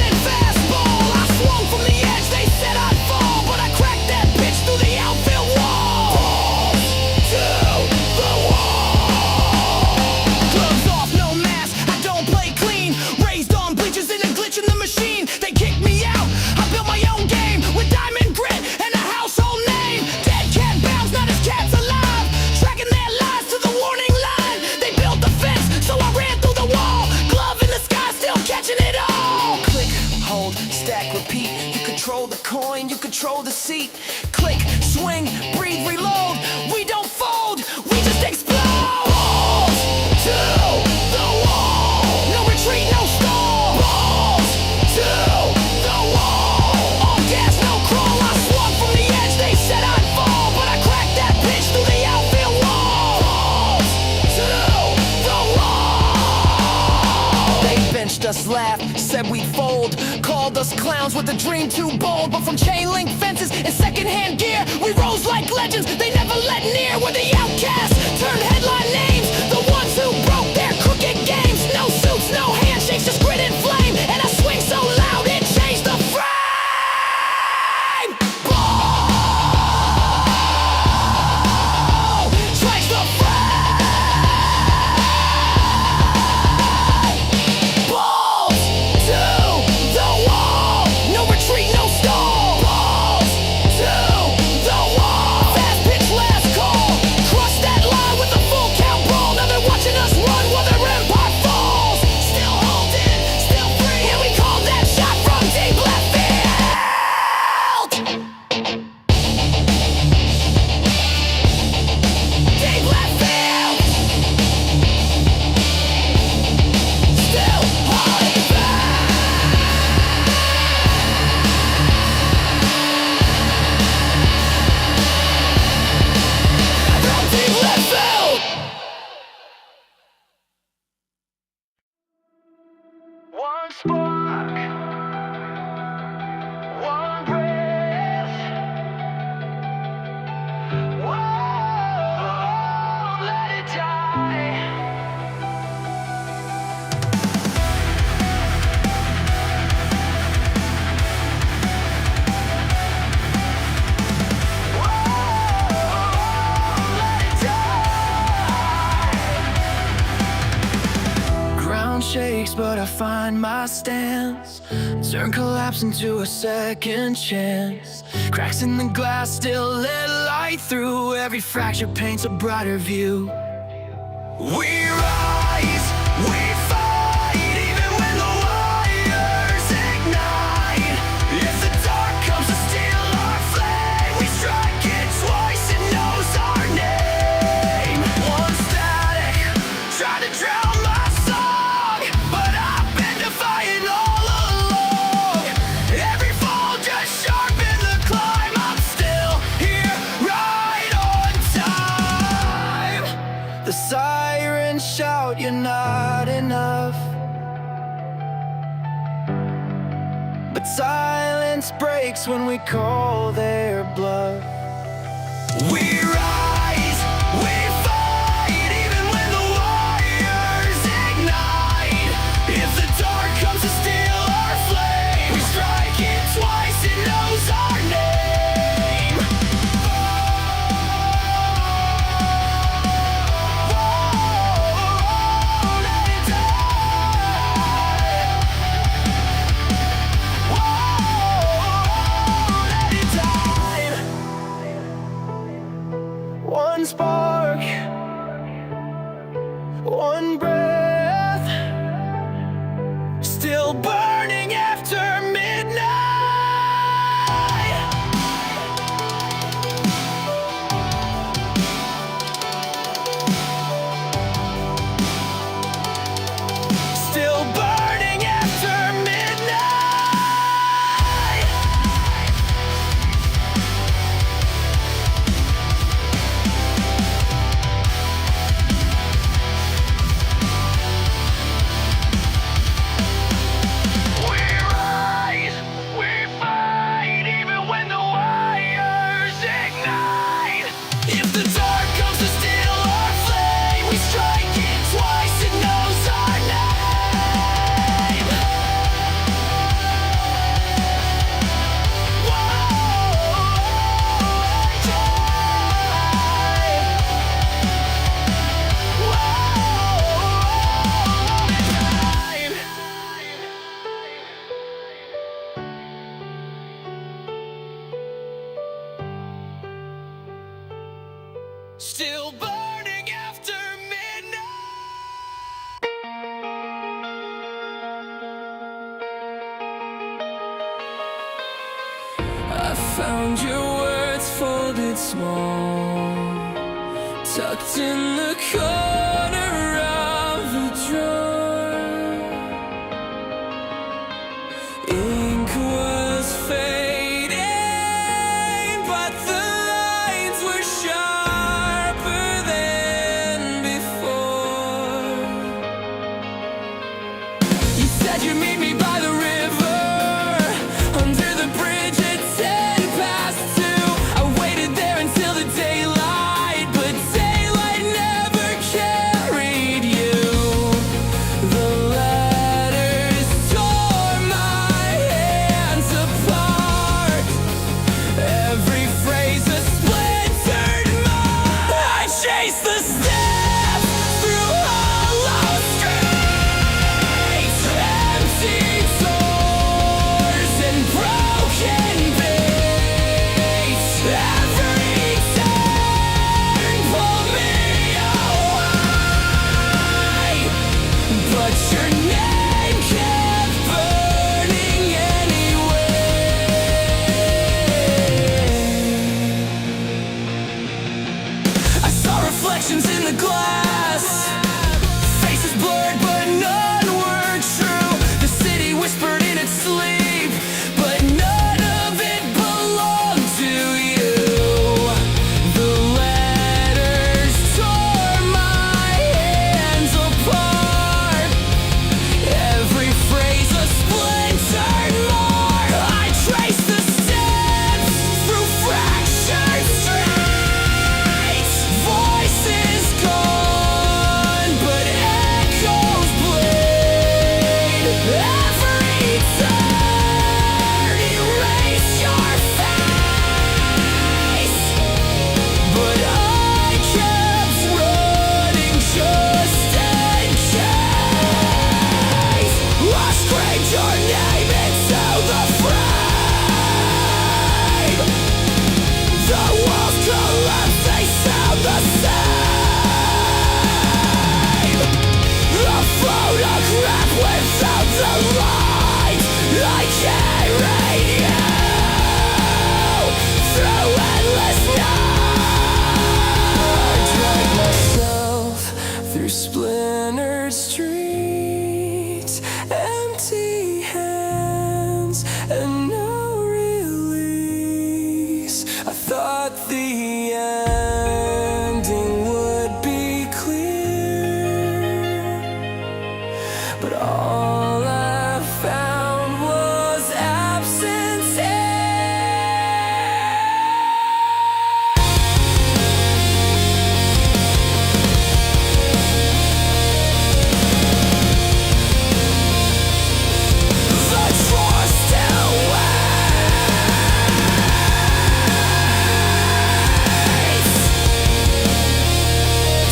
coin, you control the seat. Click, swing, breathe, reload. We don't fold, we just explode. Balls to the wall. No retreat, no stall. Balls to the wall. All gas, no crawl. I swung from the edge, they said I'd fall, but I cracked that pitch through the outfield wall. Balls to the wall. They benched us, laughed, said we'd fold, called us clowns with a dream too bold. But from chain link fences and secondhand gear, we rose like legends, they never let near. We're the outcasts, turned headline names, the ones who broke their crooked games. No suits, no handshakes, just grit and flame. And I swing so loud it changed the frame. Ball strikes the frame. Balls to the wall. No retreat, no stall. Balls to the wall. Fast pitch, last call. Crush that line with a full count brawl. Now they're watching us run while their empire falls. Still holding, still free, and we call that shot from deep left field. Deep left field. Still holding from deep left field. One spark, one breath. Whoa, let it die. Ground shakes, but I find my stance. Turn collapse into a second chance. Cracks in the glass still let light through. Every fracture paints a brighter view. We rise, we fight, even when the wires ignite. If the dark comes to steal our flame, we strike it twice, it knows our name. One static, try to drown my song, but I've been defying all along. Every fall just sharpened the climb. I'm still here, right on time. The sirens shout, you're not enough. But silence breaks when we call their bluff. We rise, we fight, even when the wires ignite. If the dark comes to steal our flame, we strike it twice, it knows our name. Whoa, let it die. Whoa, let it die. One spark, one breath, still burning after midnight. Still burning after midnight. We rise, we fight, even when the wires ignite. If the dark comes to steal our flame, we strike it twice, it knows our name. Still burning after midnight.
Found your words folded small, tucked in the corner of a drawer. Ink was fading, but the lines were sharper than before. You said you'd meet me by the river, under the bridge at 2:10. I waited there until the daylight, but daylight never carried you. The letters tore my hands apart. Every phrase a splintered mark. I chased the steps through hollow streets, empty doors and broken beats. Every turn pulled me away, but your name kept burning anyway. I saw reflections in the glass, faces blurred but none were true. The city whispered in its sleep, but none of it belonged to you. The letters tore my hands apart. Every phrase a splintered mark. I traced the steps through fractured streets. Voices gone, but echoes bleed. Every turn erase your face, but I kept running just in case. I scraped your name into the frame. The walls collapsed, they sound the same. A photograph without the light. I carried you through endless night. I dragged myself through splintered streets, empty hands and no release. I thought the ending would be clear, but all I found was absence here. The drawer still waits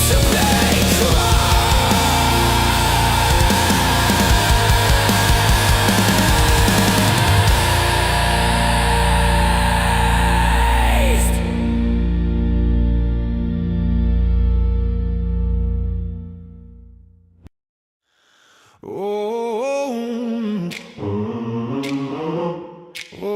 to be closed.
Oh, oh, oh,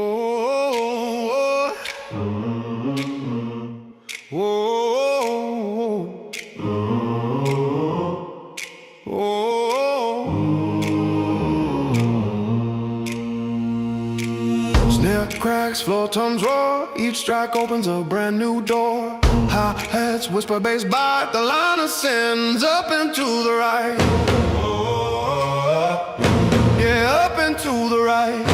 oh, snare cracks, floor tones roar. Each strike opens a brand new door. Hi-hats whisper bass bite. The line ascends up and to the right. Yeah, up and to the right.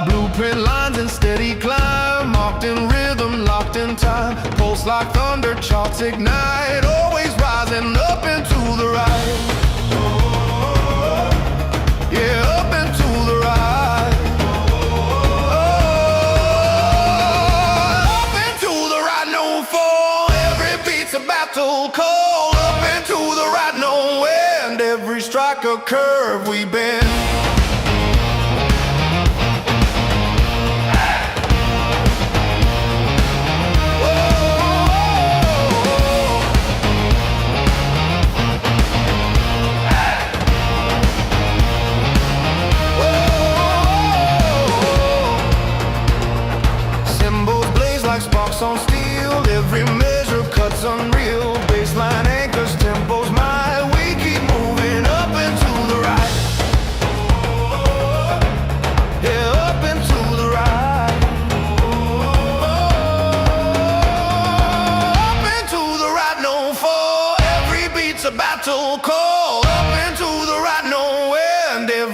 Blueprint lines in steady climb, marked in rhythm, locked in time. Pulse like thunder, charts ignite, always rising up and to the right. Yeah, up and to the right. Up and to the right, no fall. Every beat's a battle call. Up and to the right, no end. Every strike a curve we bend. Whoa.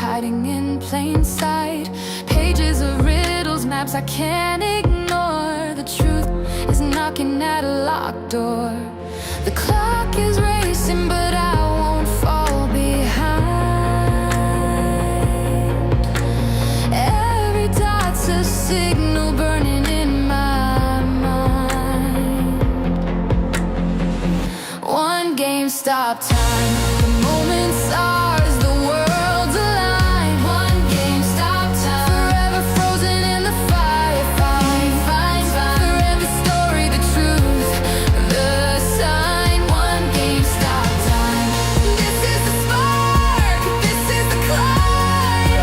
hiding in plain sight. Pages of riddles, maps I can't ignore. The truth is knocking at a locked door. The clock is racing, but I won't fall behind. Every dot's a signal burning in my mind. One GameStop time, the moment's ours, the world's aligned. One GameStop time, forever frozen in the fire. Fine, fine, fine. For every story, the truth, the sign. One GameStop time. This is the spark, this is the climb.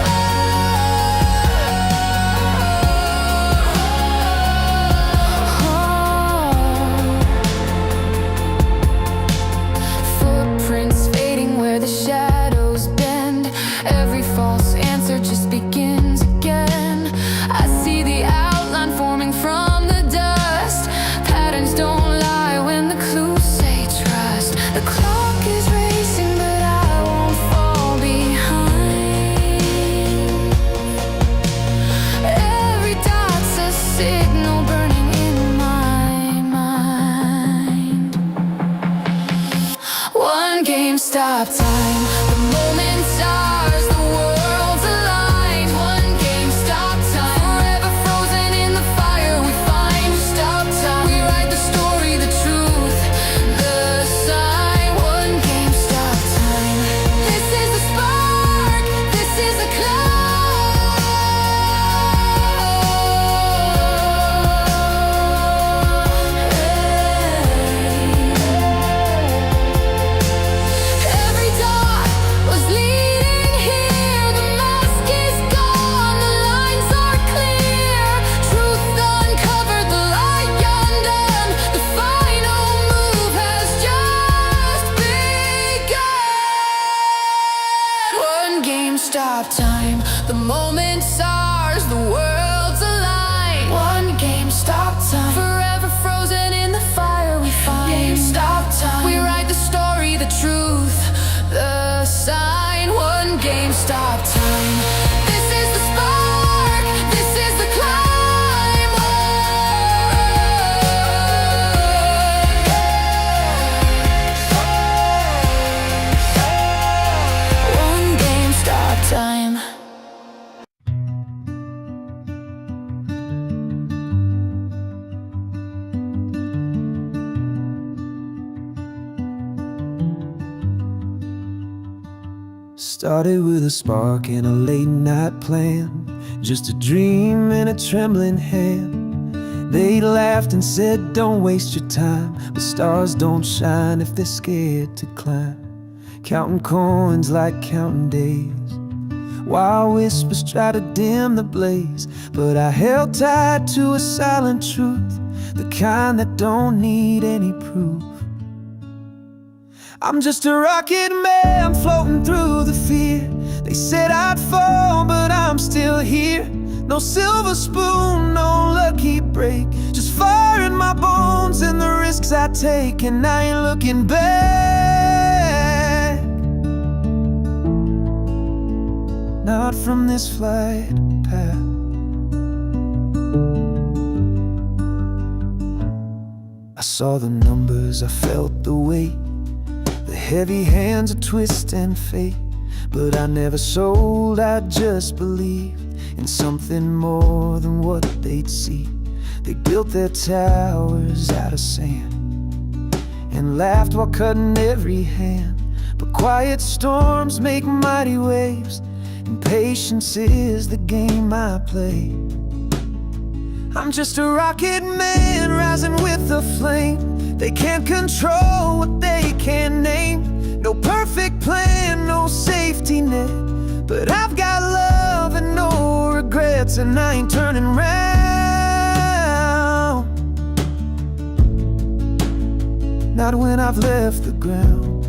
Footprints fading where the shadows bend. Every false answer just begins again. I see the outline forming from the dust. Patterns don't lie when the clues say trust. The clock is racing, but I won't fall behind. Every dot's a signal burning in my mind. One GameStop time, the moment's ours, the world's aligned. One GameStop time, forever frozen in the fire. We find stop time, we write the story, the truth, the sign. One GameStop time. This is the spark, this is the Every dot was leading here. The mask is gone, the lines are clear. Truth uncovered, the light undone. The final move has just begun. One GameStop time, the moment's ours, the world's aligned. One GameStop time, forever frozen in the fire. We find GameStop time, we write the story, the truth, the sign. One GameStop time. This is the spark, this is the climb. One GameStop time.
Started with a spark and a late night plan, just a dream in a trembling hand. They laughed and said, don't waste your time, but stars don't shine if they're scared to climb. Counting coins like counting days, wild whispers try to dim the blaze, but I held tight to a silent truth, the kind that don't need any proof. I'm just a rocket man floating through the fear. They said I'd fall, but I'm still here. No silver spoon, no lucky break, just fire in my bones and the risks I take, and I ain't looking back. Not from this flight path. I saw the numbers, I felt the weight, the heavy hands of twist and fate. But I never sold, I just believed in something more than what they'd see. They built their towers out of sand and laughed while cutting every hand. But quiet storms make mighty waves, and patience is the game I play. I'm just a rocket man rising with the flame. They can't control what they can't name. No perfect plan, no safety net, but I've got love and no regrets, and I ain't turning round. Not when I've left the ground.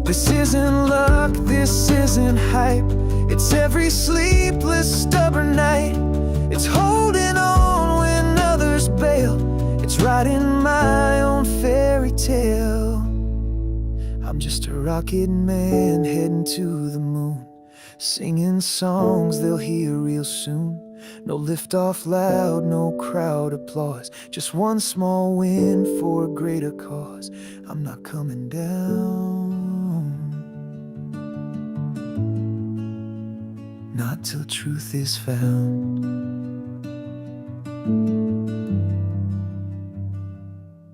This isn't luck, this isn't hype. It's every sleepless, stubborn night. It's holding on when others bail. It's writing my own fairy tale. I
rocket man heading to the moon, singing songs they'll hear real soon. No liftoff loud, no crowd applause, just one small win for a greater cause. I'm not coming down, not till truth is found.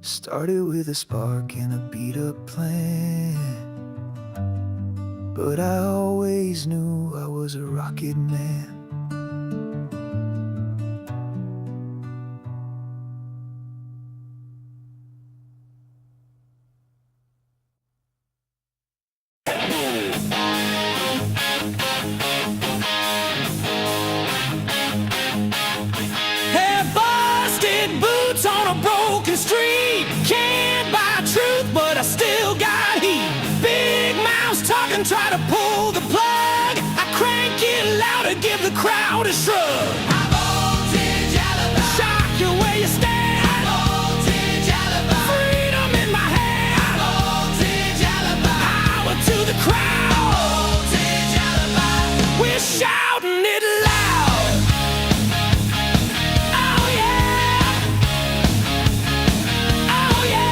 Started with a spark and a beat-up plan, but I always knew I was a rocket man.
Hey, busted boots on a broken street. Can't buy truth, but I still got heat. Big mouths talking, try to pull the plug. I crank it louder, give the crowd a shrug. High voltage alibi. Shock you where you stand. High voltage alibi. Freedom in my hand. High voltage alibi. Power to the crowd. High voltage alibi. We're shouting it loud. Oh yeah. Oh yeah.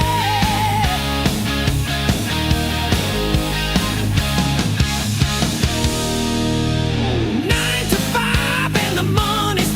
9 to 5 and the money's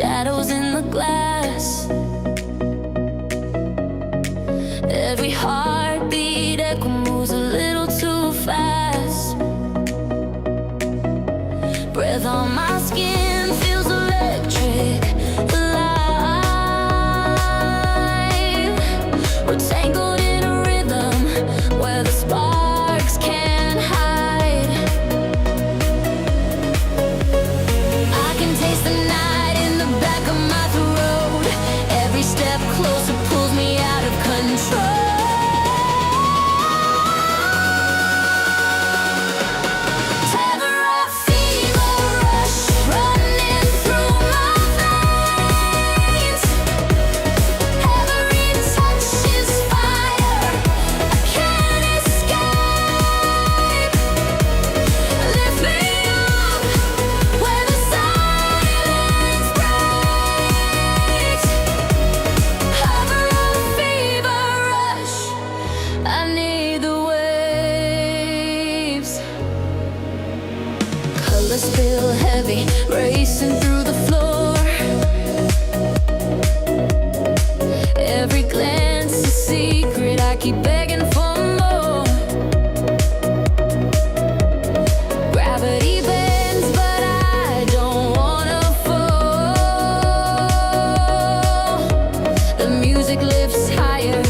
shadows in the glass. Every heartbeat echo moves a little too fast. Breath on my skin feels electric, alive. We're tangled in a rhythm where the sparks can't hide. I can taste the night in the back of my throat. Every step closer pulls me out of control. Colors feel heavy, racing through the floor. Every glance a secret, I keep begging for more. Gravity bends, but I don't wanna fall. The music lifts higher,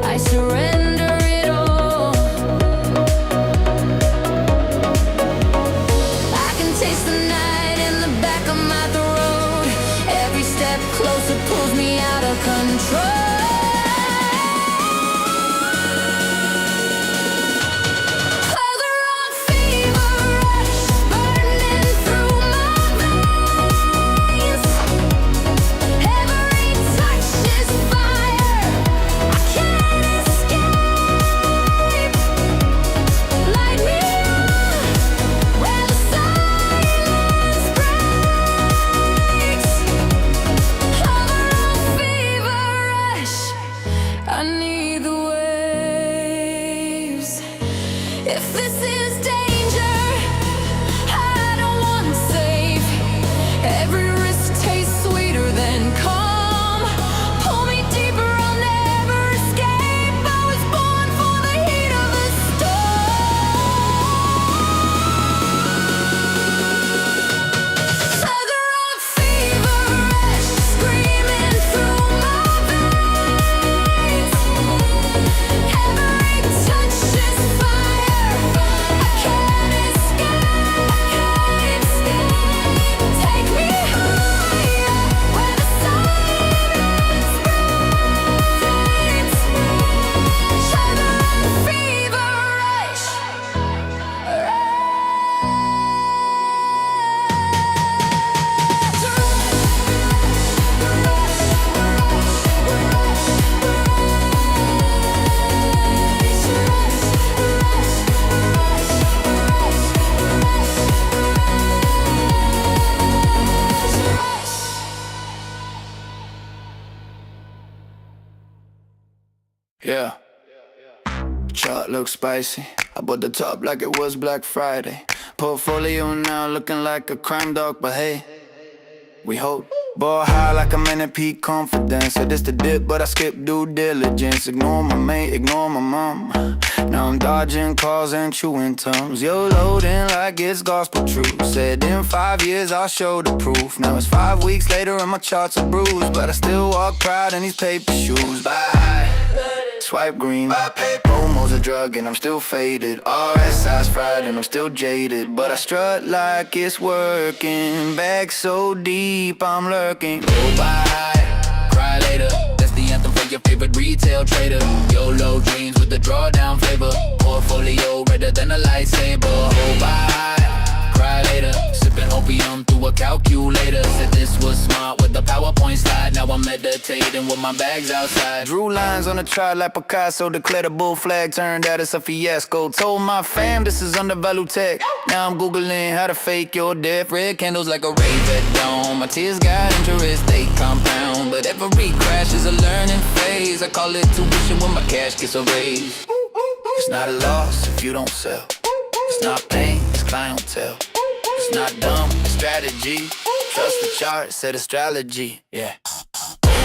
I surrender it all. Taste the night in the back of my throat. Every step closer pulls me out of control. I need the waves. If this is danger, I don't want to save. Every risk tastes sweeter than calm. Pull me deeper, I'll never escape. I was born for the heat of the storm. Sugar on fever rush, screaming through my
Yeah. Chart looks spicy. I bought the top like it was Black Friday. Portfolio now looking like a crime dog, but hey, we hope. Ball high like I'm in a peak confidence. Said this the dip, but I skip due diligence. Ignore my mate, ignore my mom. Now I'm dodging calls and chewing tums. Yo, loading like it's gospel truth. Said in 5 years I'll show the proof. Now it's 5 weeks later and my charts are bruised, but I still walk proud in these paper shoes. Bye. Swipe green. Promo's a drug and I'm still faded. RSI's fried and I'm still jaded, but I strut like it's working. Bag so deep I'm lurking.
Go buy, cry later. That's the anthem for your favorite retail trader. YOLO dreams with the drawdown flavor. Portfolio redder than a lightsaber. Go buy, cry later. Sipping opium through a calculator. Said this was smart with the PowerPoint slide. Now I'm meditating with my bags outside.
Drew lines on the trot like Picasso. Declared a bull flag, turned out it's a fiasco. Told my fam this is undervalued tech. Now I'm googling how to fake your death. Red candles like a rave at dawn. My tears got interest, they compound. But every crash is a learning phase. I call it tuition when my cash gets a raise. It's not a loss if you don't sell. It's not pain, it's clientele. It's not dumb, it's strategy.
Trust the chart, set astrology, yeah.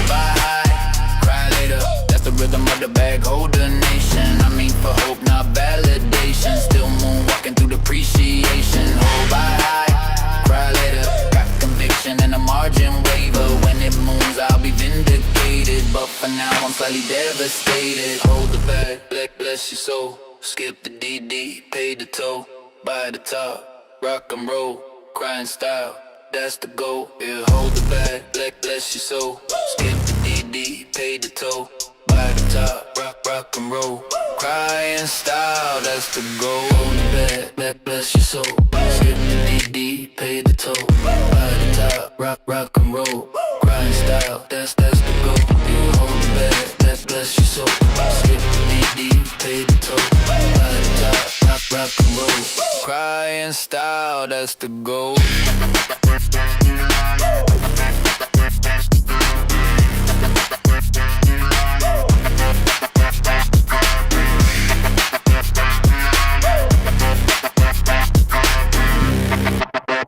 Buy high, cry later. That's the rhythm of the bag holder nation. I mean for hope, not validation. Still moonwalking through depreciation. Hold by high, cry later. Got conviction and a margin waiver. When it moves, I'll be vindicated. But for now, I'm slightly devastated. Hold the bag, bless your soul. Skip the DD, pay the toll. By the top, rock and roll, crying style. That's the goal, yeah, hold the bag, bless your soul. Skip the DD, pay the toll. By the top, rock and roll. Crying style, that's the goal. Hold the bag, bless your soul. Skip the DD, pay the toll. By the top, rock and roll. Crying style, that's the goal. Yeah, hold the bag, bless your soul. Skip the DD, pay the toll. By the top, rock and roll. Crying style, that's the goal.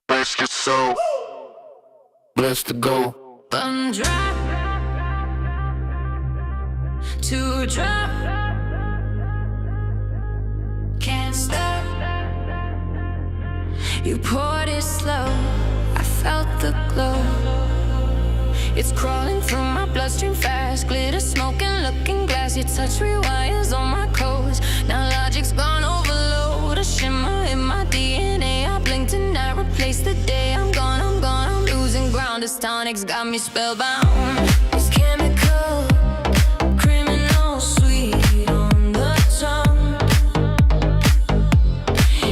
Bless your soul. Bless the goal.
One drop, two drop, can't stop. You poured it slow, I felt the glow. It's crawling through my bloodstream fast. Glitter, smoking, looking glass. Your touch rewires on my clothes. Now logic's gone overload. A shimmer in my DNA. I blinked and I replaced the day. I'm gone, I'm losing ground. This tonic's got me spellbound. It's chemical, criminal, sweet on the tongue.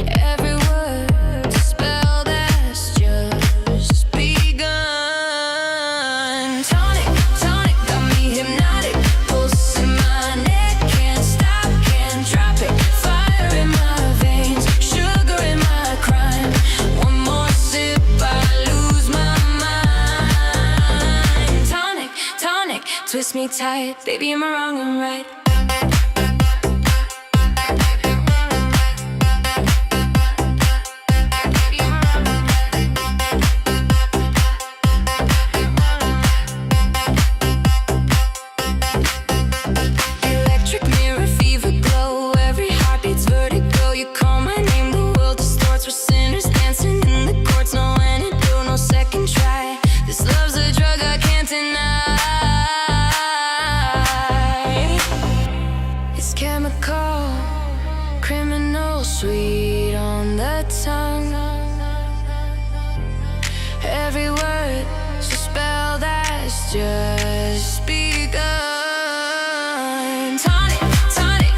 Every word a spell that's just begun. Tonic, got me hypnotic. Pulse in my neck, can't stop, can't drop it. Fire in my veins, sugar in my crime. One more sip, I lose my mind. Tonic, twist me tight. Baby, am I wrong or right? Electric mirror, fever glow. Every heartbeat's vertigo. You call my name, the world distorts. We're sinners dancing in the courts. No antidote, no second try. This love's a drug I can't deny. It's chemical, criminal, sweet on the tongue. Every word's a spell that's just begun. Tonic,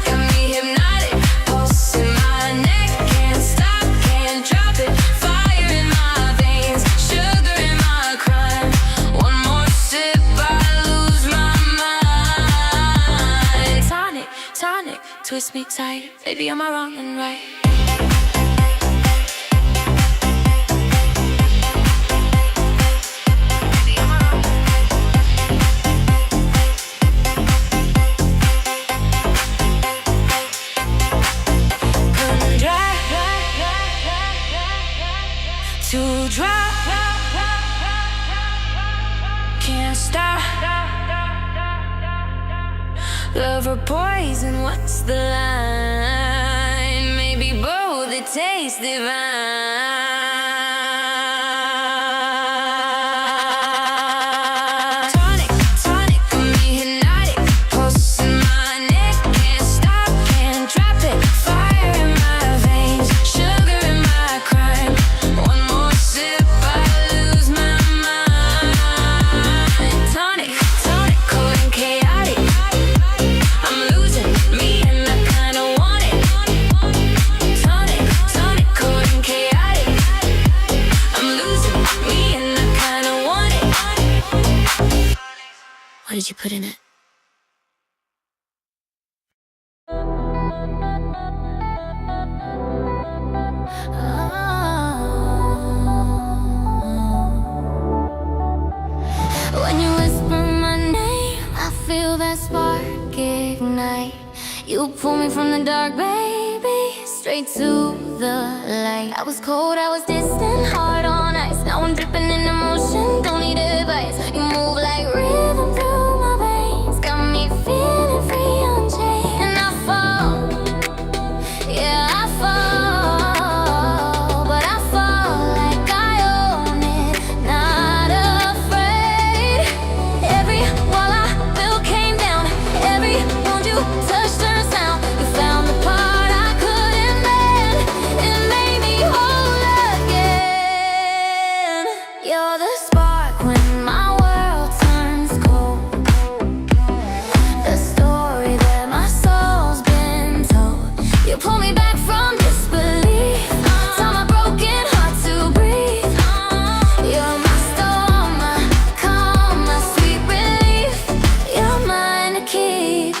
got me hypnotic. Pulse in my neck, can't stop, can't drop it. Fire in my veins, sugar in my crime. One more sip, I lose my mind. Tonic, twist me tight. Baby, am I wrong and right? One drop, two drop, can't stop. Love or poison, what's the line? Maybe both, it tastes divine. Tonic, got me hypnotic. Pulse in my neck, can't stop, can't drop it. Fire in my veins, sugar in my crime. One more sip, I lose my mind. Tonic, cold and chaotic. I'm losing me and I kinda want it. Tonic, cold and chaotic. I'm losing me and I kinda want it. What did you put in it? When you whisper my name, I feel that spark ignite. You pull me from the dark, baby, straight to
the light. I was cold, I was distant, hard on ice. Now I'm dripping in emotion, don't need advice. You move like rhythm through my veins, got me feeling free on chain. And I fall, yeah, I fall, but I fall like I own it, not afraid. Every wall I built came down, every wound you touched turns down. You found the part I couldn't mend, it made me whole again. You're the spark when my world turns cold, the story that my soul's been told. You pull me back from disbelief, tell my broken heart to breathe. You're my storm, my calm, my sweet relief. You're mine to keep.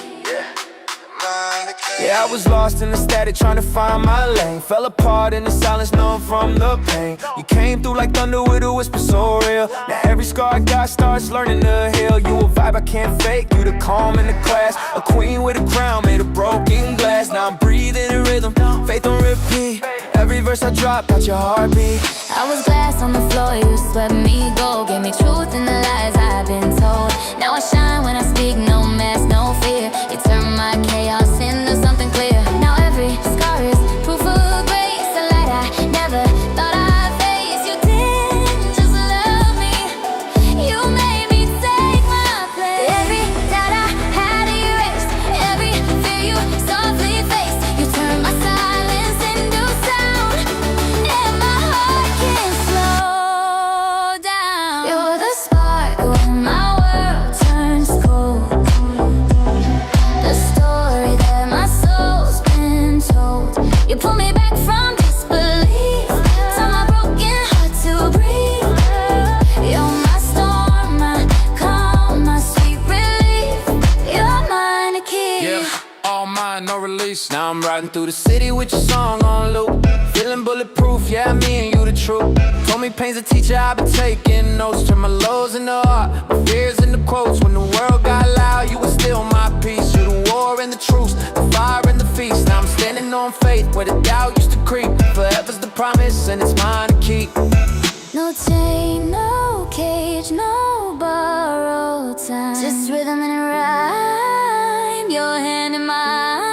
Yeah, I was lost in the static, trying to find my lane. Fell apart in the silence, known from the pain. You came through like thunder with a whisper so real. Now every scar I got starts learning to heal. You a vibe I can't fake, you the calm in the class. A queen with a crown made of broken glass. Now I'm breathing in rhythm, faith on repeat. Every verse I drop, got your heartbeat.
I was glass on the floor, you swept me gold. Gave me truth in the lies I've been told. Now I shine when I speak, no mask, no fear. You turn my chaos into something clear. Now every scar is proof of grace, a light I never thought I'd face. You didn't just love me, you made me take my place. Every doubt I had erased, every fear you softly faced. You turned my silence into sound, and my heart can't slow down. You're the spark when my world turns cold, the story that my soul's been told. You pull me back from disbelief, tell my broken heart to breathe. You're my storm, my calm, my sweet relief. You're mine to keep.
Yeah, all mine, no release. Now I'm riding through the city with your song on loop. Feeling bulletproof, yeah, me and you the truth. Told me pain's a teacher, I've been taking notes. Turn my lows into art, my fears into quotes. When the world got loud, you were still my peace. You the war and the truce, the fire and the feast. Now I'm standing on faith where the doubt used to creep. Forever's the promise and it's mine to keep.
No chain, no cage, no borrowed time. Just rhythm and rhyme, your hand in mine.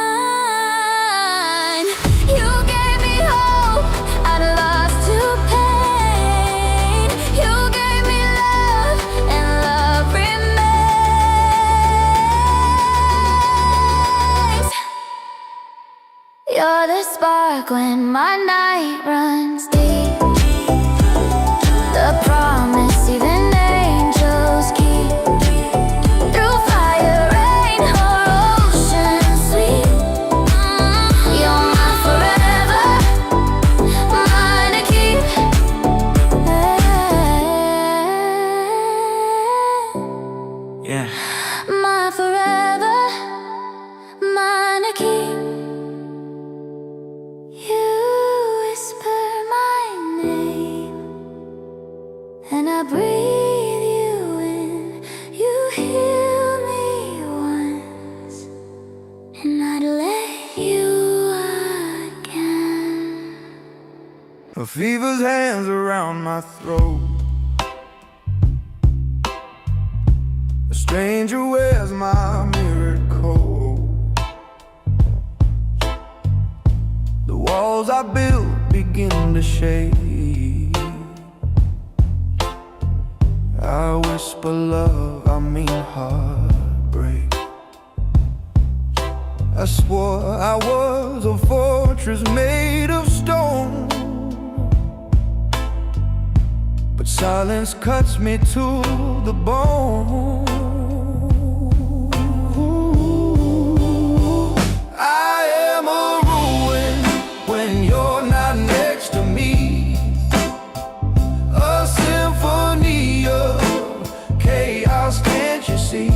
You gave me hope, out of loss to pain. You gave me love, and love remains. You're the spark when my night runs deep, the promise even angels keep. Through fire, rain, or ocean sweet. You're mine forever, mine to keep.
Yeah.
Mine forever, mine to keep. You whisper my name, and I breathe you in. You heal me once, and I'd let you again.
A fever's hands around my throat. A stranger wears my mirrored coat. The walls I built begin to shake. I whisper love, I mean heartbreak. I swore I was a fortress made of stone, but silence cuts me to the bone. I am a ruin when you're not next to me, a symphony of chaos, can't you see?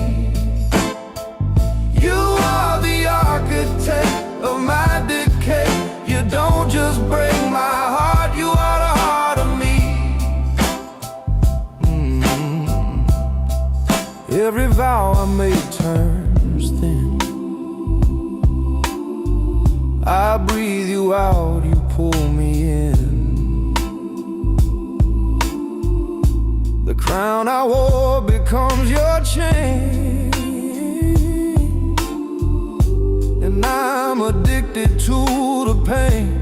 You are the architect of my decay. You don't just break my heart, you are the heart of me. Every vow I made turns thin. I breathe you out, you pull crown I wore becomes your chain, and I'm addicted to the pain.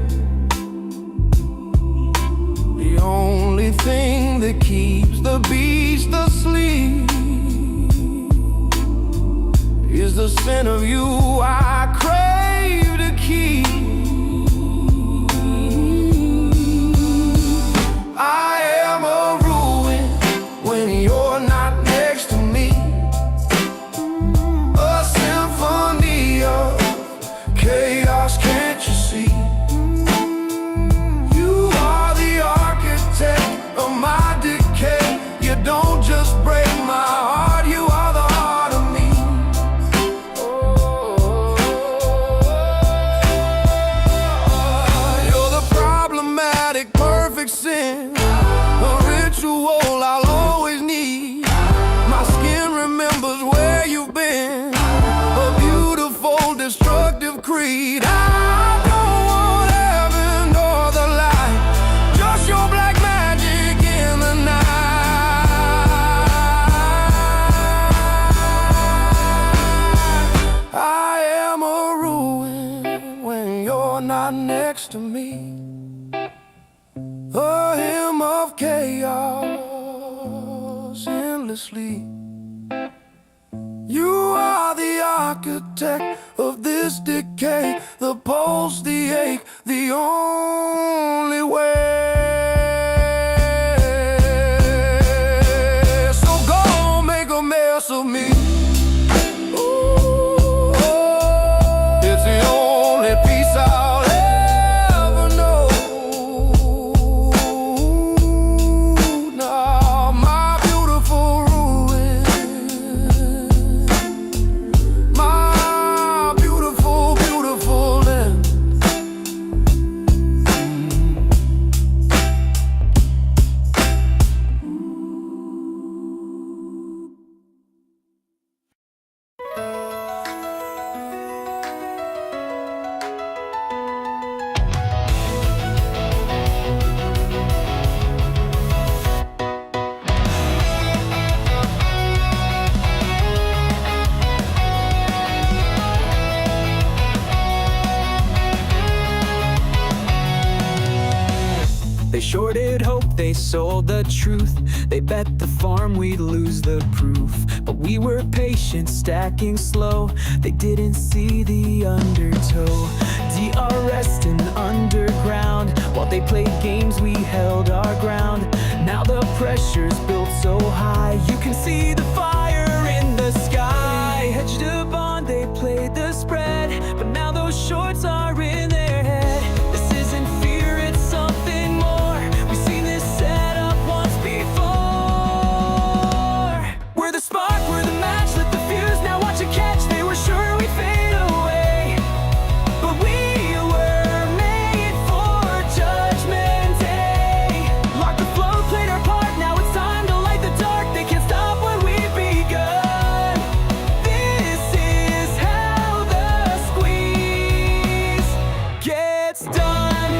The only thing that keeps the beast asleep is the scent of you I crave to keep. I am a ruin when you're not next to me, a symphony of chaos, can't you see? You are the architect of my decay. You don't just break my heart, you are the heart of me. You're the problematic, perfect sin, a ritual I'll always need. My skin remembers where you've been, a beautiful, destructive creed. I don't want heaven or the light, just your black magic in the night. I am a ruin when you're not next to me, a hymn of chaos endlessly. You are the architect of this decay, the pulse, the ache, the only way. So go make a mess of me. Ooh, it's the only peace I'll ever know. Now, my beautiful ruin, my beautiful, beautiful land.
They shorted hope, they sold the truth. They bet the farm we'd lose the proof. But we were patient, stacking slow. They didn't see the undertow. DRS and underground. While they played games, we held our ground. Now the pressure's built so high, you can see the fire in the sky. Hedged a bond, they played the spread, but now those shorts are in their head. This isn't fear, it's something more. We've seen this setup once before. We're the spark, we're the match, lit the fuse, now watch it catch. They were sure we'd fade away, but we were made for Judgment Day. Locked the flow, played our part, now it's time to light the dark. They can't stop what we've begun. This is how the squeeze gets done.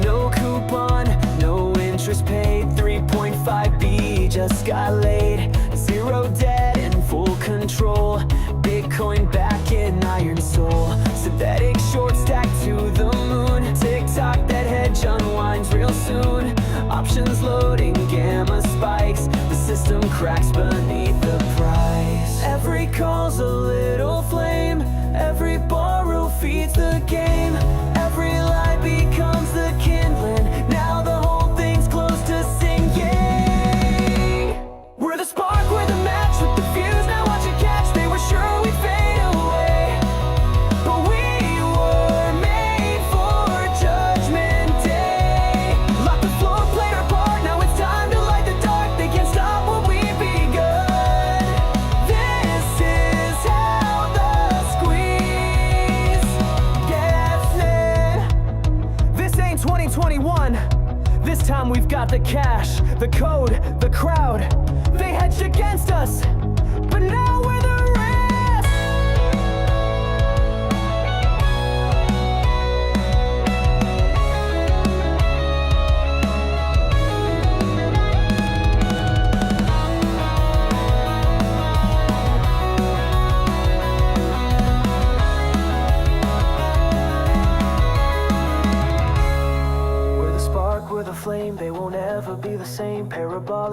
No coupon, no interest paid. 3.5B just got laid. Zero debt and full control. Bitcoin back in Iron Soul. Synthetic short stack to the moon. TikTok, that hedge unwinds real soon. Options loading, gamma spikes. The system cracks beneath the price. Every call's a little flame. Every borrow feeds the game. Every lie becomes the kindling. Now the whole thing's close to sinking. We're the spark, we're the match with the fuse. Now watch it catch. They were sure we'd fade away, but we were made for Judgment Day. Locked the floor, played our part. Now it's time to light the dark. They can't stop what we began.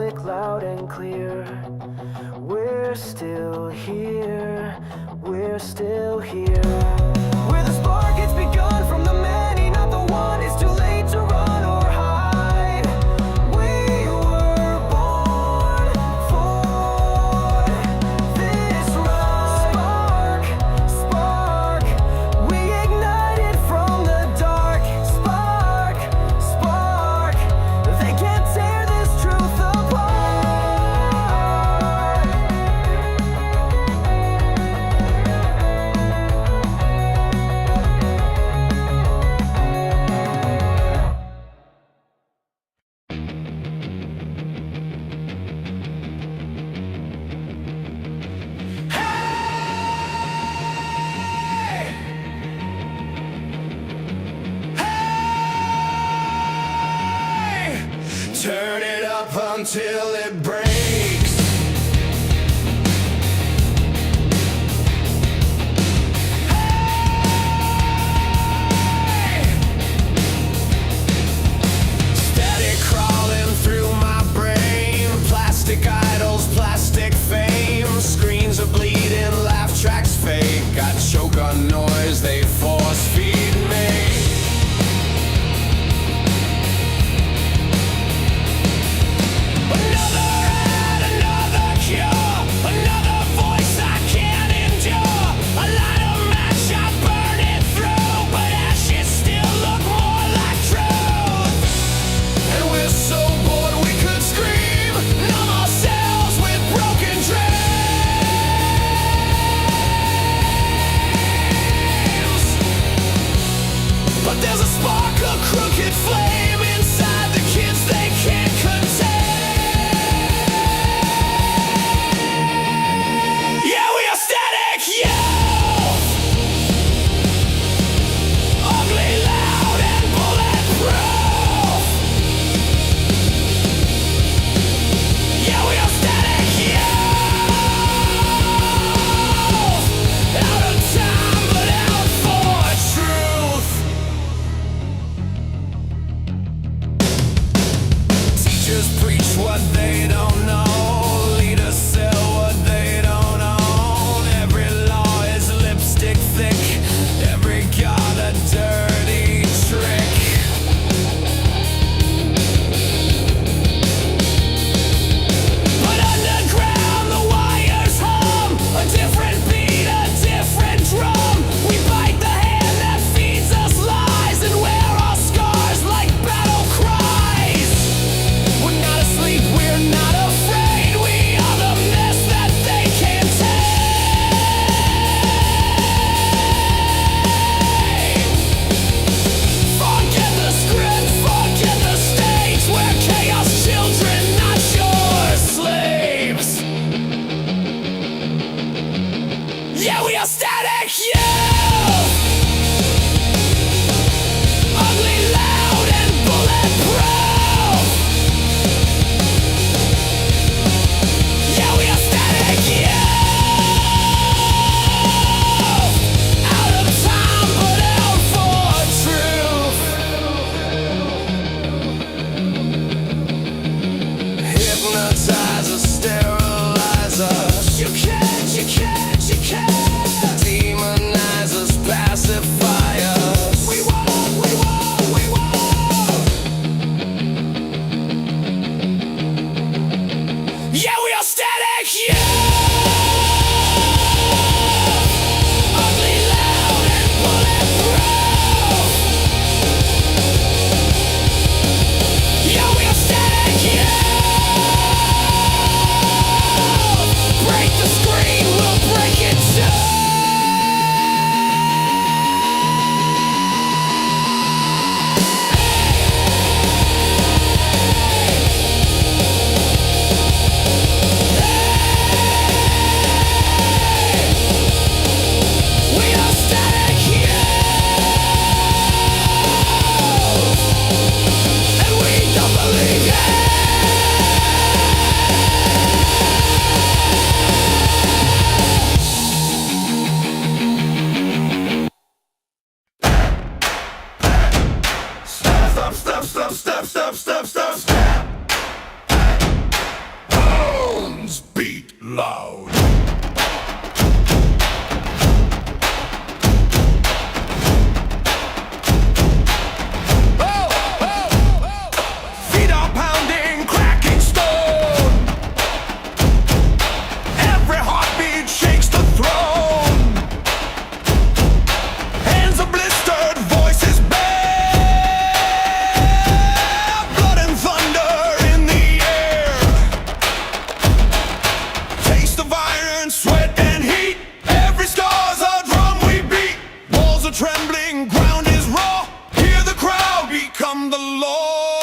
public loud and clear. We're still here, we're still here. Where the spark gets begun from the many, not the one. It's too late to run or hide. We were born for this ride. Spark, spark, we ignited from the dark. Spark, spark, they can't tear this truth apart.
Turn it up until it breaks. Static crawling through my brain. Plastic idols, plastic fame. Screens are bleeding, laugh tracks fake. I choke on noise, they force feed me. There's a spark, a crooked flame inside the kids they can't contain. Yeah, we are static, youth. Ugly, loud, and bulletproof. Yeah, we are static, youth. Out of time, but out for truth. Teachers preach what they don't know. Leaders sell what they don't own. Every law is lipstick thick. Every god a dirty trick. But underground the wires hum. A different beat, a different drum. We bite the hand that feeds us lies and wear our scars like battle cries. We're not asleep, we're not afraid. We are the mess that they can't tame. Forget the script, forget the stage. We're chaos children, not your slaves. Yeah, we are static, youth. Ugly, loud, and bulletproof. Yeah, we are static, youth. Out of time, but out for truth. Hypnotizer, sterilizer. You can't, you can't, you can't. Demonizers, pacifiers. We won't, we won't, we won't. Yeah, we are static, youth. Ugly, loud, and bulletproof. Yeah, we are static, youth. Break the screen, we'll break it too. sweat and heat. Every scar's a drum we beat. Walls are trembling, ground is raw. Hear the crowd become the law.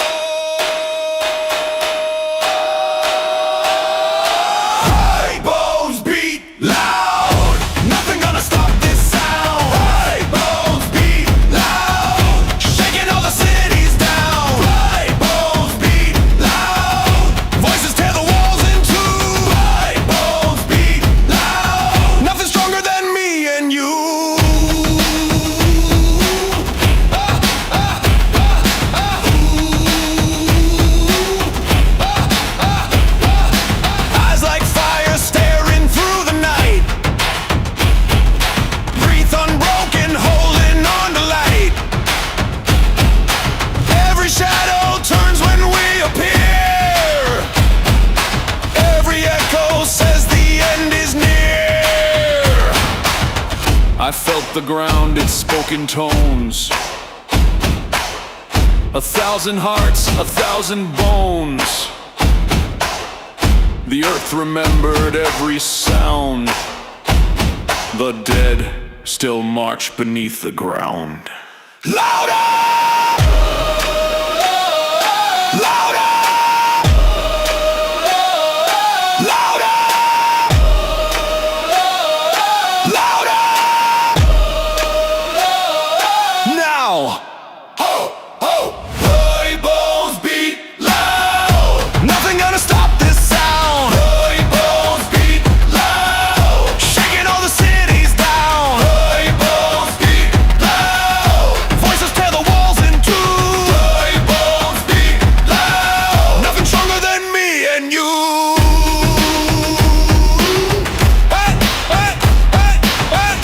High bones beat loud. Nothing gonna stop this sound. High bones beat loud. Shaking all the cities down. High bones beat loud. Voices tear the walls in two. High bones beat loud. Nothing stronger than me and you. Eyes like fire staring through the night. Breathe unbroken, holding on to light. Every shadow turns when we appear. Every echo says the end is near.
I felt the ground, its spoken tones. 1,000 hearts, 1,000 bones. The earth remembered every sound. The dead still march beneath the ground.
Louder! Louder! Louder! Louder! Now! Ho! Ho! High bones beat loud. Nothing gonna stop this sound. High bones beat loud. Shaking all the cities down. High bones beat loud. Voices tear the walls in two. High bones beat loud. Nothing stronger than me and you. Hey, hey, hey, hey.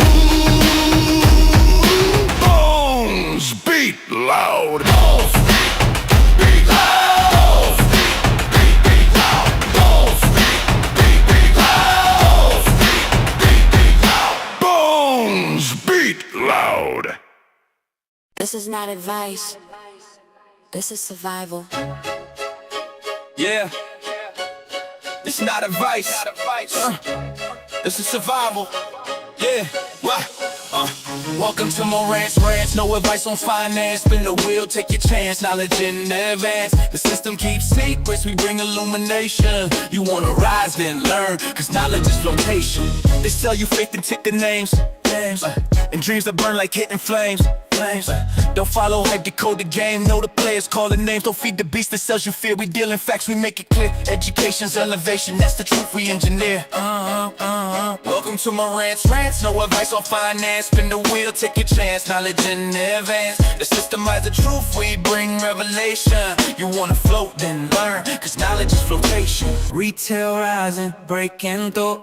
Bones beat loud. Bones beat loud. Beat loud. Bones beat loud. Beat loud. Bones beat loud.
This is not advice. This is survival.
Yeah. It's not advice. This is survival. Yeah. What? Welcome to Moran's Ranch. No advice on finance. Spin the wheel, take your chance. Knowledge in advance. The system keeps secrets. We bring illumination. You wanna rise, then learn. Cause knowledge is flotation. They sell you faith and ticker names. And dreams that burn like hidden flames. Don't follow hype, decode the game. Know the players, call the names. Don't feed the beast that sells you fear. We deal in facts, we make it clear. Education's elevation, that's the truth we engineer. Welcome to Moran's Ranch. No advice on finance. Spin the wheel, take your chance. Knowledge in advance. The systemize the truth, we bring revelation. You wanna float, then learn. Cause knowledge is flotation.
Retail rising, breaking through.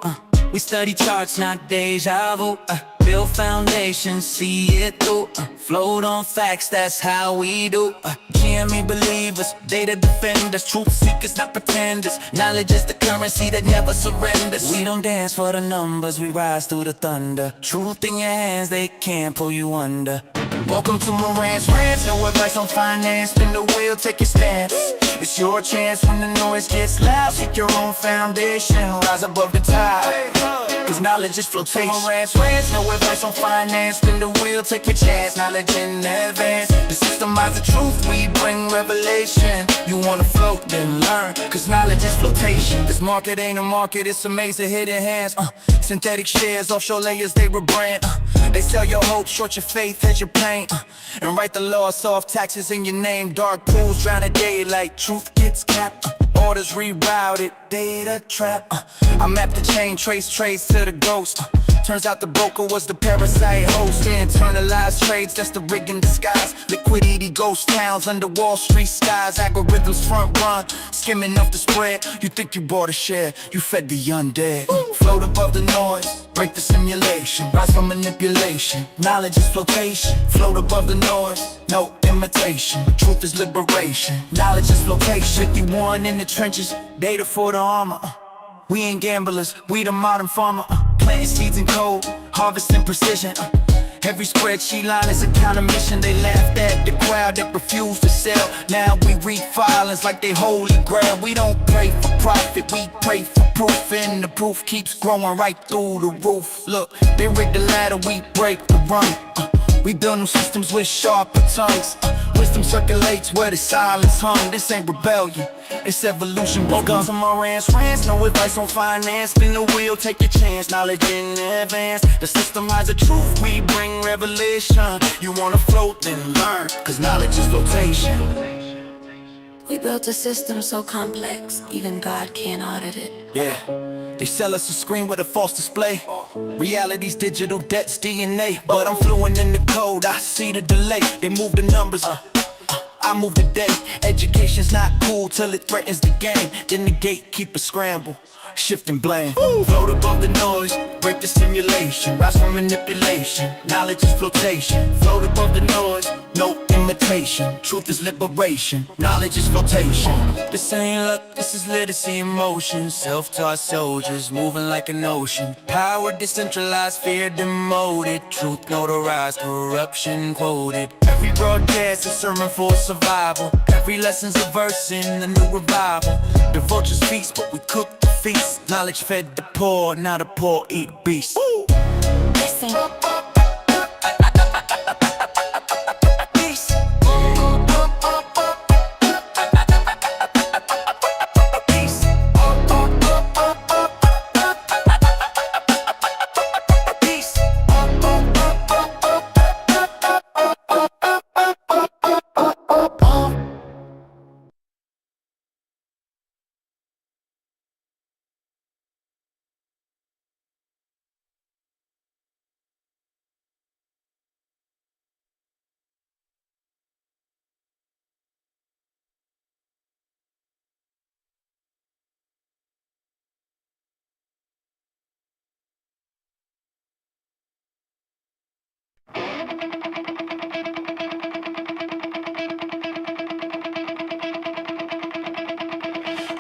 We study charts, not deja vu. Build foundations, see it through. Float on facts, that's how we do. GME believers, data defenders, truth seekers, not pretenders. Knowledge is the currency that never surrenders. We don't dance for the numbers, we rise through the thunder. Truth in your hands, they can't pull you under.
Welcome to Moran's Ranch. No advice on finance. Spin the wheel, take your stance. It's your chance when the noise gets loud. Seek your own foundation, rise above the tide. Cause knowledge is flotation. Moran's Ranch. No advice on finance. Spin the wheel, take your chance. Knowledge in advance. The systemize the truth, we bring revelation. You wanna float, then learn. Cause knowledge is flotation. This market ain't a market, it's amazing hidden hands. Synthetic shares, offshore layers, they rebrand. They sell your hope, short your faith, hedge your pain. And write the law, soft taxes in your name. Dark pools drown a daylight, truth gets capped. Orders rerouted, data trap. I mapped the chain, trace to the ghost. Turns out the broker was the parasite host. Internalized trades, that's the rig in disguise. Liquidity ghost towns under Wall Street skies. Algorithms front run, skimming off the spread. You think you bought a share, you fed the undead. Float above the noise, break the simulation. Rise from manipulation, knowledge is flotation. Float above the noise, no imitation. Truth is liberation, knowledge is flotation. 51 in the trenches, data for the armor. We ain't gamblers, we the modern farmer. Planting seeds in cold, harvesting precision. Every spreadsheet line is a counter mission. They laughed at the crowd that refused to sell. Now we read filings like they holy grail. We don't pray for profit, we pray for
proof, and the proof keeps growing right through the roof. Look, they rig the ladder, we break the run. We build new systems with sharper tongues. Wisdom circulates where the silence hung. This ain't rebellion, it's evolution. Welcome to my rants, no advice on finance. Spin the wheel, take your chance, knowledge in advance. The system hides the truth, we bring revelation. You wanna float, then learn, cause knowledge is flotation.
We built a system so complex, even God can't audit it.
Yeah, they sell us a screen with a false display. Reality's digital, debt's DNA. But I'm fluent in the code, I see the delay. They move the numbers, I move the day. Education's not cool till it threatens the game. Then the gatekeeper scramble, shifting blame. Float above the noise, break the simulation. Rise from manipulation, knowledge is flotation. Float above the noise, no imitation. Truth is liberation, knowledge is flotation. This ain't luck, this is literacy in motion. Self-taught soldiers moving like an ocean. Power decentralized, fear demoted. Truth notarized, corruption quoted. Every broadcast is sermon for survival. Every lesson's a verse in the new revival. The vultures feast, but we cook the feast. Knowledge fed the poor, now the poor eat beasts.
Listen.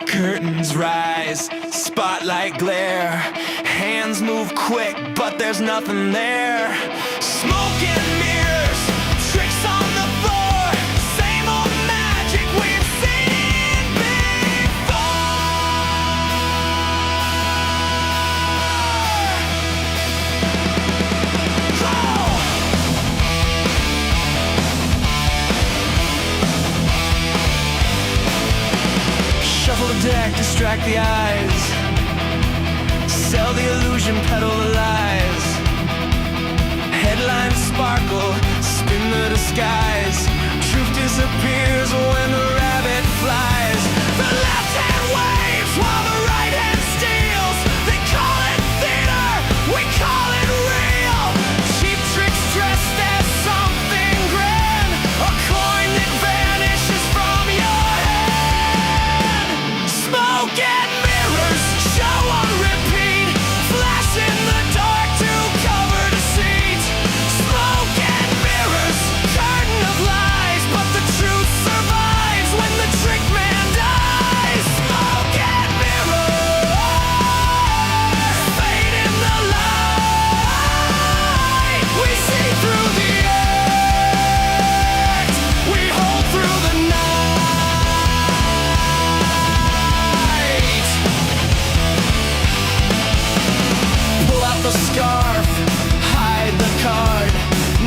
Curtains rise, spotlight glare. Hands move quick, but there's nothing there. Smoke and mirrors, tricks on the floor. Same old magic we've seen before. Shuffle the deck, distract the eyes. Sell the illusion, peddle the lies. Headlines sparkle, spin the disguise. Truth disappears when the rabbit flies. The left hand waves while the right hand steals. They call it theater, we call it real. Cheap tricks dressed as something grand. A coin that vanishes from your hand. Smoke and mirrors, show on repeat. Flash in the dark to cover deceit. Smoke and mirrors, curtain of lies. But the truth survives when the trick man dies. Smoke and mirrors, fade in the light. We see through the act, we hold through the night. Pull out the scarf, hide the card.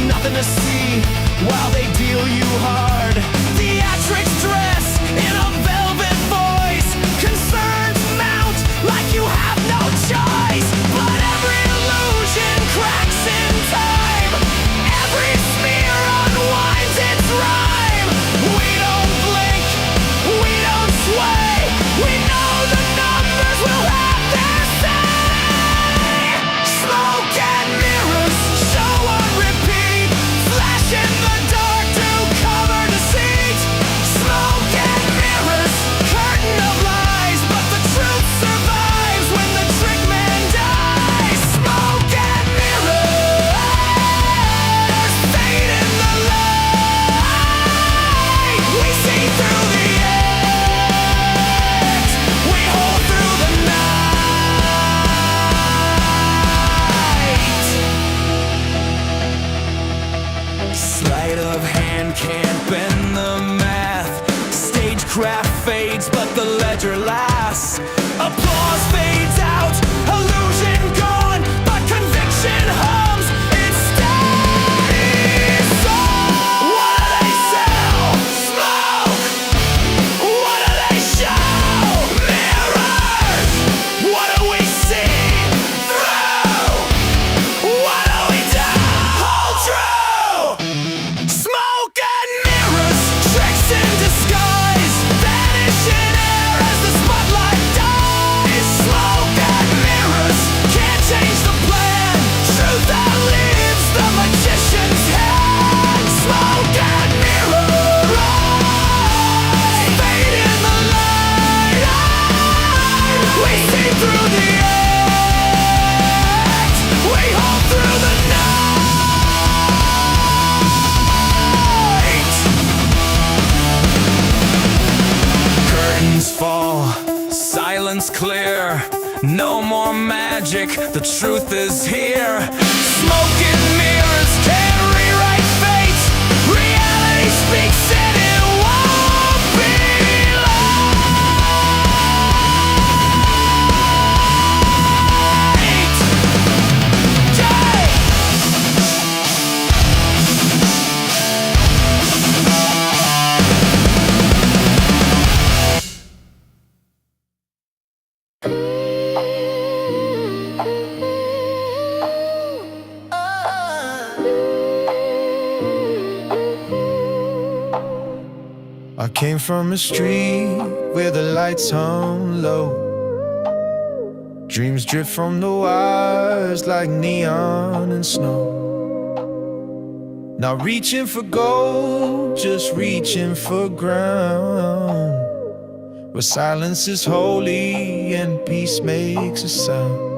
Nothing to see while they deal you hard. Theatrics dress in a velvet voice. Concerns mount like you have no choice. But every illusion cracks in time. Every smear unwinds its rhyme. We don't blink, we don't sway. We know the numbers will have their say. Smoke and mirrors, show on repeat. Flash in the dark to cover deceit. Smoke and mirrors, curtain of lies. But the truth survives when the trick man dies. Smoke and mirrors, fade in the light. We see through the act, we hold through the night. Sleight of hand can't bend the math. Stagecraft fades, but the ledger lasts. Applause fades No more magic, the truth is here. Smoke and mirrors can't rewrite fate. Reality speaks and it won't be late.
I came from a street where the lights hung low. Dreams drift from the wires like neon and snow. Not reaching for gold, just reaching for ground, where silence is holy and peace makes a sound.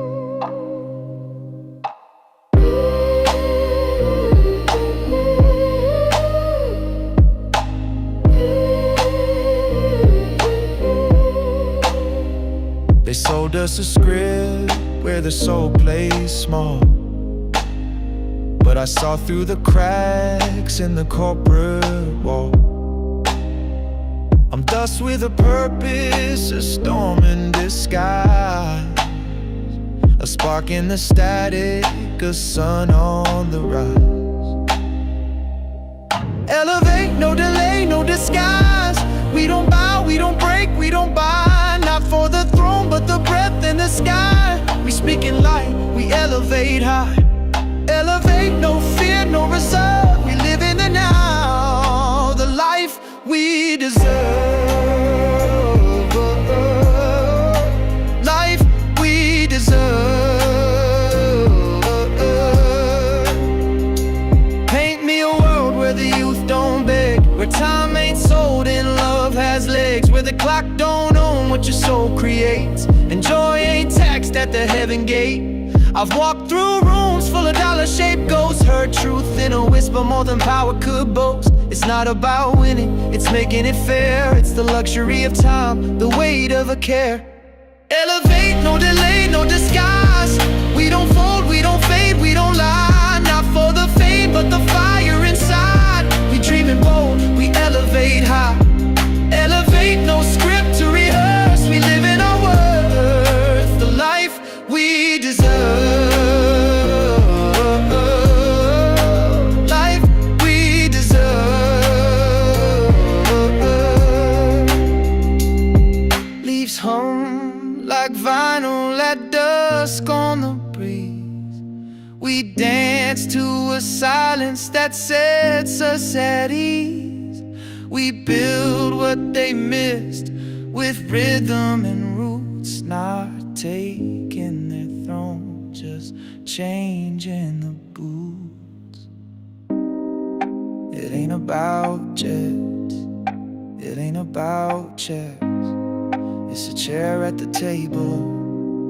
They sold us a script where the soul plays small, but I saw through the cracks in the corporate wall. I'm dust with a purpose, a storm in disguise, a spark in the static, a sun on the rise. Elevate, no delay, no disguise. We don't bow, we don't break, we don't buy. Not for the throne, but the breath in the sky. We speak in light, we elevate high. Elevate, no fear, no reserve. We live in the now, the life we deserve. Life we deserve. Paint me a world where the youth don't beg, where time ain't sold and love has legs, where the clock don't own what your soul creates, and joy ain't taxed at the heaven gate. I've walked through rooms full of dollar-shaped ghosts, heard truth in a whisper more than power could boast. It's not about winning, it's making it fair. It's the luxury of time, the weight of a care. Elevate, no delay, no disguise. We don't fold, we don't fade, we don't lie. Not for the fame, but the fire inside. We dreaming bold, we elevate high. Elevate, no script to rehearse. We live in our worth, the life we deserve. Life we deserve. Leaves hum like vinyl at dusk on the breeze. We dance to a silence that sets us at ease. We build what they missed with rhythm and roots, not taking their throne, just changing the boots. It ain't about jets, it ain't about chairs. It's a chair at the table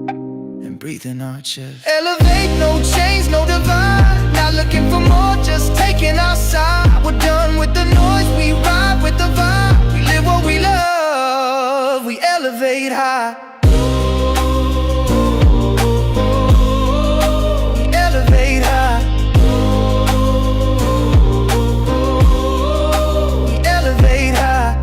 and breathing our chest. Elevate, no chains, no divide. Not looking for more, just taking our side. We're done with the noise, we ride with the vibe. We live what we love, we elevate high. We elevate high. We elevate high.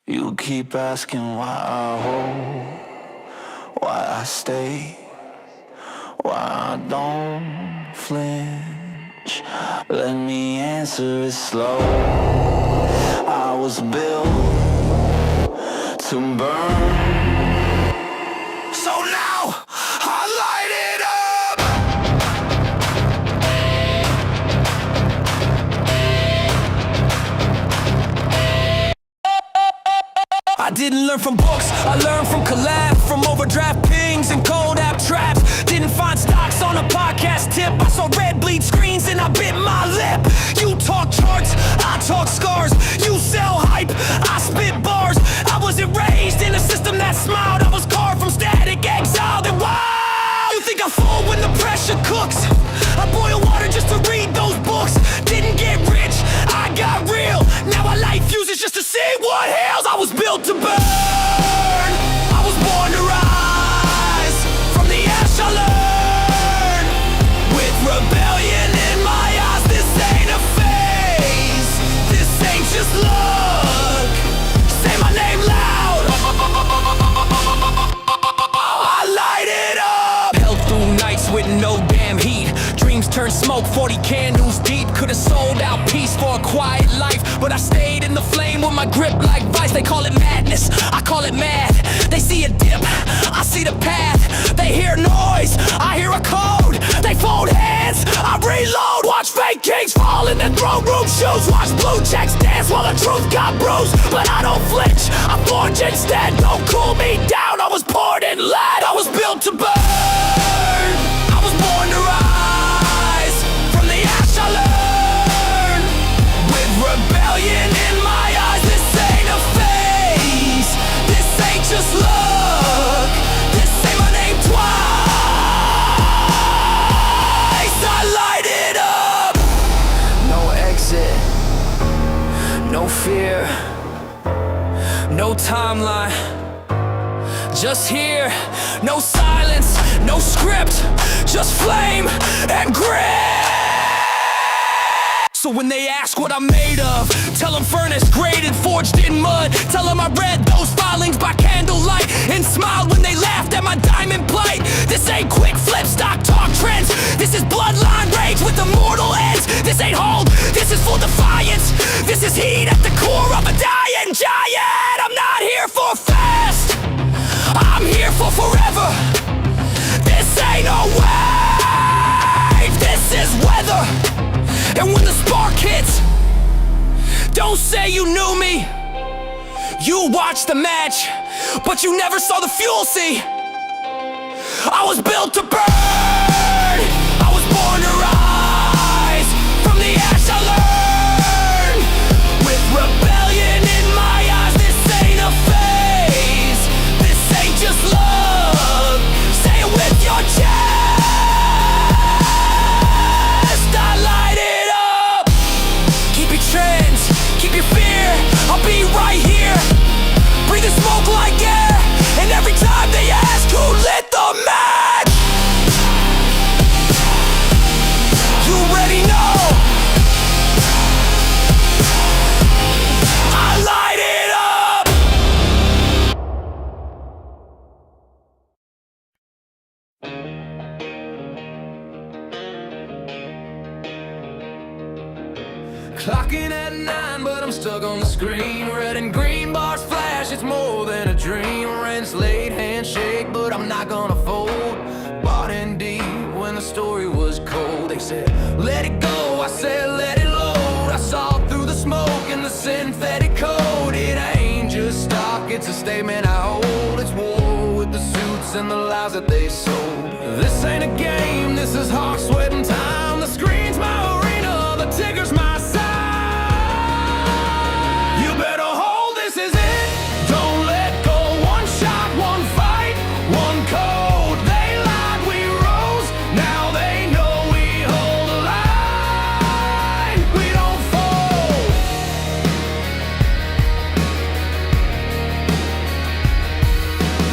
You keep asking why I hold, why I stay, why I don't flinch. Let me answer it slow. I was built to burn, so now I light it up. I didn't learn from books, I learned from collab, from overdraft pings and cold app traps. Didn't find stocks on a podcast tip. I saw red bleed screens and I bit my lip. You talk charts, I talk scars. You sell hype, I spit bars. I wasn't raised in a system that smiled. I was carved from static, exiled and wild. You think I fall when the pressure cooks?
deep, could've sold out peace for a quiet life, but I stayed in the flame with my grip like vice. They call it madness, I call it mad. They see a dip, I see the path. They hear noise, I hear a code. They fold hands, I reload. Watch fake kings fall in their throne room shoes. Watch blue checks dance while the truth got bruised. But I don't flinch, I forge instead. Don't cool me down, I was poured in lead. I was built to burn, I was born to rise. From the ash I learn, with rebellion in my eyes. This ain't a phase, this ain't just luck. This ain't my name twice. I light it up.
No exit, no fear,
No timeline, just here. No silence, no script, just flame and grit. So when they ask what I'm made of, tell them furnace graded, forged in mud. Tell them I read those filings by candlelight and smiled when they laughed at my diamond plight. This ain't quick flip, stock talk trends. This is bloodline rage with immortal ends. This ain't hold, this is full defiance. This is heat at the core of a dying giant. I'm not here for fast, I'm here for forever. This ain't a wave, this is weather. And when the spark hits, don't say you knew me. You watched the match, but you never saw the fuel, see. I was built to burn, I was born to rise. From the ash I learn, with rebellion in my eyes. This ain't a phase, this ain't just love. Say it with your chest. I light it up. Keep your trends, keep your fear. I'll be right here, breathing smoke like air. And every time they ask who lit the match, you already know. I light it up.
Clocking at 9, but I'm stuck on the screen. Red and green bars flash, it's more than a dream. Rent's late, handshake, but I'm not gonna fold. Bought in deep when the story was cold. They said, let it go, I said, let it load. I saw through the smoke and the synthetic code. It ain't just stock, it's a statement I hold. It's war with the suits and the lies that they sold. This ain't a game, this is hard sweating time. The screen's my arena, the ticker's my side. You better hold, this is it. Don't let go, one shot, one fight, one code. They lied, we rose, now they know we hold the line. We don't fold.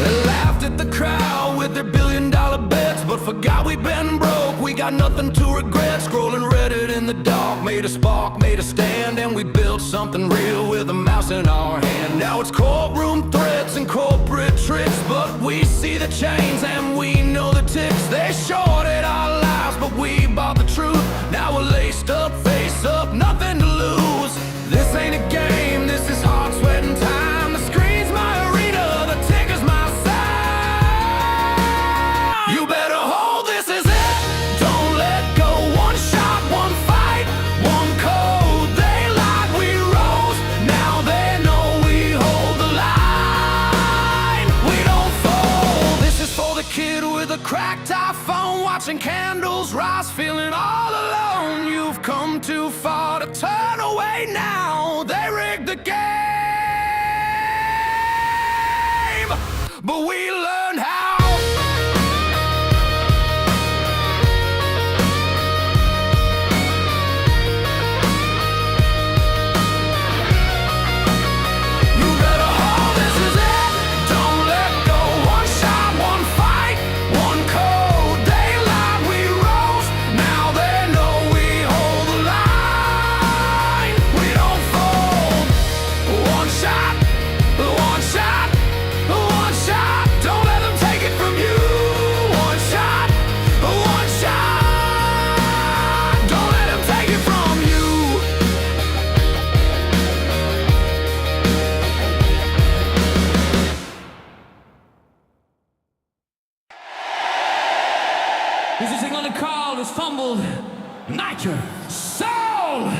They laughed at the crowd with their billion-dollar bets, but forgot we've been broke. We got nothing to regret. Scrolling Reddit in the dark, made a spark, made a stand, and we built something real with a mouse in our hand. Now it's courtroom threats and corporate tricks, but we see the chains and we know the tips. They shorted our lives, but we bought the truth. Now we're laced up, face up, nothing to lose. This ain't a game, this is hard sweating time. The screen's my arena, the ticker's my side. You better hold, this is it. Don't let go, one shot, one fight, one code. They lied, we rose, now they know we hold the line. We don't fold. This is for the kid with a cracked iPhone, watching candles rise, feeling all alone. You've come too far to turn away now. They rigged the game, but we learned how. You better hold, this is it. Don't let go, one shot, one fight, one code. They lied, we rose, now they know we hold the line. We don't fold. One shot, one shot, one shot. Don't let
character, soul.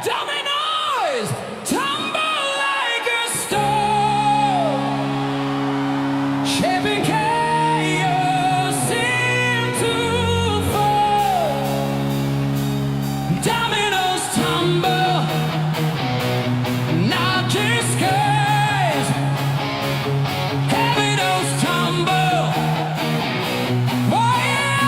Dominoes tumble like a stone, shaping chaos into fall. Dominoes tumble, not disguise. Dominoes tumble. Oh, yeah.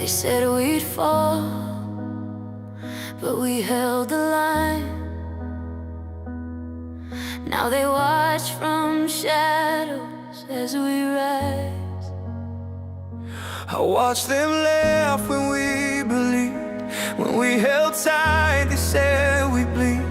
said we'd fall, but we held the line. Now they watch from shadows as we rise.
I watched them laugh when we believed. When we held tight, they said we'd bleed.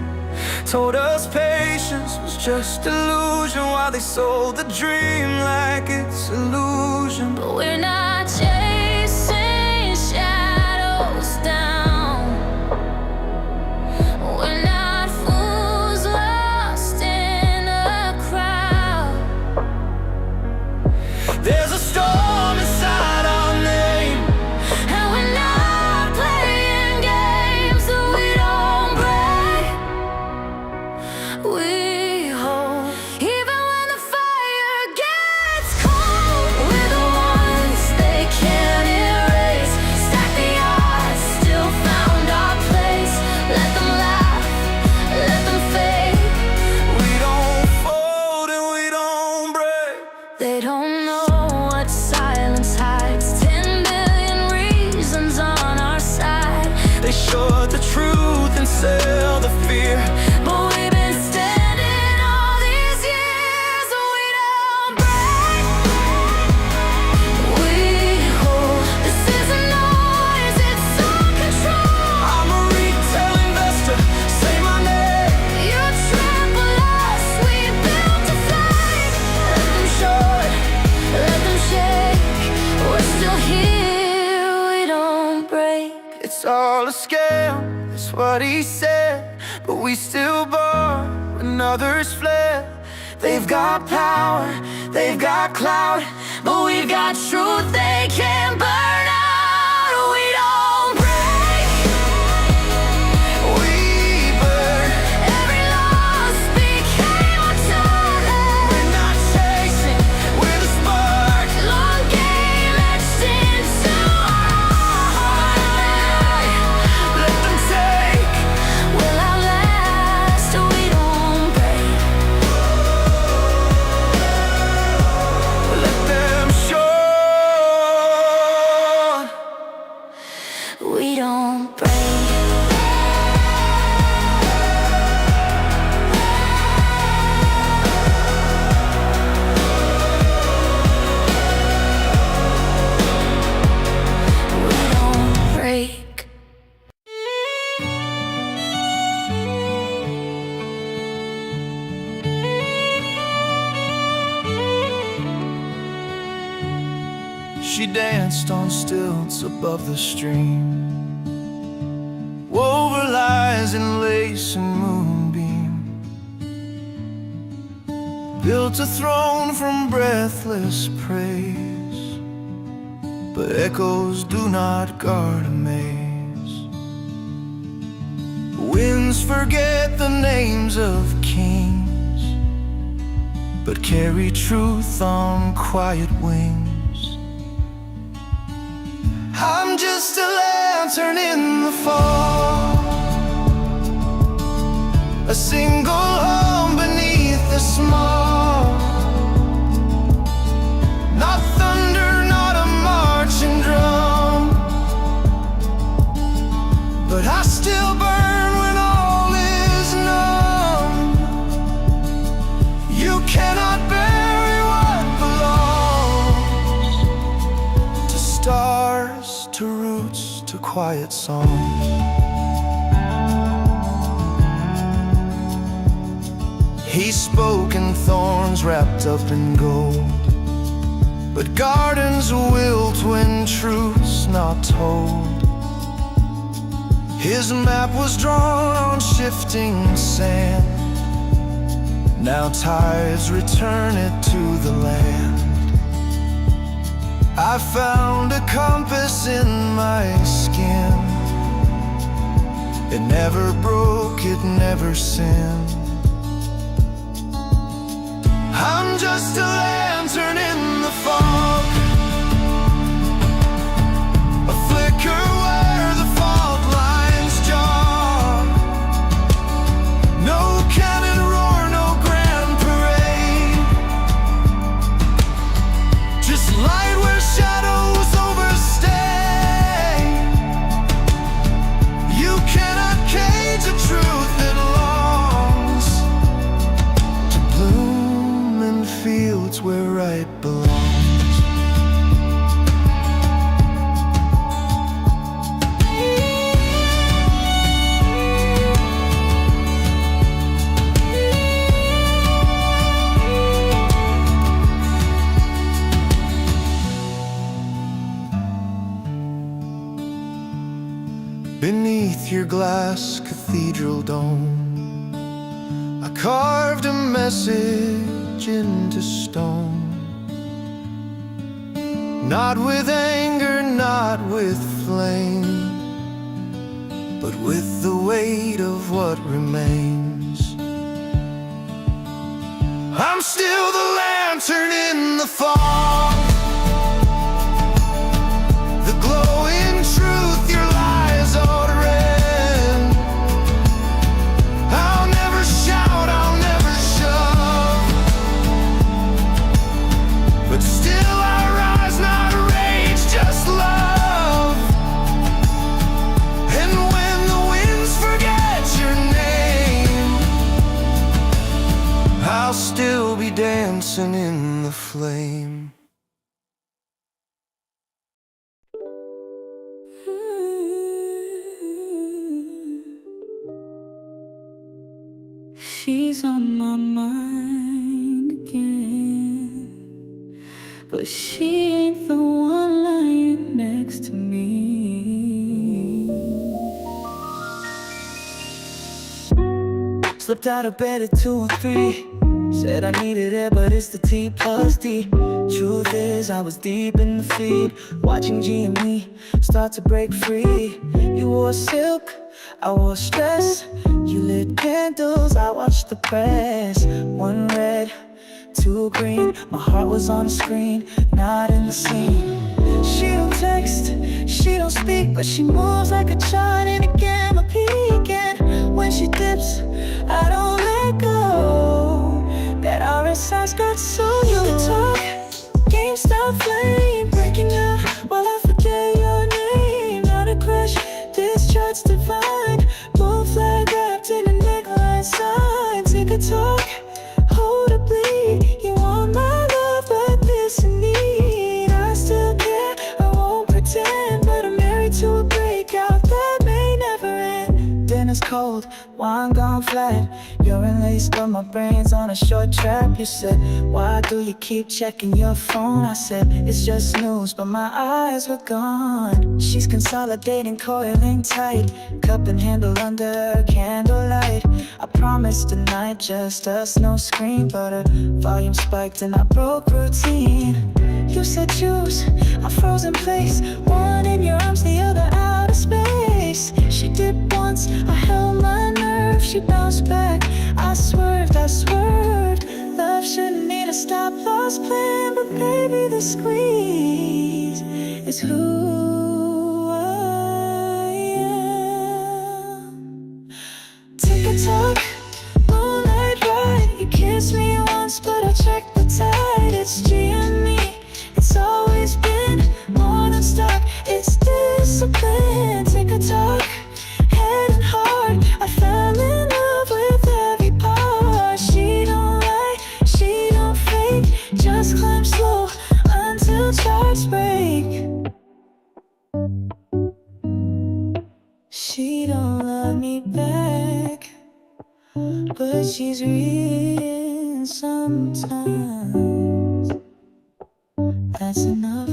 Told us patience was just illusion, while they sold the dream like it's illusion.
But we're not chasing shadows down. We're not fools lost in a crowd.
There's a storm inside our name,
and we're not playing games that we don't break. We hold, even when the fire gets cold. We're the ones they can't erase. Stack the odds, still found our place. Let them laugh, let them fade.
we don't fold and we don't break.
They don't know what silence hides. 10 million reasons on our side.
They showed the truth and sell the fear.
But we've been standing all these years. We don't break. We hold. This isn't noise, it's all control.
I'm a retail investor, say my name.
You trample us, we built to fly. Let them short, let them shake. We're still here, we don't break.
It's all a scam, that's what he said. But we still bought when others fled. They've got power, they've got clout,
But we've got truth they can't burn out. We don't break.
we burn.
Every loss became a target.
We're not chasing, we're the spark.
Long game etched into our heart.
Let them take,
We'll outlast. We don't break.
let them show.
We don't break. We don't break.
She danced on stilts above the stream, wove her lies in lace and moonbeam, built a throne from breathless praise. But echoes do not guard a maze. Winds forget the names of kings, but carry truth on quiet wings. I'm just a lantern in the fall, a single home beneath the small. Not thunder, not a marching drum, but I still burn when all is numb. You cannot bury what belongs to stars, to roots, to quiet songs. He spoke in thorns wrapped up in gold, but gardens wilt when truth's not told. His map was drawn on shifting sand. Now tides return it to the land. I found a compass in my skin. It never broke, it never sinned. I'm just a lantern in the fog, a flicker where the fault lines jar. No cannon roar, no grand parade, just light where shadows overstay. it's where right belongs. Beneath your glass cathedral dome, I carved a message into stone. Not with anger, not with flame, but with the weight of what remains. I'm still the lantern in the fog, the glowing truth your lies outrun. I'll never shout, I'll never shove, but still I rise, not rage, just love. And when the winds forget your name, I'll still be dancing in the flame.
She's on my mind again, but she ain't the one lying next to me. Slipped out of bed at 2 or 3, said I needed it, but it's the T plus D. Truth is, I was deep in the feed, watching GME start to break free. You wore silk, I wore stress. You lit candles, I watched the press. 1 red, 2 green. My heart was on the screen, not in the scene. She don't text, she don't speak, but she moves like a child in a gamma peak. And when she dips, I don't let go. That RSI's got so you can talk. GameStop flame breaking out while I forget your name. Not a crush, this chart's divine. Blue flag wrapped in a neckline sign. Take a talk, hold a bleed. You want my love, but this in need. I still care, I won't pretend, but I'm married to a breakout that may never end. Dinner's cold, wine gone flat. You're in lace, but my brain's on a short trap. You said, why do you keep checking your phone? I said, it's just news, but my eyes were gone. She's consolidating, coiling tight, cup and handle under candlelight. I promised tonight, just us, no screen, but her volume spiked and I broke routine. You said choose, I froze in place, one in your arms, the other out of space. She did once, I held my nerve, she bounced back. I swerved, love shouldn't need a stop-loss plan, but baby the squeeze is who I am. Take a talk, moonlight ride. You kissed me once, but I checked the tide. It's GME, it's always been more than stock, it's discipline. Take a talk, head and heart, I fell in love with every part. She don't lie, she don't fake, just climb slow until charts break. She don't love me back, but she's reading sometimes. That's enough.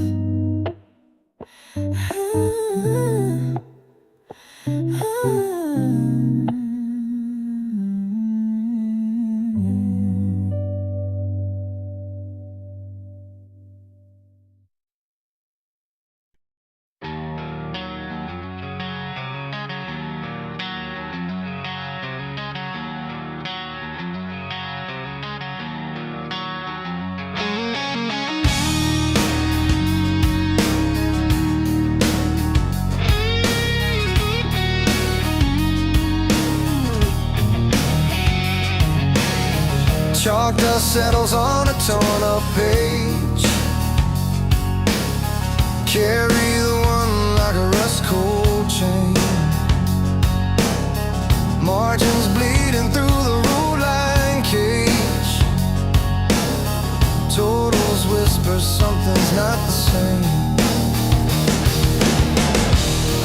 Chalk dust settles on a torn up page. Carry the one like a rust cold chain. Margins bleeding through the rule line cage. Told same.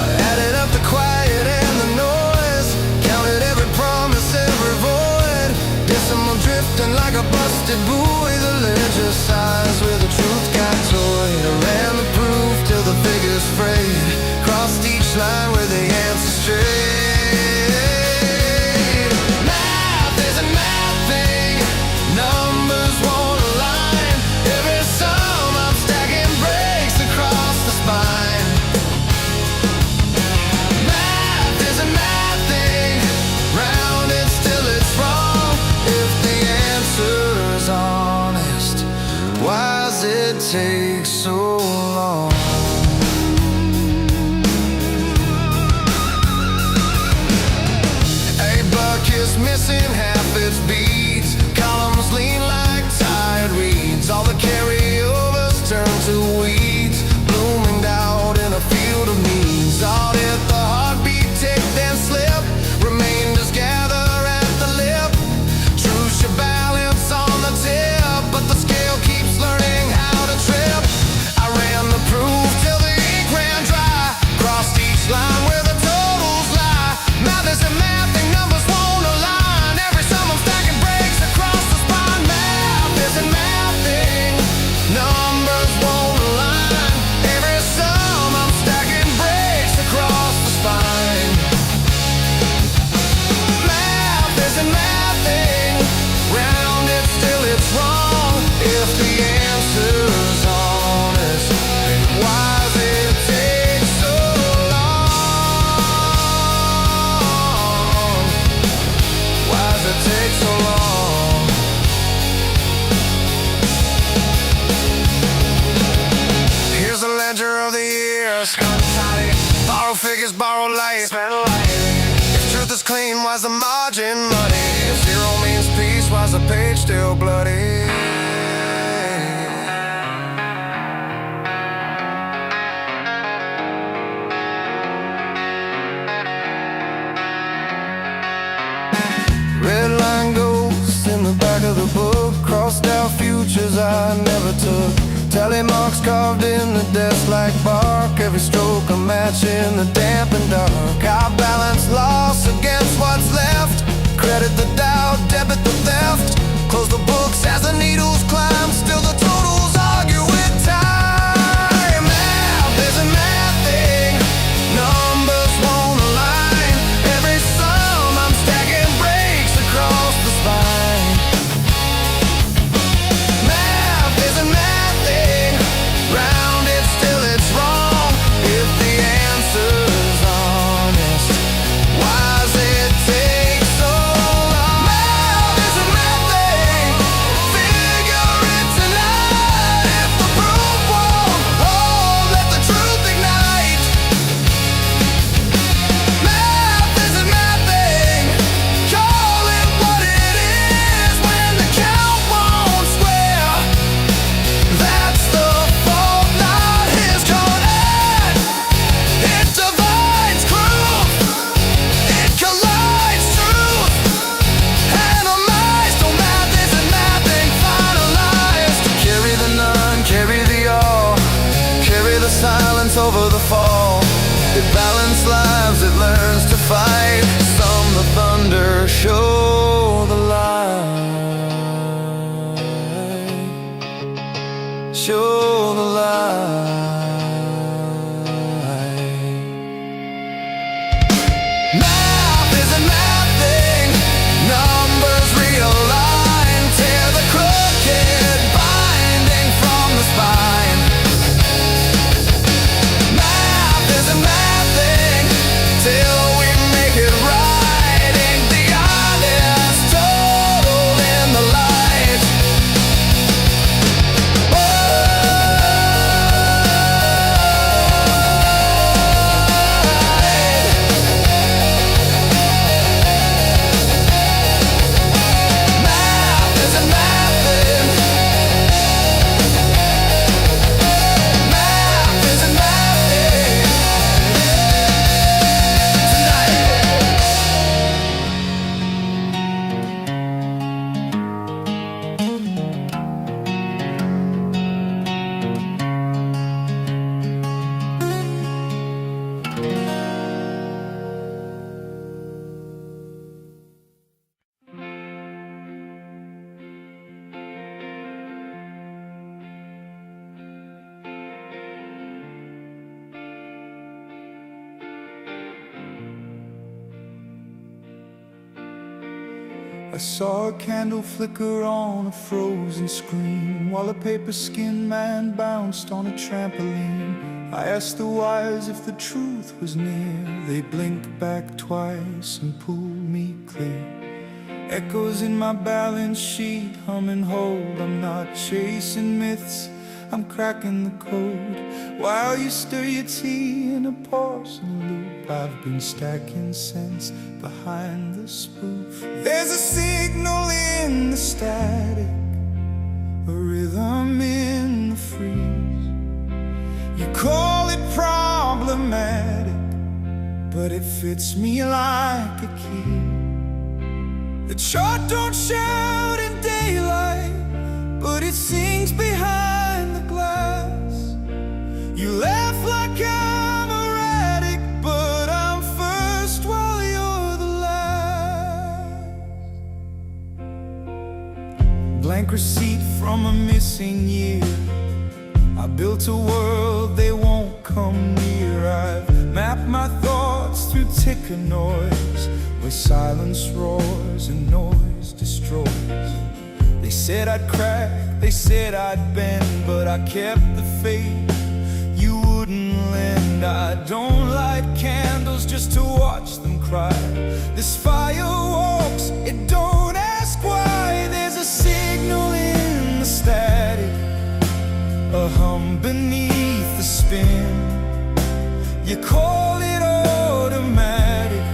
I added up the quiet and the noise, counted every promise, every void. Decimal drifting like a busted buoy. The ledger size where the truth got toyed. I ran the proof till the figures frayed. Crossed each line where the answer strayed. Math is a math thing. Numbers won't align. Every sum I'm stacking breaks across the spine. Math is a math thing. Rounded still it's wrong. If the answer's honest, why does it take so long? A buck is missing half its beats. Columns lean like tired reeds. All the carryovers turn to weeds, blooming out in a field of needs. Audit the heartbeat, tick then slip. Remainders gather at the lip. Truths your balance on the tip, but the scale keeps learning how to trip. I ran the proof till the ink ran dry. Crossed each line where the totals lie. Math is a math thing, numbers won't align. Every sum I'm stacking breaks across the spine. Math is a math thing, numbers won't align. Every sum I'm stacking breaks across the spine. Math is a math thing, rounded still it's wrong. If the answer's honest, then why does it take so long? Why does it take so long? Here's the ledger of the years. Borrow figures, borrow light. If truth is clean, why's the margin muddy? If zero means peace, why's the page still bloody? Red line ghosts in the back of the book. Crossed out futures I never took. Tally marks carved in the desk like bark. Every stroke a match in the damp and dark. I balance loss against what's left. Credit the doubt, debit the theft. Close the books as the needles climb. Still the totals argue with time. Math is a math thing. Numbers won't align. Every sum I'm stacking breaks across the spine. Math is a math thing. Rounded still it's wrong. If the answer's honest, why does it take so long? Math is a math thing.
I saw a candle flicker on a frozen screen, while a paper skinned man bounced on a trampoline. I asked the wires if the truth was near. They blinked back twice and pulled me clear. Echoes in my balance sheet, hum and hold. I'm not chasing myths, I'm cracking the code. While you stir your tea in a porcelain loop, I've been stacking cents behind the spoof. There's a signal in the static, a rhythm in the freeze. You call it problematic, but it fits me like a key. The chart don't shout in daylight, but it sings behind the glass. You laugh like I'm erratic, but I'm first while you're the last. Blank receipt from a missing year. I built a world they won't come near. I've mapped my thoughts through ticker noise, where silence roars and noise destroys. They said I'd crack, they said I'd bend, but I kept the faith you wouldn't lend. I don't light candles just to watch them cry. This fire walks, it don't ask why. There's a signal in the static, a hum beneath the spin. You call it automatic,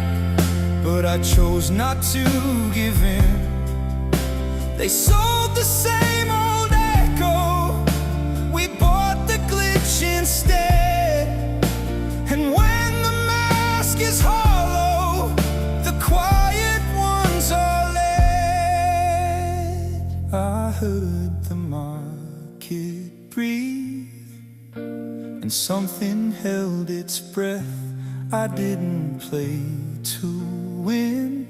but I chose not to give in. They sold the same old echo, we bought the glitch instead. And when the mask is hollow, the quiet ones are led. I heard the market breathe, and something held its breath. I didn't play to win,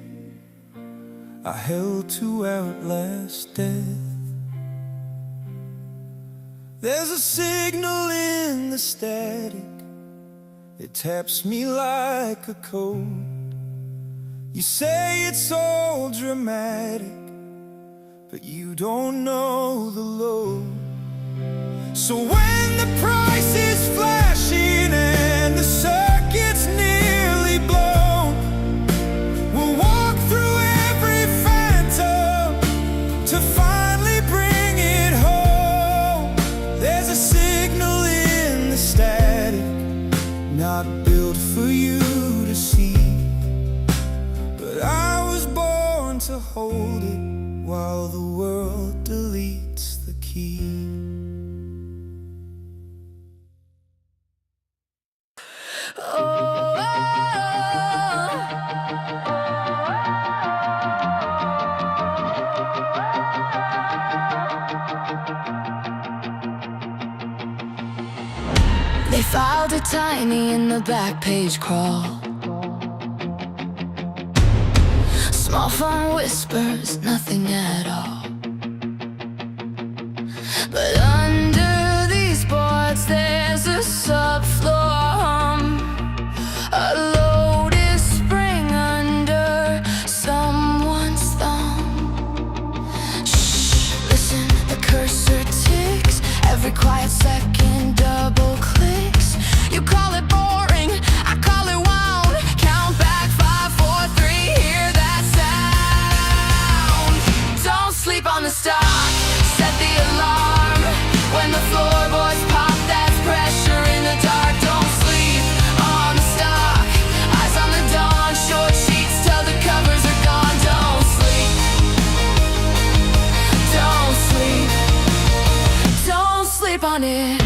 I held to outlast death. There's a signal in the static, it taps me like a code. You say it's all dramatic, but you don't know the load. So when the price is flashing and the circuit's nearly blown, we'll walk through every phantom to finally bring it home. There's a signal in the static, not built for you to see, but I was born to hold it while the world deletes the key.
They filed it tiny in the back page crawl. Small font whispers, nothing at all. But under these boards there's a subfloor hum, a lotus spring under someone's thumb. Shh, listen, the cursor ticks, every quiet second double clicks. You call it boring, I call it wound. Count back 5, 4, 3, hear that sound. Don't sleep on the stock, set the alarm. When the floorboards pop, that's pressure in the dark. Don't sleep on the stock, eyes on the dawn. Short sheets till the covers are gone. Don't sleep, don't sleep, don't sleep on it.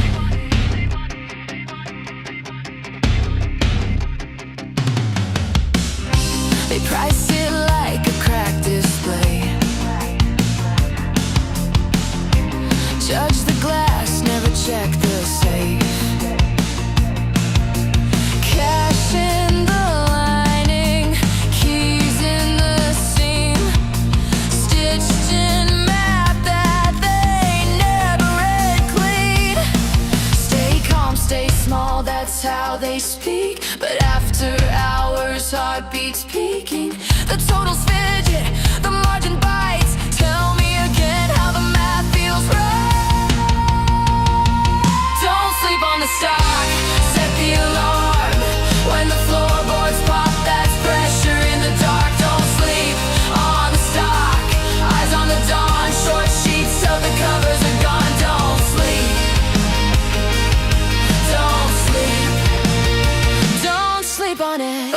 They price it like a cracked display. Judge the glass, never check the safe. Cash in the lining, keys in the seam, stitched in map that they never read clean. Stay calm, stay small, that's how they speak. But after hours, heartbeats peaking. The totals fidget, the margin bites. Tell me again how the math feels right. Don't sleep on the stock, set the alarm. When the floorboards pop, that's pressure in the dark. Don't sleep on the stock, eyes on the dawn. Short sheets till the covers are gone. Don't sleep, don't sleep, don't sleep on it.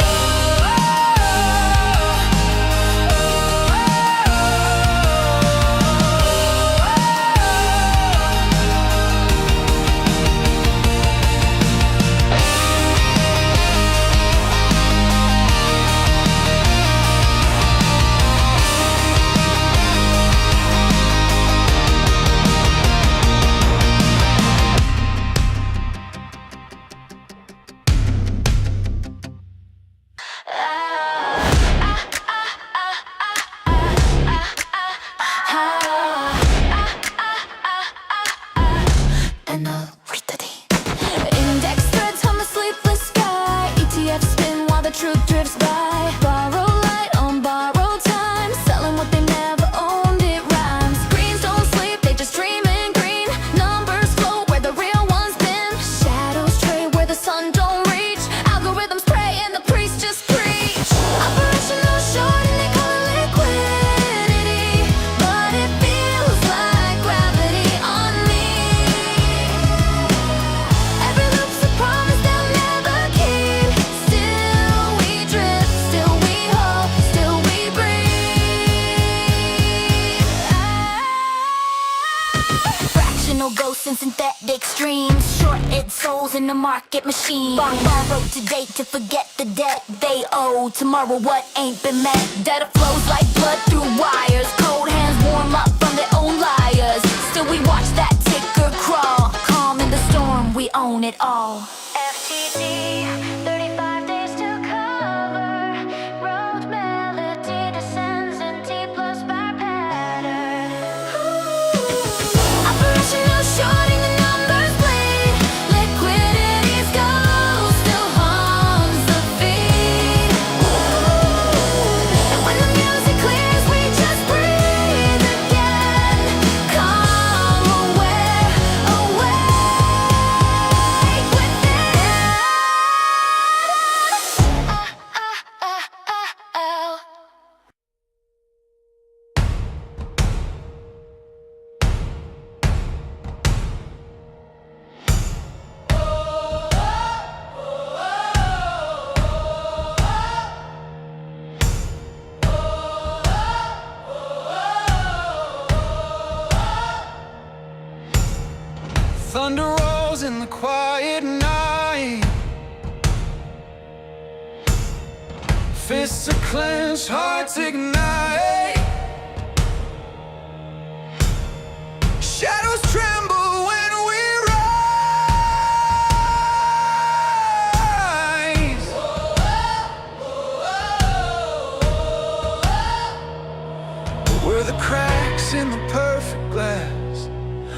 Index threads on the sleepless sky. ETFs spin while the truth drifts by. Borrow light on borrowed time. Selling what they never owned, it rhymes. Greens don't sleep, they just dream in green. Numbers float where the real ones been. Shadows trade where the sun don't reach. Algorithms pray and the priests just preach. Operational short and they call it liquidity, but it feels like gravity on me. Every loop's a promise they'll never keep. Still we drift, still we hope, still we breathe. Fractional ghosts and synthetic streams. Shorted souls in the market machine. Borrow today to forget the debt they owe. Tomorrow what ain't been met. Data flows like blood through wires. Cold hands warm up from their own liars. Still we watch that ticker crawl. Calm in the storm, we own it all. FTD, 35 days to cover. Road melody descends in T plus by pattern. Operational shorting, the numbers bleed. Liquidity's ghost still haunts the feed. And when the music clears, we just breathe again. Calm, aware, awake within.
Thunder rolls in the quiet night. Fists are clenched, hearts ignite. Shadows tremble when we rise. We're the cracks in the perfect glass,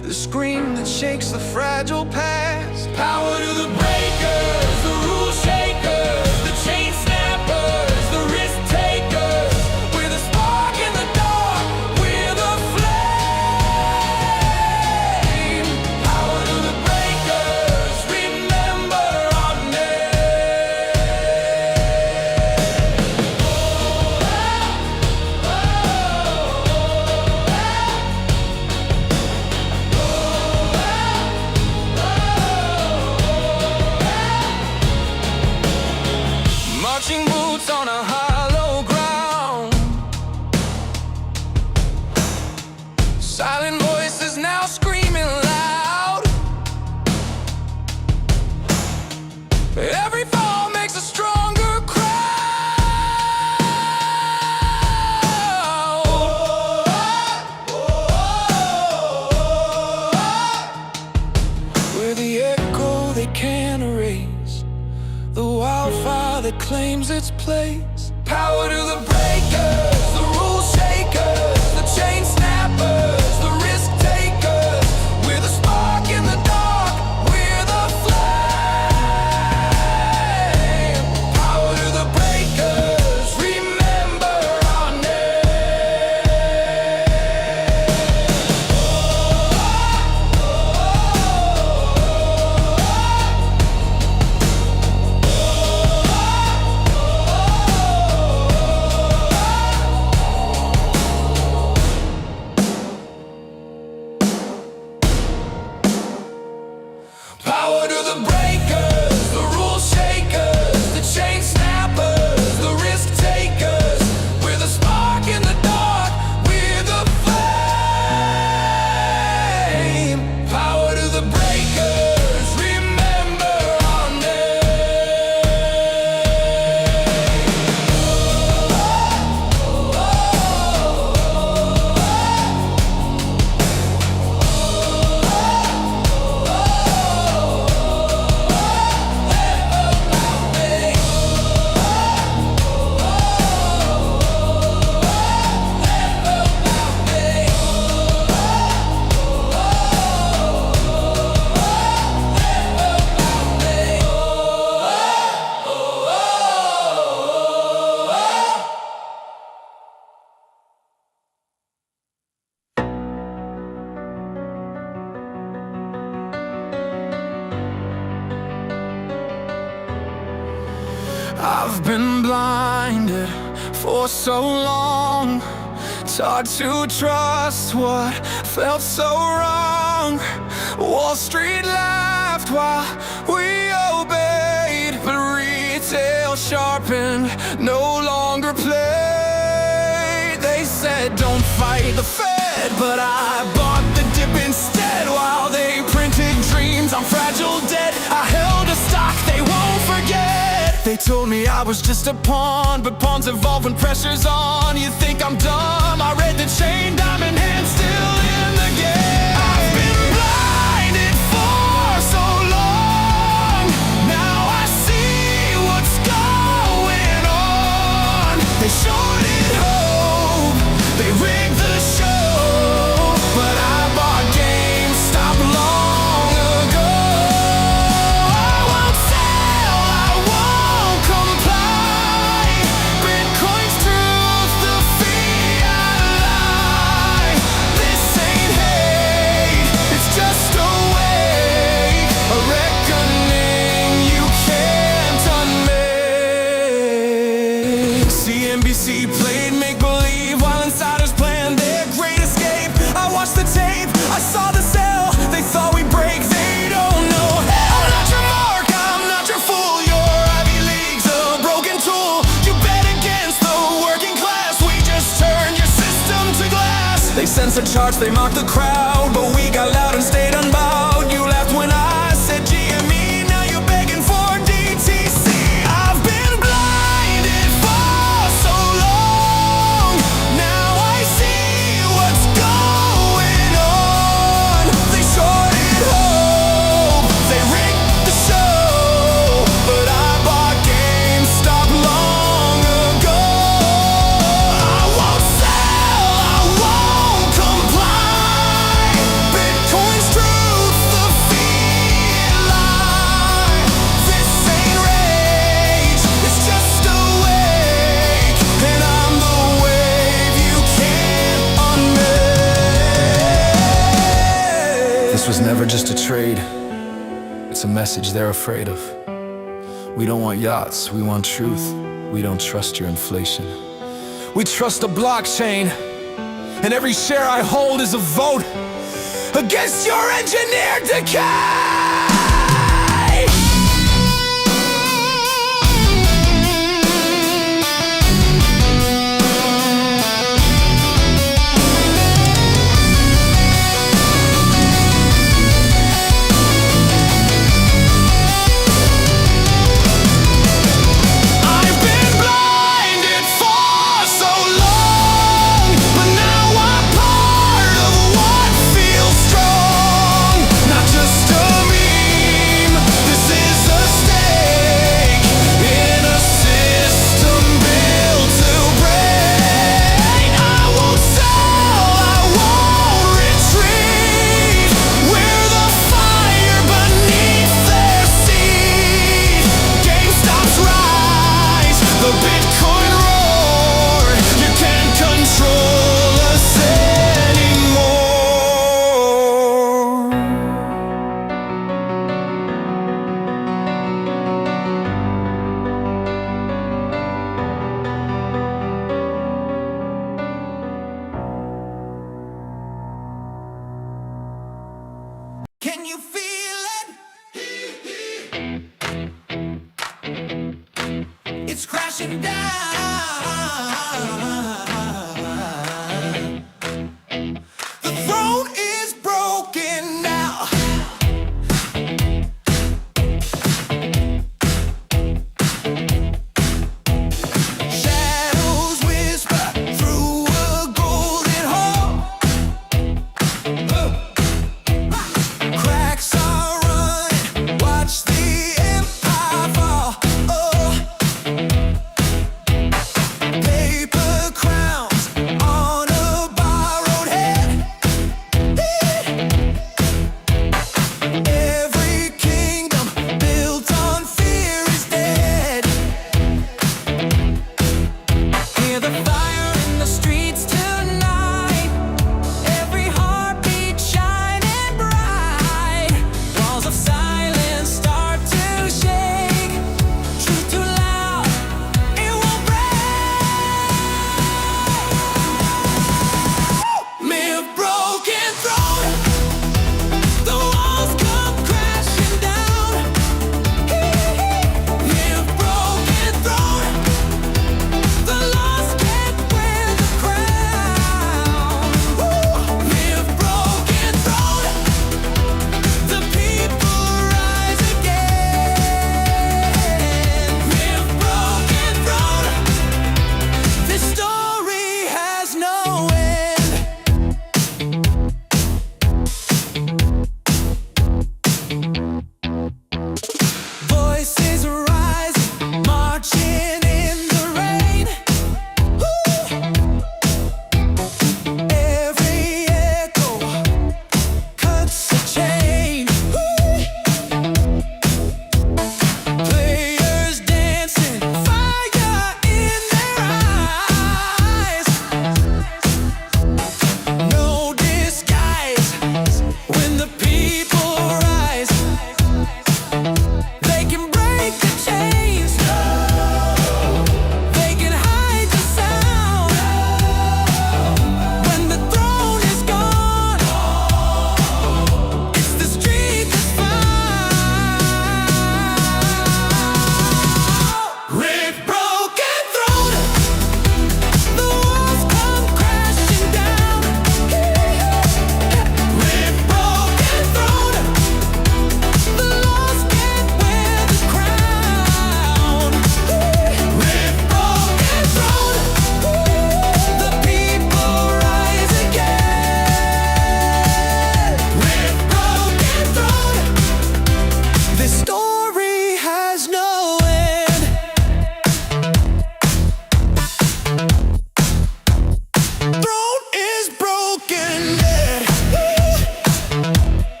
the scream that shakes the fragile past. Power to the breakers, the rule shakers, the chain snappers, the risk takers. We're the spark in the dark, we're the flame. Power to the breakers, remember our marching boots on a hollow ground. Silent voices now screaming loud. Every fall makes a stronger crowd. We're the echo they can't erase, the wildfire that claims its place. Power to the breakers, the rule shakers, the chain snappers, the risk takers. We're the spark in the dark, we're the flame. Power to the breakers, remember I've been blinded for so long, taught to trust what felt so wrong. Wall Street laughed while we obeyed, but retail sharpened, no longer played. They said don't fight the Fed, but I bought the dip instead. While they printed dreams on fragile debt, I held a stock they won't forget. They told me I was just a pawn, but pawns evolve when pressure's on. You think I'm dumb? I read the chain, diamond hand still in the game. I've been blinded for so long, now I see what's going on. They shorted hope, they rigged the show, but I bought GameStop long ago. I won't sell, I won't comply. Bitcoin's truth, the fiat lie. This ain't hate, it's just a wake, a reckoning you can't unmake. CNBC played make-believe while insiders planned their great escape. I watched the tape, I saw the sell. They thought we'd break, they don't know. I'm not your mark, I'm not your fool. Your Ivy League's a broken tool. You bet against the working class, we just turned your system to glass. They censored charts, they mocked the crowd, but we got loud and stayed unbowed. You laughed when I said GME, now you're begging for DTC. I've been blinded for so long, now I see what's going on. They shorted hope, they rigged the show, but I bought GameStop long ago. I won't sell, I won't comply. Bitcoin's truth, the fiat lie. This ain't rage, it's just a wake, and I'm the wave you can't unmake.
This was never just a trade, it's a message they're afraid of. We don't want yachts, we want truth. We don't trust your inflation. We trust the blockchain, and every share I hold is a vote against your engineered decay. I've been blinded for so long, but now I'm part of what feels strong. Not just a meme, this is a stake in a system built to break. I won't sell, I won't retreat. We're the fire beneath their seat. GameStop's rise, the Bitcoin roar. You can't control us anymore.
Can you feel it? It's crashing down. The throne is broken now. Shadows whisper through a golden hall. Cracks are running, watch the empire fall. Oh. Paper crowns on a borrowed head. Every kingdom built on fear is dead. Hear the fire in the streets tonight. Every heartbeat shines.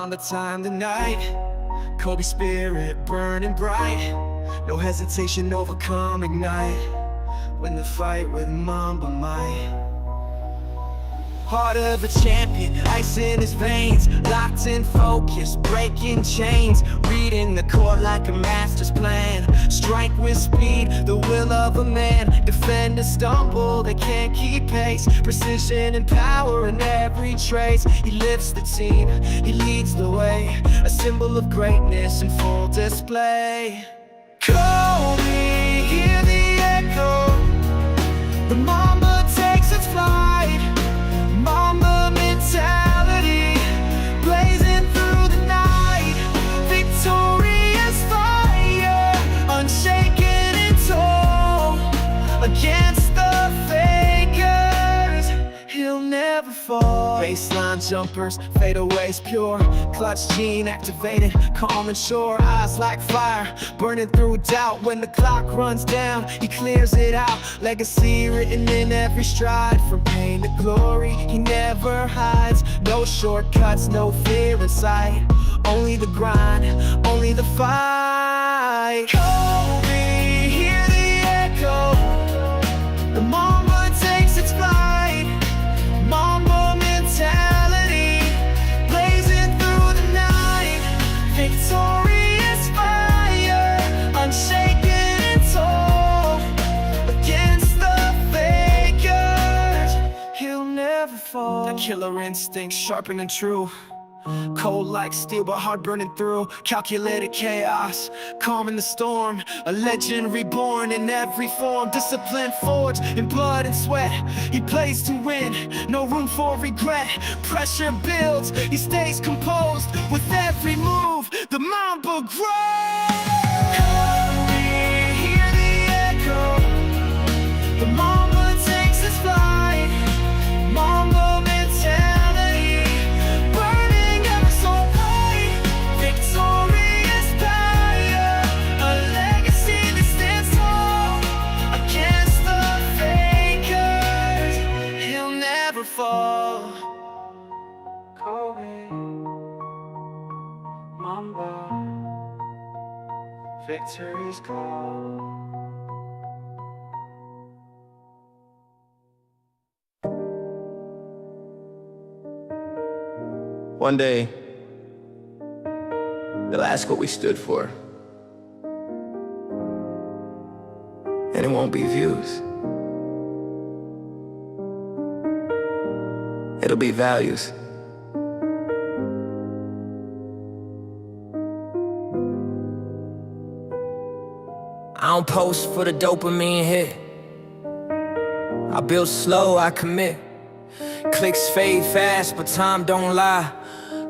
around the time tonight. Kobe spirit burning bright. No hesitation, overcome, ignite. Win the fight with Mamba might. Heart of a champion, ice in his veins. Locked in focus, breaking chains. Reading the court like a master's plan. Strike with speed, the will of a man. Defenders stumble, they can't keep pace. Precision and power in every trace. He lifts the team, he leads the way. A symbol of greatness in full display. Kobe, hear the echo. The Mamba takes its flight. Mamba mentality, blazing through the night. Victorious fire, unshaken and tall. Against the fakers, he'll never fall. Baseline jumpers, fadeaways pure. Clutch gene activated, calm and sure. Eyes like fire, burning through doubt. When the clock runs down, he clears it out. Legacy written in every stride. From pain to glory, he never hides. No shortcuts, no fear in sight. Only the grind, only the fight. Kobe, hear the echo. The Mamba takes its flight. Mamba mentality, blazing through the night. Victorious fire, unshaken and tall. Against the fakers, he'll never fall. That killer instinct, sharpened and true. Cold like steel, but heart burning through. Calculated chaos, calm in the storm. A legend reborn in every form. Discipline forged in blood and sweat. He plays to win, no room for regret. Pressure builds, he stays composed. With every move, the Mamba grows. Hear the echo. The Mamba takes its flight. Mamba mentality, burning ever so bright. Victorious power, a legacy that stands tall. Against the fakers, he'll never fall. Kobe, Mamba, victory's call.
One day, they'll ask what we stood for. And it won't be views. It'll be values. I don't post for the dopamine hit. I build slow, I commit. Clicks fade fast, but time don't lie.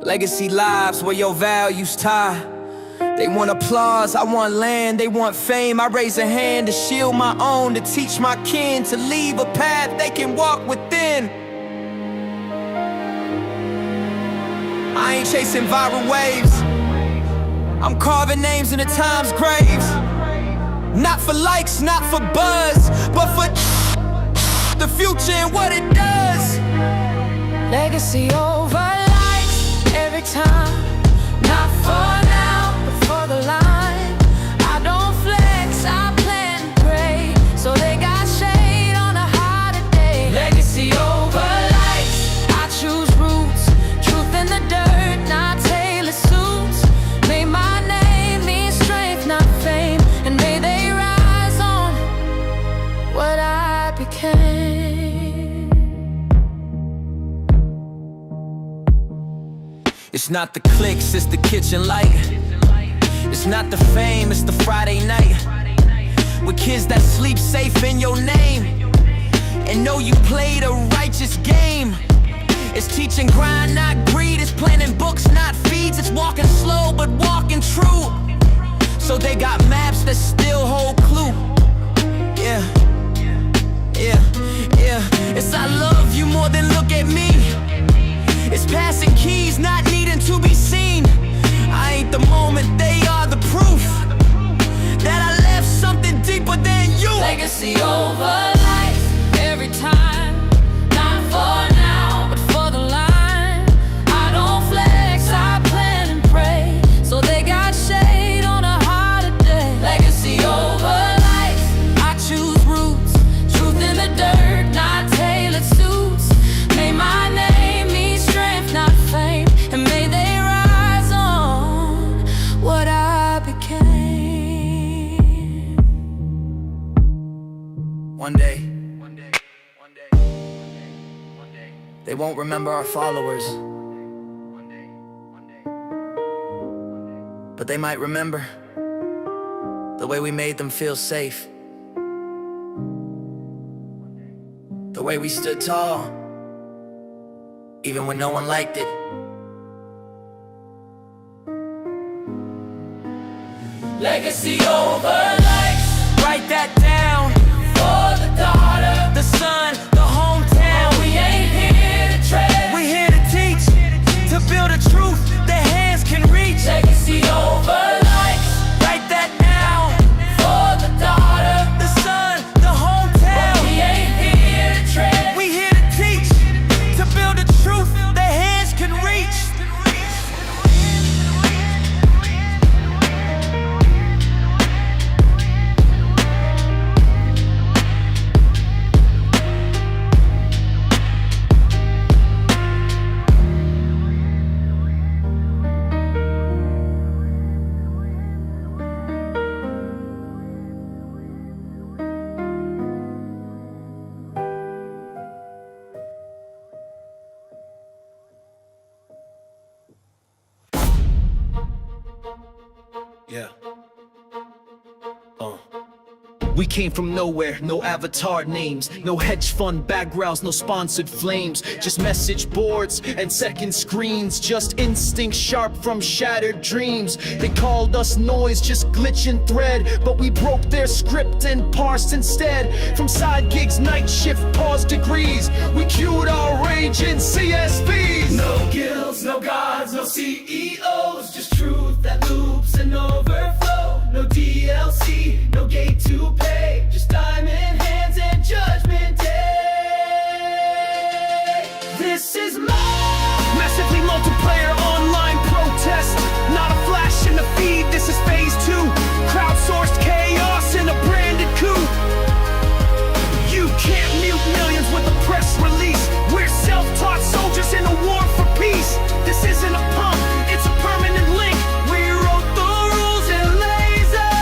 Legacy lives where your values tie. They want applause, I want land, they want fame. I raise a hand to shield my own, to teach my kin, to leave a path they can walk within. I ain't chasing viral waves. I'm carving names in the time's graves. Not for likes, not for buzz, but for the future and what it does.
Legacy over likes every time. Not for now, but for the line. I don't flex, I plan to pray. So they got shade on a hotter day. Legacy over likes, I choose roots. Truth in the dirt, not tailored suits. May my name mean strength, not fame. And may they rise on what I became.
It's not the clicks, it's the kitchen light. It's not the fame, it's the Friday night. With kids that sleep safe in your name and know you played a righteous game. It's teaching grind, not greed. It's planting books, not feeds. It's walking slow, but walking true. So they got maps that still hold clue. Yeah, yeah, yeah. It's I love you more than look at me. It's passing keys, not needing to be seen. I ain't the moment, they are the proof that I left something deeper than you.
Legacy over life every time. Not for now, but for the line. I don't flex, I plan
won't remember our followers, but they might remember the way we made them feel safe, the way we stood tall, even when no one liked it.
Legacy over likes.
Write that down.
For the daughter,
The son, the hometown.
we ain't here to trade.
We here to teach, to build a truth that hands can reach.
Legacy over likes.
Write that down.
For the daughter,
The son, the hometown.
we ain't here to trade.
We here to teach, to build a truth that hands can reach.
Yeah. We came from nowhere, no avatar names, no hedge fund backgrounds, no sponsored flames, just message boards and second screens, just instinct sharp from shattered dreams. They called us noise, just glitching thread, but we broke their script and parsed instead. From side gigs, night shift, pause degrees, we cued our rage in CSVs.
No guilds, no gods, no CEOs, just truth that loops and overflow. No DLC, no gate to pay, just time in hands and judgment day. This is
Massively multiplayer online protest, not a flash in the feed, this is phase 2. Crowdsourced chaos in a branded coup. You can't mute millions with a press release. We're self-taught soldiers in a war for peace. This isn't a pump, it's a permanent link. We wrote the rules in laser.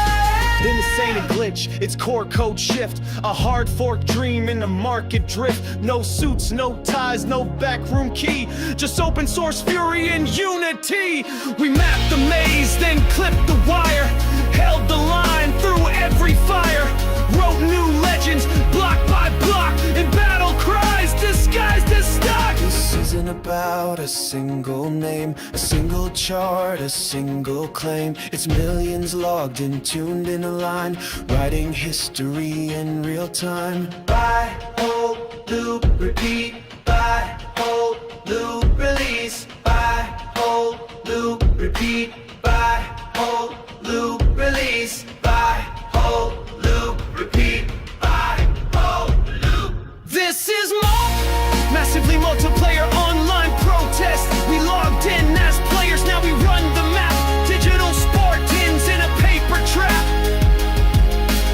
Then this ain't a glitch, it's core code shift. A hard fork dream in the market drift. No suits, no ties, no backroom key, just open source fury and unity. We mapped the maze, then clipped the wire, held the line through every fire, wrote new legends block by block, in battle cries disguised as stock. This isn't about a single name, a single chart, a single claim. It's millions logged in, tuned in a line, writing history in real time. Buy, hold, loop, repeat. Buy, hold, loop, release. Buy, hold, loop, repeat. Buy, hold, loop, release. Buy, hold, loop, repeat. Buy, hold, loop. This is massively multiplayer online protest. We logged in as players, now we run the map. Digital Spartans in a paper trap.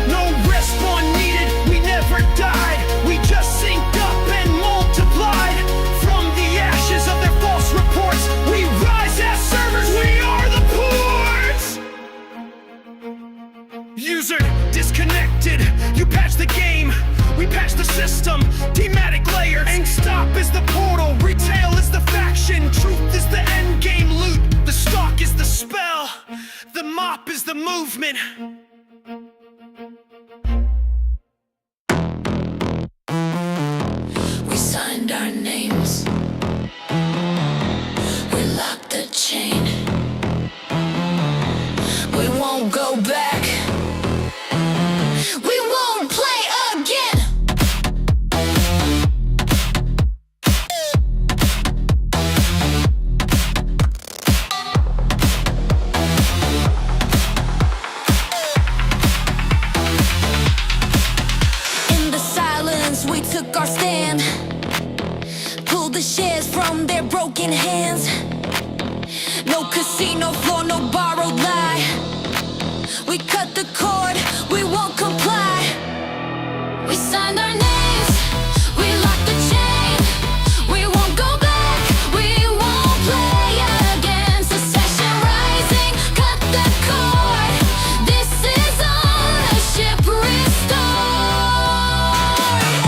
No respawn needed, we never died. We just synced up and multiplied. From the ashes of their false reports, we rise as servers, we are the ports. User disconnected, you patch the game, we patch the system. Thematic layers, GameStop is the portal, retail is the faction, truth is the end game loot, the stock is the spell, the mop is the movement.
We signed our names. We locked the chain.
We won't go back.
We won't play again.
In the silence, we took our stand. Pulled the shares from their broken hands. No casino floor, no borrowed lie. We cut the cord, we won't comply.
We signed our names. We locked the chain. We won't go back. We won't play again. Secession rising. Cut the cord. This is ownership restored.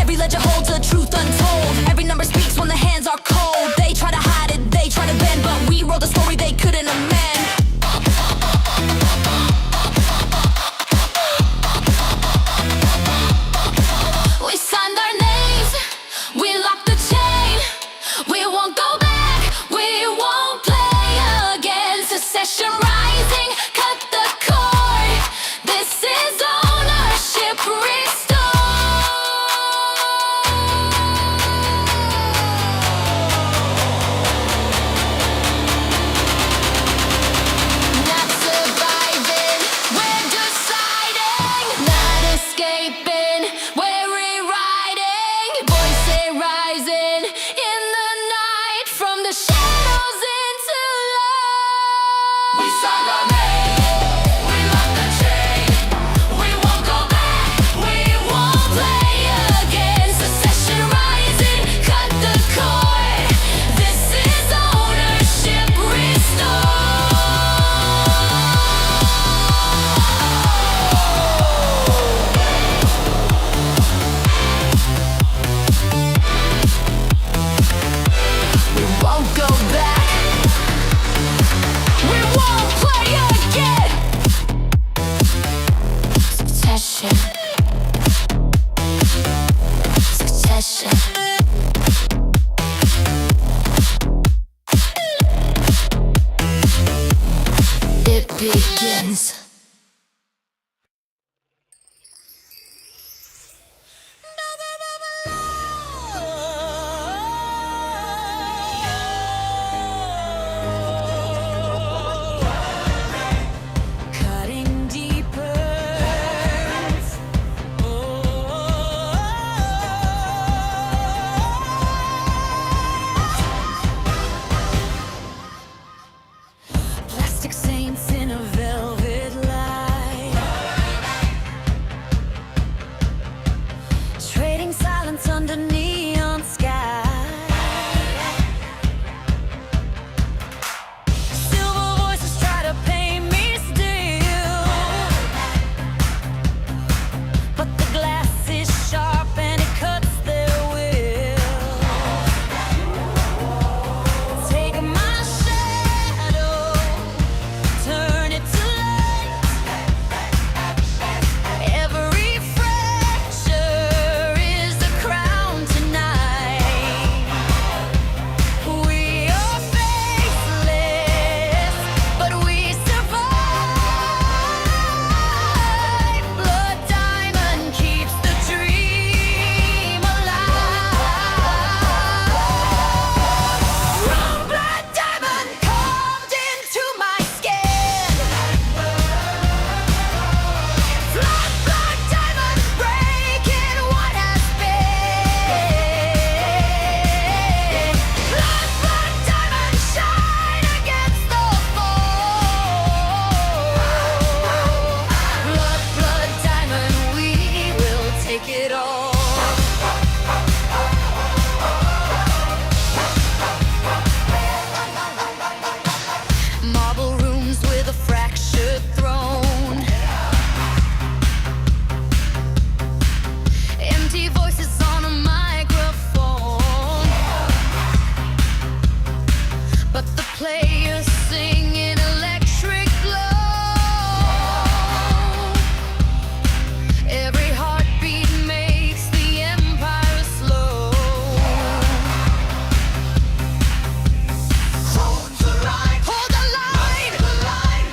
Every ledger holds a truth untold. Every number speaks when the hands are cold.
Succession rising, cut the cord. This is ownership restored. Not surviving, we're deciding. Not escaping, we're rewriting. Voices rising in the night, from the shadows into light.
We signed our name, we locked the chain. We won't go back,
We won't play again. Succession rising, cut the cord. This is ownership restored. We won't go back. We won't play again. Succession. Succession. It begins. Cutting deeper. Plastic saints in a velvet light, trading silence under neon sky. Silver voices try to paint me still, but the glass is sharp and it cuts their will. Take my shadow, turn it to light. Every fracture is a crown tonight. We are faceless, but we survive. Blood diamond keeps the dream alive. From blood diamond carved into my skin. Blood diamond breaking what has been. Blood diamond shine against the fall. Blood diamond, we will take it all. Marble rooms with a fractured throne. Empty voices on a microphone, but the players sing in electric glow. Every heartbeat makes the empire slow. Hold the line, hold the line.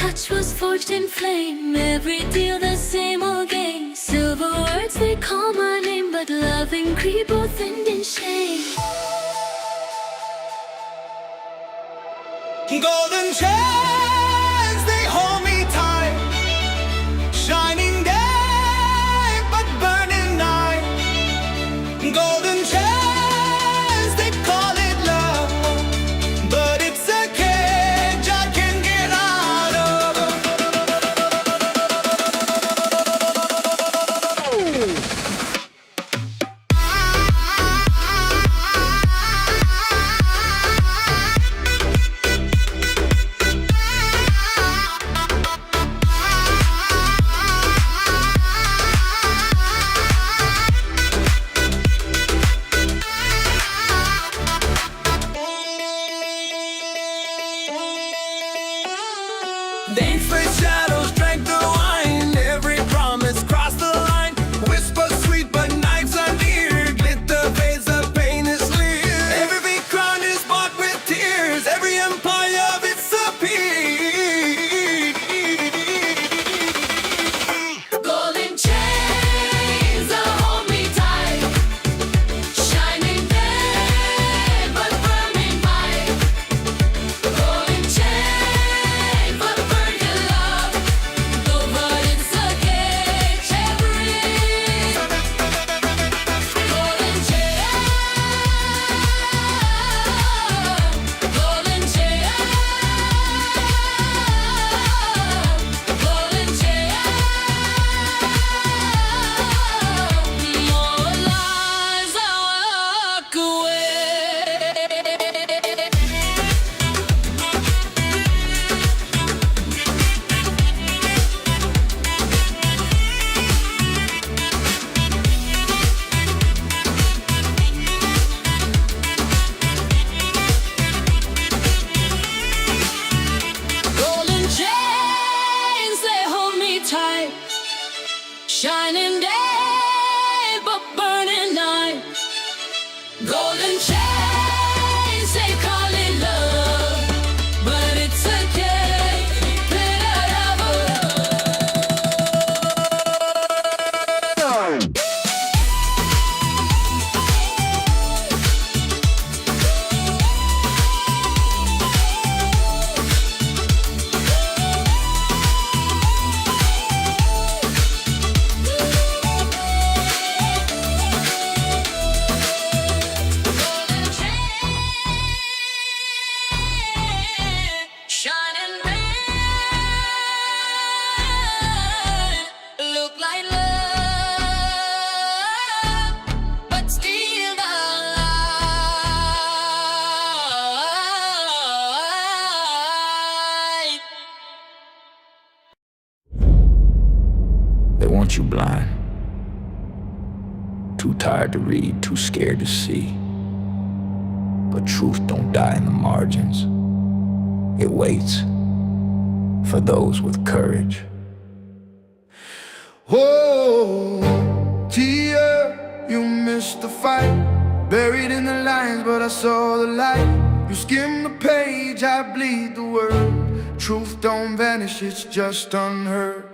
touch was forged in flame. Every deal the same old game. Silver words they call my name, but love and greed both end in shame.
Golden chains, they hold me tight. Shining day, but burning night. Golden chains, they call it love, but it's a cage I can't get out of. They faced shadows, drank the wine. Every promise crossed the line. Whisper sweet, but knives are near. Glitter fades, the pain is clear. Every big crown is bought with tears. Every empire of it's a peak.
Golden chains that hold me tight. Shining day, but burning bright. Golden chain, but burning love. Though but it's a cage every. Golden chain, golden chain, golden chain. More lies I walk away. Golden chains, they hold me tight. Shining day, but burning night. Golden chains, they call it love, but it's a cage that I have. Shining bright, look like love, but still the light.
They want you blind. Too tired to read, too scared to see. But truth don't die in the margins. It waits for those with courage.
Whoa, Tia, you missed the fight. Buried in the lines, but I saw the light. You skim the page, I bleed the word. Truth don't vanish, it's just unheard.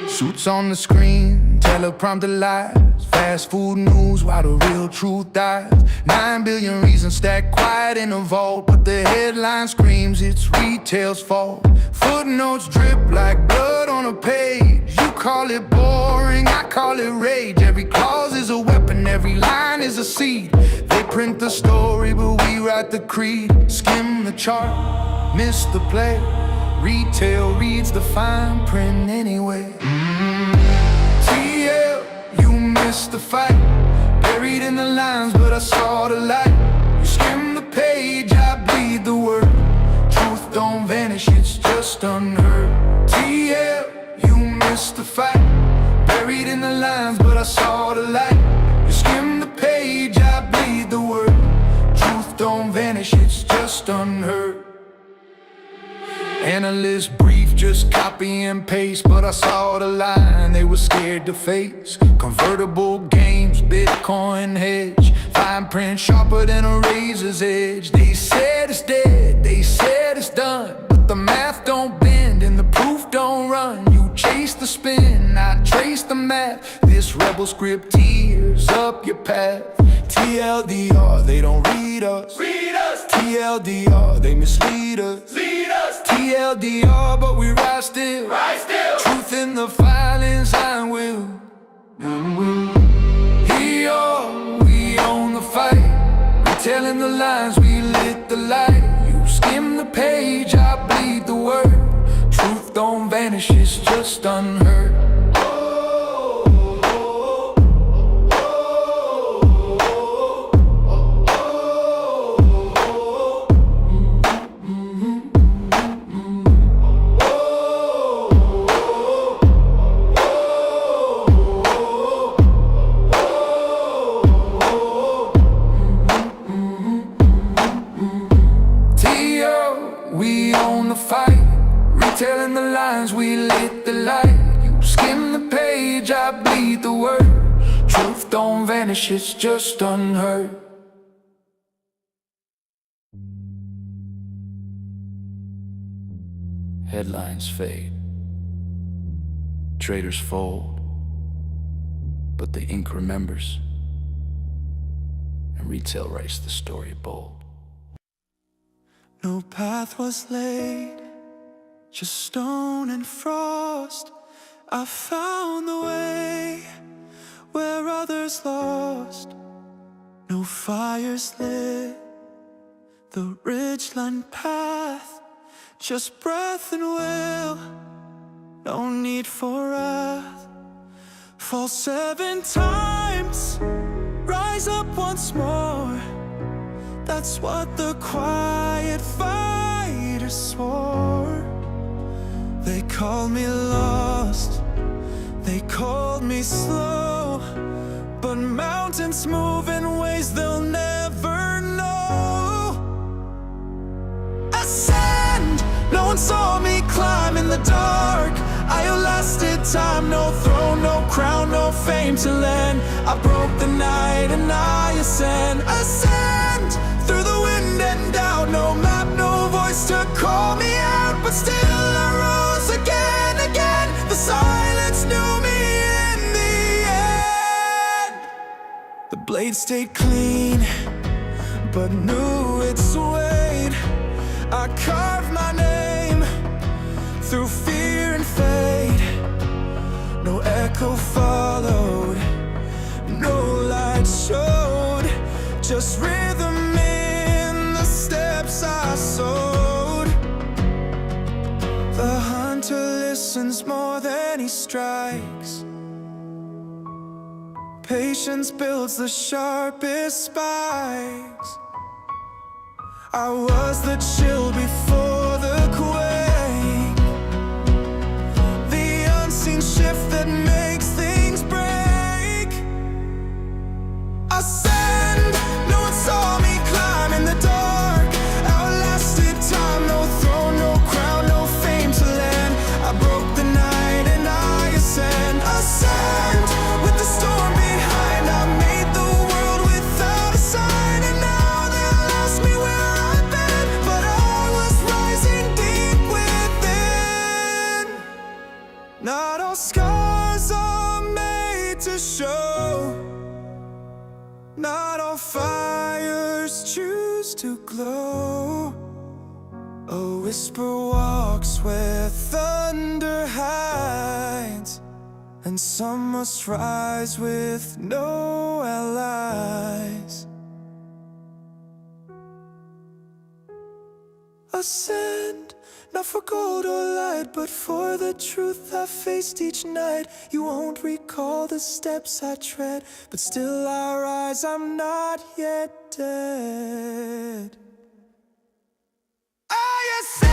Suits on the screen, teleprompter lies. Fast food news while the real truth dies. 9 billion reasons stacked quiet in a vault, but the headline screams it's retail's fault. Footnotes drip like blood on a page. You call it boring, I call it rage. Every clause is a weapon, every line is a seed. They print the story, but we write the creed. Skim the chart, miss the play. Retail reads the fine print anyway. TL, you missed the fight. Buried in the lines, but I saw the light. You skim the page, I bleed the word. Truth don't vanish, it's just unheard. TL, you missed the fight. Buried in the lines, but I saw the light. You skim the page, I bleed the word. Truth don't vanish, it's just unheard. Analyst brief, just copy and paste, but I saw the line they were scared to face. Convertible games, Bitcoin hedge, fine print sharper than a razor's edge. They said it's dead, they said it's done, but the math don't aftermath. This rebel script tears up your path. TLDR, they don't read us. TLDR, they mislead us. TLDR, but we rise still. Truth in the violence, iron will. Here we own the fight. Retelling the lines, we lit the light. You skim the page, I bleed the word. Truth don't vanish, it's just unheard. We own the fight, retelling the lines, we lit the light. You skim the page, I bleed the word. Truth don't vanish, it's just unheard.
Headlines fade, traders fold, but the ink remembers, and retail writes the story bold.
No path was laid, just stone and frost. I found the way where others lost. No fires lit the ridgeline path, just breath and will, no need for wrath. Fall 7 times, rise up once more. That's what the quiet fighters swore. They called me lost, they called me slow, but mountains move in ways they'll never know. Ascend, no one saw me climb in the dark. I outlasted time, no throne, no crown, no fame to lend. I broke the night and I ascend. Ascend, through the wind and doubt, no map, no voice to call me out, but still I rose again, again. The silence knew me in the end. The blade stayed clean, but knew its weight. I carved my name through fear and fate. No echo followed, no light showed, just rhythm in the steps I sowed. The hunter listens more than he strikes. Patience builds the sharpest spikes. I was the chill before the quake, the unseen shift that makes things break. Ascend, no one saw me climb in the dark. Outlasted time, no throne, no crown, no fame to lend. I broke the night and I ascend. Ascend, with the storm behind, I made the world without a sign. And now they'll ask me where I've been, but I was rising deep within. Not all scars are made to show, not all fires choose to glow. A whisper walks where thunder hides, and some must rise with no allies. Ascend, not for gold or light, but for the truth I faced each night. You won't recall the steps I tread, but still I rise, I'm not yet dead. I ascend.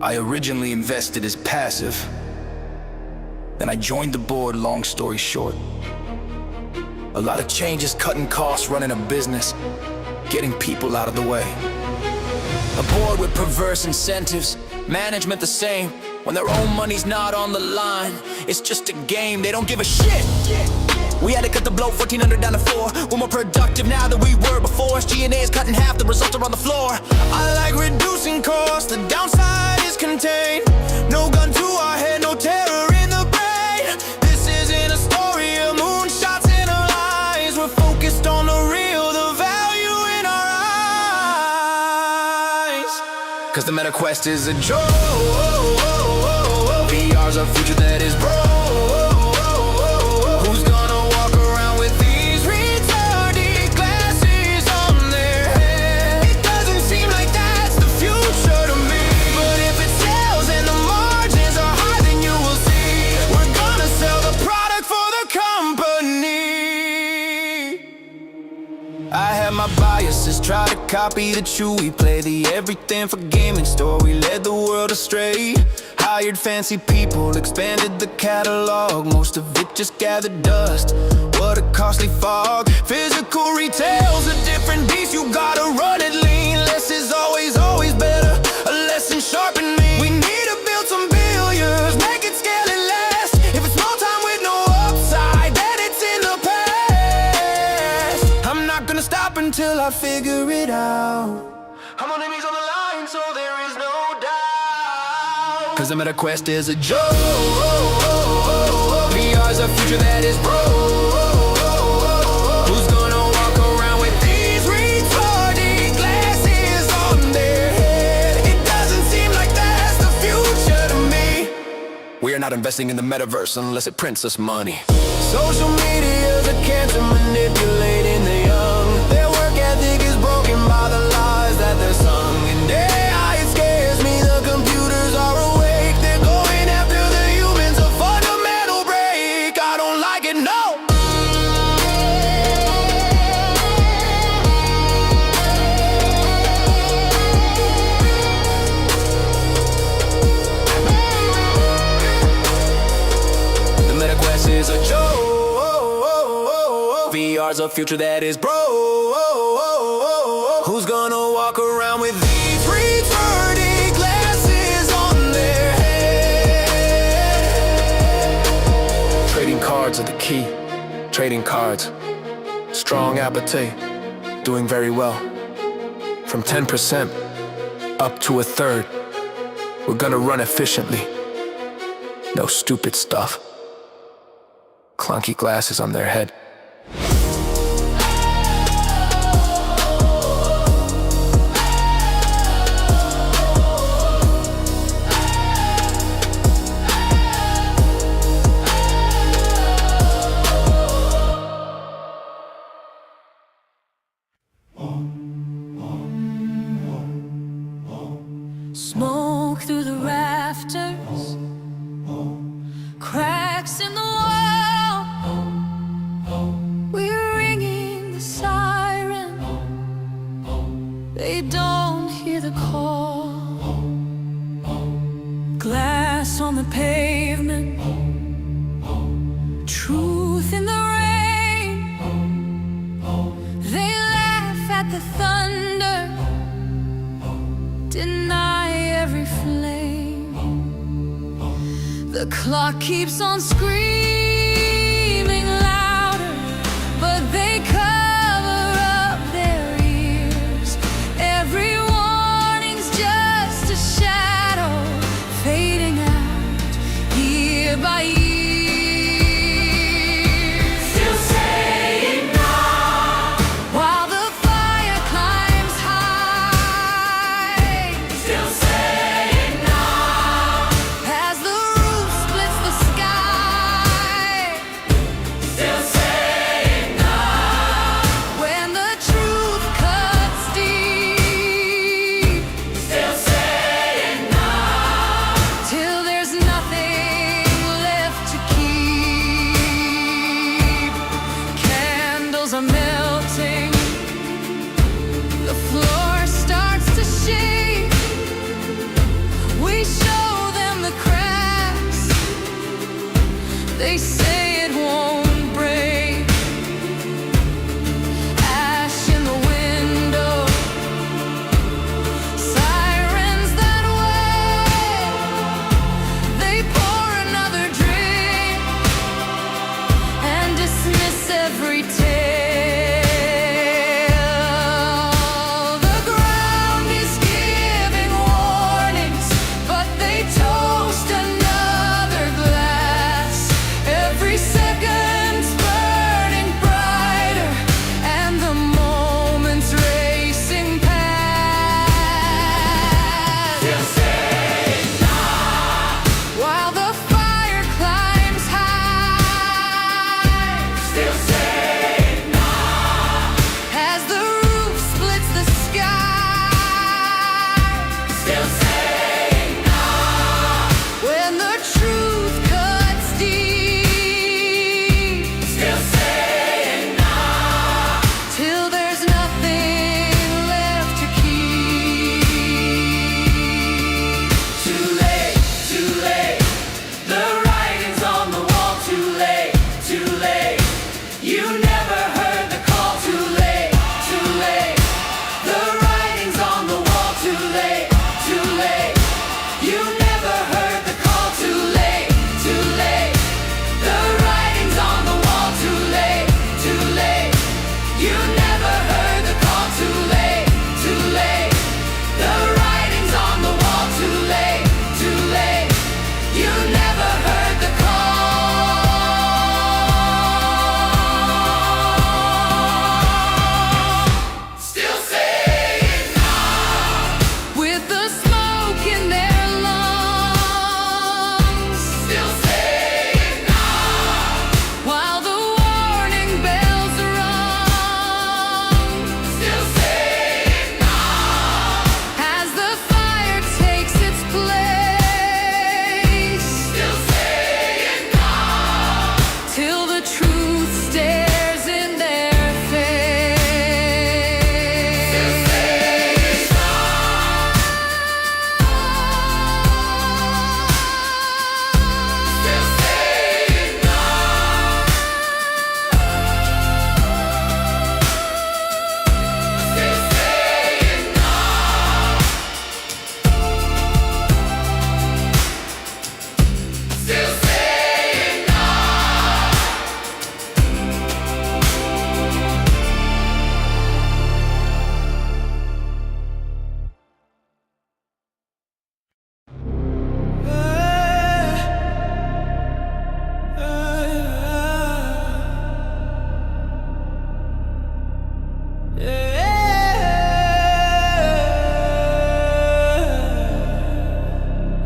I originally invested as passive, then I joined the board, long story short.
A lot of changes, cutting costs, running a business, getting people out of the way.
A board with perverse incentives, management the same. When their own money's not on the line, it's just a game, they don't give a shit. We had to cut the blow, 1,400 down to 4. We're more productive now than we were before. GME is cut in half, the results are on the floor.
I like reducing costs, the downside is contained. No gun to our head, no terror in the brain. This isn't a story of moonshots and our lies. We're focused on the real, the value in our eyes.
Cause the meta quest is a joke. VR's a future that is broke.
Who's gonna walk around with these retarded glasses on their head? It doesn't seem like that's the future to me. But if it sells and the margins are high, then you will see we're gonna sell the product for the company. I had my biases, try to copy the Chewy play, the everything for gaming store. We led the world astray. Hired fancy people, expanded the catalog. Most of it just gathered dust. What a costly fog. Physical retail's a different beast. You gotta run it lean. Less is always, always better. A lesson sharpened me. We need to build some billions, make it scale and last. If it's small time with no upside, then it's in the past. I'm not gonna stop until I figure it out. I'm on enemies on the line, so there is no doubt.
Cause the meta quest is a joke. VR's a future that is broke.
Who's gonna walk around with these retarded glasses on their head? It doesn't seem like that's the future to me.
We are not investing in the metaverse unless it prints us money.
Social media's a cancer manipulating the young. Their work ethic is broken by the lies that they're sung. And AI, it scares me, the computers are awake. They're going after the humans, a fundamental break. I don't like it, no.
The meta quest is a joke. VR's a future that is broke.
Who's gonna walk around with these retarded glasses on their head?
Trading cards are the key. Trading cards. Strong appetite. Doing very well. From 10% up to 1/3. We're gonna run efficiently. No stupid stuff. Clunky glasses on their head.
Smoke through the rafters, cracks in the wall. We're ringing the siren, they don't hear the call. Glass on the pavement, truth in the rain. They laugh at the thunder, deny every flame. The clock keeps on screaming louder, but they cover up their ears. Every warning's just a shadow fading out year by year.
Still saying no.
While the fire climbs high,
Still saying no.
as the roof splits the sky,
Still saying no.
when the truth cuts deep,
Still saying no.
till there's nothing left to keep. Candles are melting, the floor starts to shake. We show them the cracks, they say it won't break.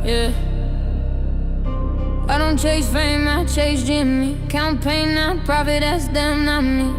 yeah. I don't chase fame, I chase GME. Campaign, not profit, that's them, not me.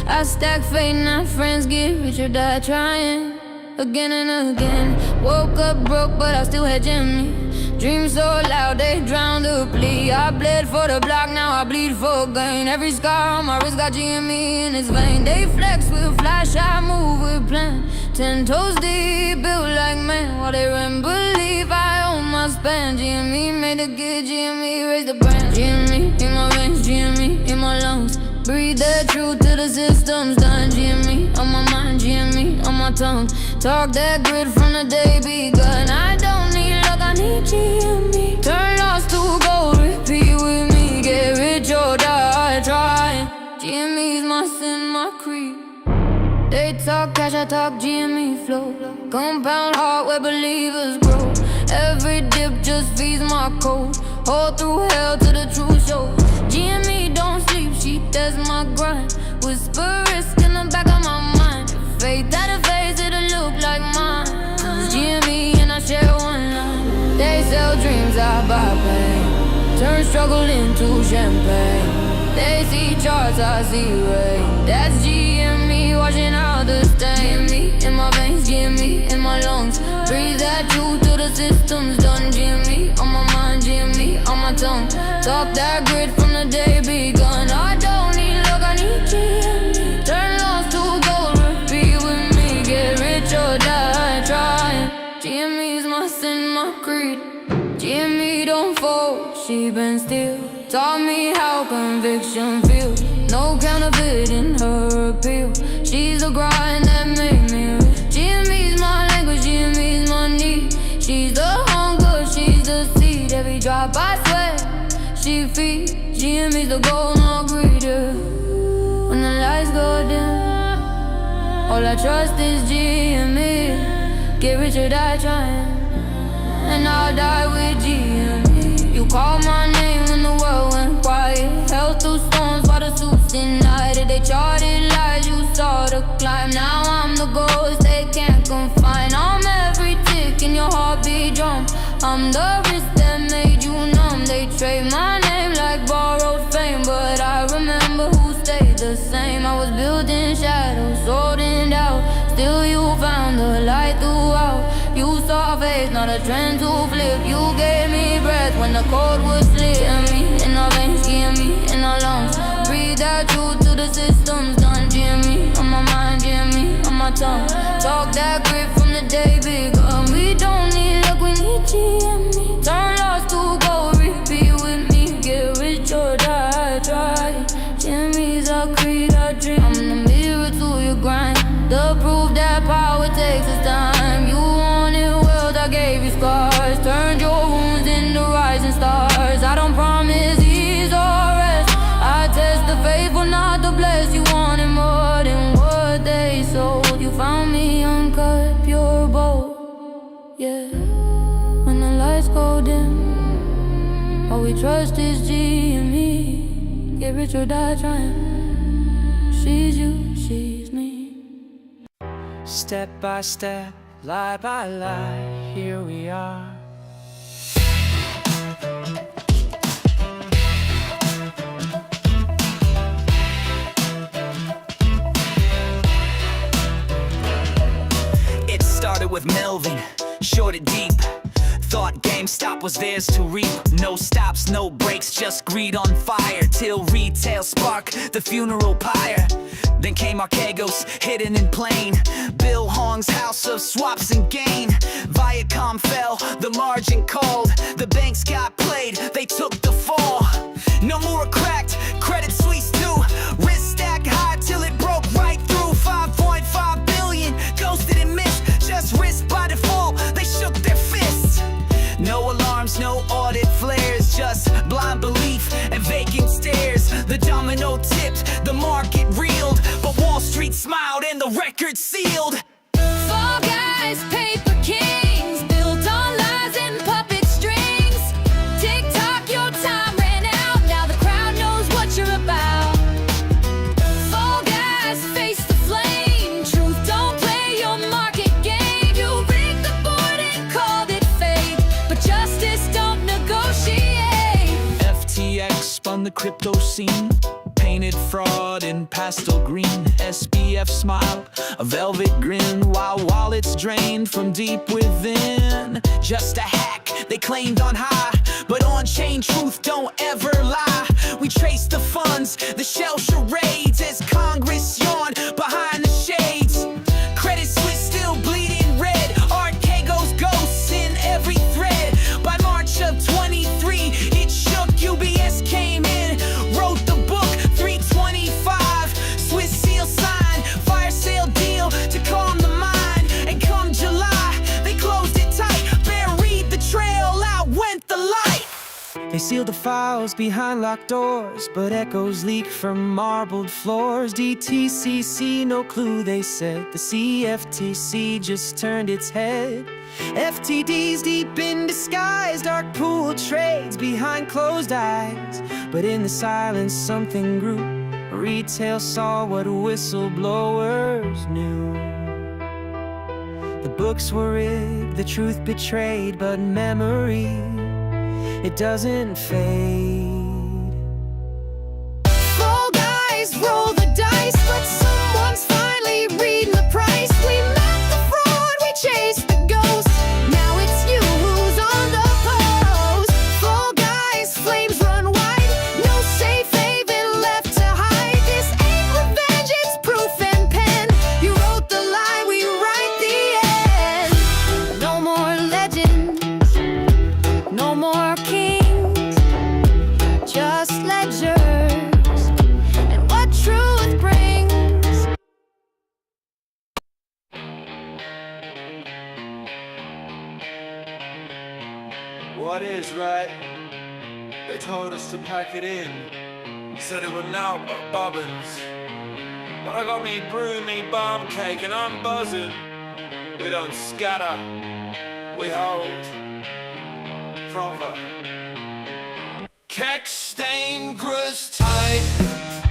I stack fate, not friends, get rich or die trying. Again and again, woke up broke, but I still had GME. Dreams so loud, they drown the plea. I bled for the block, now I bleed for gain. Every scar on my wrist got GME in its vein. They flex with flash, I move with plan. 10 toes deep, built like man. While they run, believe I own my span. GME made a good GME, raise the brand. GME in my veins, GME in my lungs. Breathe the truth till the system's done. GME on my mind, GME on my tongue. Talk that grit from the day begun. I don't need luck, I need GME. Turn loss to gold, repeat with me. Get rich or die trying. GME's my sin, my creed. They talk cash, I talk GME flow. Compound heart where believers grow. Every dip just feeds my code. Hold through hell to the truth show. GME don't sleep, she does my grind. Whisper risk in the back of my mind. Faith at a face, it'll look like mine. Cause GME and I share one line. They sell dreams, I buy pain. Turn struggle into champagne. They see charts, I see rain. That's GME washing out the stain. GME in my veins, GME in my lungs. Breathe that truth till the system's done. GME on my mind, GME on my tongue. Talk that grit from the day begun. I don't need luck, I need GME. Turn loss to gold, repeat with me. Get rich or die trying. GME's my sin, my creed. GME don't fold, she been still. Taught me how conviction feels. No counterfeit in her appeal. She's the grind that made me real. GME's my language, GME's my need. She's the hunger, she's the seed. Every drop I sweat, she feeds. GME's the goal, no greed, yeah. When the lights go dim, all I trust is GME. Get rich or die trying, and I'll die with GME. You called my name when the world went quiet. Held through storms while the suits denied it. They charted lies, you saw the climb. Now I'm the ghost they can't confine. I'm every tick in your heartbeat drum. I'm the risk that made you numb. They trade my name like borrowed fame, but I remember who stayed the same. I was built in shadows, sold in doubt. Still you found the light throughout. You saw faith, not a trend to flip. You gave me breath when the cold was slit. GME in our veins, GME in our lungs. Breathe that truth till the system's done. GME on my mind, GME on my tongue. Talk that grit from the day begun. We don't need luck, we need GME. Turn loss to gold, repeat with me. Get rich or die trying. GME's our creed, our dream. I'm the mirror to your grind. The proof that power takes its time. You wanted wealth, I gave you scars. Turned your wounds into rising stars. I don't promise ease or rest. I test the faithful, not the blessed. You wanted more than what they sold. You found me uncut, pure gold. Yeah. When the lights go dim, all we trust is GME. Get rich or die trying. She's you, she's me.
Step by step, lie by lie, here we are.
It started with Melvin, short it deep. Thought GameStop was theirs to reap. No stops, no breaks, just greed on fire. Till retail sparked the funeral pyre. Then came Archegos, hidden in plain. Bill Hong's house of swaps and gain. Viacom fell, the margin called. The banks got played, they took the fall. No more cracked, Credit Suisse too. Risk stacked high till it broke right through. 5.5 billion, ghosted and missed. Just risk by default, they shook their fists. No alarms, no audit flares, just blind belief and vacant stares. The domino tipped, the market reeled, but Wall Street smiled and the record sealed.
Fall guys, paper kings, built on lies and puppet strings. Tick-tock, your time ran out, now the crowd knows what you're about. Fall guys, face the flame, truth don't play your market game. You rigged the board and called it fake, but just justice, don't negotiate.
FTX spun the crypto scene, painted fraud in pastel green. SBF smile, a velvet grin, while wallets drained from deep within. Just a hack, they claimed on high, but on-chain truth don't ever lie. We trace the funds, the shell charades, as Congress yawn behind the shades. Credit Suisse still bleeding red, Archegos ghosts in every thread. By March of 23, it shook. UBS came in, wrote the book 325. Swiss seal sign, fire sale deal to calm the mind. And come July, they closed it tight, buried the trail, out went the light.
They sealed the files behind locked doors, but echoes leak from marbled floors. DTCC, no clue, they said. The CFTC just turned its head. FTD's deep in disguise, dark pool trades behind closed eyes. But in the silence something grew. Retail saw what whistleblowers knew. The books were rigged, the truth betrayed, but memory, it doesn't fade.
Fall guys, roll the dice, but someone's finally reading the price. We met the fraud, we chased the ghost. Now it's you who's on the post. Fall guys, flames run wide, no safe haven left to hide. This ain't revenge, it's proof and pen. You wrote the line, we write the end. No more legends, no more kings, just ledgers and what truth brings.
What is right? They told us to pack it in. Said it would now but bobbins. But I got me brew, me bomb cake, and I'm buzzing. We don't scatter, we hold. Proper. Keck stain grist tight.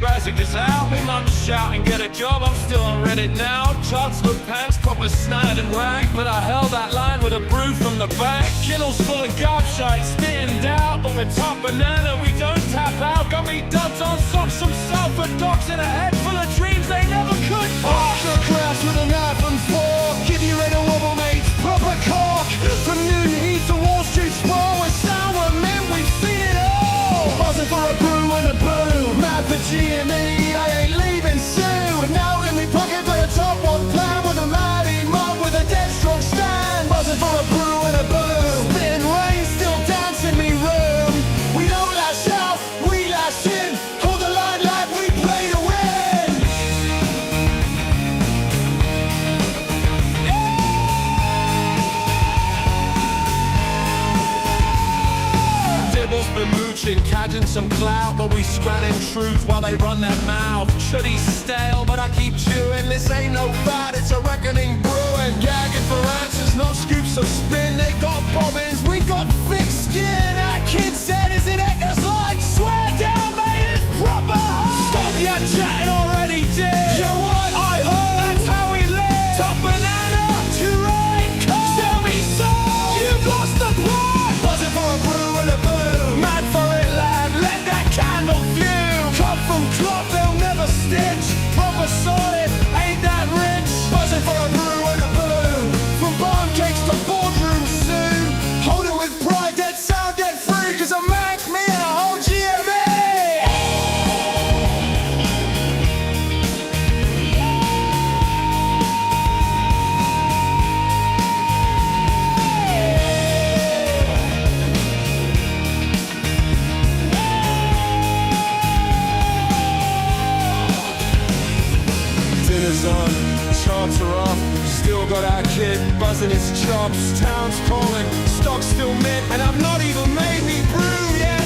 Basic this out, me mum's shouting, get a job, I'm still on Reddit now. Charts for pants, proper snide and wag, but I held that line with a brew from the back. Kittles full of gobshite, spitting doubt on the top banana, we don't tap out. Got me duds on socks, some sulfur dogs in a head full of dreams they never could pop.
After a class with a knife and fork, give you ready to wobble mates, proper cock. From noon heat to Wall Street sprawl, with sour men, we've seen it all. Buzzing for a brew and a boo, mad for GME, I ain't leaving soon. Now in me pocket for a top one plan, with a mighty mob with a dead strong stand. Buzzing for a brew and a boo, spitting rain, still dancing me room. We don't lash out, we lash in. Hold the line like we play to win.
Dibbles been mooching, cadging some clout, but we spreading truth while they run their mouth. Shitty stale, but I keep chewing. This ain't no fad, it's a reckoning brewing. Gagging for answers, no scoops of spin. They got bobbins, we got thick skin. Our kid said, is it Eckers like? Swear down, mate, it's proper. Stop your chatting already, dear. You know what? I heard that's how we live. Top banana, too right. Tell me so. You've lost the plot. Buzzing for a brew and a boo. Mad for it, lad. Let that candle fume. Come from club, they'll never stitch. Proper solid, ain't that rich? Buzzing for a brew and a boo. From barn cakes to boardrooms soon. Hold it with pride, dead sound, dead free. 'Cause I make me and a whole GME. Dinner's on, charts are off. Still got our kid buzzing his chops. Town's calling, stock's still mint, and I've not even made me brew yet.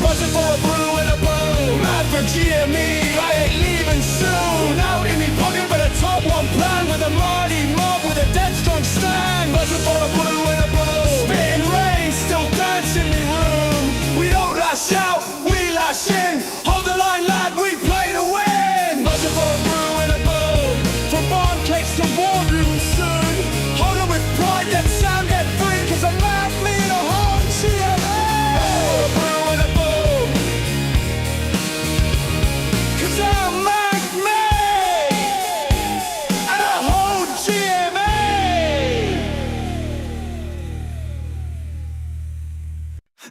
Buzzing for a brew and a boom. Mad for GME, I ain't leaving soon. Out in me pocket for the top one plan, with a mighty mob with a dead strong stand. Buzzing for a brew and a boom. Spitting rain, still dancing in room. We don't lash out, we lash in. Hold the line, lad, we play to win. Buzzing for a brew and a boom. From barn cakes to boardrooms soon. Hold it with pride, that sound, that free. 'Cause I'm mad, me and a whole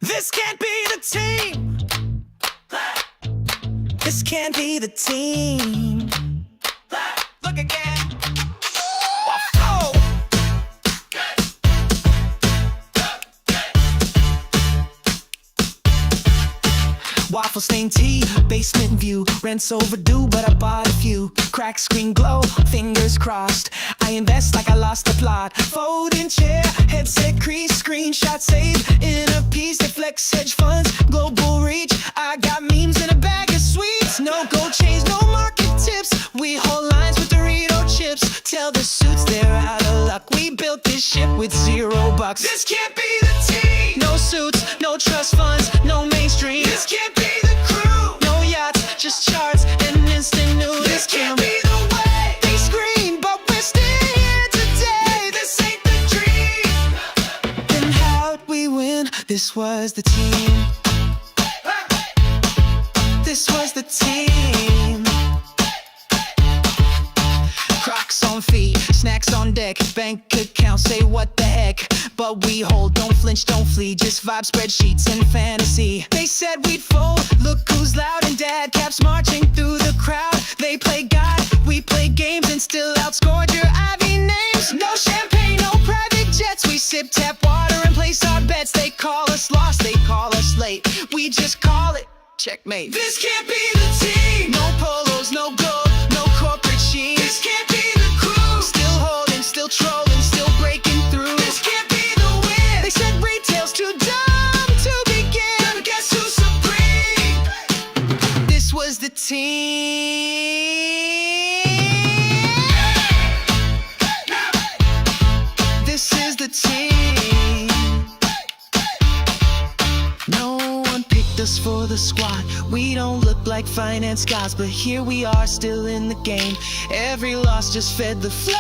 This can't be the team. This can't be the team. Look again. Oh. Waffle stained tea, basement view. Rent's overdue, but I bought a few. Crack screen glow, fingers crossed. I invest like I lost the plot. Folding chair, headset crease, screenshot save. In a piece, they flex hedge funds, global reach. I got memes in a bag of sweets. No gold chains, no market tips. We hold lines with Dorito chips. Tell the suits they're out of luck. We built this ship with $0.
This can't be the team.
No suits, no trust funds, no mainstream.
This can't be the crew.
No yachts, just charts and instant news.
This can't be the way.
They scream, but we're still here today.
This ain't the dream.
Then how'd we win? This was the team. This was the team. Crocs on feet, snacks on deck. Bank account, say what the heck. But we hold, don't flinch, don't flee. Just vibe spreadsheets and fantasy. They said we'd fold, look who's loud. And dad caps marching through the crowd. They play God, we play games. And still outscored your Ivy names. No champagne, no private jets. We sip tap water and place our bets. They call us lost, they call us late. We just call it checkmate.
This can't be the team.
No polos, no gold, no corporate cheese.
This can't be the crew.
Still holding, still trolling, still breaking through.
This can't be the win.
They said retail's too dumb to begin.
But guess who's supreme?
This was the team. This is the team. No one picked us for the squad. We don't look like finance gods, but here we are still in the game. Every loss just fed the flame.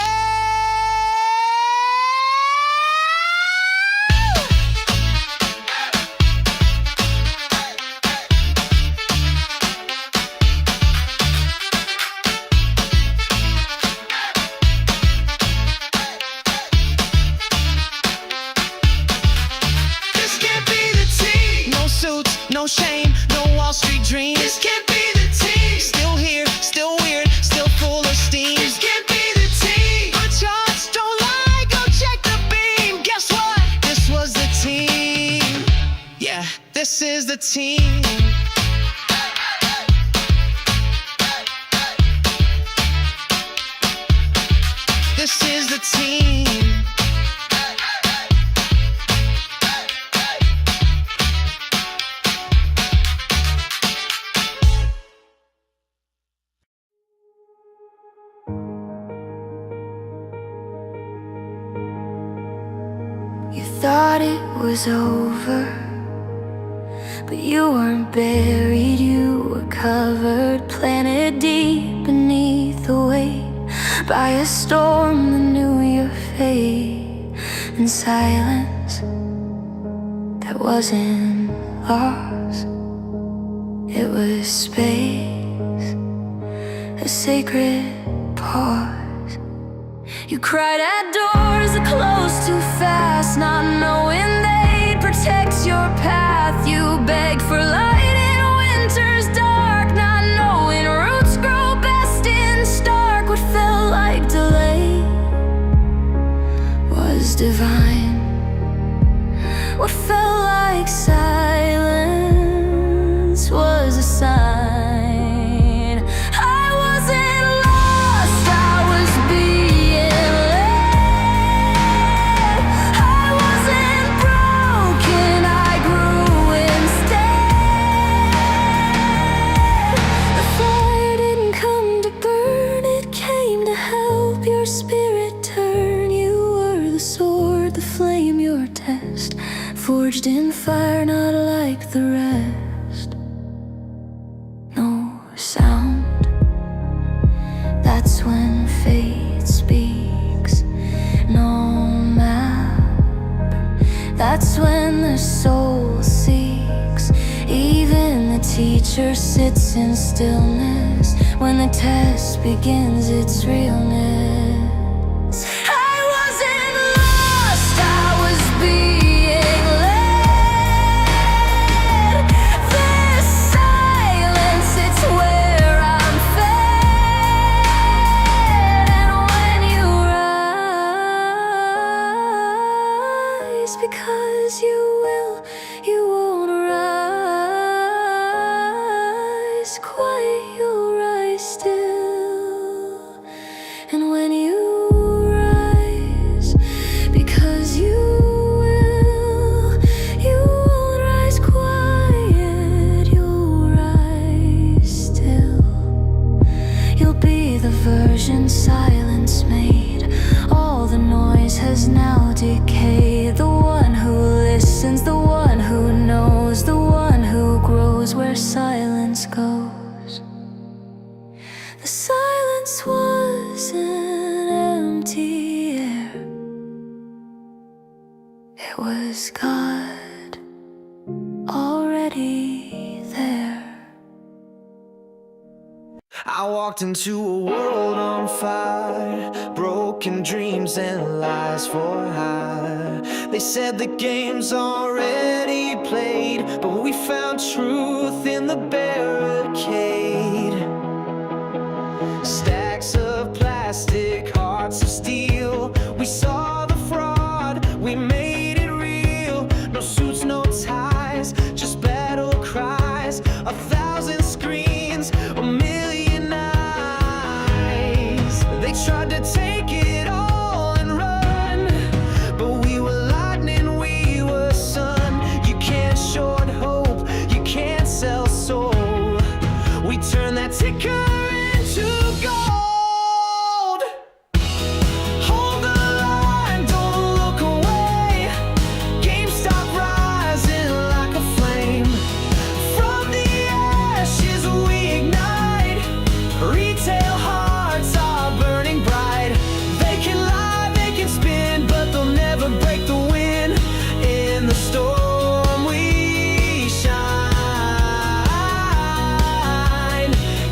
This can't be the team.
No suits, no shame, no Wall Street dreams.
This can't be the team.
Still here, still weird, still full of steam.
This can't be the team.
Our charts don't lie, go check the beam. Guess what? This was the team. Yeah, this is the team. This is the team.
You thought it was over, but you weren't buried, you were covered, planted deep beneath the weight by a storm that knew your fate. In silence that wasn't lost, it was space, a sacred pause. You cried at doors that closed too fast, not knowing they'd protect your path. You begged for light in winter's dark, not knowing roots grow best in stark. What felt like delay was divine. What felt like silence was a sign. I wasn't lost, I was being led. I wasn't broken, I grew instead. The fire didn't come to burn, it came to help your spirit turn. You were the sword, the flame, your test, forged in fire, not like the rest. No sound, that's when fate speaks. No map, that's when the soul seeks. Even the teacher sits in stillness when the test begins its realness. I wasn't lost, I was being led.
I walked into a world on fire, broken dreams and lies for hire. They said the game's already played, but we found truth in the barricade. Stacks of plastic, hearts of steel. We saw the fraud, we made it real. No suits, no ties, just battle cries. 1,000 screens, a million eyes. They tried to take it all and run, but we were lightning, we were sun. You can't short hope, you can't sell soul. We turned that ticker into gold. Hold the line, don't look away. GameStop rising like a flame. From the ashes we ignite. Retail hearts are burning bright. They can lie, they can spin, but they'll never break the wind. In the storm we shine.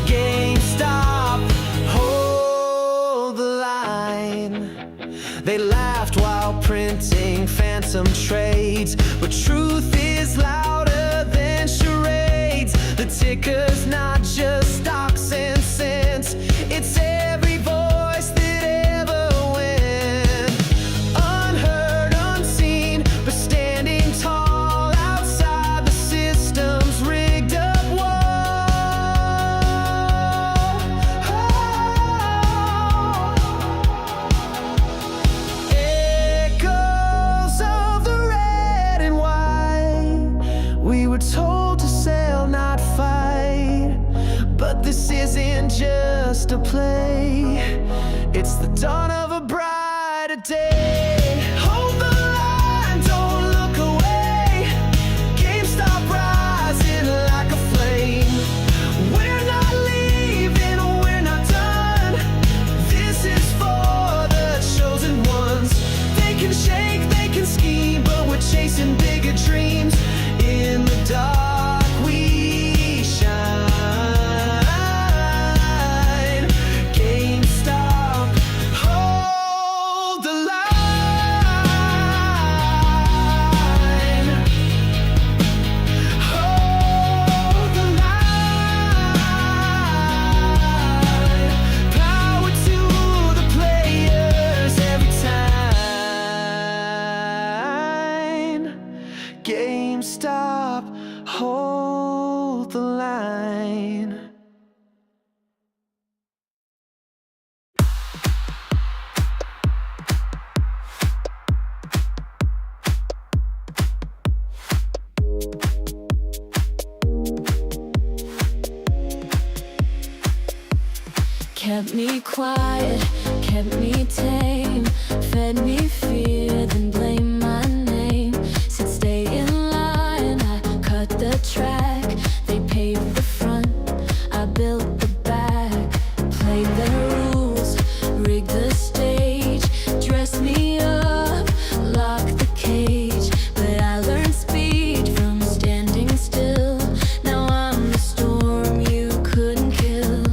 GameStop, hold the line. They laughed while printing phantom trades, but truth is louder than charades. The ticker's not just stocks and cents, it's every voice that ever went. Unheard, unseen, but standing tall outside the system's rigged up wall. Echoes of the red and white. We were told to sail, not fight. But this isn't just a play, it's the dawn of a brighter day. Hold the line, don't look away. GameStop rising like a flame. We're not leaving, we're not done. This is for the chosen ones. They can shake, they can scheme, but we're chasing bigger dreams. In the dark we shine. GameStop, hold the line. Hold the line. Power to the players every time. GameStop, hold the line.
Kept me quiet, kept me tame, fed me fear, then blame my name. Said stay in line, I cut the track. They paved the front, I built the back. Played the rules, rigged the stage, dressed me up, locked the cage. But I learned speed from standing still. Now I'm the storm you couldn't kill.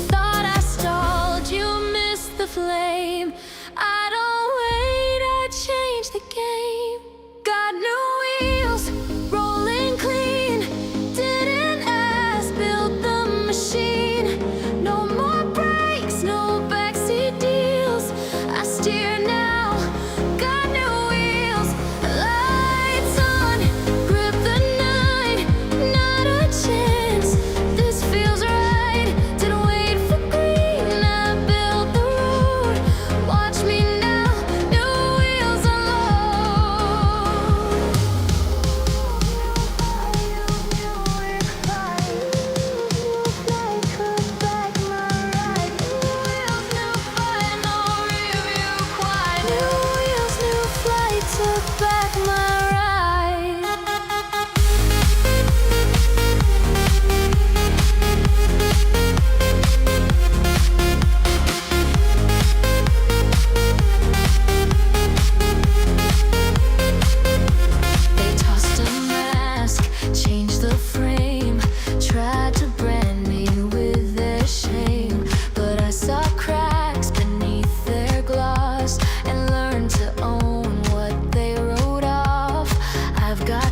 Thought I stalled, you missed the flame. I don't wait, I change the game. Got new wheels, rolling clean.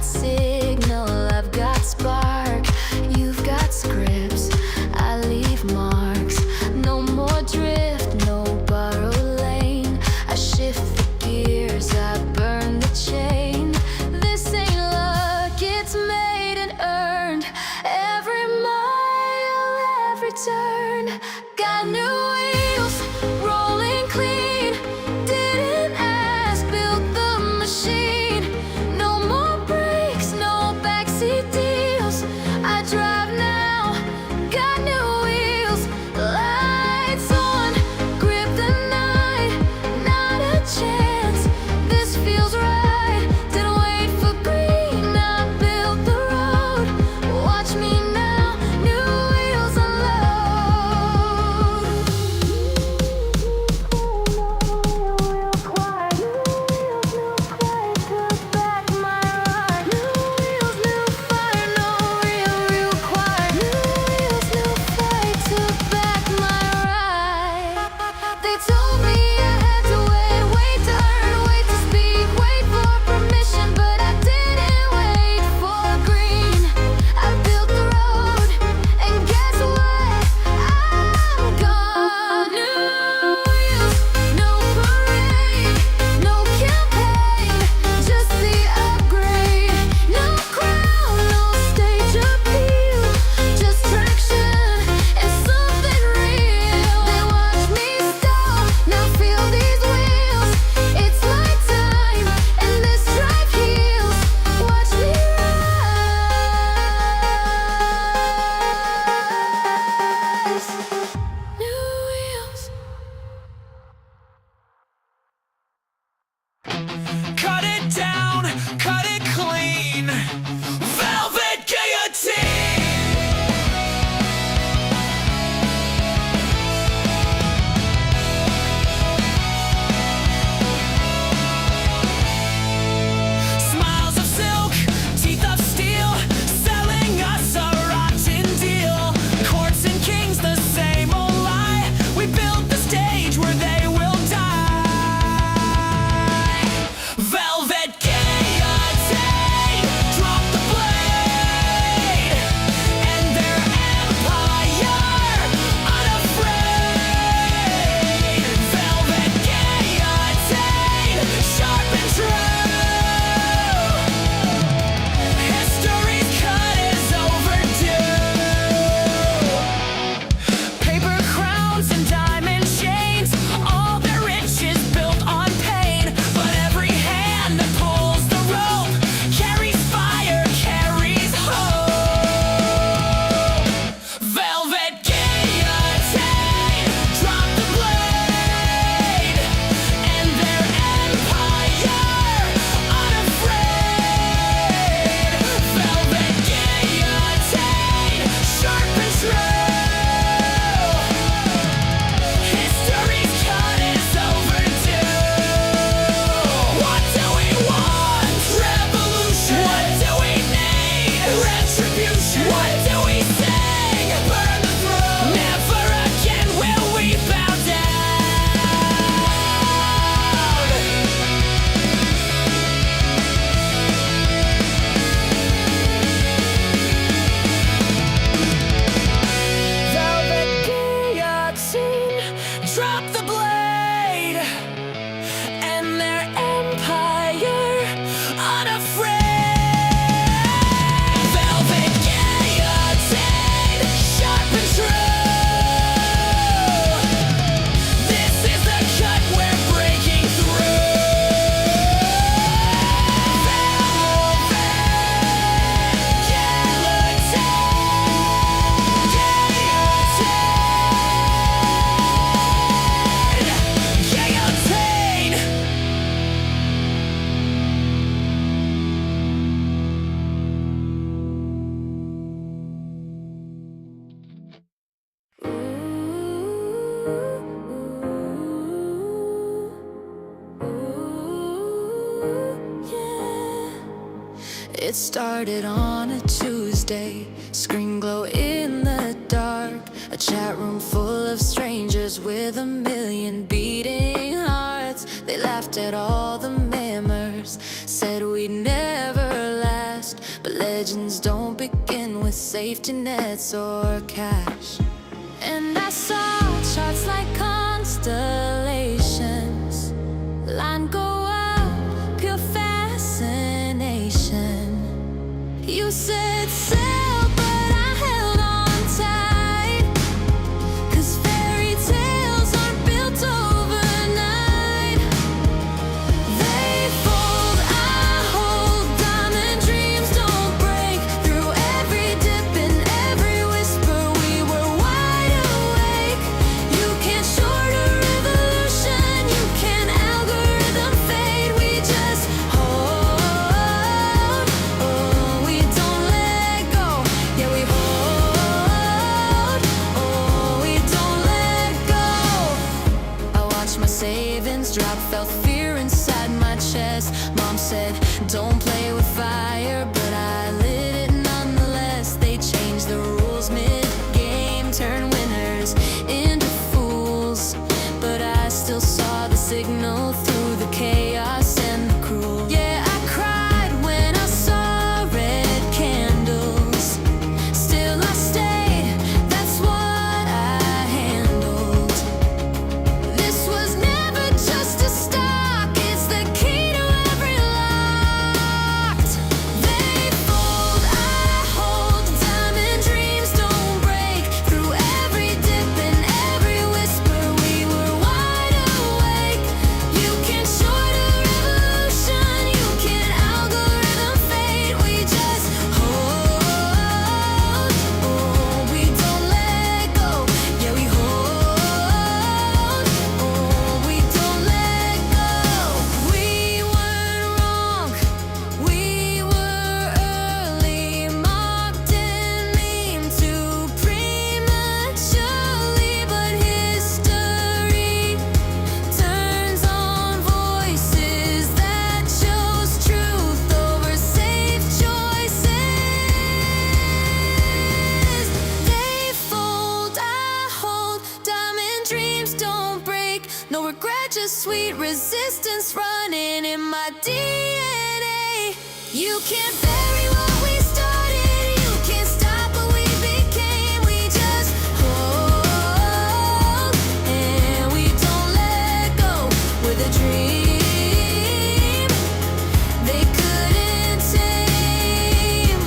got signal, I've got spark. You've got scripts, I leave marks. No more drift, no borrowed lane. I shift the gears, I burn the chain. This ain't luck, it's made and earned. Every mile, every turn. Got new wheels, rolling clean. Didn't ask, built the machine. No more brakes, no backseat deals. I drive now, got new wheels. Lights on, grip the night. Not a chance, this feels right. Didn't wait for green, I built the road. Watch me now, new wheels unload. Took back my ride. New wheels, new fire, no real quiet. New wheels, new fight, took back my ride. They told me I had to wait to earn, wait to speak, wait for permission, but I didn't wait for green. I built the road, and guess what? I'm gone. New wheels, no parade, no campaign, just the upgrade. No crown, no stage appeal, just traction and something real. They watch me stop, now feel these wheels. It's my time, and this drive heals. Watch me rise. New wheels.
Cut it down, cut it clean. Velvet guillotine. Smiles of silk, teeth of steel, selling us a rotten deal. Courts and kings, the same old lie. We built the stage where they will die. Velvet guillotine, drop the blade, and their empire unafraid. Velvet guillotine, sharp and true. History's cut is overdue. Paper crowns and diamond chains, all their riches built on pain. But every hand that pulls the rope carries fire, carries hope. Velvet guillotine, drop the blade, and their empire unafraid. Velvet guillotine, sharp and true. History's cut is overdue. What do we want? Revolution. What do we need? Retribution. What do we sing? Burn the throne. Never again will we bow down. Velvet guillotine, drop the blade, and their empire unafraid. Velvet guillotine, sharp and true. This is the cut we're breaking through. Velvet guillotine, guillotine.
It started on a Tuesday, screen glow in the dark. A chat room full of strangers with a million beating hearts. They laughed at all the murmurs, said we'd never last. But legends don't begin with safety nets or cash. And I saw charts like constellations, line go out, pure fascination. You said sail, but I held on tight, 'cause fairy tales aren't built overnight. They fold, I hold, diamond dreams don't break. Through every dip and every whisper, we were wide awake. You can't short a revolution, you can't algorithm fade. We just hold, oh, we don't let go. Yeah, we hold, oh, we don't let go. I watched my savings drop, felt fear inside my chest. Mom said, don't play with fire, but I lit it nonetheless. They changed the rules mid-game, turn winners into fools. But I still saw the signal through the chaos and the cruel. Yeah, I cried when I saw red candles. Still I stayed, that's what I handled. This was never just a stock, it's the key to every locked. They fold, I hold, diamond dreams don't break. Through every dip and every whisper, we were wide awake. You can't short a revolution, you can't algorithm fade. We just hold, oh, we don't let go. Yeah, we hold, oh, we don't let go. We weren't wrong, we were early, mocked and memed too prematurely. But history turns on voices that chose truth over safe choices. They fold, I hold, diamond dreams don't break. No regret, just sweet resistance running in my DNA. You can't bury what we started, you can't stop what we became. We just hold, and we don't let go. With a dream they couldn't tame.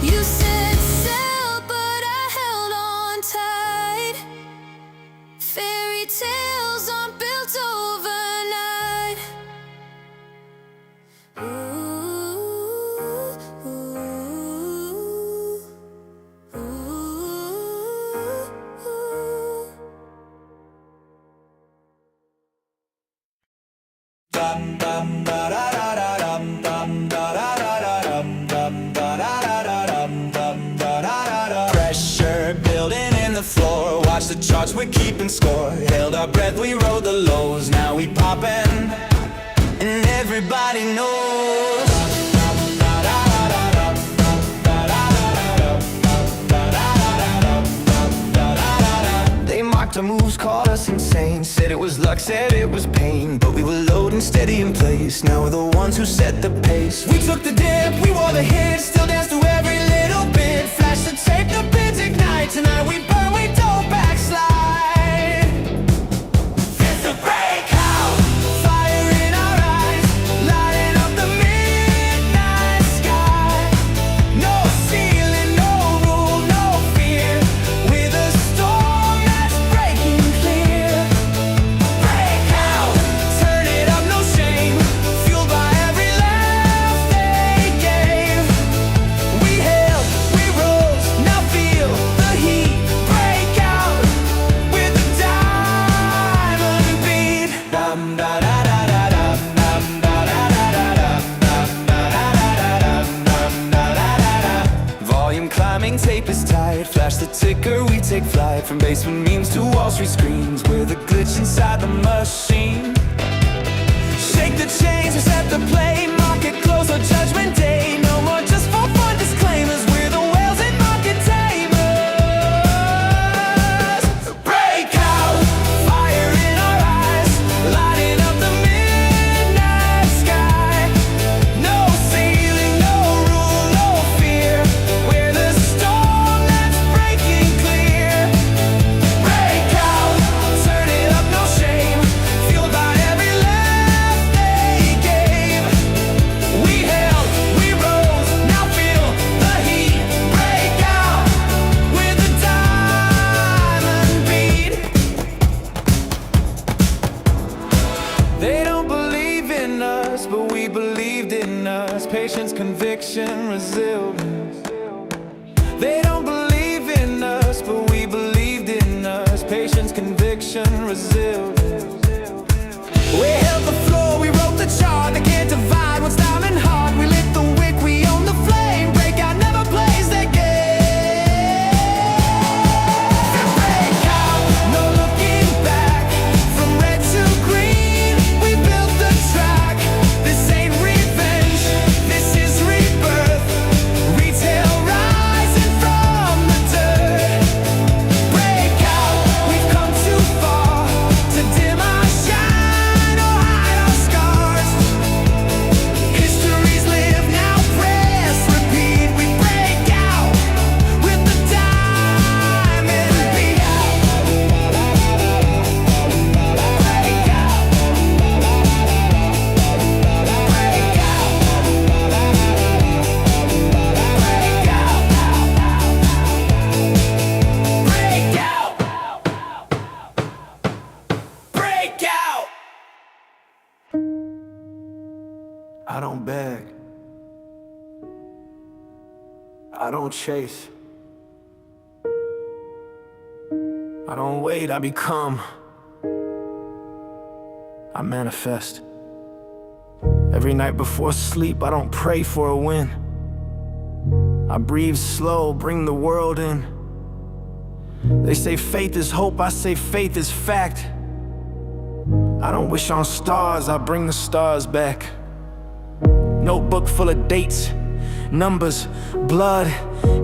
You said sail, but I held on tight. Fairy tales aren't built overnight.
Pressure building in the floor. Watch the charts, we're keeping score. Held our breath, we rode the lows. Now we poppin', and everybody knows. They mocked our moves, called us insane. Said it was luck, said it was pain. But we were loading steady in place. Now we're the ones who set the pace. We took the dip, we wore the hit. Still dance to every little bit. Flash the tape, the pins ignite. Tonight we burn, we don't backslide. It's a breakout. Fire in our eyes, lighting up the midnight sky. No ceiling, no rule, no fear. With a storm that's breaking clear. Breakout, turn it up, no shame. Fueled by every laugh they gave. We held, we rose, now feel the heat. Breakout with a diamond beat. Dum da da da da dum dum da da da da dum dum da da da da dum dum da da da da. Volume climbing, tape is tight. Flash the ticker, we take flight. From basement memes to Wall Street screens. We're the glitch inside the machine. Shake the chains, reset the play. Market close or judgment day. No more just for fun disclaimers. We're the whales and market tamers. Breakout, fire in our eyes, lighting up the midnight sky. No ceiling, no rule,
build. They don't believe in us, but we believed in us. Patience, conviction, resilience. We held the floor, we wrote the chart. They can't divide what's down and hard. We lit the wick, we own the flame. Breakout never plays their game. Breakout, no looking back. From red to green, we built the track. This ain't revenge, this is rebirth. Retail rising from the dirt. Breakout, we've come too far to dim our shine or hide our scars. Histories live now, press repeat. We break out with the diamond beat. Break out. Break out. Break out. Break out. I don't beg. I don't chase. I don't wait, I become. I manifest. Every night before sleep, I don't pray for a win. I breathe slow, bring the world in. They say faith is hope, I say faith is fact. I don't wish on stars, I bring the stars back. Notebook full of dates, numbers, blood,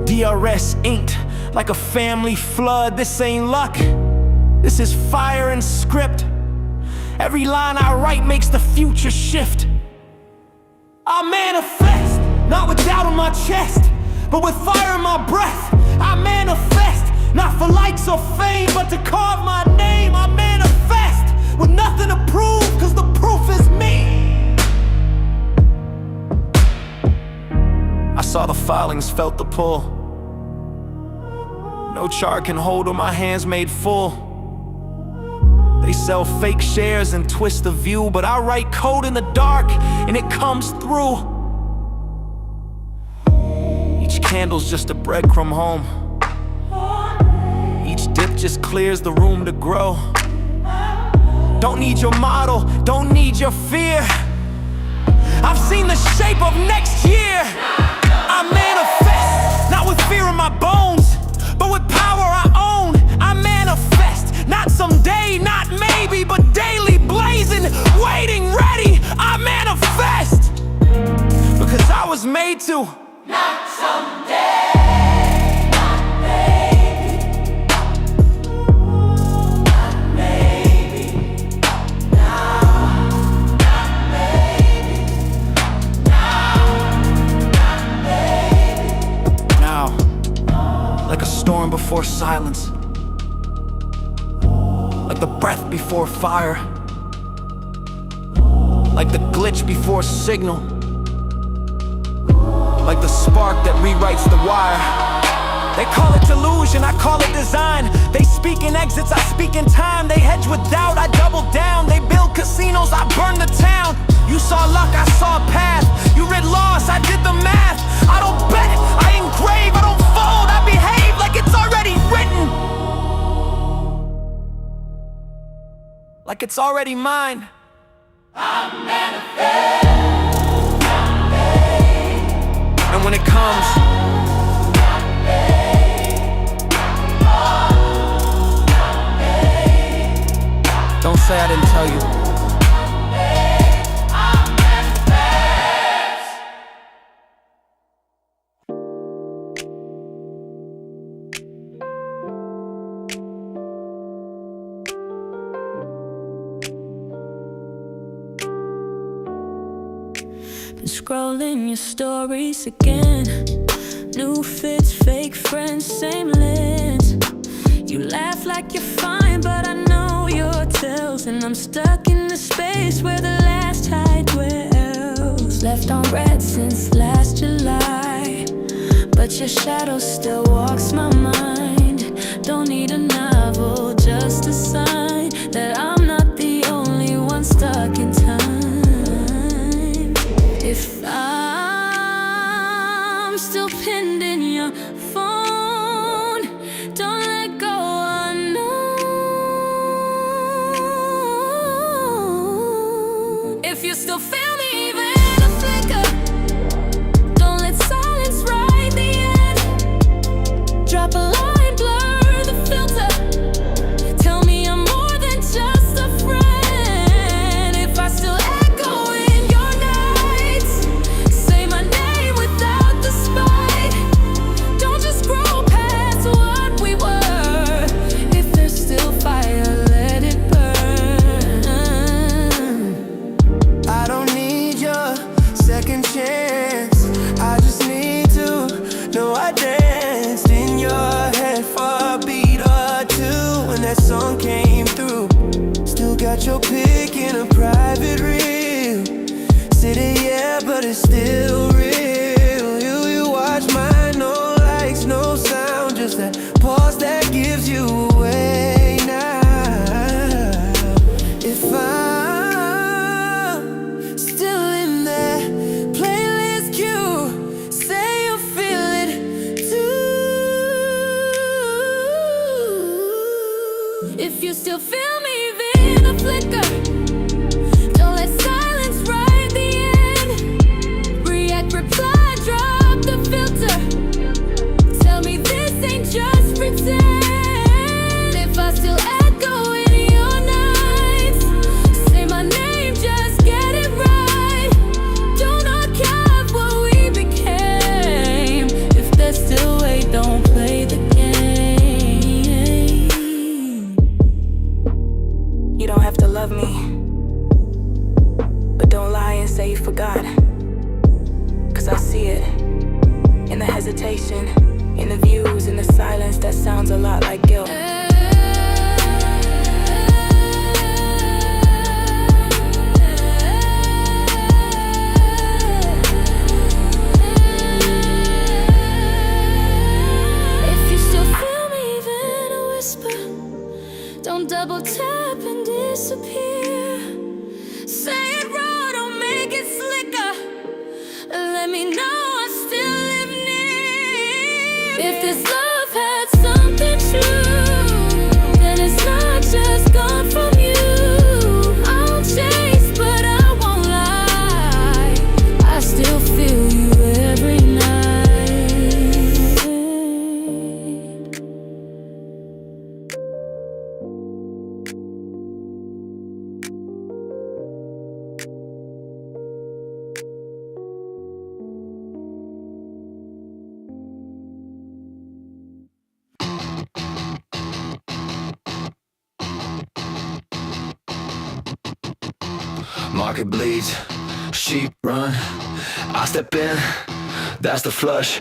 DRS inked like a family flood. This ain't luck, this is fire and script. Every line I write makes the future shift. I manifest, not with doubt on my chest, but with fire in my breath. I manifest, not for likes or fame, but to carve my name. I manifest, with nothing to prove, cause the proof is me. I saw the filings, felt the pull. No chart can hold or my hands made full. They sell fake shares and twist the view, but I write code in the dark and it comes through. Each candle's just a breadcrumb home. Each dip just clears the room to grow. Don't need your model, don't need your fear. I've seen the shape of next year. I manifest, not with fear in my bones, but with power I own. I manifest, not someday, not maybe, but daily, blazing, waiting, ready. I manifest, because I was made to. Not someday, not maybe, not maybe, now, not maybe, now, like a storm before silence, like the breath before fire, like the glitch before signal, like the spark that rewrites the wire. They call it delusion, I call it design. They speak in exits, I speak in time. They hedge with doubt, I double down. They build casinos, I burn the town. You saw luck, I saw a path. You read loss, I did the math. I don't bet, I engrave, I don't fold. I behave like it's already written, like it's already mine. I manifest. And when it comes, don't say I didn't tell you.
Been scrolling your stories again. New fits, fake friends, same lens. You laugh like you're fine, but I know your tells. And I'm stuck in the space where the last tide dwells. Left on red since last July, but your shadow still walks my mind. Don't need a novel, just a sign that I'm not the only one stuck in time. If I'm still still pinned in your phone. Don't let go, I know. If you still feel me, even a flicker, don't let silence write the end. Drop a line, blur the filter. Tell me I'm more than just a friend. If I still echo in your nights, say my name without the spite. Don't just scroll past what we were. If there's still fire, let it burn.
I don't need your second chance. I just need to know I danced in your head for a beat or two when that song came through. Still got your pic in a private reel. City, yeah, but it's still real. You watch mine, no likes, no sound, just that pause that gives you away now. If I'm still in that playlist queue, say you feel it too.
If you still feel me, even a flicker, don't let silence write the end. React, reply, drop the filter. Tell me this ain't just pretend. If I still echo in your nights, say my name, just get it right. Don't archive what we became. If there's still weight, don't play the game.
You don't have to love me, but don't lie and say you forgot. 'Cause I see it in the hesitation, in the views, in the silence that sounds a lot like guilt.
If you still feel me, even a whisper, don't double tap and disappear. Say it raw, don't make it slicker. Let me know I still live near. If this love had something true, then it's not just gone from you. I'll chase, but I won't lie. I still feel you every night.
Market bleeds, sheep run. I step in, that's the flush.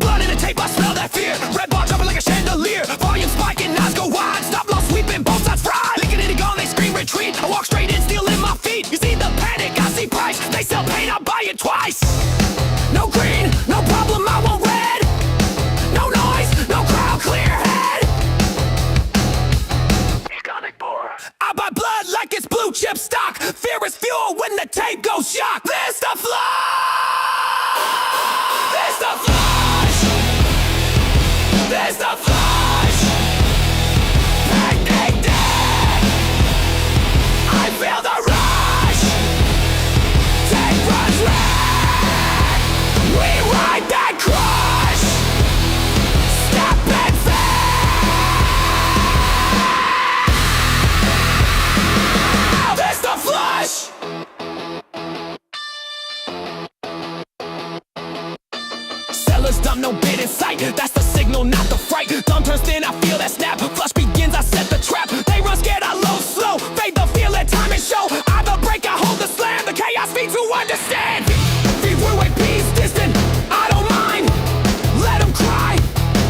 Blood in the tape, I smell that fear. Red bar jumping like a chandelier. Volume spiking, eyes go wide. Stop loss sweeping, both sides fried. Licking it and gone, they scream retreat. I walk straight in, steel in my feet. You see the panic, I see price. They sell paint, I buy it twice. No green, no problem, I want red. No noise, no crowd, clear head. I buy blood like it's blue chip stock. Fear is fuel when the tape goes shock. There's the flush. There's the flush. There's the flush. Panic dead. I feel the rush. Tape runs red. We ride that crush. Step and fail. There's the flush. Sellers dumb, no bait in sight. That's the signal, not the fright. Thumb turns thin, I feel that snap. Flush begins, I set the trap. They run scared, I load slow. Fade the feel, let time and show. I the break, I hold the slam. The chaos feed to understand. Feed way peace distant. I don't mind. Let them cry.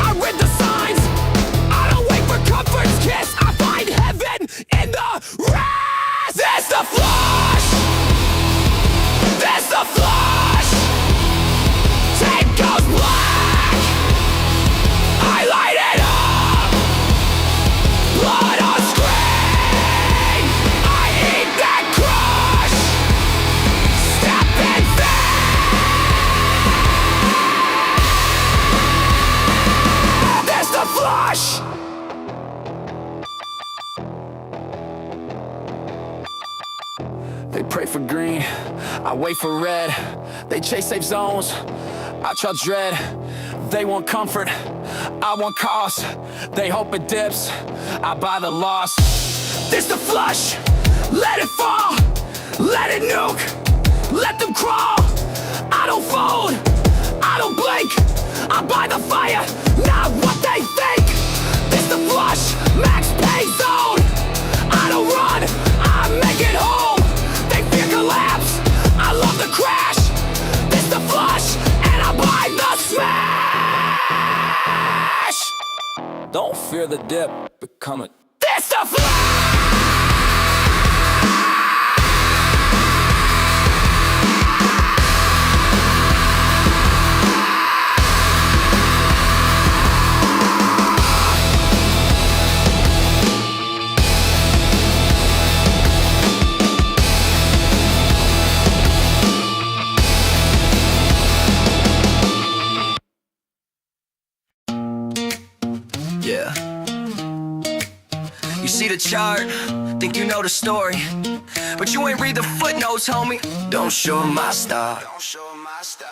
I read the signs. I don't wait for comfort's kiss. I find heaven in the rest. There's the flush. There's the flush. Tape goes black. I light it up. Blood on screen. I eat that crush.
They pray for green, I wait for red. They chase safe zones, I try dread. They want comfort, I want cost. They hope it dips, I buy the loss. This the flush, let it fall, let it nuke, let them crawl. I don't fold, I don't blink, I buy the fire, not what they think. This the flush, max pay zone. I don't run, I make it home. They fear collapse, I love the crash. This the flush, and I buy the smash. Don't fear the dip, become it. This the flash!
Yeah. You see the chart, think you know the story, but you ain't read the footnotes, homie. Don't show my style.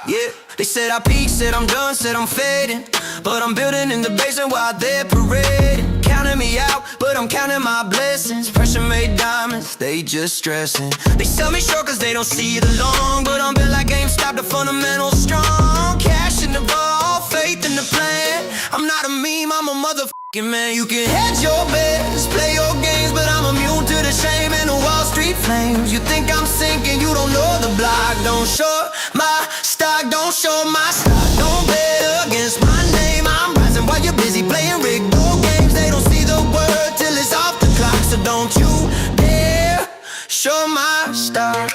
Yeah, they said I peaked, said I'm done, said I'm fading, but I'm building in the basement while they're parading. Counting me out, but I'm counting my blessings. Pressure made diamonds, they just stressing. They sell me short cause they don't see the long, but I'm built like GameStop, the fundamentals strong. Cash in the ball, faith in the plan. I'm not a meme, I'm a motherfucking man. You can hedge your bets, play your games, but I'm immune to the shame and the Wall Street flames. You think I'm sinking, you don't know the block. Don't show my stock, don't show my stock. Don't bet against my name, I'm rising while you're busy playing rigged board games. They don't see the word till it's off the clock, so don't you dare show my stock.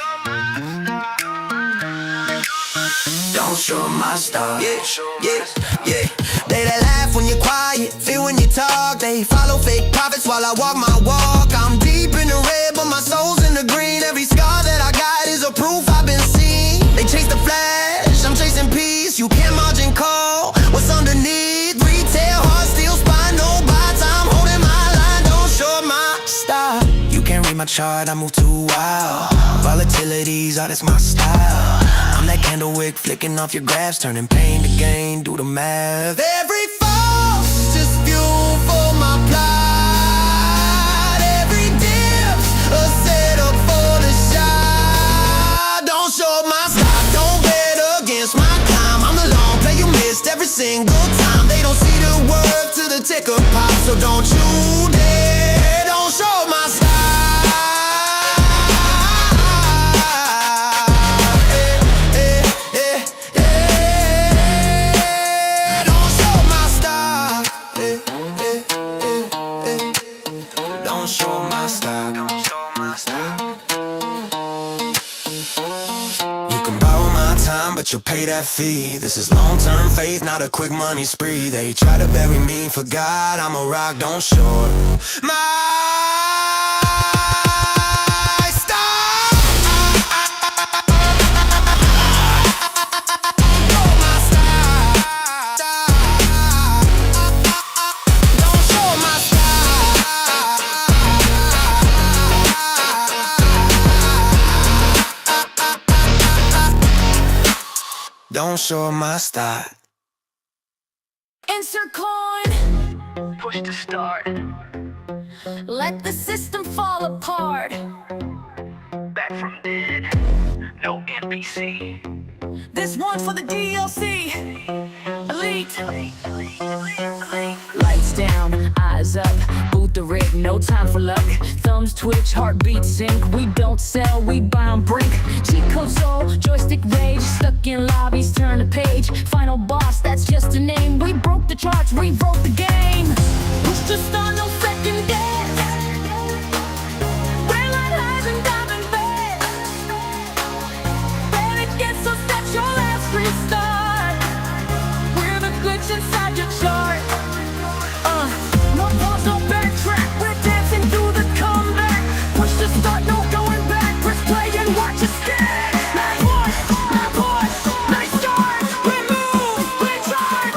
Don't show my style. Yeah, yeah, yeah. They laugh when you're quiet, feel when you talk. They follow fake prophets while I walk my walk. I'm deep in the red, but my soul's in the green. Every scar that I got is a proof I've been seen. They chase the flash, I'm chasing peace. You can't margin call what's underneath. Retail, hard steel, spine, no bots. I'm holding my line, don't show my style. You can't read my chart, I move too wild. Volatility's all that's my style. I'm that candle wick flicking off your graphs, turning pain to gain, do the math. Every fall's just fuel for my plot. Every dip's a setup for the shot. Don't show my stock, don't bet against my climb. I'm the long play you missed every single time. They don't see the word to the ticker pop, so don't you dare, don't show my stock. But you'll pay that fee. This is long-term faith, not a quick money spree. They try to bury me, for God, I'm a rock, don't short my style. Don't show my don't show my style.
Insert coin.
Push to start.
Let the system fall apart.
Back from dead. No NPC.
This one for the DLC. Elite.
Lights down, eyes up, boot the rig, no time for luck. Thumbs twitch, heartbeats sync. We don't sell, we buy on brink. Cheat code soul, joystick rage. Stuck in lobbies, turn the page. Final boss, that's just a name. We broke the charts, rewrote the game. Push to start, no second guess. Red light highs and diamond beds. When it gets so set your last restart. We're the glitch inside your chart. No pause, no backtrack. We're dancing through the comeback. Push to start, no going back. Press play and watch us scan. Push, nice start. We move, we charge.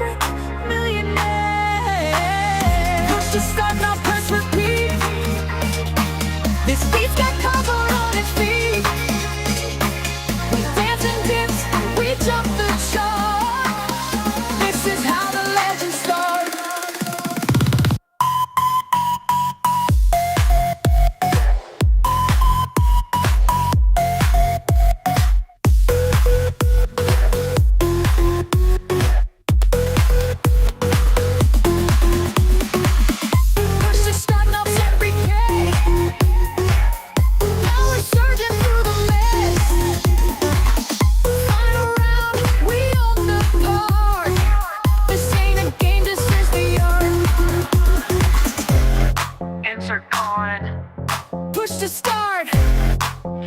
electric millionaire. Push to start, now press repeat. This beat's got cover on its feet. We dance and dips, we jump the chart. This is how the legends start. Push to start, now every K. Now we're surging through the mist. Final round, we own the park. This ain't a game, this is the art. Insert coin. Push to start.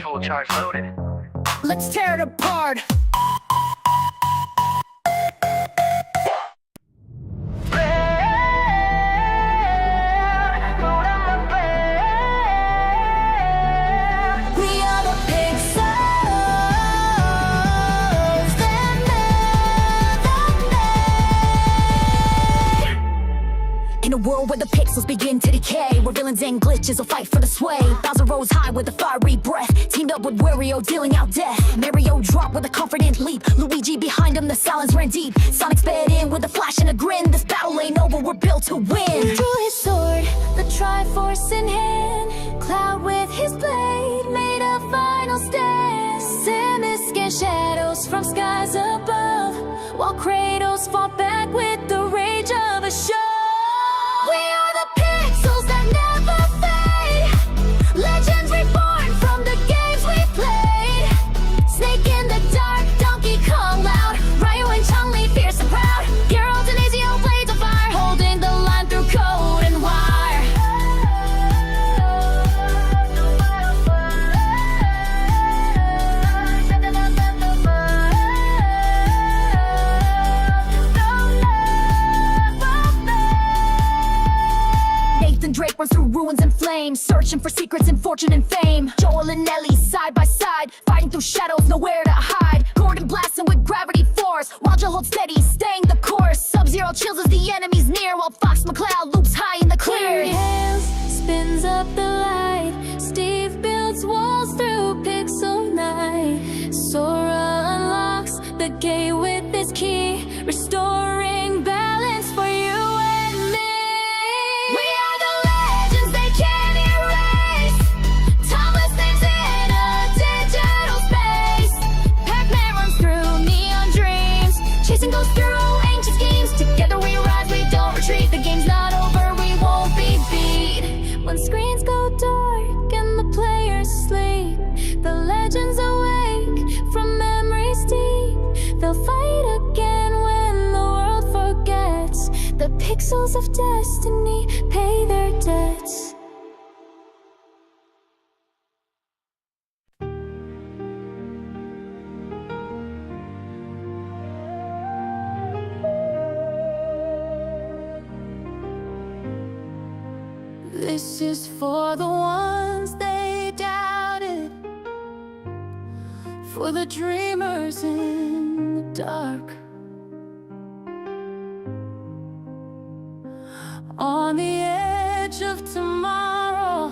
Full charge loaded. Let's tear it apart.
We are the pixels that never made. In a world where the pixels begin to decay, where villains and glitches will fight for the sway, Bowser rose high with a fiery breath, teamed up with Wario dealing out death. Mario dropped with a confident leap, Luigi behind him, the silence ran deep. Sonic sped in with a flash and a grin. This battle ain't over, we're built to win. Drew his sword, the Triforce in hand. Cloud with his blade made a final stand. Samus scanned shadows from skies above, while Kratos fought back with the rage of a show. We are the pixels that never fade. Legends reborn from the games we played. Snake in the dark, Donkey Kong loud, Ryu and Chun-Li fierce and proud. Geralt and Ezio blades of fire, holding the line through code and wire. Nathan Drake runs through ruins and flames, searching for secrets and fortune and fame. Joel and Ellie side by side, fighting through shadows, nowhere to hide. Gordon blasting with gravity force, while Joel holds steady, staying the course. Sub-Zero chills as the enemy's near, while Fox McCloud loops high in the clear. Hands spins up the light, Steve builds walls through pixel night. Sora unlocks the gate with his key, restoring balance for you and me. We are the legends they can't erase, timeless names in a digital space. Pac-Man runs through neon dreams, chasing goes through ancient schemes. Together we rise, we don't retreat. The game's not over, we won't be beat. When screens go dark and the players sleep, the legends awake from memories deep. They'll fight again when the world forgets. The pixels of destiny pay their debts.
This is for the ones they doubted, for the dreamers in the dark. On the edge of tomorrow,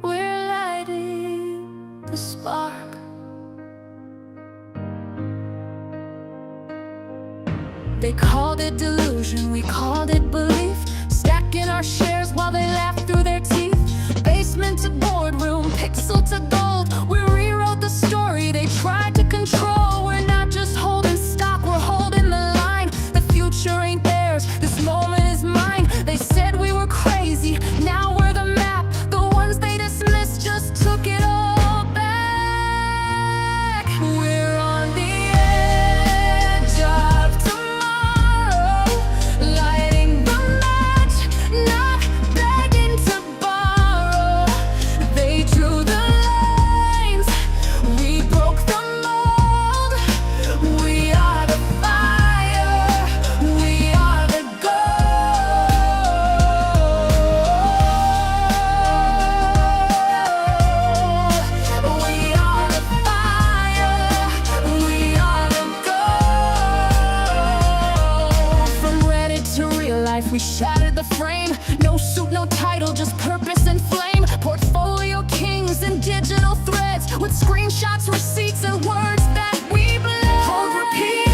we're lighting the spark. They called it delusion, we called it belief. Stacking our shares while they laughed through their teeth. Basement to boardroom, pixel to gold. We rewrote the story they tried to control. We're not just holding stock, we're holding the line. The future ain't theirs, this moment is mine. They said we were crazy, now we're the map. The ones they dismissed just took it all back. We're on the edge of tomorrow, lighting the match, not begging to borrow. They drew the lines, we broke the mold.
we shattered the frame. No suit, no title, just purpose and flame. Portfolio kings and digital threads, with screenshots, receipts, and words that we blend. Hold, repeat,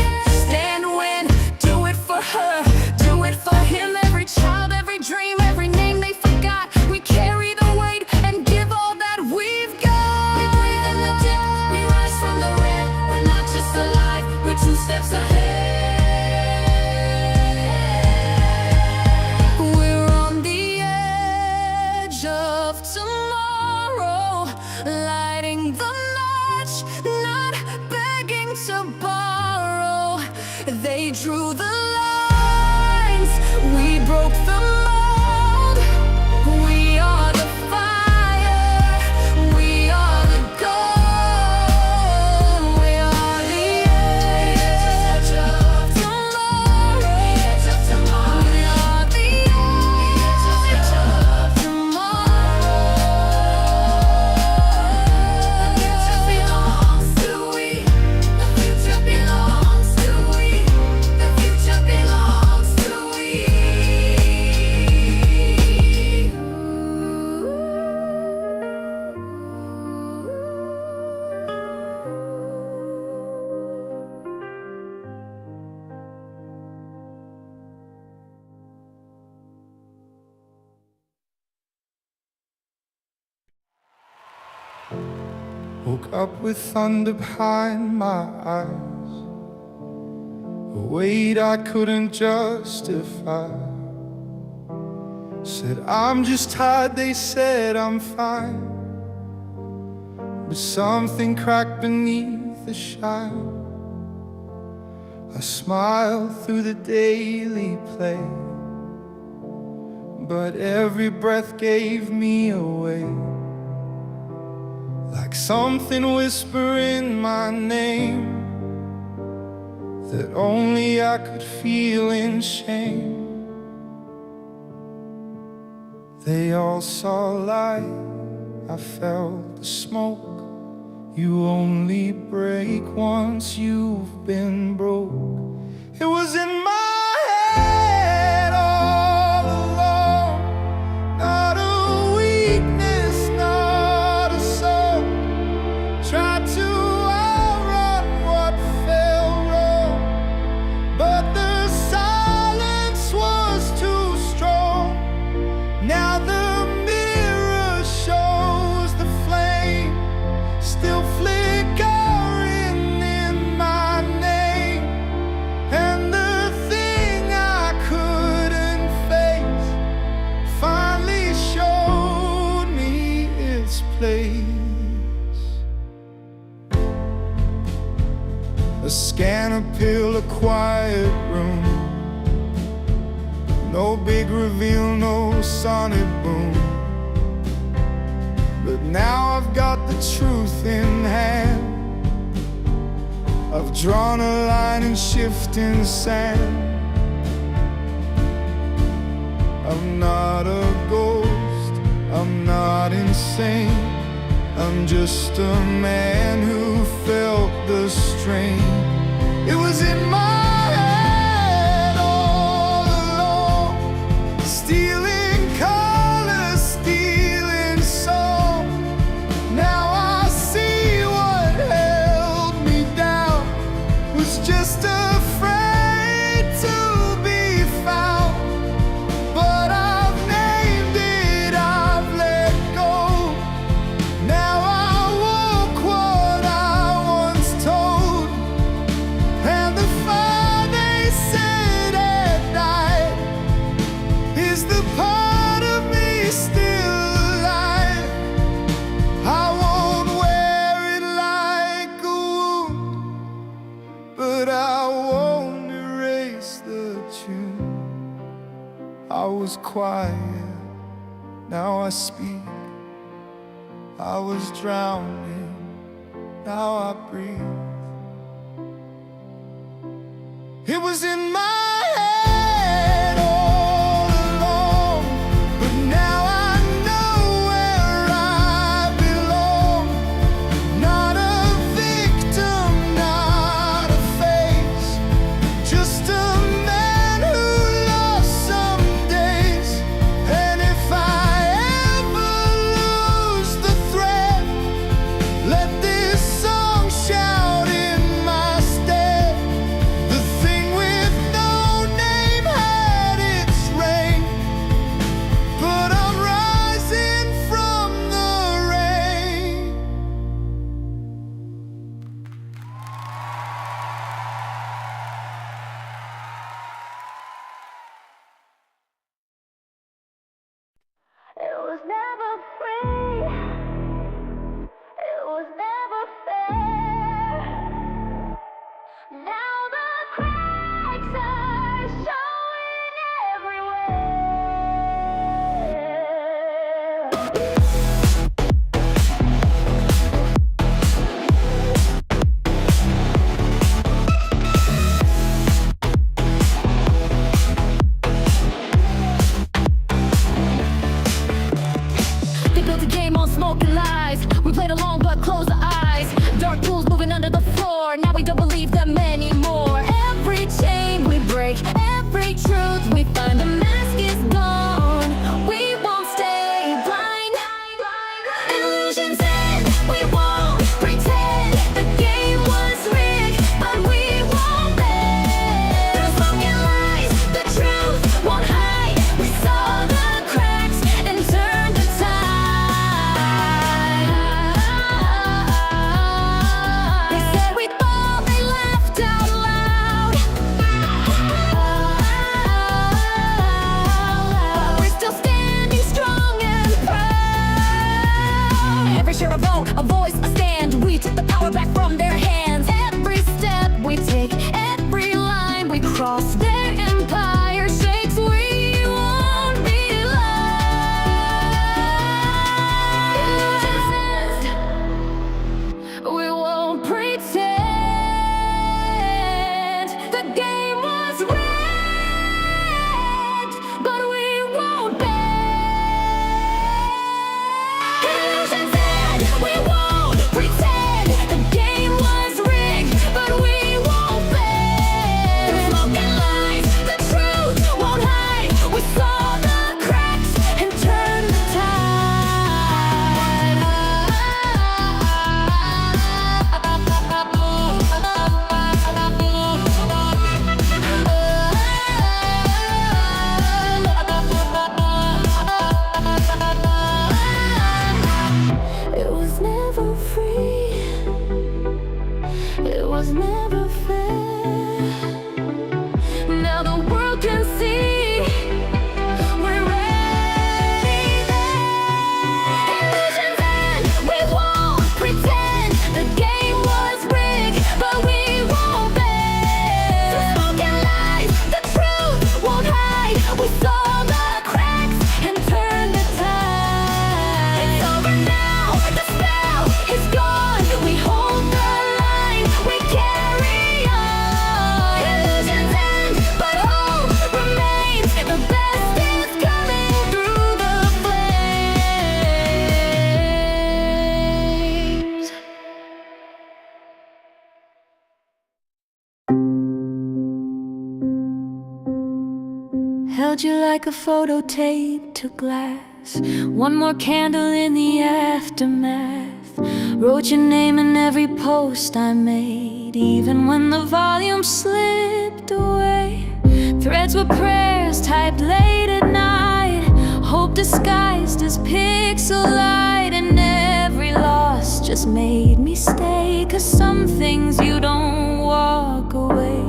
stand, win, do it for her, do it for him. Every child, every dream, every name they forgot. We carry the weight and give all that we've got. We breathe in the dip, we rise from the red. We're not just alive, we're 2 steps ahead. We're on the edge of tomorrow, lighting the match, not begging to borrow. They drew the lines, we broke the mold. We are the fire, we are the gold. We are the edge of tomorrow. We are the edge of tomorrow. The future belongs to we. The future belongs to we. The future belongs to we.
Woke up with thunder behind my eyes, a weight I couldn't justify. Said I'm just tired, they said I'm fine, but something cracked beneath the shine. I smiled through the daily play, but every breath gave me away. Like something whispering my name that only I could feel in shame. They all saw light, I felt the smoke. You only break once you've been broke. It was in my head all along, not a weakness, not a soul. Tried to outrun what felt wrong, but the silence was too strong. Now the mirror shows the flame still flickering in my name, and the thing I couldn't face finally showed me its place. A scanner pill, a quiet room, no big reveal, no sonic boom. But now I've got the truth in hand. I've drawn a line in shifting sand. I'm not a ghost, I'm not insane. I'm just a man who felt the strain. It was in my head all along, stealing colors, stealing soul. Now I see what held me down was just afraid to be found. But I've named it, I've let go. Now I walk what I once told, and the fire they said had died is the part of me still alive. I won't wear it like a wound, but I won't erase the tune. I was quiet, now I speak. I was drowning, now I breathe. It was in my head all along, but now I know where I belong. Not a victim, not a face, just a man who lost some
was never free. It was never fair. Now the cracks are showing everywhere.
They built a game on smoke and lies. We played along but closed our eyes. Dark pools moving under the floor. Now we don't believe them anymore. Every chain we break, every truth we find. The mask is gone. We won't stay blind. Illusions end. We won't pretend. The game was rigged, but we won't bend. The smoke and lies, the truth won't hide. We saw the cracks and turned the tide. They said we'd fall, they laughed out loud. But we're still standing strong and proud. Every share a vote, a voice, a stand. We took the power back from their hands. Every step we take, every line we cross, their empire shakes. We won't be lost. We won't pretend. The game was rigged, but we won't bend. Illusions end. We won't pretend. The game was rigged, but we won't bend. The smoke and lies, the truth won't hide. We saw the cracks and turned the tide. It was never free. It was never fair. Now the world can see we're ready there. Illusions end. We won't pretend. The game was rigged, but we won't bend. The smoke and lies, the truth won't hide. We saw the cracks and turned the tide. It's over now. The spell is gone. We hold the line. We carry on. Illusions end, but hope remains. The best is coming through the flames. Held you like a photo taped to glass. One more candle in the aftermath. Wrote your name in every post I made, even when the volume slipped away. Threads were prayers typed late at night, hope disguised as pixel light. And every loss just made me stay, 'cause some things you don't walk away.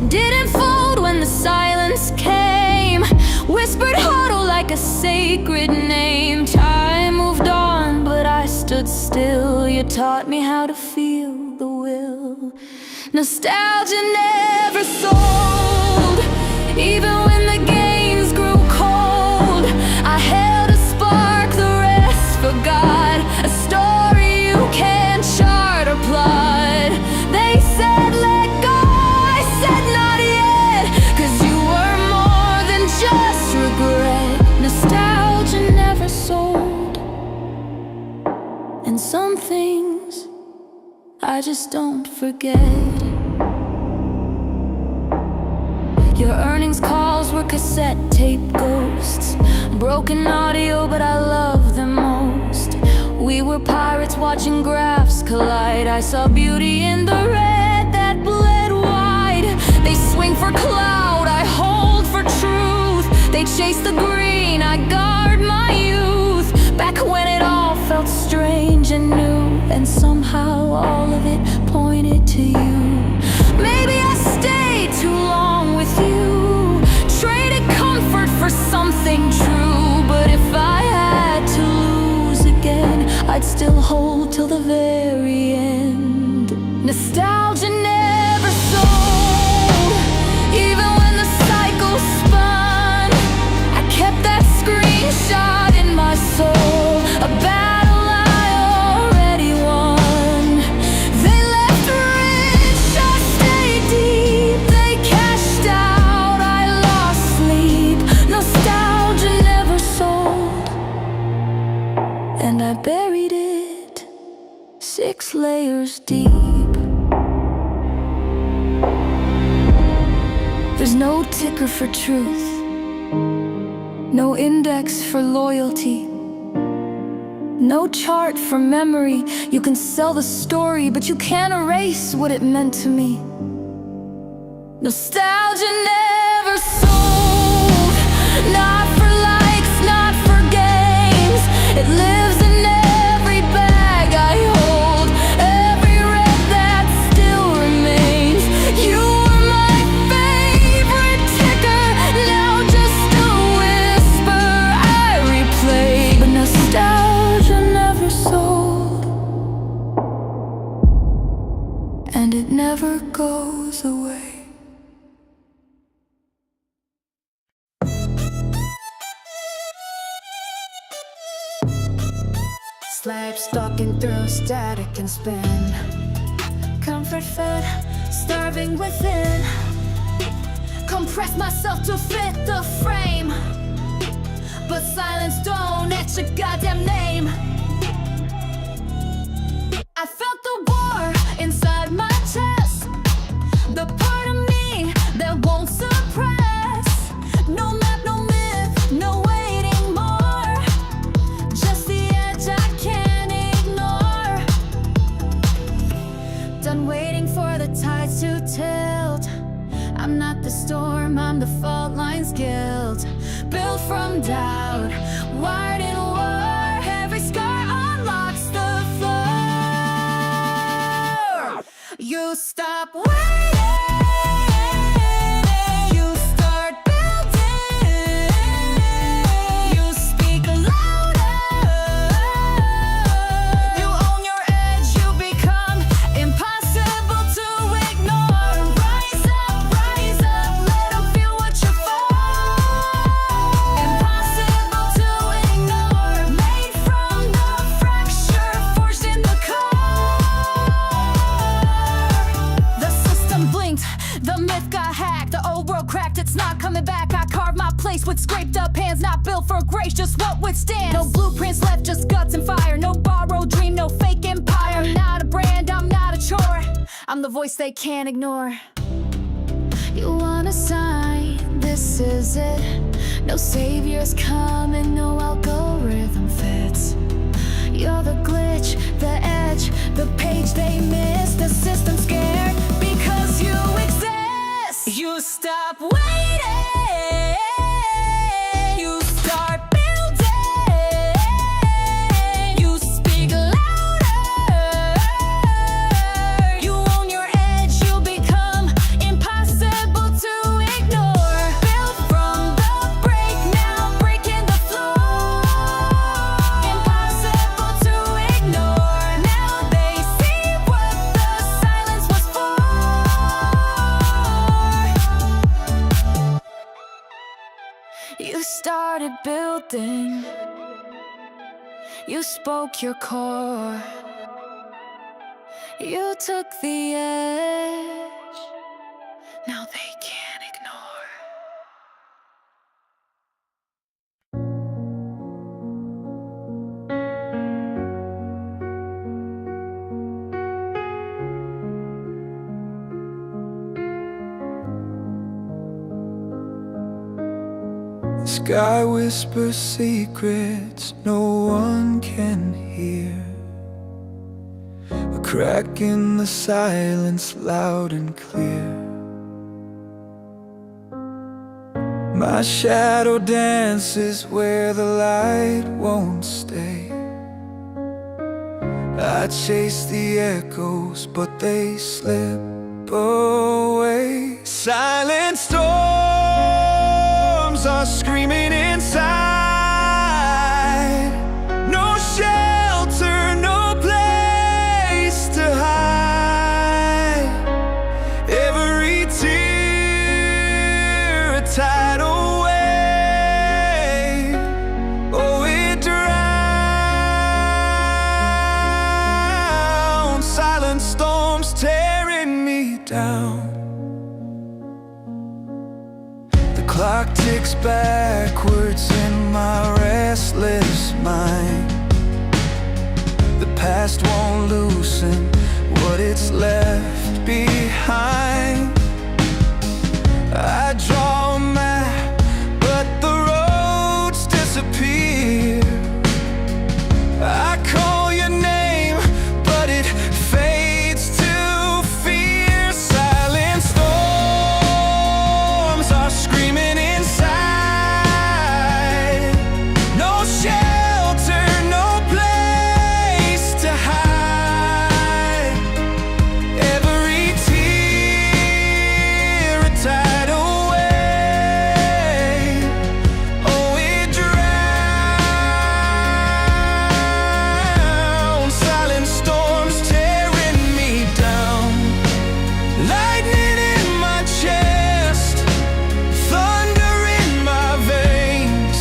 Didn't fold when the silence came, whispered huddle like a sacred name. Time moved on, but I stood still. You taught me how to feel the will. Nostalgia never sold, even when the gains grew cold. I held a spark, the rest forgot. A story you can't chart or plot. They said let go, I said not yet, 'cause you were more than just regret. Nostalgia never sold, and some things I just don't forget. Your earnings calls were cassette tape ghosts, broken audio, but I love them most. We were pirates watching graphs collide. I saw beauty in the red that bled wide. They swing for cloud, I hold for truth. They chase the green, I guard my youth. Back when it all felt strange and new, and somehow all of it pointed to you. Maybe I stayed too long with you, traded comfort for something true. But if I had still hold till the very end. Nostalgia never sold, even when the cycle spun. I kept that screenshot in my soul, a battle I already won. They left rich, I stayed deep. They cashed out, I lost sleep. Nostalgia never sold, and I buried it 6 layers deep. There's no ticker for truth, no index for loyalty, no chart for memory. You can sell the story, but you can't erase what it meant to me. Nostalgia never sold, not for likes, not for games. It lives in every bag I hold, every red that still remains. You were my favorite ticker, now just a whisper I replay. But nostalgia never sold, and it never goes away.
Slab stalking through static and spin. Comfort fed, starving within.
Compress myself to fit the frame, but silence don't etch a goddamn name. I felt the war inside my chest, the part of me that won't suppress. No map, no myth, no waiting more, just the edge I can't ignore. Done waiting for the tides to tilt. I'm not the storm, I'm the fault lines guilt. Built from doubt, wired in war. Every scar unlocks the floor. You stop waiting, you start building. You speak louder, you own your edge. You become impossible to ignore. Rise up, let 'em feel what you're for. Impossible to ignore, made from the fracture, forged in the core. The system blinked, the myth got hacked, the old world cracked, it's not coming back. I carved my place with scraped up hands, not built for grace, just what withstands. No blueprints left, just guts and fire. No borrowed dream, no fake empire. I'm not a brand, I'm not a chore, I'm the voice they can't ignore. You want a sign, this is it. No saviors coming, no algorithm fits. You're the glitch, the edge, the page they miss. The system scared because you exist. You stop waiting, you start building. You speak louder, you own your edge. You become impossible to ignore. Built from the break, now breaking the floor. Impossible to ignore, now they see what the silence was for. You started building, you spoke your core. You took the edge, now they can't ignore.
The sky whispers secrets no one can hear. A crack in the silence, loud and clear. My shadow dances where the light won't stay. I chase the echoes, but they slip away. Silent storms are screaming inside. No shelter, no Clock ticks backwards in my restless mind. The past won't loosen what it's left behind. I draw a map, but the roads disappear. I call your name, but it fades to fear. Silent storms are screaming inside. No shelter, no place to hide. Every tear a tidal wave. Oh, it drowns. Silent storms tearing me down. Lightning in my chest, thunder in my veins.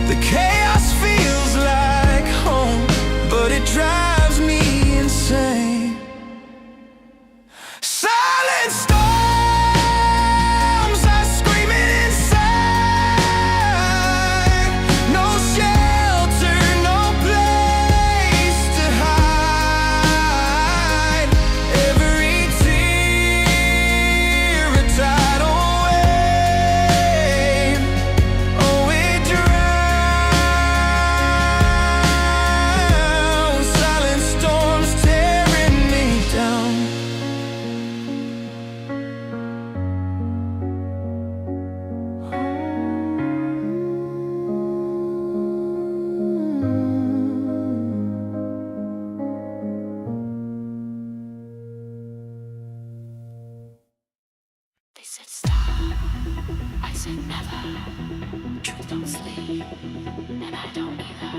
The chaos feels like home, but it drives me insane. Silent storms are screaming inside. No shelter, no place to hide. Every tear a tidal wave. Oh, it drowns. Silent storms tearing me down.
They said stop, I said never. Truth don't sleep, and I don't either.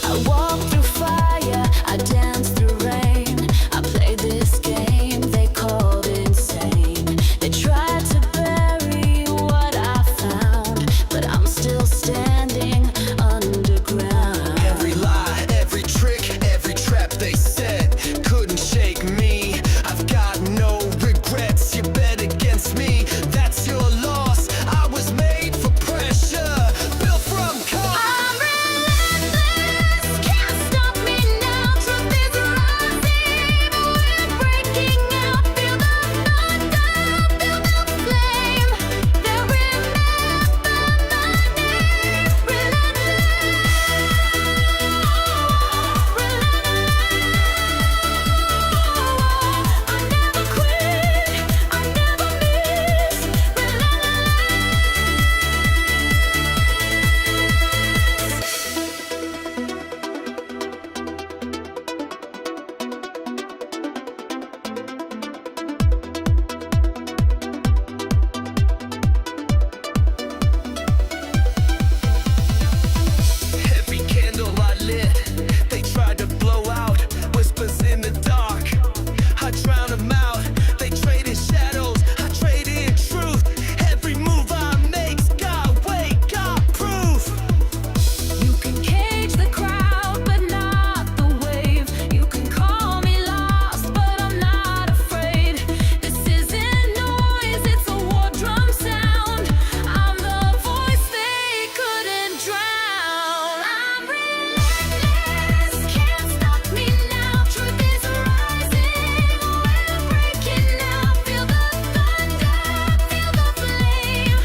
I walk through fire, I dance through rain. I play this game they called insane. They tried to bury what I found, but I'm still standing underground.
Every lie, every trick, every trap they set couldn't shake me. I've got no regrets. You bet against me, that's your loss. I was made for pressure, built from cost.
I'm relentless, can't stop me now. Truth is rising, we're breaking out. Feel the thunder, feel the flame. They'll remember my name. I never quit, I never miss.
Every candle I lit, they tried to blow out. Whispers in the dark, I drown them out. They traded shadows, I traded truth. Every move I make's got weight, got proof.
You can cage the crowd, but not the wave. You can call me lost, but I'm not afraid. This isn't noise, it's a war drum sound. I'm the voice they couldn't drown. I'm relentless, can't stop me now. Truth is rising, we're breaking out. Feel the thunder, feel the flame.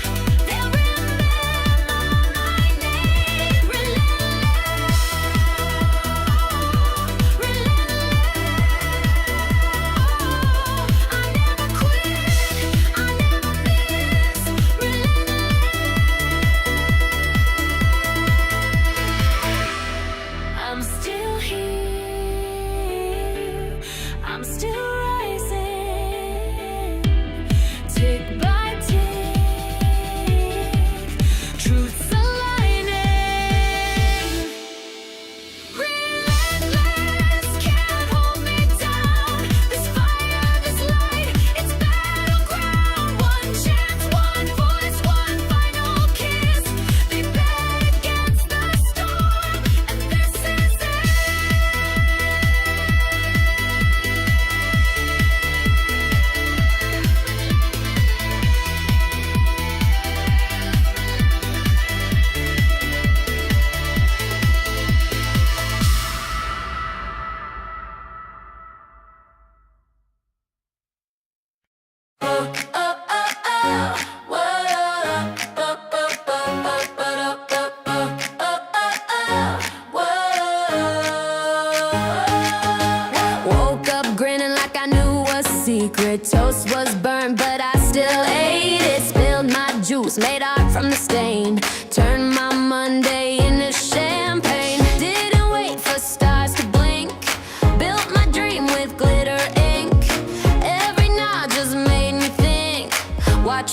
They'll remember my name. I'm still here, I'm still rising, tick by tick, truth's aligning. Relentless, can't hold me down. This fire, this light, it's battleground. One chance, one voice, one final kiss. They bet against the storm, and this is it.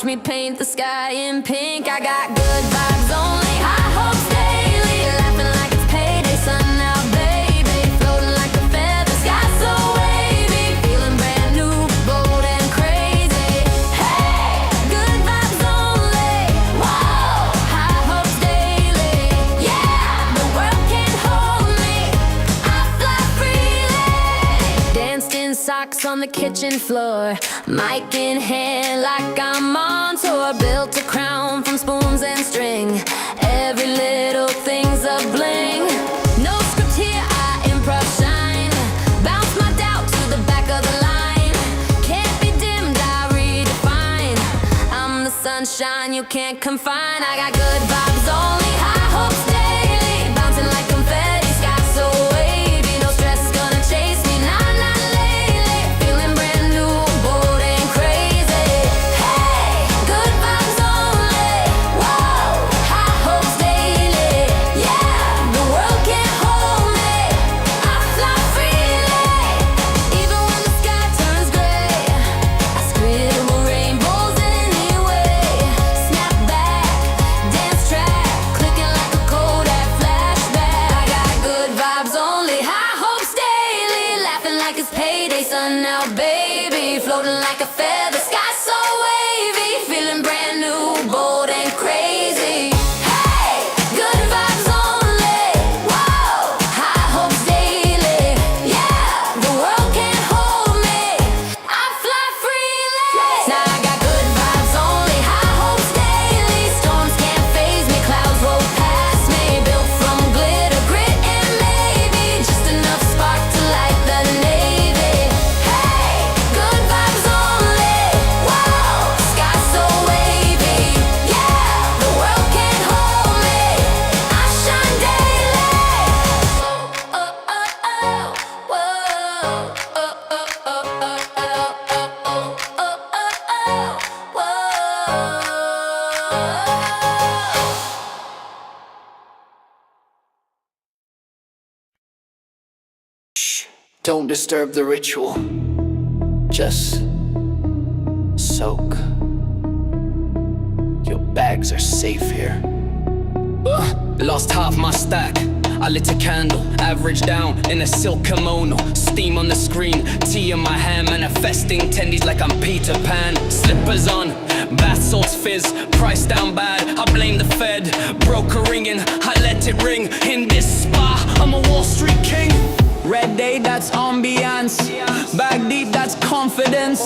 watch me paint the sky in pink. I got good vibes only, high hopes daily. Laughing like it's payday, sun out, baby. Floating like a feather, sky so wavy. Feeling brand new, bold and crazy. Hey, good vibes only. Whoa, high hopes daily. Yeah, the world can't hold me. I fly freely. Danced in socks on the kitchen floor, mic in hand like I'm on tour. Built a crown from spoons and string. Every little thing's a bling. No script here, I improv shine. Bounce my doubt to the back of the line. Can't be dimmed, I redefine. I'm the sunshine you can't confine. I got good vibes only, high hopes daily. Bouncing like confetti, sky so wavy. No stress is gonna chase me, nah, not lately. Feeling brand new, bold and crazy. Hey, good vibes only. Whoa, high hopes daily. Yeah, the world can't hold me. I fly freely. Even when the sky turns gray, I scribble rainbows anyway. Snap back, dance track, clicking like a Kodak flashback. I got good vibes only, high hopes daily. Laughing like it's payday, sun out, baby. Floating like a feather, sky so wavy. Feeling brand new, bold and crazy. Hey, good vibes only. Whoa, high hopes daily. Yeah, the world can't hold me. I fly freely. Now I got good vibes only, high hopes daily. Storms can't faze me, clouds roll past me. Built from glitter, grit, and maybe just enough spark to light the navy. Hey, good vibes only. Whoa, sky so wavy. Yeah, the world can't hold me. I shine daily. Oh, oh, oh, oh. Whoa, oh, oh, oh, oh, oh, oh, oh, oh, oh, whoa.
Don't disturb the ritual. Just soak. Your bags are safe here.
Lost half my stack. I lit a candle, average down in a silk kimono. Steam on the screen, tea in my hand, manifesting tendies like I'm Peter Pan. Slippers on, bath salts fizz, price down bad. I blame the Fed, broke a ringing, I let it ring. In this spa, I'm a Wall Street king. Red day, that's ambiance. Bag deep, that's confidence.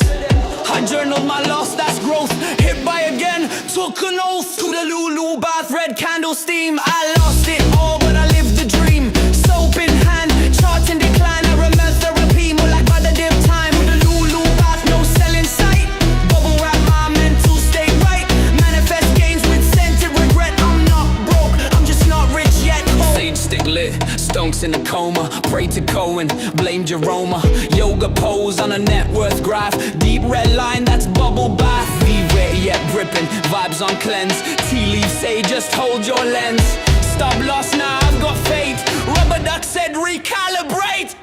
I journaled my loss, that's growth. Hit by again, took an oath. To the Lulu bath, red candle steam. I lost it all, but I lived the dream. Soap in hand, chart in decline. I remember therapy, more like by the dip time. To the Lulu bath, no sell in sight. Bubble wrap my mental state right. Manifest gains with scented regret. I'm not broke, I'm just not rich yet. Sage stick lit, stonks in a coma. Pray to Cohen, blame Jeroma. Yoga pose on a net worth graph. Deep red line, that's bubble bath. Be wet yet dripping, vibes on cleanse. Tea leaves say just hold your lens. Stop loss now, I've got faith. Rubber duck said recalibrate.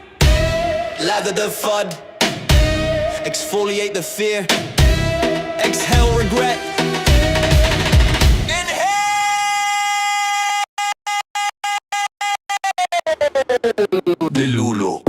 Lather the FUD, exfoliate the fear. Exhale regret.
De Lulu.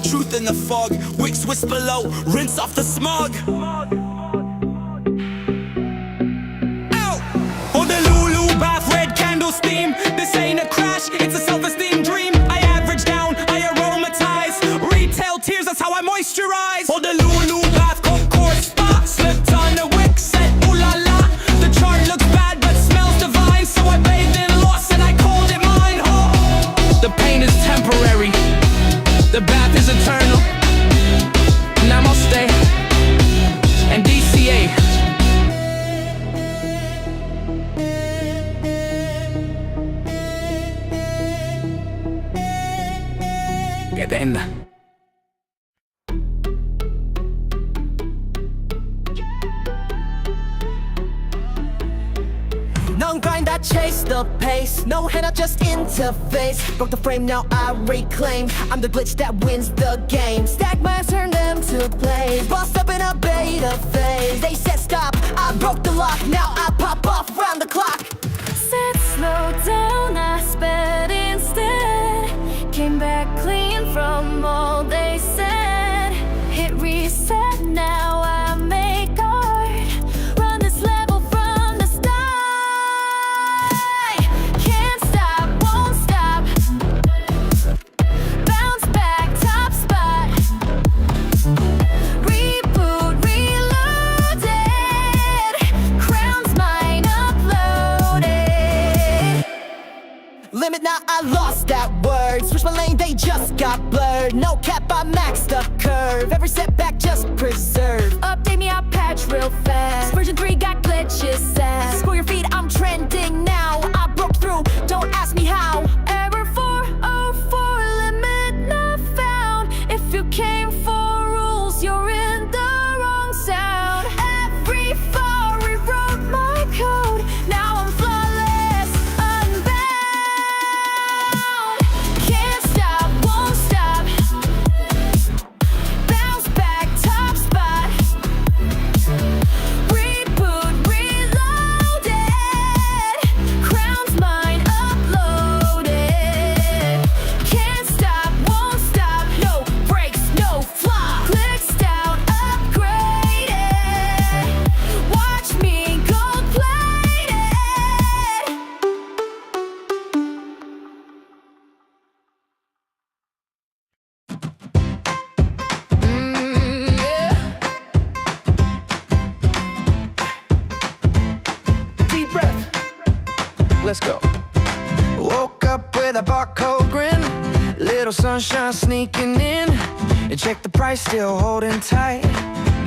Truth in the fog, wicks whisper low, rinse off the smog. Ow! Oh, the Lulu bath, red candle steam. This ain't a crash, it's a self-esteem dream. I average down, I aromatize. Retail tears, that's how I moisturize. Oh, the Lulu bath, cold core spot. Slipped on the wick, said ooh la la. The chart looks bad, but smells divine. So I bathed in loss and I called it mine. Oh, the pain is temporary.
again.
Non grind, I chase the pace. No hand, I just interface. Broke the frame, now I reclaim. I'm the glitch that wins the game. Stack mines, turn them to plays. Bossed up in a beta phase. They said stop, I broke the lock. Now I pop off round the clock.
Said slow down, I sped instead. Came back clean from all they said. Hit reset, now I make art. Run this level from the start. Can't stop, won't stop. Bounce back, top spot. Reboot, reloaded. Crown's mine, uploaded.
Limit, now I lost that word. Switch my lane, they just got blurred. No cap, I maxed the curve. Every setback just preserved.
Update me, I patch real fast.
Version 3 got glitches sad. Scroll your feed, I'm trending now. I broke through, don't ask me how.
Error 404, limit not found. If you came for rules, you're in the wrong sound. Every fall rewrote my code. Now I'm flawless, unbound. Can't stop, won't stop. Bounce back, top spot. Reboot, reloaded. Crown's mine, uploaded. Can't stop, won't stop. No breaks, no flop. Clicks down, upgraded. Watch me gold plated.
Deep breath. Let's go. Woke up with a barcode grin. Little sunshine sneaking in. And check the price, still holding tight.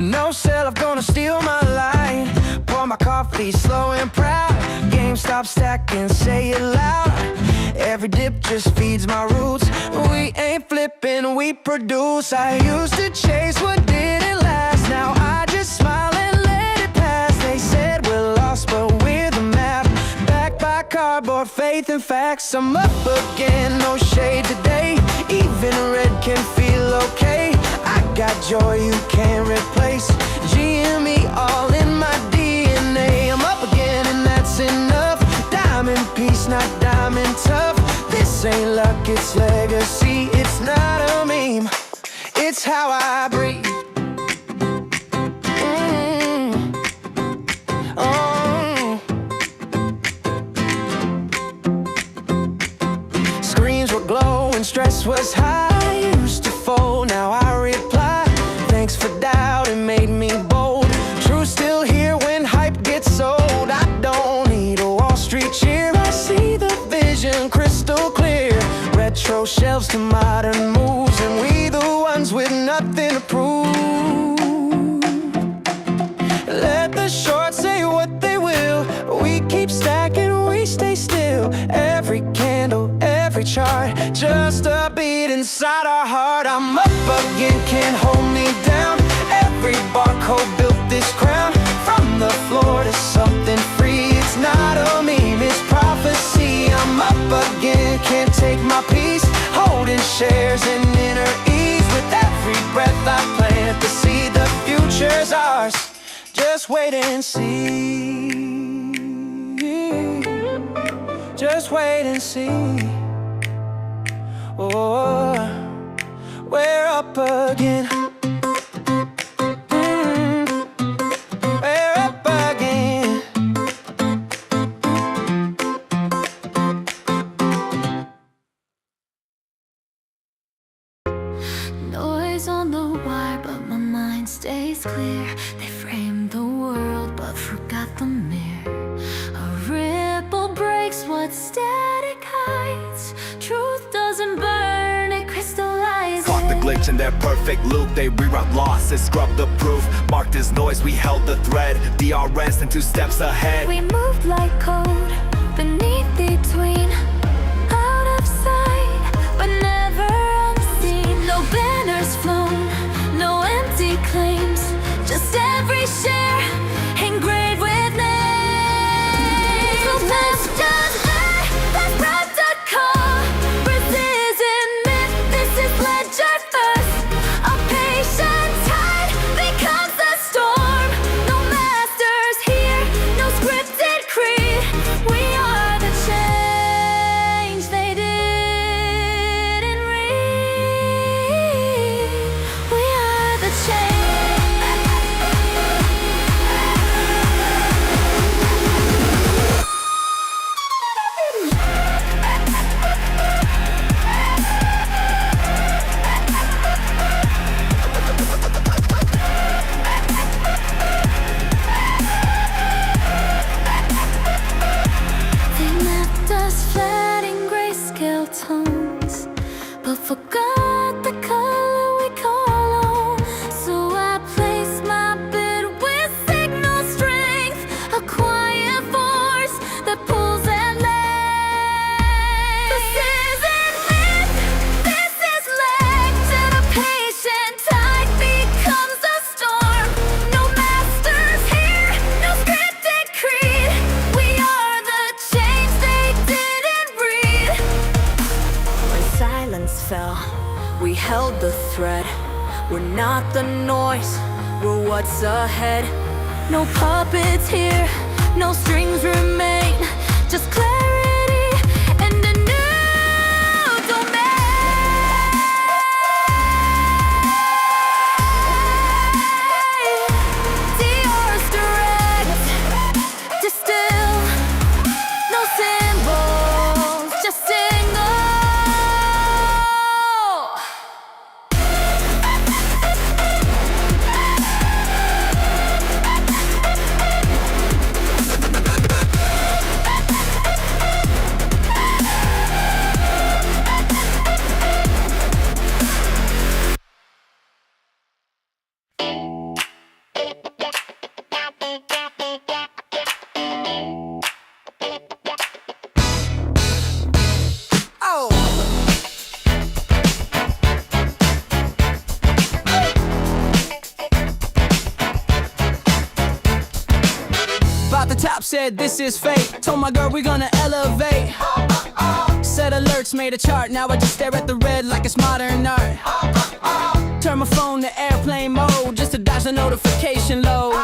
No sell, I'm gonna steal my light. Pour my coffee slow and proud. GameStop stacking, say it loud. Every dip just feeds my roots. We ain't flipping, we produce. I used to chase what didn't last. Now I just smile and let it pass. They said we're lost, but we're the map. Backed by cardboard, faith and facts. I'm up again, no shade today. Even red can feel okay. I got joy you can't replace. GME all in my DNA. I'm up again and that's enough. Diamond piece, not diamond tough. This ain't luck, it's legacy. It's not a meme, it's how I breathe. Oh. Screens were glowing, stress was high. I used to fold, now I reply. Thanks for doubt, it made me bold. Truth still here when hype gets sold. I don't need a Wall Street cheer. I see the vision crystal clear. Retro shelves to modern moves, and we the ones with nothing to prove. Let the shorts say what they will. We keep stacking, we stay still. Every candle, every chart, just a beat inside our heart. I'm up again, can't hold me down. Every barcode built this crown. From the floor to something free. It's not a meme, it's prophecy. I'm up again, can't take my peace. Holding shares in inner ease. With every breath I plant the seed, the future's ours. Just wait and see. Just wait and see. Oh, we're up again. We're up again.
Noise on the wire, but my mind stays clear. They framed the world, but forgot the mirror. A ripple breaks what static hides. Truth doesn't burn, it crystallizes.
Caught the glitch in their perfect loop. They reroute losses, scrub the proof. Marked as noise, we held the thread. DRS and 2 steps ahead.
We moved like code, beneath, between, out of sight, but never unseen. No
We're not the noise, we're what's ahead. No puppets here, no strings remain. Just clarity and a new domain. Dior's direct, distill. No symbols, just single.
About the top said this is fate. Told my girl we gonna elevate. Set alerts, made a chart. Now I just stare at the red like it's modern art. Turn my phone to airplane mode just to dodge the notification load.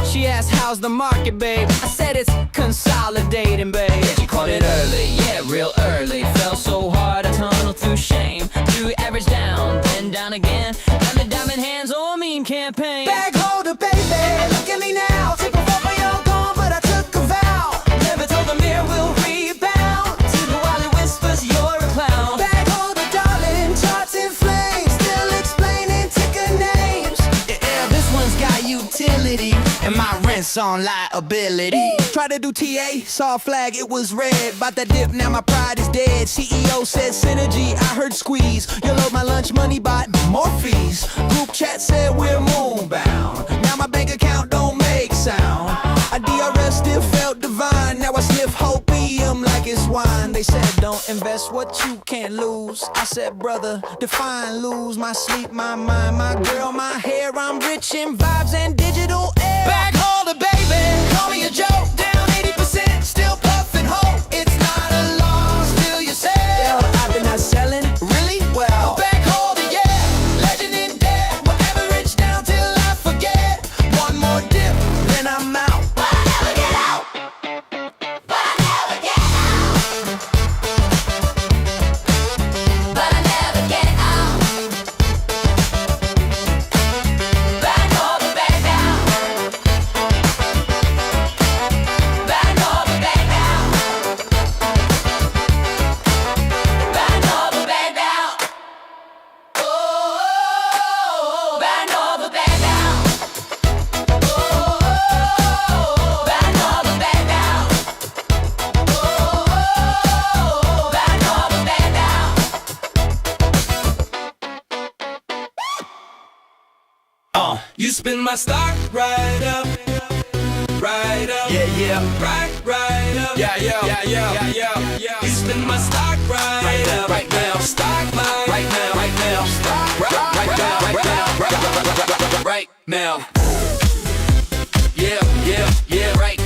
She asked how's the market, babe. I said it's consolidating, babe.
You caught it early, yeah, real early. Fell so hard I tunneled through shame. Drew average down, then down again. And the diamond hands on meme campaign.
Bag holder, baby, look at me now. Take a photo, you're gone, but I took a vow. Never told the mirror we'll rebound. To the while it whispers you're a clown. Bag holder, darling, charts in flames. Still explaining ticker names. Yeah, this one's got utility. And my rent's on liability. Try to do TA, saw a flag, it was red. About that dip, now my pride is dead. CEO said synergy, I heard squeeze. You load my lunch money, bought more fees. Group chat said we're moonbound. Now my bank account don't make sound. A DRS still felt divine. Now I sniff hopium like it's wine. They said don't invest what you can't lose. I said brother, define lose. My sleep, my mind, my girl, my hair. I'm rich in vibes and digital air. Bag holder, baby, call me a joke. Down 80%, still puffin' hope. It's not a loss till you sell. I've been not selling really well. Bag holder, yeah, legend in debt. Whatever, rich down till I forget. One more dip, then I'm out. But I never get out. But I never get out.
But I never get out. Bang over, bang down. Bang over, bang down. Bang over, bang down. Oh, bang over, bang down. Oh, bang over, bang down. Oh, bang over, bang down.
You spin my stock right up, right up. Yeah, yeah. Right up. Yeah, yeah. You spin my stock right up, right now. Stock line right now, right now. Stock right now, right now. Yeah, right now. Yeah, right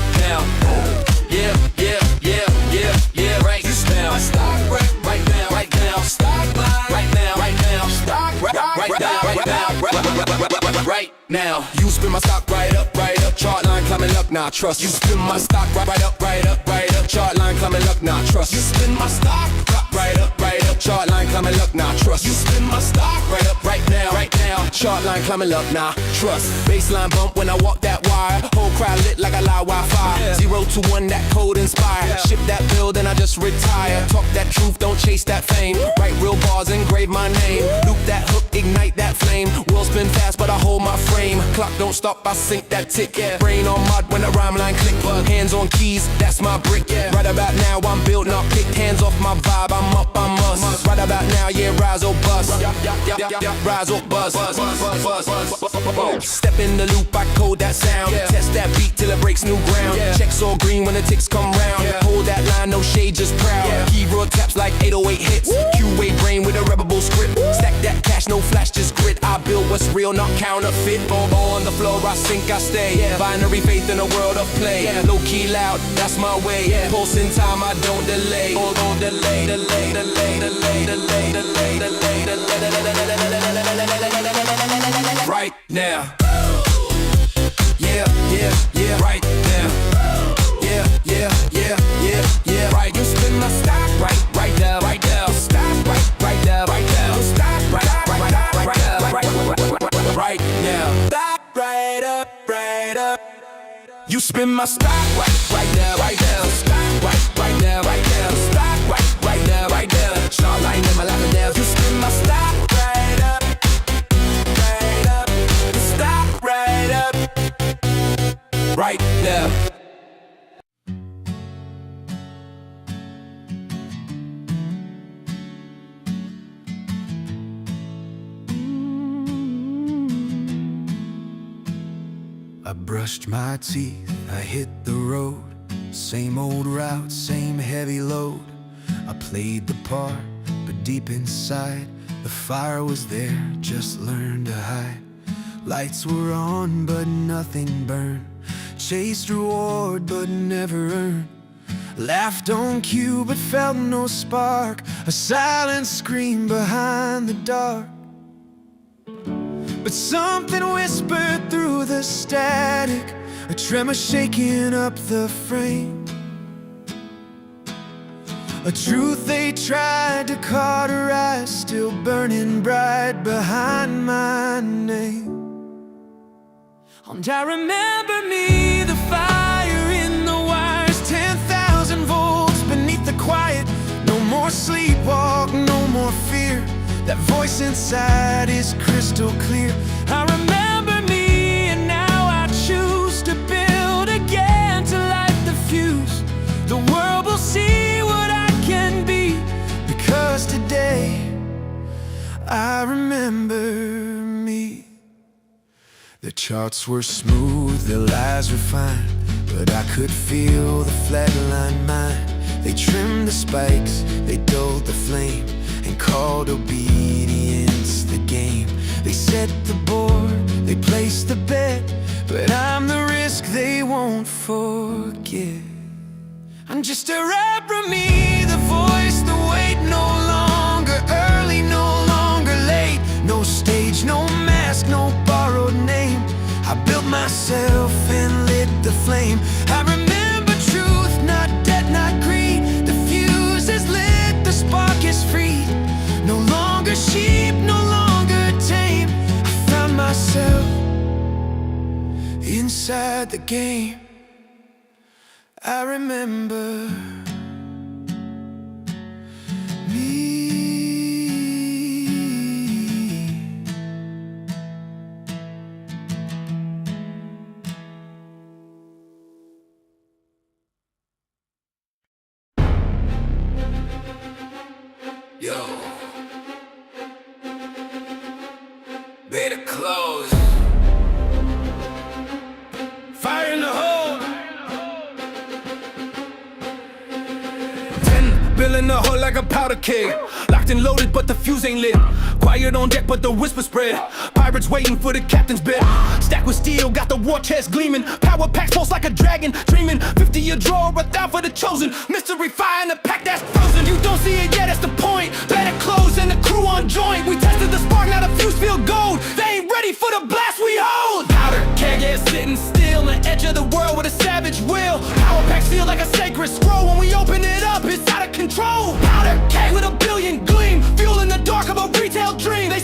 now. My stock right now, right now. Stock line right now, right now. Stock right now. Right now, you spin my stock right up, chart line climbing up, nah, trust. You spin my stock right up, chart line climbing up, nah, trust. You spin my stock right up, chart line climbing up, nah, trust. You spin my stock right up, right now, chart line climbing up, nah, trust. Baseline bump when I walk that wire, whole crowd lit like a live Wi-Fi. 0 to 1, that code inspire. Ship that bill, then I just retire. Talk that truth, don't chase that fame. Write real bars, engrave my name. Loop that hook, ignite that flame. World spin fast, but I hold my frame. Clock don't stop, I sink that tick. Brain on mud when the rhyme line click. Hands on keys, that's my brick. Right about now, I'm built, not picked. Hands off my vibe, I'm up, I must. Right about now, yeah, rise or bust. Rise or bust. Step in the loop, I code that sound. Test that beat till it breaks new ground. Checks all green when the ticks come round. Hold that line, no shade, just proud. Keyboard taps like 808 hits. Q-Wave brain with a rebel script. Stack that cash, no flash, just grit. I build what
what's real, not counterfeit. On the floor, I sink, I stay. Binary faith in a world of play. Low key loud, that's my way. Pulse in time, I don't delay. Don't delay, delay, delay, delay, delay, delay, delay, delay. Right now. Yeah, yeah, yeah. Right now. Yeah, yeah, yeah, yeah, yeah. Right, you spin my stock right there, right there. Stop right there, right there. Stop right now. Stop right up. You spin my stock right there, right there. Stop right there, right there. Stop right there, right there. Sharp line in my lap and nails. You spin my stock right up. Stop right up. Right there.
I brushed my teeth, I hit the road. Same old route, same heavy load. I played the part, but deep inside the fire was there, just learned to hide. Lights were on, but nothing burned. Chased reward, but never earned. Laughed on cue, but felt no spark. A silent scream behind the dark. But something whispered through the static, a tremor shaking up the frame. A truth they tried to cauterize, still burning bright behind my name. And I remember me, the fire in the wires, 10,000 volts beneath the quiet. No more sleepwalk, no more fear. That voice inside is crystal clear. I remember me, and now I choose to build again, to light the fuse. The world will see what I can be, because today I remember me. The charts were smooth, the lies refined, but I could feel the flatline mind. They trimmed the spikes, they dulled the flame, and called obedience the game. They set the board, they placed the bet, but I'm the risk they won't forget. I'm just a rapper, me, the voice, the weight, no longer early, no longer late. No stage, no mask, no borrowed name. I built myself and lit the flame. I remember truth, not debt, not greed. The fuse is lit, the spark is free. No longer sheep, no longer tame. I found myself inside the game. I remember me.
Yo, better close. Fire in the hole.
10 bill in the hole like a powder keg. Locked and loaded, but the fuse ain't lit. Quiet on deck, but the whisper spread. Pirates waiting for the captain's bed. Stacked with steel, got the war chest gleaming. Power packs pulse like a dragon, dreaming. 50 a draw, a thou for the chosen. Mystery fire in the pack that's frozen. You don't see it yet, that's the point. Better close and the crew on joint. We tested the spark, now the fuse feel gold. They ain't ready for the blast we hold. Powder keg air sitting still on the edge of the world with a savage will. Power packs feel like a sacred scroll. When we open it up, it's out of control. Powder keg with a billion gleam. Fuel in the dark of a retail dream. They